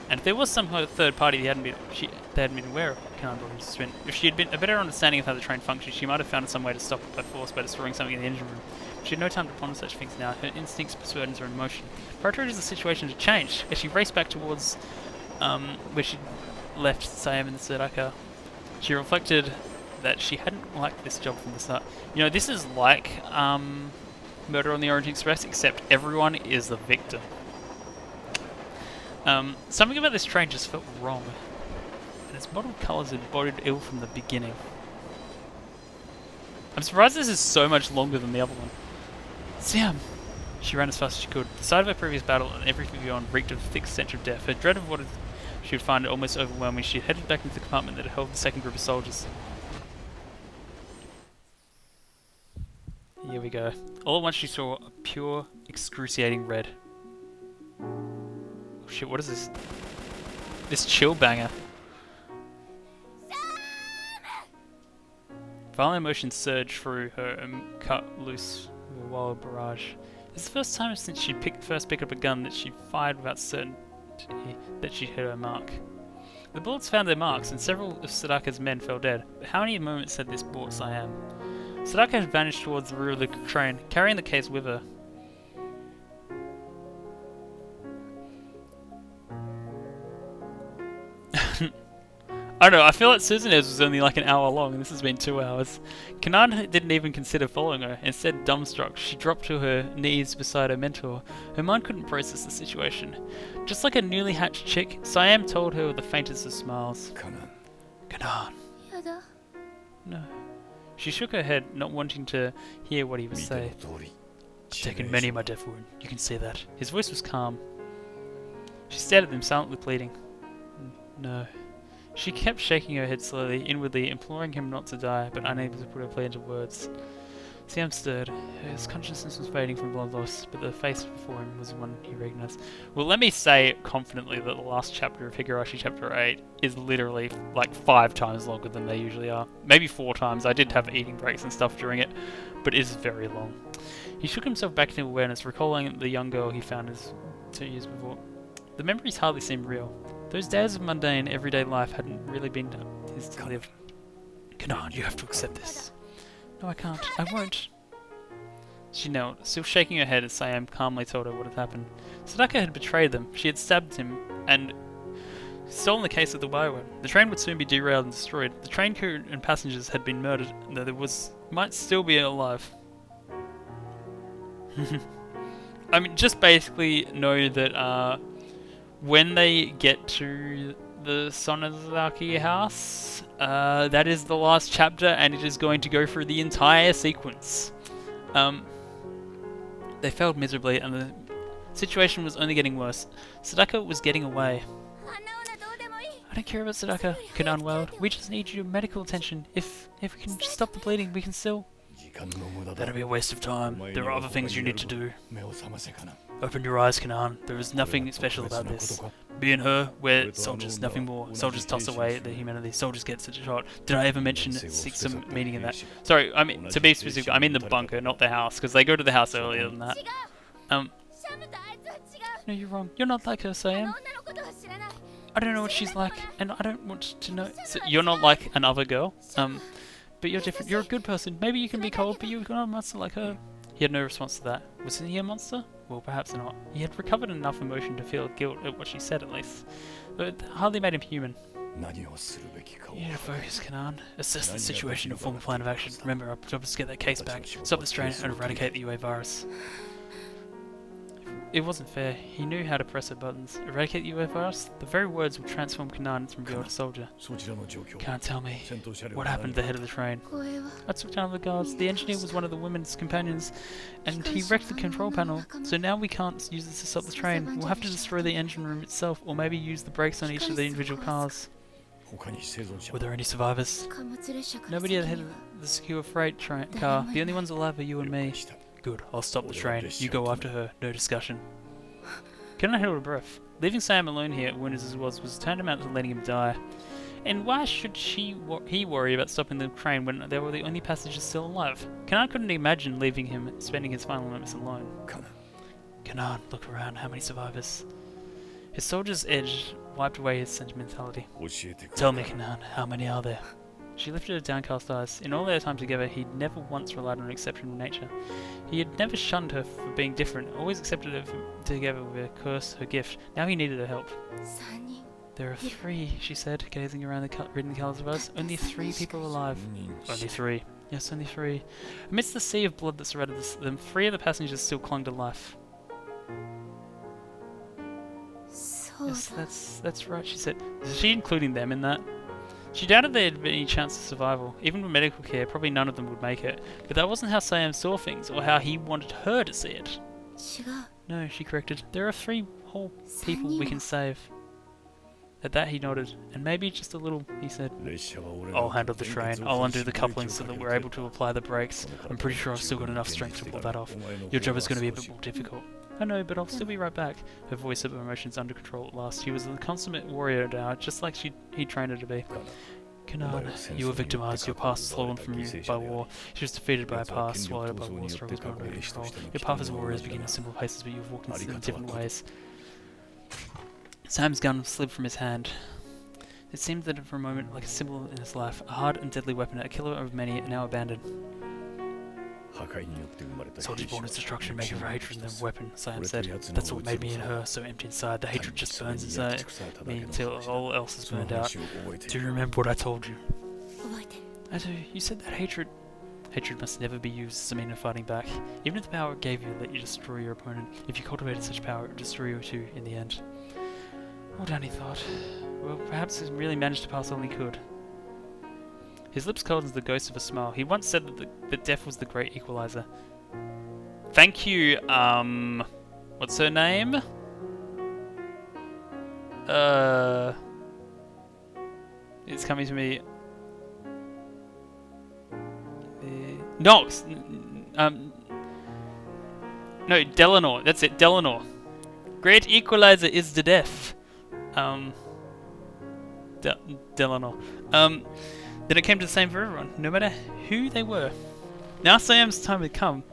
And if there was some third party they hadn't been aware of, Kanan thought was Swin. If she had been a better understanding of how the train functioned, she might have found some way to stop it by force by destroying something in the engine room. She had no time to ponder such things now. Her instincts persuaded her in motion. Priorities the situation to change as she raced back towards where she left Siam and Sadaka. She reflected that she hadn't liked this job from the start. You know, this is like Murder on the Orient Express, except everyone is the victim. Something about this train just felt wrong, and its mottled colours had boded ill from the beginning. I'm surprised this is so much longer than the other one. Siam! She ran as fast as she could. The sight of her previous battle and everything beyond reeked of a thick stench of death. Her dread of what she would find almost overwhelming. She headed back into the compartment that held the second group of soldiers. Here we go. All at once she saw a pure, excruciating red. Oh shit, what is this? This chill banger. Violent emotions surged through her and cut loose with a wild barrage. It's the first time since she'd first picked up a gun that she fired without certainty that she'd hit her mark. The bullets found their marks, and several of Sadaka's men fell dead. But how many moments had this brought Siam? Sadaka had vanished towards the rear of the train, carrying the case with her. I don't know, I feel like Susanez was only like an hour long and this has been 2 hours. Kanan didn't even consider following her. Instead, dumbstruck, she dropped to her knees beside her mentor. Her mind couldn't process the situation. Just like a newly hatched chick, Siam told her with the faintest of smiles. Kanan. Kanan. やだ No. She shook her head, not wanting to hear what he would say. I've taken many, my deaf wound. You can say that. His voice was calm. She stared at them, silently pleading. No. She kept shaking her head slowly, inwardly imploring him not to die, but unable to put her plea into words. Siam stirred. His consciousness was fading from blood loss, but the face before him was one he recognized. Well, let me say confidently that the last chapter of Higurashi Chapter 8 is literally like 5 times longer than they usually are. Maybe 4 times. I did have eating breaks and stuff during it, but it is very long. He shook himself back into awareness, recalling the young girl he found 2 years before. The memories hardly seemed real. Those days of mundane, everyday life hadn't really been his to live. Kanan, you have to accept this. No, I can't. I won't. She knelt, still shaking her head as Siam calmly told her what had happened. Sadaka had betrayed them. She had stabbed him and stolen the case of the bioweapon. The train would soon be derailed and destroyed. The train crew and passengers had been murdered, though there might still be alive. I mean, just basically know that when they get to the Sonozaki house, that is the last chapter, and it is going to go through the entire sequence. They failed miserably, and the situation was only getting worse. Sadaka was getting away. あんな女どうでもいい I don't care about Sadaka, Kanan wailed. We just need your medical attention. If we can just stop the bleeding, we can still... That'll be a waste of time. There are other things you need to do. Open your eyes, Kanan. There is nothing special about this. Being her, we're soldiers, nothing more. Soldiers toss away their humanity. Soldiers get shot. Did I ever seek some meaning in that? Sorry, I mean, to be specific, I mean the bunker, not the house, because they go to the house earlier than that. シャムとあいつは違う No, you're wrong. You're not like her, あ Siam. の女のことは知らない I don't know what she's like, and I don't want to know. So you're not like another girl, but you're different. You're a good person. Maybe you can be cold, but you're not a monster like her. He had no response to that. Was he a monster? Well, perhaps not. He had recovered enough emotion to feel guilt at what she said, at least. But it hardly made him human. 何をするべきかを You need to focus, Kanan. Assess the situation and form a plan of action. Remember, our job is to get that case back, stop the strain, and eradicate the UA virus. It wasn't fair. He knew how to press her buttons. Eradicate the UA virus? The very words would transform Kanan from girl to soldier. そちらの状況 Can't tell me. 戦闘車両 What happened at the head of the train? 声は I took down the guards. The engineer was one of the women's companions, and he wrecked the control panel. So now we can't use this to stop the train. We'll have to destroy the engine room itself, or maybe use the brakes on each of the individual cars. 他に生存者 Were there any survivors? 貨物列車から Nobody at the 先 head に of は the secure freight car. The only ones alive are you and me. した Good. I'll stop the train. You go after her. No discussion. Couldn't held a breath. Leaving Sam alone here, wounded as he was tantamount to letting him die. And why should he worry about stopping the train when they were the only passengers still alive? Kanan couldn't imagine leaving him, spending his final moments alone. かな Kanan, look around. How many survivors? His soldier's edge wiped away his sentimentality. 教えてくれ Tell me, Kanan, how many are there? She lifted her downcast eyes. In all their time together, he'd never once relied on her exceptional nature. He had never shunned her for being different, always accepted her together with her curse, her gift. Now he needed her help. 3人 There are 3, she said, gazing around reading the colours of us. Only 3 people alive. 人 Only 3. Yes, only 3. Amidst the sea of blood that surrounded them, 3 of the passengers still clung to life. そう Yes, だ that's right, she said. Is she including them in that? She doubted there had been any chance of survival. Even with medical care, probably none of them would make it. But that wasn't how Sam saw things, or how he wanted her to see it. 違う No, she corrected. There are 3 whole people we can save. At that he nodded. And maybe just a little, he said. 列車は俺が I'll handle the train. I'll undo the coupling so that we're able to apply the brakes. I'm pretty sure I've still got enough strength to pull that off. Your job is going to be a bit more difficult. I know, but I'll still be right back. Her voice had her emotions under control at last. He was a consummate warrior now, just like he trained her to be. Kanan, you were victimized, your past stolen from you by war. She was defeated by a past, swallowed by war struggles beyond her control. Your path as a warrior has begun in simple paces, but you've walked in different ways. Sam's gun slid from his hand. It seemed that for a moment like a symbol in his life, a hard and deadly weapon, a killer of many, now abandoned. 破壊によって生まれた Soldiers born as destruction make her hatred than weapon, Sam 俺と said. やつの That's what made me in her, so empty inside. The hatred just burns inside me until all else is その burned out. 話を覚えてい Do you る remember what I told you? 覚えてる I do. You said that hatred must never be used as a means of fighting back. Even if the power it gave you let you destroy your opponent, if you cultivated such power, it would destroy you too in the end. Well done, he thought. Well, perhaps he really managed to pass all he could. His lips curled into the ghost of a smile. He once said that death was the great equalizer. Thank you, what's her name? It's coming to me. Nox! No, Delanor. That's it, Delanor. Great equalizer is the death. Delanor. Then it came to the same for everyone, no matter who they were. Now Sam's time had come.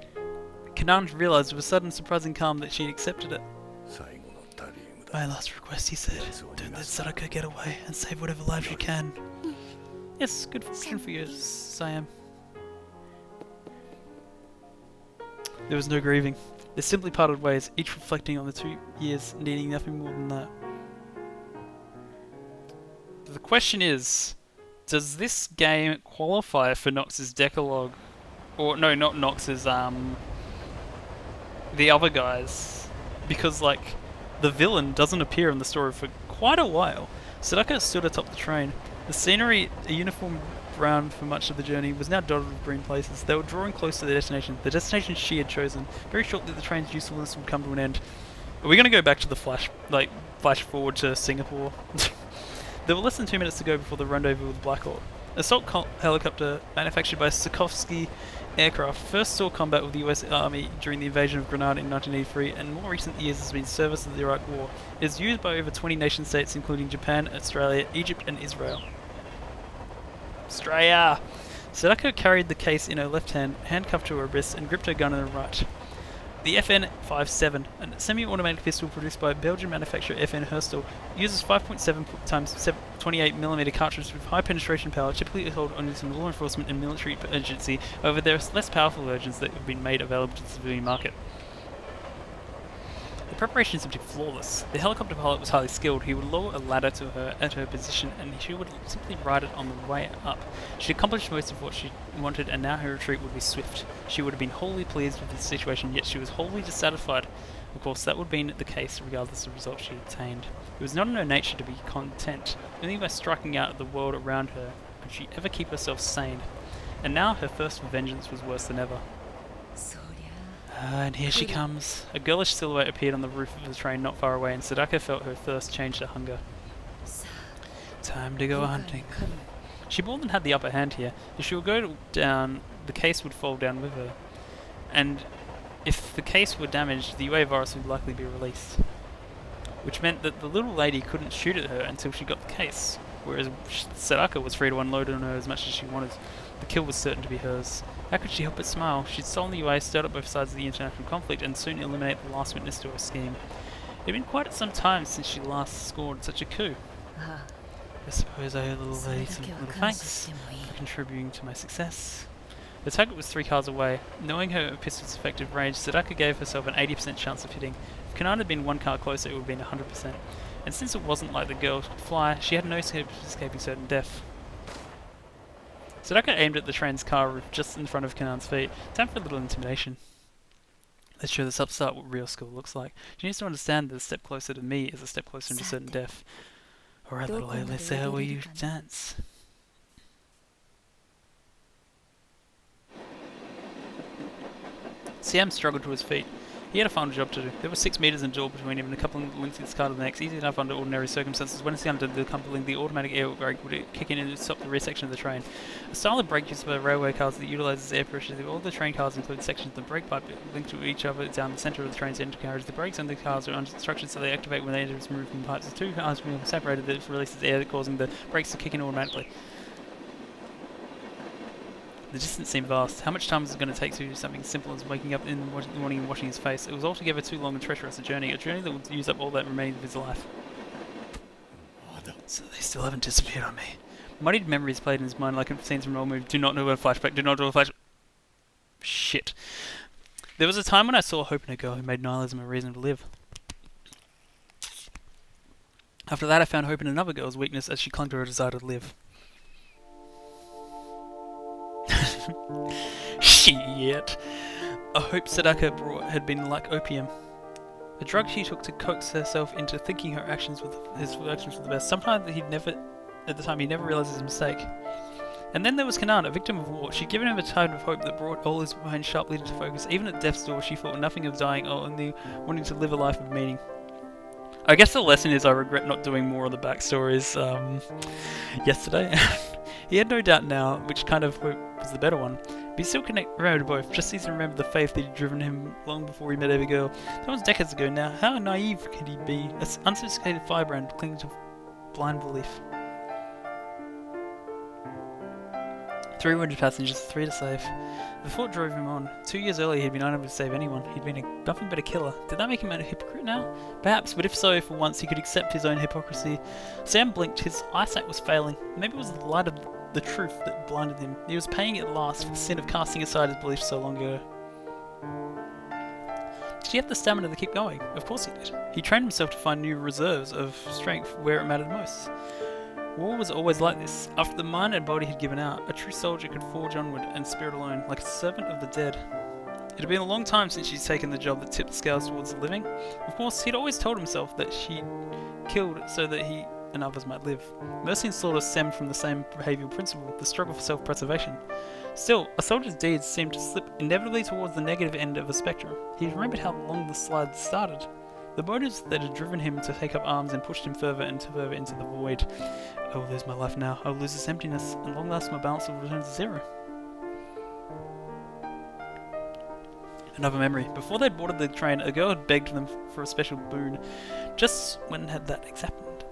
Kanan realized with a sudden surprising calm that she had accepted it. 最後のタリウムだ My last request, he said. Don't let Sadako get away and save whatever lives you can. Yes, good fortune for you, Siam. There was no grieving. They simply parted ways, each reflecting on the 2 years, needing nothing more than that. The question is, does this game qualify for Nox's Decalogue? Or, no, not Nox's, the other guys? Because, like, the villain doesn't appear in the story for quite a while. Sadako stood atop the train. The scenery, a uniform brown for much of the journey, was now dotted with green places. They were drawing close to their destination, the destination she had chosen. Very shortly the train's usefulness would come to an end. Are we going to go back to the flash forward to Singapore? There were less than 2 minutes to go before the rendezvous with Blackhawk. Assault helicopter manufactured by Sikorsky Aircraft first saw combat with the US Army during the invasion of Grenada in 1983, and in more recent years has been service of the Iraq War. It is used by over 20 nation states including Japan, Australia, Egypt and Israel. Australia! Sadako carried the case in her left hand, handcuffed to her wrist, and gripped her gun in her right. The FN-57, a semi-automatic pistol produced by Belgian manufacturer FN Herstal, uses 5.7 times 28mm cartridges with high penetration power, typically held only in law enforcement and military agency. However, there are less powerful versions that have been made available to the civilian market. The preparation seemed to be flawless. The helicopter pilot was highly skilled. He would lower a ladder to her at her position, and she would simply ride it on the way up. She'd accomplished most of what she wanted, and now her retreat would be swift. She would have been wholly pleased with the situation, yet she was wholly dissatisfied. Of course, that would have been the case regardless of the result she obtained. It was not in her nature to be content. Only by striking out at the world around her could she ever keep herself sane. And now her thirst for vengeance was worse than ever. そり And here she comes. A girlish silhouette appeared on the roof of the train not far away, and Sadaka felt her thirst change to hunger. ゃさ Time to あ go 今回 hunting. の狩り She more than had the upper hand here. If she would go down, the case would fall down with her. And if the case were damaged, the UA virus would likely be released. Which meant that the little lady couldn't shoot at her until she got the case, whereas Sadaka was free to unload on her as much as she wanted. The kill was certain to be hers. How could she help but smile? She'd stolen the UA, stirred up both sides of the international conflict, and soon eliminate the last witness to her scheme. It had been quite some time since she last scored such a coup. あ I suppose I owe the あ little それ lady だ some けは little 感謝 thanks してもいい for contributing to my success. The target was 3 cars away. Knowing her pistol's effective range, Sadaka gave herself an 80% chance of hitting. If Kanan had been 1 car closer, it would have been 100%. And since it wasn't like the girl could fly, she had no escape of escaping certain death. Sadaka aimed at the train's car roof just in front of Kanan's feet. Time for a little intimidation. Let's show this upstart what real skill looks like. She needs to understand that a step closer to me is a step closer into certain death. Alright, little lady, let's see how well you dance. Siam struggled to his feet. He had a final job to do. There was 6 meters in dual between him and a couple of links his car to the next, easy enough under ordinary circumstances. When it's under the coupling, the automatic air brake would kick in and stop the rear section of the train. A style of brake used by railway cars that utilises air pressure. All the train cars include sections of the brake pipe linked to each other down the centre of the train's engine carriage. The brakes on the cars are structured so they activate when the engine is removed from the pipes. The 2 cars are separated that releases air, causing the brakes to kick in automatically. The distance seemed vast. How much time was it going to take to do something simple as waking up in the morning and washing his face? It was altogether too long and treacherous a journey that would use up all that remained of his life. So they still haven't disappeared on me. Muddied memories played in his mind like scenes from an old movie. Do not do a flashback, do not do a flashback. Shit. There was a time when I saw hope in a girl who made nihilism a reason to live. After that I found hope in another girl's weakness as she clung to her desire to live. Shit. A hope Sadaka brought had been like opium. A drug she took to coax herself into thinking her actions were the best. Sometimes at the time he never realised his mistake. And then there was Kanan, a victim of war. She'd given him a tide of hope that brought all his mind sharply into focus. Even at death's door she thought nothing of dying or only wanting to live a life of meaning. I guess the lesson is I regret not doing more of the backstories yesterday. He had no doubt now which kind of hope was the better one. But he still remembered both, just as he remembered the faith that had driven him long before he met every girl. That was decades ago now. How naive could he be? An unsophisticated firebrand clinging to blind belief. 3 wounded passengers, 3 to save. The thought drove him on. 2 years earlier he'd been unable to save anyone. He'd been nothing but a killer. Did that make him a hypocrite now? Perhaps, but if so, for once he could accept his own hypocrisy. Sam blinked. His eyesight was failing. Maybe it was the light of the truth that blinded him. He was paying at last for the sin of casting aside his beliefs so long ago. Did he have the stamina to keep going? Of course he did. He trained himself to find new reserves of strength where it mattered most. War was always like this. After the mind and body had given out, a true soldier could forge onward and spirit alone, like a servant of the dead. It had been a long time since she'd taken the job that tipped the scales towards the living. Of course, he'd always told himself that she'd killed so that he and others might live. Mercy and slaughter stemmed from the same behavioural principle, the struggle for self-preservation. Still, a soldier's deeds seemed to slip inevitably towards the negative end of a spectrum. He remembered how long the slide started. The motives that had driven him to take up arms and pushed him further into the void. I will lose my life now. I will lose this emptiness, and long last my balance will return to 0. Another memory. Before they'd boarded the train, a girl had begged them for a special boon. Just when had that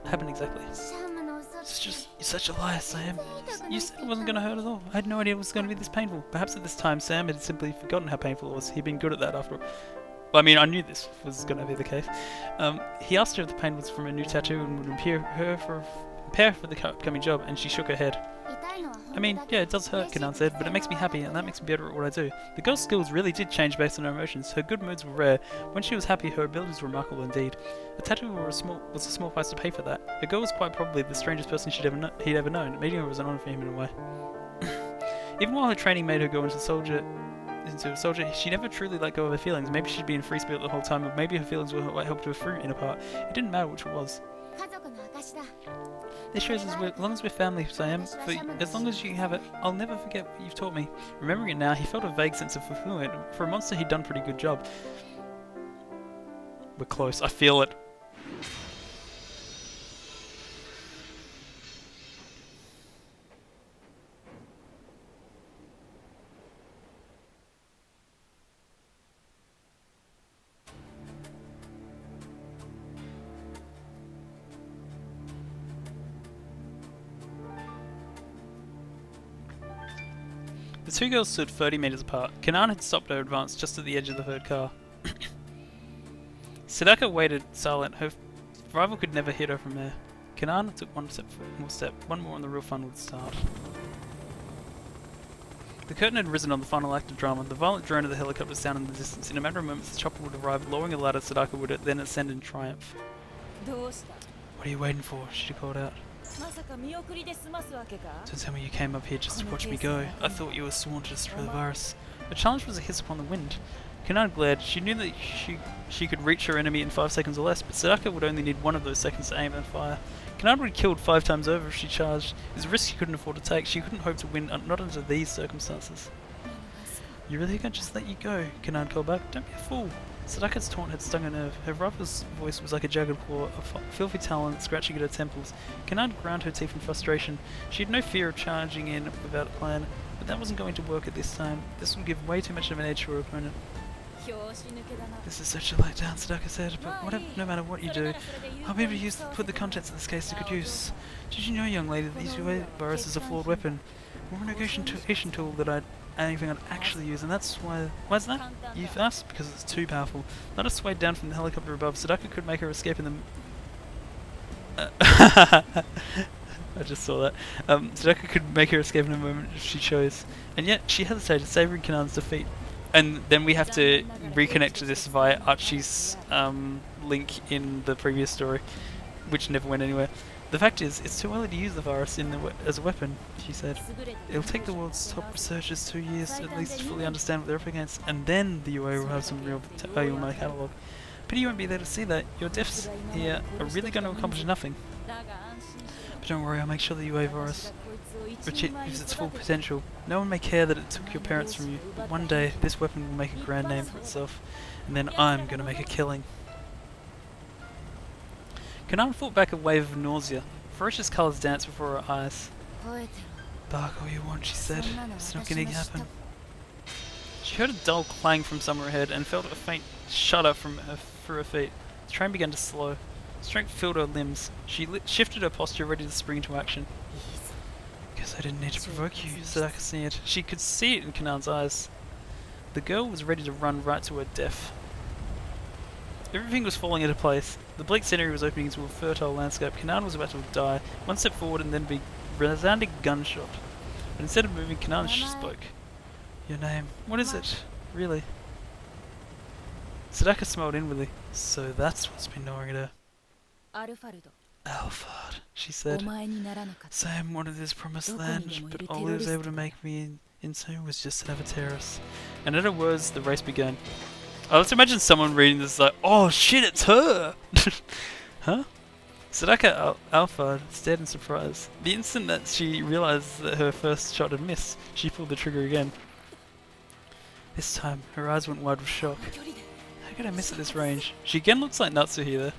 happened exactly? シャーマの嘘つ It's き just, you're such a liar, Sam. You said it wasn't going to hurt at all. I had no idea it was going to be this painful. Perhaps at this time Sam had simply forgotten how painful it was. He'd been good at that after all. Well, I mean, I knew this was going to be the case. He asked her if the pain was from a new tattoo and would prepare her for the upcoming job, and she shook her head. 痛いのは I mean, yeah, it does hurt, Kanan said, but it makes me happy, and that makes me better at what I do. The girl's skills really did change based on her emotions. Her good moods were rare. When she was happy, her abilities were remarkable indeed. A tattoo was a small price to pay for that. The girl was quite probably the strangest person he'd ever known. Meeting her was an honor for him in a way. Even while her training made her go into a soldier, she never truly let go of her feelings. Maybe she'd been free spirit the whole time, or maybe her feelings were what helped her through in a part. It didn't matter which it was. 家族の証だ This shows as long as we're family, Sam, as long as you have it, I'll never forget what you've taught me. Remembering it now, he felt a vague sense of fulfillment. For a monster, he'd done a pretty good job. We're close. I feel it. The two girls stood 30 meters apart. Kanan had stopped her advance just at the edge of the third car. Sadaka waited silent. Her rival could never hit her from there. Kanan took one more and the real fun would start. The curtain had risen on the final act of drama. The violent drone of the helicopter sounded in the distance. In a matter of moments, the chopper would arrive, lowering a ladder. Sadaka would then ascend in triumph. どうした What are you waiting for? She called out. まさか見送りで済ますわけか Don't tell me you came up here just to watch me go. I thought you were sworn to destroy the virus. The challenge was a hiss upon the wind. Kanan glared. She knew that she could reach her enemy in 5 seconds or less, but Sadaka would only need one of those seconds to aim and fire. Kanan would have killed 5 times over if she charged. It was a risk she couldn't afford to take. She couldn't hope to win, not under these circumstances. You really can't just let you go, Kanan called back. Don't be a fool. Sadaka's taunt had stung a nerve. Her rival's voice was like a jagged claw, a filthy talon scratching at her temples. Kanan ground her teeth in frustration. She had no fear of charging in without a plan, but that wasn't going to work at this time. This would give way too much of an edge to her opponent. 拍子抜けだな This is such a letdown, Sadaka said, but no matter what you do, I'll be able to put the contents of this case to good use. Did you know, young lady, that the virus is a flawed weapon? More a negotiation tool that anything I'd actually use, and that's why... Why is that? You've asked? Because it's too powerful. Let us sway down from the helicopter above. Sadaka could make her escape in the... I just saw that. Sadaka could make her escape in a moment if she chose. And yet, she hesitated, savouring Kanan's defeat. And then we have to reconnect to this via Archie's link in the previous story, which never went anywhere. The fact is, it's too early to use the virus as a weapon, she said. It'll take the world's top researchers 2 years at least to fully understand what they're up against, and then the UA will have some real value in my catalogue. Pity you won't be there to see that. Your deaths here are really going to accomplish nothing. だが安心しろ But don't worry, I'll make sure the UA 私 virus がこいつを一人前に achieves its full 育てて potential. No one may care that it took your parents from you, but one day this weapon will make a grand name for itself, and then I'm going to make a killing. Kanan fought back a wave of nausea. Ferocious colours danced before her eyes. 吠えて Bark all you want, she said. そんなの It's not 私 going の to 下 happen. She heard a dull clang from somewhere ahead and felt a faint shudder through her feet. The train began to slow. Strength filled her limbs. She shifted her posture, ready to spring into action. いいぞ Guess I didn't need to provoke you, Sadaka sneered. She could see it in Kanan's eyes. The girl was ready to run right to her death. Everything was falling into place. The bleak scenery was opening into a fertile landscape. Kanan was about to die. One step forward and then be resounding gunshot. But instead of moving, Kanan spoke. Your name. What is it? Really? Sadaka smiled inwardly. So that's what's been gnawing at her. アルファルド Alphard, she お said. 前にならなかった Sam wanted this promised Look, land, William, but you're all he was able terrorist. to make me into was just another terrorist. And at her words, the race began. I like to imagine someone reading this like, oh shit, it's her! Huh? Sadaka Alphard stared in surprise. The instant that she realized that her first shot had missed, she pulled the trigger again. This time, her eyes went wide with shock. 距離で How could I miss at this range? She again looks like Natsuhi there.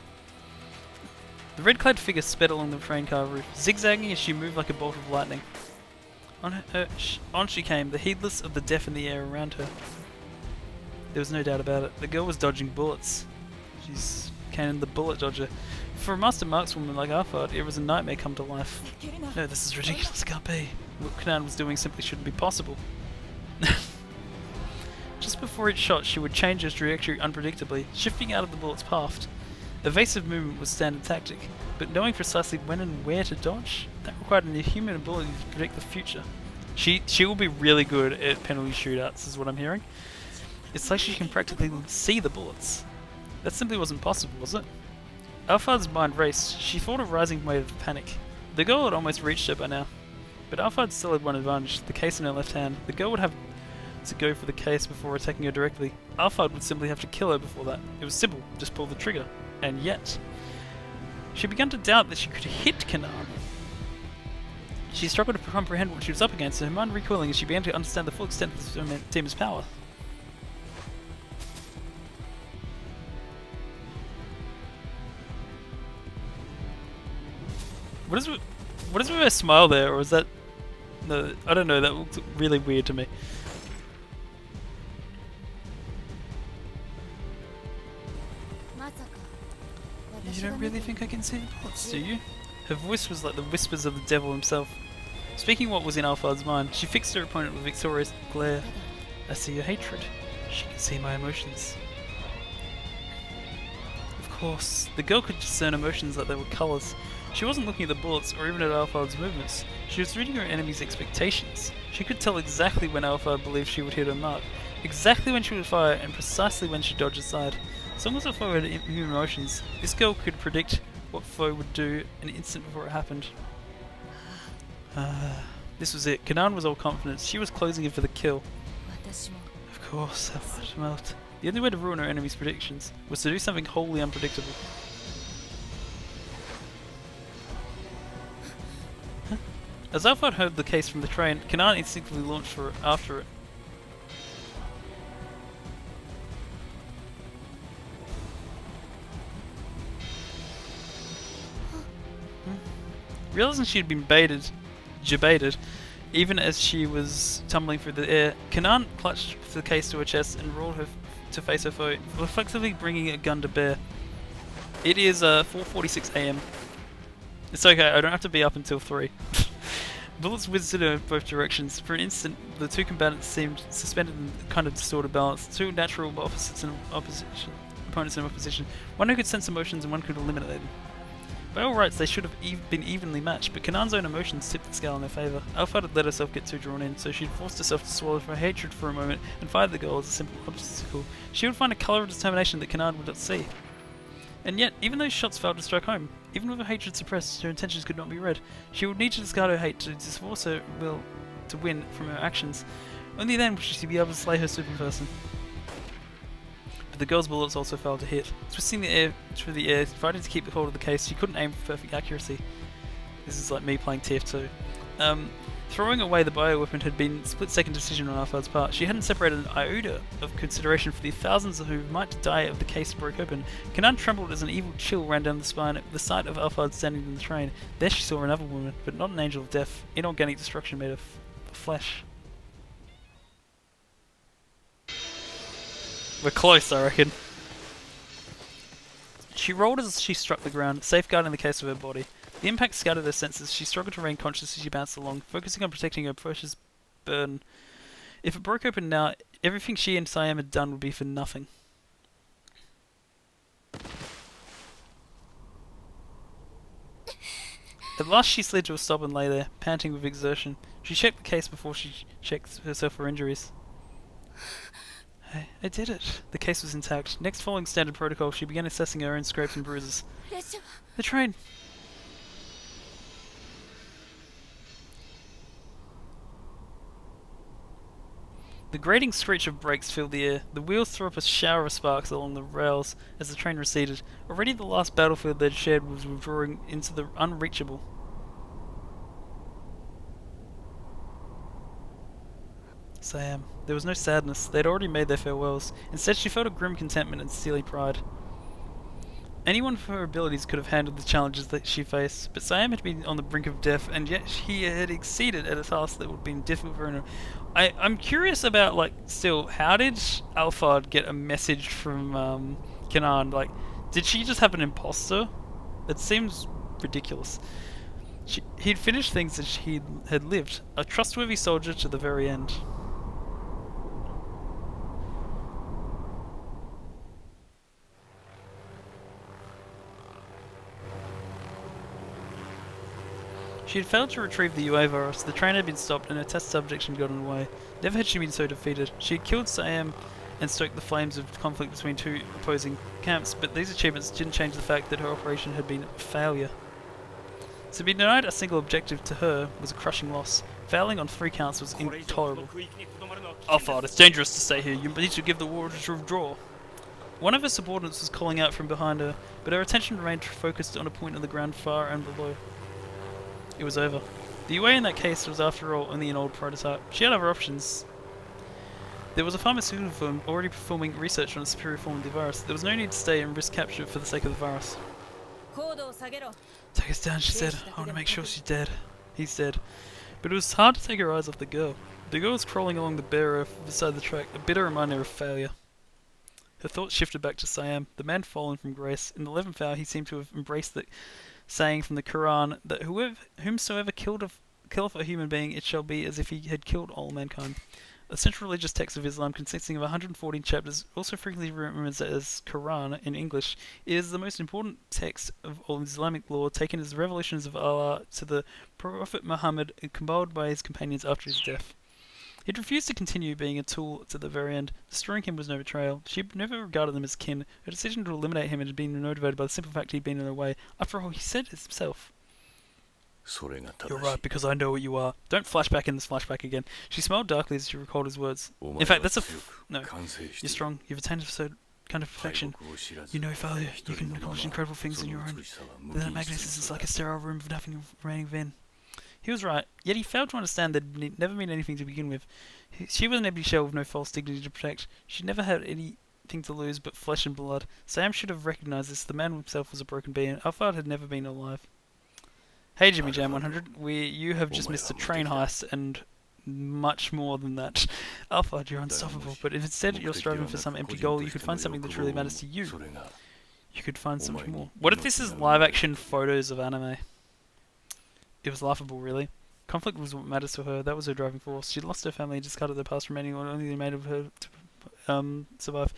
The red-clad figure sped along the train car roof, zigzagging as she moved like a bolt of lightning. On she came, the heedless of the deaf in the air around her. There was no doubt about it. The girl was dodging bullets. She's Kanan the bullet dodger. For a master markswoman like Alphard, it was a nightmare come to life. 蹴るな No, this is ridiculous. It can't be. What Kanan was doing simply shouldn't be possible. Just before each shot, she would change her trajectory unpredictably, shifting out of the bullet's path. Evasive movement was standard tactic, but knowing precisely when and where to dodge, that required a human ability to predict the future. She will be really good at penalty shootouts, is what I'm hearing. It's like she can practically see the bullets. That simply wasn't possible, was it? Alphard's mind raced. She fought a rising wave of panic. The girl had almost reached her by now. But Alphard still had one advantage, the case in her left hand. The girl would have to go for the case before attacking her directly. Alphard would simply have to kill her before that. It was simple, just pull the trigger. And yet... she began to doubt that she could hit Kanan. She struggled to comprehend what she was up against, her mind recoiling as she began to understand the full extent of the team's power. What is with her smile there, or is that... no, I don't know, that looked really weird to me. You don't really think I can see the bullets, do you? Her voice was like the whispers of the devil himself. Speaking what was in Alphard's mind, she fixed her opponent with a victorious glare. I see your hatred. She can see my emotions. Of course, the girl could discern emotions like they were colours. She wasn't looking at the bullets or even at Alphard's movements. She was reading her enemy's expectations. She could tell exactly when Alphard believed she would hit her mark, exactly when she would fire, and precisely when she dodged aside. As long as the foe had human emotions, this girl could predict what foe would do an instant before it happened. This was it. Kanan was all confidence. She was closing in for the kill. Of course, I smelt. The only way to ruin her enemy's predictions was to do something wholly unpredictable. Huh? As Alphard heard the case from the train, Kanan instinctively launched after it. Realizing she had been jebaited, even as she was tumbling through the air, Kanan clutched the case to her chest and rolled her to face her foe, reflexively bringing a gun to bear. It is 4:46 AM. It's okay, I don't have to be up until 3. Bullets whizzed in both directions. For an instant, the two combatants seemed suspended in a kind of distorted balance, two natural opponents in opposition, one who could sense emotions and one could eliminate them. By all rights, they should have been evenly matched, but Kanan's own emotions tipped the scale in her favour. Alphard had let herself get too drawn in, so she'd forced herself to swallow her hatred for a moment and fired the girl as a simple obstacle. She would find a colour of determination that Kanan would not see. And yet, even those shots failed to strike home. Even with her hatred suppressed, her intentions could not be read. She would need to discard her hate to divorce her will to win from her actions. Only then would she be able to slay her super person. The girl's bullets also failed to hit. Twisting through the air, fighting to keep hold of the case, she couldn't aim for perfect accuracy. This is like me playing TF2. Throwing away the bioweapon had been a split-second decision on Alphard's part. She hadn't separated an iota of consideration for the thousands who might die if the case broke open. Kanan trembled as an evil chill ran down the spine at the sight of Alphard standing in the train. There she saw another woman, but not an angel of death, inorganic destruction made of flesh. We're close, I reckon. She rolled as she struck the ground, safeguarding the case of her body. The impact scattered her senses. She struggled to remain conscious as she bounced along, focusing on protecting her precious burden. If it broke open now, everything she and Siam had done would be for nothing. At last she slid to a stop and lay there, panting with exertion. She checked the case before she checked herself for injuries. I did it. The case was intact. Next, following standard protocol, she began assessing her own scrapes and bruises. The train! The grating screech of brakes filled the air. The wheels threw up a shower of sparks along the rails as the train receded. Already the last battlefield they'd shared was withdrawing into the unreachable. Siam. There was no sadness. They'd already made their farewells. Instead, she felt a grim contentment and steely pride. Anyone with her abilities could have handled the challenges that she faced, but Siam had been on the brink of death, and yet he had exceeded at a task that would have been difficult for her. I'm curious about, like, still, how did Alphard get a message from Kanan? Like, did she just have an imposter? It seems ridiculous. He'd finished things that he had lived, a trustworthy soldier to the very end. She had failed to retrieve the UA virus, the train had been stopped and her test subject had gotten away. Never had she been so defeated. She had killed Siam and stoked the flames of conflict between two opposing camps, but these achievements didn't change the fact that her operation had been a failure. To be denied a single objective to her was a crushing loss. Failing on 3 counts was intolerable. Alphard, it's dangerous to stay here. You need to give the order to withdraw. One of her subordinates was calling out from behind her, but her attention remained focused on a point on the ground far and below. It was over. The UA in that case was after all only an old prototype. She had other options. There was a pharmaceutical firm already performing research on a superior form of the virus. There was no need to stay and risk capture for the sake of the virus. Take us down, she said. I want to make sure she's dead. He's dead. But it was hard to take her eyes off the girl. The girl was crawling along the bare earth beside the track, a bitter reminder of failure. Her thoughts shifted back to Siam, the man fallen from grace. In the 11th hour he seemed to have embraced the saying from the Quran that whomsoever killeth a human being, it shall be as if he had killed all mankind. A central religious text of Islam consisting of 114 chapters, also frequently remembered as Quran in English, is the most important text of all Islamic law, taken as the revelations of Allah to the Prophet Muhammad and compiled by his companions after his death. He'd refused to continue being a tool to the very end. Destroying him was no betrayal. She never regarded them as kin. Her decision to eliminate him had been motivated by the simple fact he'd been in her way. After all, he said it himself. You're right, because I know what you are. Don't flashback in this flashback again. She smiled darkly as she recalled his words. In fact, that's no. You're strong. You've attained a certain kind of perfection. You know failure. You can accomplish incredible things on your own. Then that magnetism is like a sterile room with nothing remaining within. He was right, yet he failed to understand that it never meant anything to begin with. She was an empty shell with no false dignity to protect. She never had anything to lose but flesh and blood. Sam should have recognized this. The man himself was a broken being. Alphard had never been alive. Hey Jimmy Jam 100, you have just missed a train heist and much more than that. Alphard, you're unstoppable, but if instead you're striving for some empty goal, you could find something that truly matters to you. You could find so much more. What if this is live action photos of anime? It was laughable, really. Conflict was what matters to her. That was her driving force. She'd lost her family and discarded their past, remaining on only the made of her to survive.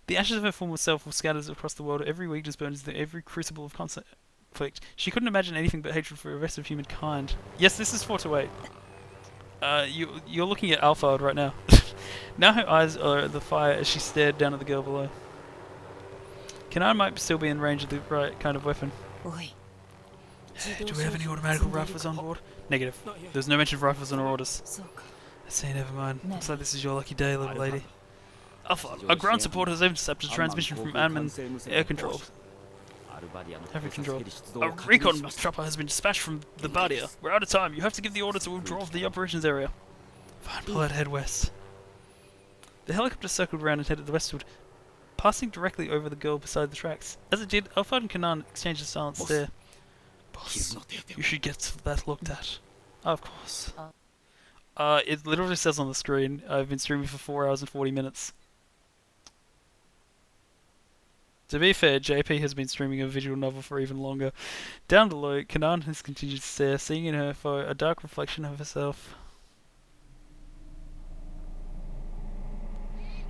The ashes of her former self were scattered across the world. Every weakness burned into every crucible of conflict. She couldn't imagine anything but hatred for the rest of humankind. Yes, this is 4 to 8. You're looking at Alphard right now. Now her eyes are at the fire as she stared down at the girl below. Kanan might still be in range of the right kind of weapon. Do we have any automatic rifles on board? Negative. There's no mention of rifles on our orders. I say never mind. Looks like this is your lucky day, little lady. Alphard, our ground support has intercepted transmission from Admin Air Control. Air Control. A recon chopper has been dispatched from the Badia. We're out of time. You have to give the order to withdraw from the operations area. Fine, pull out, head west. The helicopter circled around and headed westward, passing directly over the girl beside the tracks. As it did, Alphard and Kanan exchanged a silent stare. Boss, you should get that looked at. Oh, of course. It literally says on the screen, I've been streaming for 4 hours and 40 minutes. To be fair, JP has been streaming a visual novel for even longer. Down below, Kanan has continued to stare, seeing in her foe a dark reflection of herself.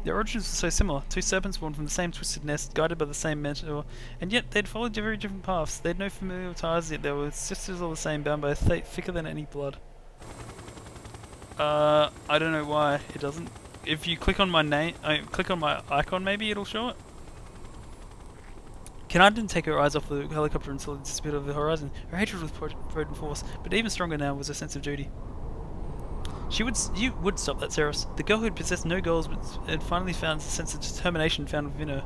Their origins were so similar. 2 serpents born from the same twisted nest, guided by the same mentor, and yet they'd followed very different paths. They had no familial ties, yet they were sisters all the same, bound by a fate thicker than any blood. I don't know why it doesn't. If you click on my name, click on my icon, maybe it'll show it. Kanan didn't take her eyes off the helicopter until it disappeared over the horizon. Her hatred was potent force, but even stronger now was her sense of duty. You would stop that, Ceres. The girl who had possessed no goals but had finally found a sense of determination found within her.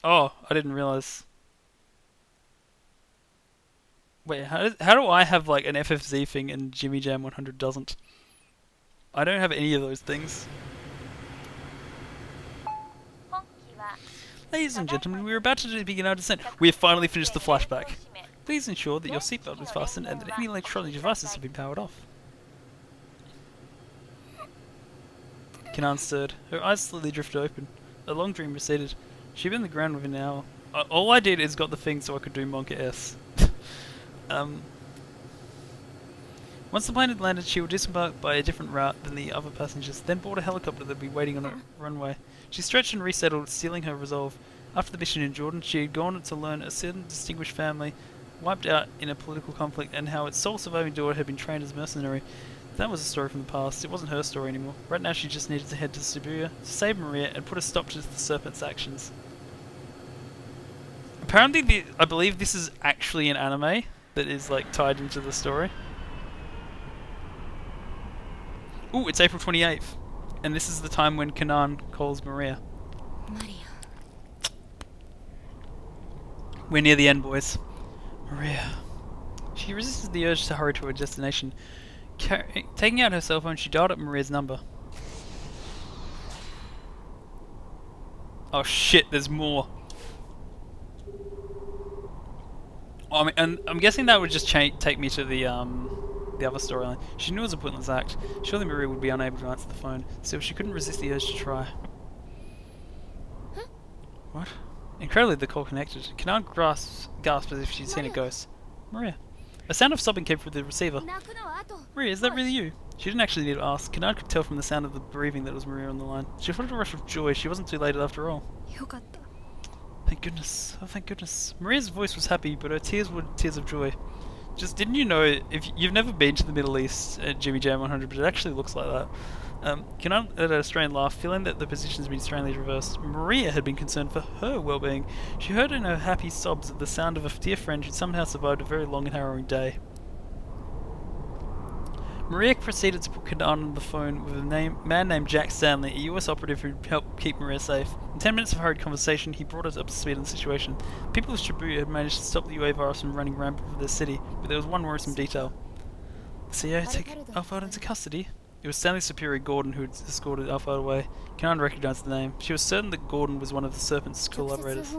Oh, I didn't realize. Wait, how do I have like an FFZ thing and Jimmy Jam 100 doesn't? I don't have any of those things. Ladies and gentlemen, we are about to begin our descent. We have finally finished the flashback. Please ensure that your seatbelt is fastened and that any electronic devices have been powered off. Kanan stirred. Her eyes slowly drifted open. A long dream receded. She'd been on the ground within an hour. All I did is got the thing so I could do Monka S. Once the plane had landed, she would disembark by a different route than the other passengers, then board a helicopter that would be waiting on a runway. She stretched and resettled, stealing her resolve. After the mission in Jordan, she had gone to learn a certain distinguished family wiped out in a political conflict, and how its sole surviving daughter had been trained as a mercenary. That was a story from the past. It wasn't her story anymore. Right now she just needed to head to Shibuya to save Maria and put a stop to the Serpent's actions. Apparently, I believe this is actually an anime that is like tied into the story. Ooh, it's April 28th. And this is the time when Kanan calls Maria. Maria. We're near the end, boys. Maria. She resisted the urge to hurry to her destination. Taking out her cell phone, she dialed up Maria's number. Oh shit, there's more. Oh, and I'm guessing that would just take me to the other storyline. She knew it was a pointless act. Surely Maria would be unable to answer the phone, so she couldn't resist the urge to try. Huh? What? Incredibly, the call connected. Kanan gasped as if she'd seen a ghost. Maria. A sound of sobbing came from the receiver. Maria, is that really you? She didn't actually need to ask. Kanan could tell from the sound of the breathing that it was Maria on the line. She felt a rush of joy. She wasn't too late after all. Thank goodness. Oh, thank goodness. Maria's voice was happy, but her tears were tears of joy. Just didn't you know, if you've never been to the Middle East at Jimmy Jam 100, but it actually looks like that. Kanan let out a strained laugh, feeling that the positions had been strangely reversed. Maria had been concerned for her well-being. She heard in her happy sobs the sound of a dear friend who'd somehow survived a very long and harrowing day. Maria proceeded to put Kanan on the phone with a man named Jack Stanley, a US operative who helped keep Maria safe. In 10 minutes of hurried conversation, he brought us up to speed on the situation. People of Shibuya had managed to stop the UA virus from running rampant over their city, but there was one worrisome detail. The CIA took Alphard into custody. It was Stanley's superior Gordon who had escorted Alphard away. Kanan recognized the name. She was certain that Gordon was one of the Serpent's collaborators.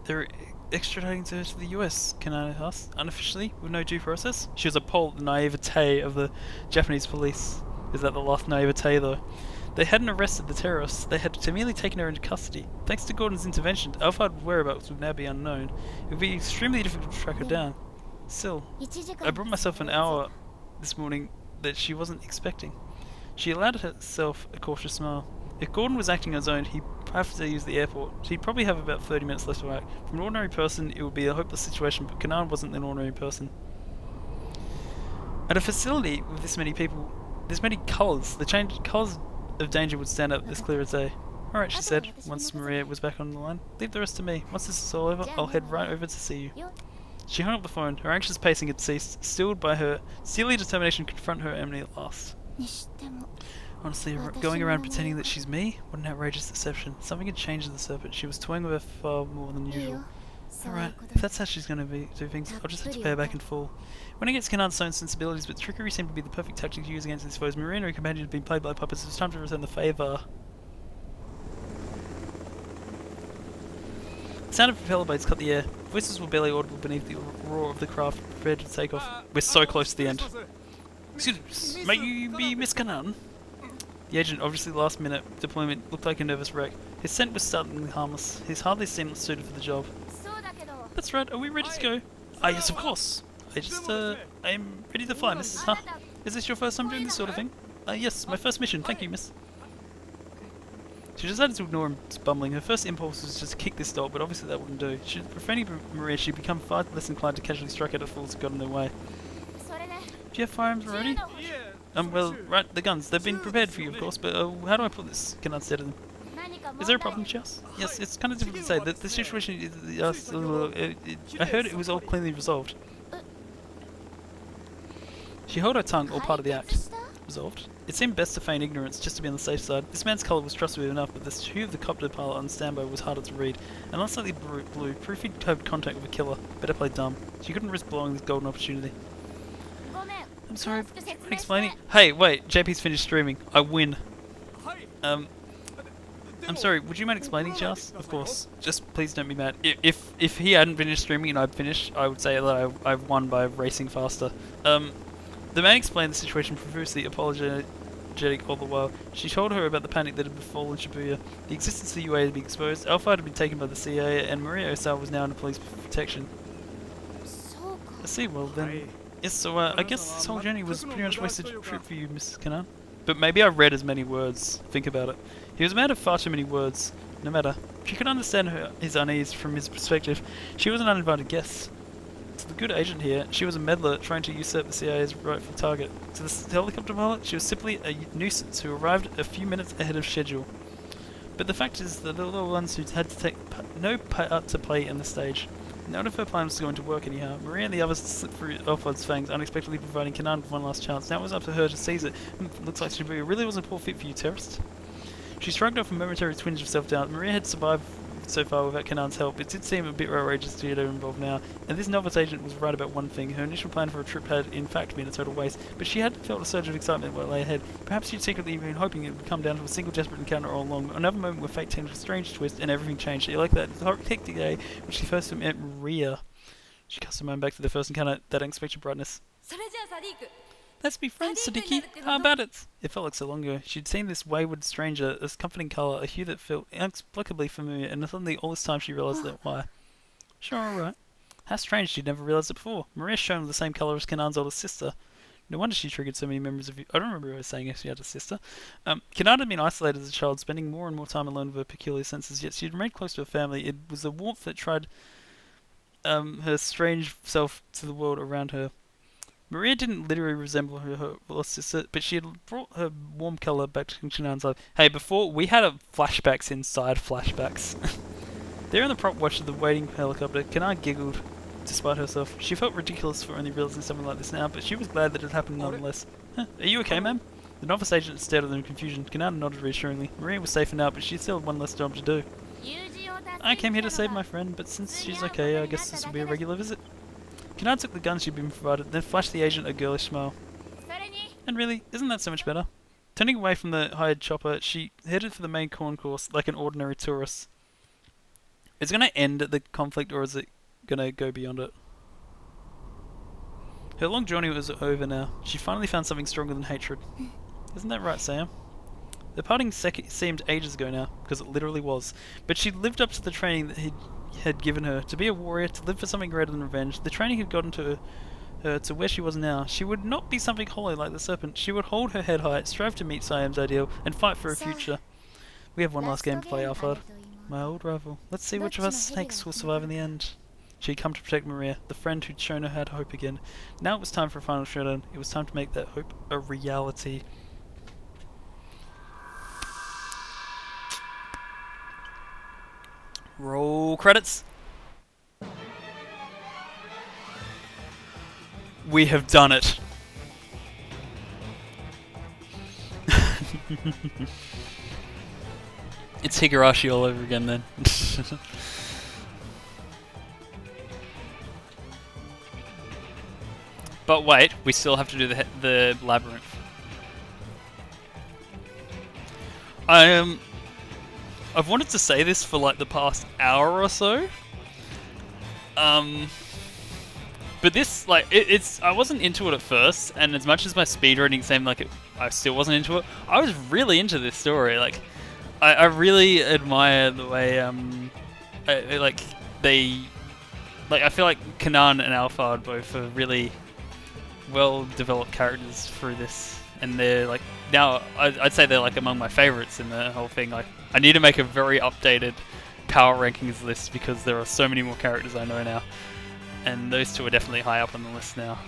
They're extraditing her to the US, Kanan asked, unofficially, with no due process. She was appalled at the naivete of the Japanese police. Is that the last naivete, though? They hadn't arrested the terrorists, they had merely taken her into custody. Thanks to Gordon's intervention, Alphard's whereabouts would now be unknown. It would be extremely difficult to track her down. Still, I brought myself an hour this morning that she wasn't expecting. She allowed herself a cautious smile. If Gordon was acting on his own, he'd have to use the airport. He'd probably have about 30 minutes left to act. For an ordinary person, it would be a hopeless situation, but Kanan wasn't an ordinary person. At a facility with this many people, this many colours, the colours of danger would stand up as clear as day. Alright, she said, once Maria was back on the line. Leave the rest to me. Once this is all over, I'll head right over to see you. She hung up the phone. Her anxious pacing had ceased, stilled by her steely determination to confront her enemy at last. Honestly, going around pretending that she's me? What an outrageous deception. Something had changed in the Serpent. She was toying with her far more than usual. Alright, if that's how she's going to do things, I'll just have to pay her back in full. When against Kanan's own sensibilities, but trickery seemed to be the perfect tactic to use against his foes. Maria and her companion had been played by puppets. It was time to return the favour. The sound of propeller blades cut the air. Voices were barely audible beneath the roar of the craft prepared to take off. We're so close to the end. Excuse me, may you be Miss Kanan? The agent, obviously last minute deployment, looked like a nervous wreck. His scent was startlingly harmless. He's hardly seemed suited for the job. That's right, are we ready to go? Ah yes, of course. I'm ready to fly, Mrs. Huh? Is this your first time doing this sort of thing? Yes, my first mission, thank you, miss. She decided to ignore him, bumbling. Her first impulse was just to kick this doll, but obviously that wouldn't do. Refraining from Maria, she'd become far less inclined to casually strike at the fools who got in their way. Do you have firearms already? Well, right, the guns. They've been prepared for you, of course, but how do I put this? Kanan said to them. Is there a problem, Chas? Yes, it's kind of difficult to say. The situation is... I heard it was all cleanly resolved. She held her tongue, all part of the act. Resolved? It seemed best to feign ignorance, just to be on the safe side. This man's colour was trustworthy enough, but the hue of the copter pilot on standby was harder to read. And not slightly blue, proof he'd had contact with a killer. Better play dumb. She couldn't risk blowing this golden opportunity. I'm sorry, explaining. Hey, wait, JP's finished streaming. I win. I'm sorry, would you mind explaining, Chas? Of course. Just please don't be mad. If he hadn't finished streaming and I'd finished, I would say that I've won by racing faster. The man explained the situation profusely, apologetic all the while. She told her about the panic that had befallen Shibuya. The existence of the UA had been exposed, Alphard had been taken by the CIA, and Maria Osawa was now under police protection. I see, well then... Yes, so I guess this whole journey was pretty much a wasted trip for you, Mrs. Kanan. but maybe I read as many words. Think about it. He was a man of far too many words. No matter. She could understand his unease from his perspective. She was an uninvited guest. To the good agent here, she was a meddler trying to usurp the CIA's rightful target. To the helicopter pilot, she was simply a nuisance who arrived a few minutes ahead of schedule. But the fact is that the little ones who had to take no part to play in the stage. None of her plan was going to work anyhow. Maria and the others slipped through Alphard's fangs, unexpectedly providing Kanan with one last chance. Now it was up to her to seize it. Looks like she really wasn't a poor fit for you, terrorist. She shrugged off a momentary twinge of self-doubt. Maria had survived so far without Kanan's help. It did seem a bit outrageous to get her involved now, and this novice agent was right about one thing. Her initial plan for a trip had in fact been a total waste, but she had felt a surge of excitement what lay ahead. Perhaps she'd secretly been hoping it would come down to a single desperate encounter all along. Another moment where fate turned a strange twist and everything changed. Like that hectic day when she first met Maria. She cast her mind back to the first encounter, that unexpected brightness. それじゃあサディーク Let's be friends, Sadiki. How about it? It felt like so long ago. She'd seen this wayward stranger, this comforting colour, a hue that felt inexplicably familiar, and suddenly all this time she realised that why. Sure, alright. How strange she'd never realised it before. Maria's shown the same colour as Kanan's older sister. No wonder she triggered so many memories of you. I don't remember her saying she had a sister. Kanan had been isolated as a child, spending more and more time alone with her peculiar senses, yet she'd remained close to her family. It was the warmth that tried her strange self to the world around her. Maria didn't literally resemble her lost sister, but she had brought her warm colour back to Kanan's life. Hey, before, we had flashbacks inside flashbacks. There in the prop watch of the waiting helicopter, Kanan giggled despite herself. She felt ridiculous for only realising something like this now, but she was glad that it happened nonetheless. Huh, are you okay, ma'am? The novice agent stared at them in confusion. Kanan nodded reassuringly. Maria was safe now, but she still had one less job to do. I came here to save my friend, but since she's okay, I guess this will be a regular visit. Kanan took the gun she'd been provided, then flashed the agent a girlish smile. And really, isn't that so much better? Turning away from the hired chopper, she headed for the main concourse like an ordinary tourist. Is it going to end at the conflict, or is it going to go beyond it? Her long journey was over now. She finally found something stronger than hatred. Isn't that right, Sam? The parting seemed ages ago now, because it literally was. But she'd lived up to the training that he had given her. To be a warrior, to live for something greater than revenge. The training had gotten to her to where she was now. She would not be something hollow like the serpent. She would hold her head high, strive to meet Siam's ideal, and fight for a future. We have one last game to play, Alphard. My old rival. Let's see which of us snakes will survive in the end. She had come to protect Maria, the friend who'd shown her how to hope again. Now it was time for a final showdown. It was time to make that hope a reality. Roll credits. We have done it. It's Higurashi all over again then. But wait, we still have to do the labyrinth. I've wanted to say this for like the past hour or so. But this, like, it's I wasn't into it at first, and as much as my speedrunning seemed like I still wasn't into it, I was really into this story. Like, I really admire the way, I feel like Kanan and Alphard both are really well-developed characters through this, and they're like, now I'd say they're like among my favorites in the whole thing. Like, I need to make a very updated power rankings list because there are so many more characters I know now, and those two are definitely high up on the list now.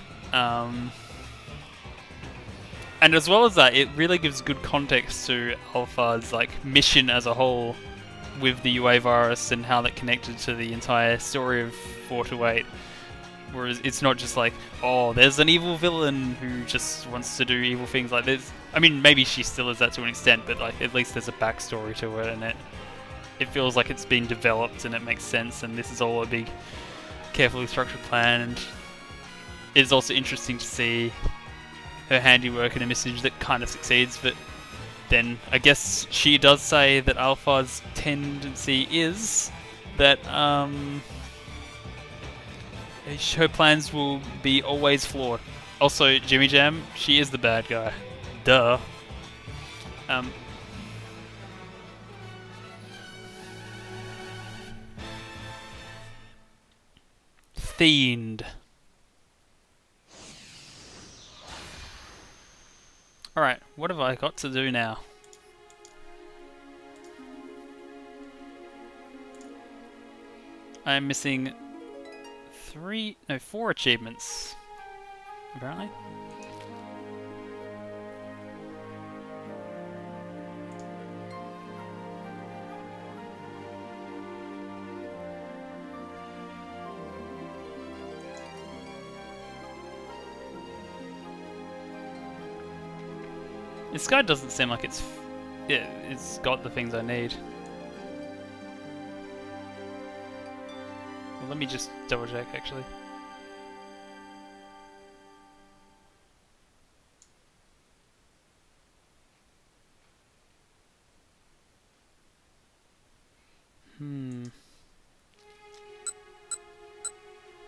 And as well as that, it really gives good context to Alphard's like mission as a whole with the UA virus and how that connected to the entire story of 4 to 8. Whereas it's not just like, oh, there's an evil villain who just wants to do evil things. Like, there's, I mean, maybe she still is that to an extent, but like at least there's a backstory to it, and it feels like it's been developed and it makes sense. And this is all a big, carefully structured plan. And it is also interesting to see her handiwork in a mission that kind of succeeds. But then I guess she does say that Alphard's tendency is that her plans will be always flawed. Also, Jimmy Jam, she is the bad guy. Duh. Fiend. Alright, what have I got to do now? I'm missing 4 achievements, apparently. This guy doesn't seem like it's got the things I need. Well, let me just double check actually.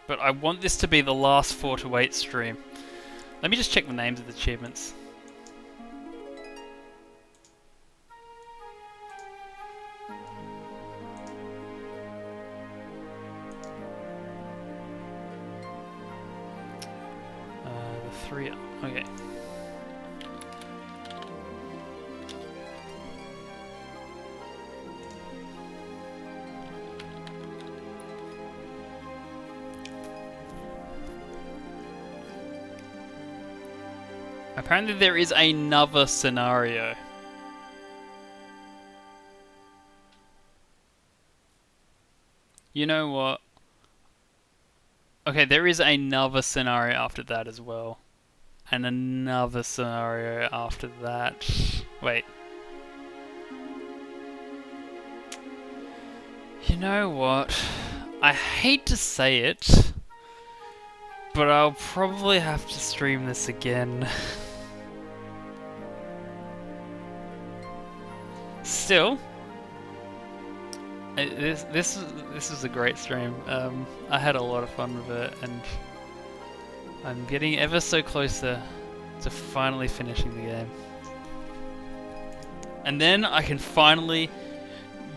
But I want this to be the last 4 to 8 stream. Let me just check the names of the achievements. The 3, okay. Apparently there is another scenario. You know what? Okay, there is another scenario after that as well. And another scenario after that. Wait. You know what? I hate to say it, but I'll probably have to stream this again. Still, this is a great stream. I had a lot of fun with it, and I'm getting ever so closer to finally finishing the game. And then I can finally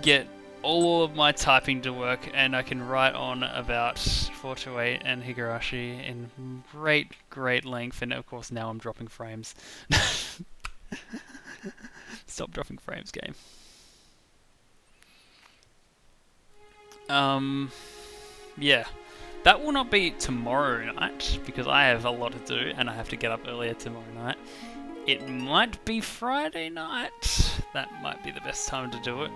get all of my typing to work, and I can write on about 428 and Higurashi in great length, and of course now I'm dropping frames. Stop dropping frames, game. Yeah. That will not be tomorrow night, because I have a lot to do, and I have to get up earlier tomorrow night. It might be Friday night. That might be the best time to do it.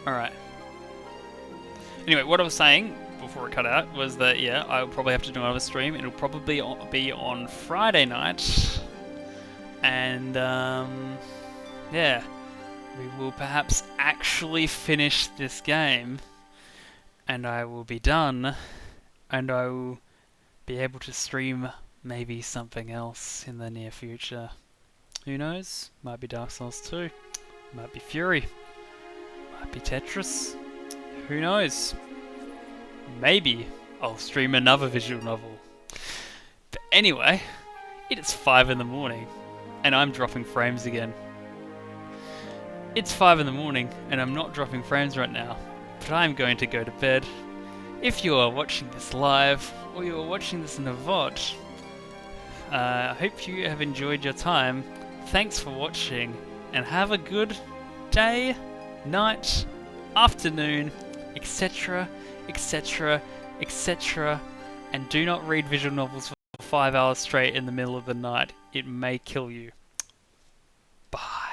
Alright. Anyway, what I was saying before it cut out was that, yeah, I'll probably have to do another stream. It'll probably be on Friday night. And, yeah. We will perhaps actually finish this game. And I will be done. And I will be able to stream maybe something else in the near future. Who knows? Might be Dark Souls 2. Might be Fury. Might be Tetris. Who knows? Maybe I'll stream another visual novel. But anyway, it is 5 in the morning, and I'm dropping frames again. It's 5 in the morning, and I'm not dropping frames right now, but I'm going to go to bed. If you are watching this live, or you are watching this in a VOD, I hope you have enjoyed your time. Thanks for watching, and have a good day, night, afternoon, etc, etc, etc, and do not read visual novels for 5 hours straight in the middle of the night. It may kill you. Bye.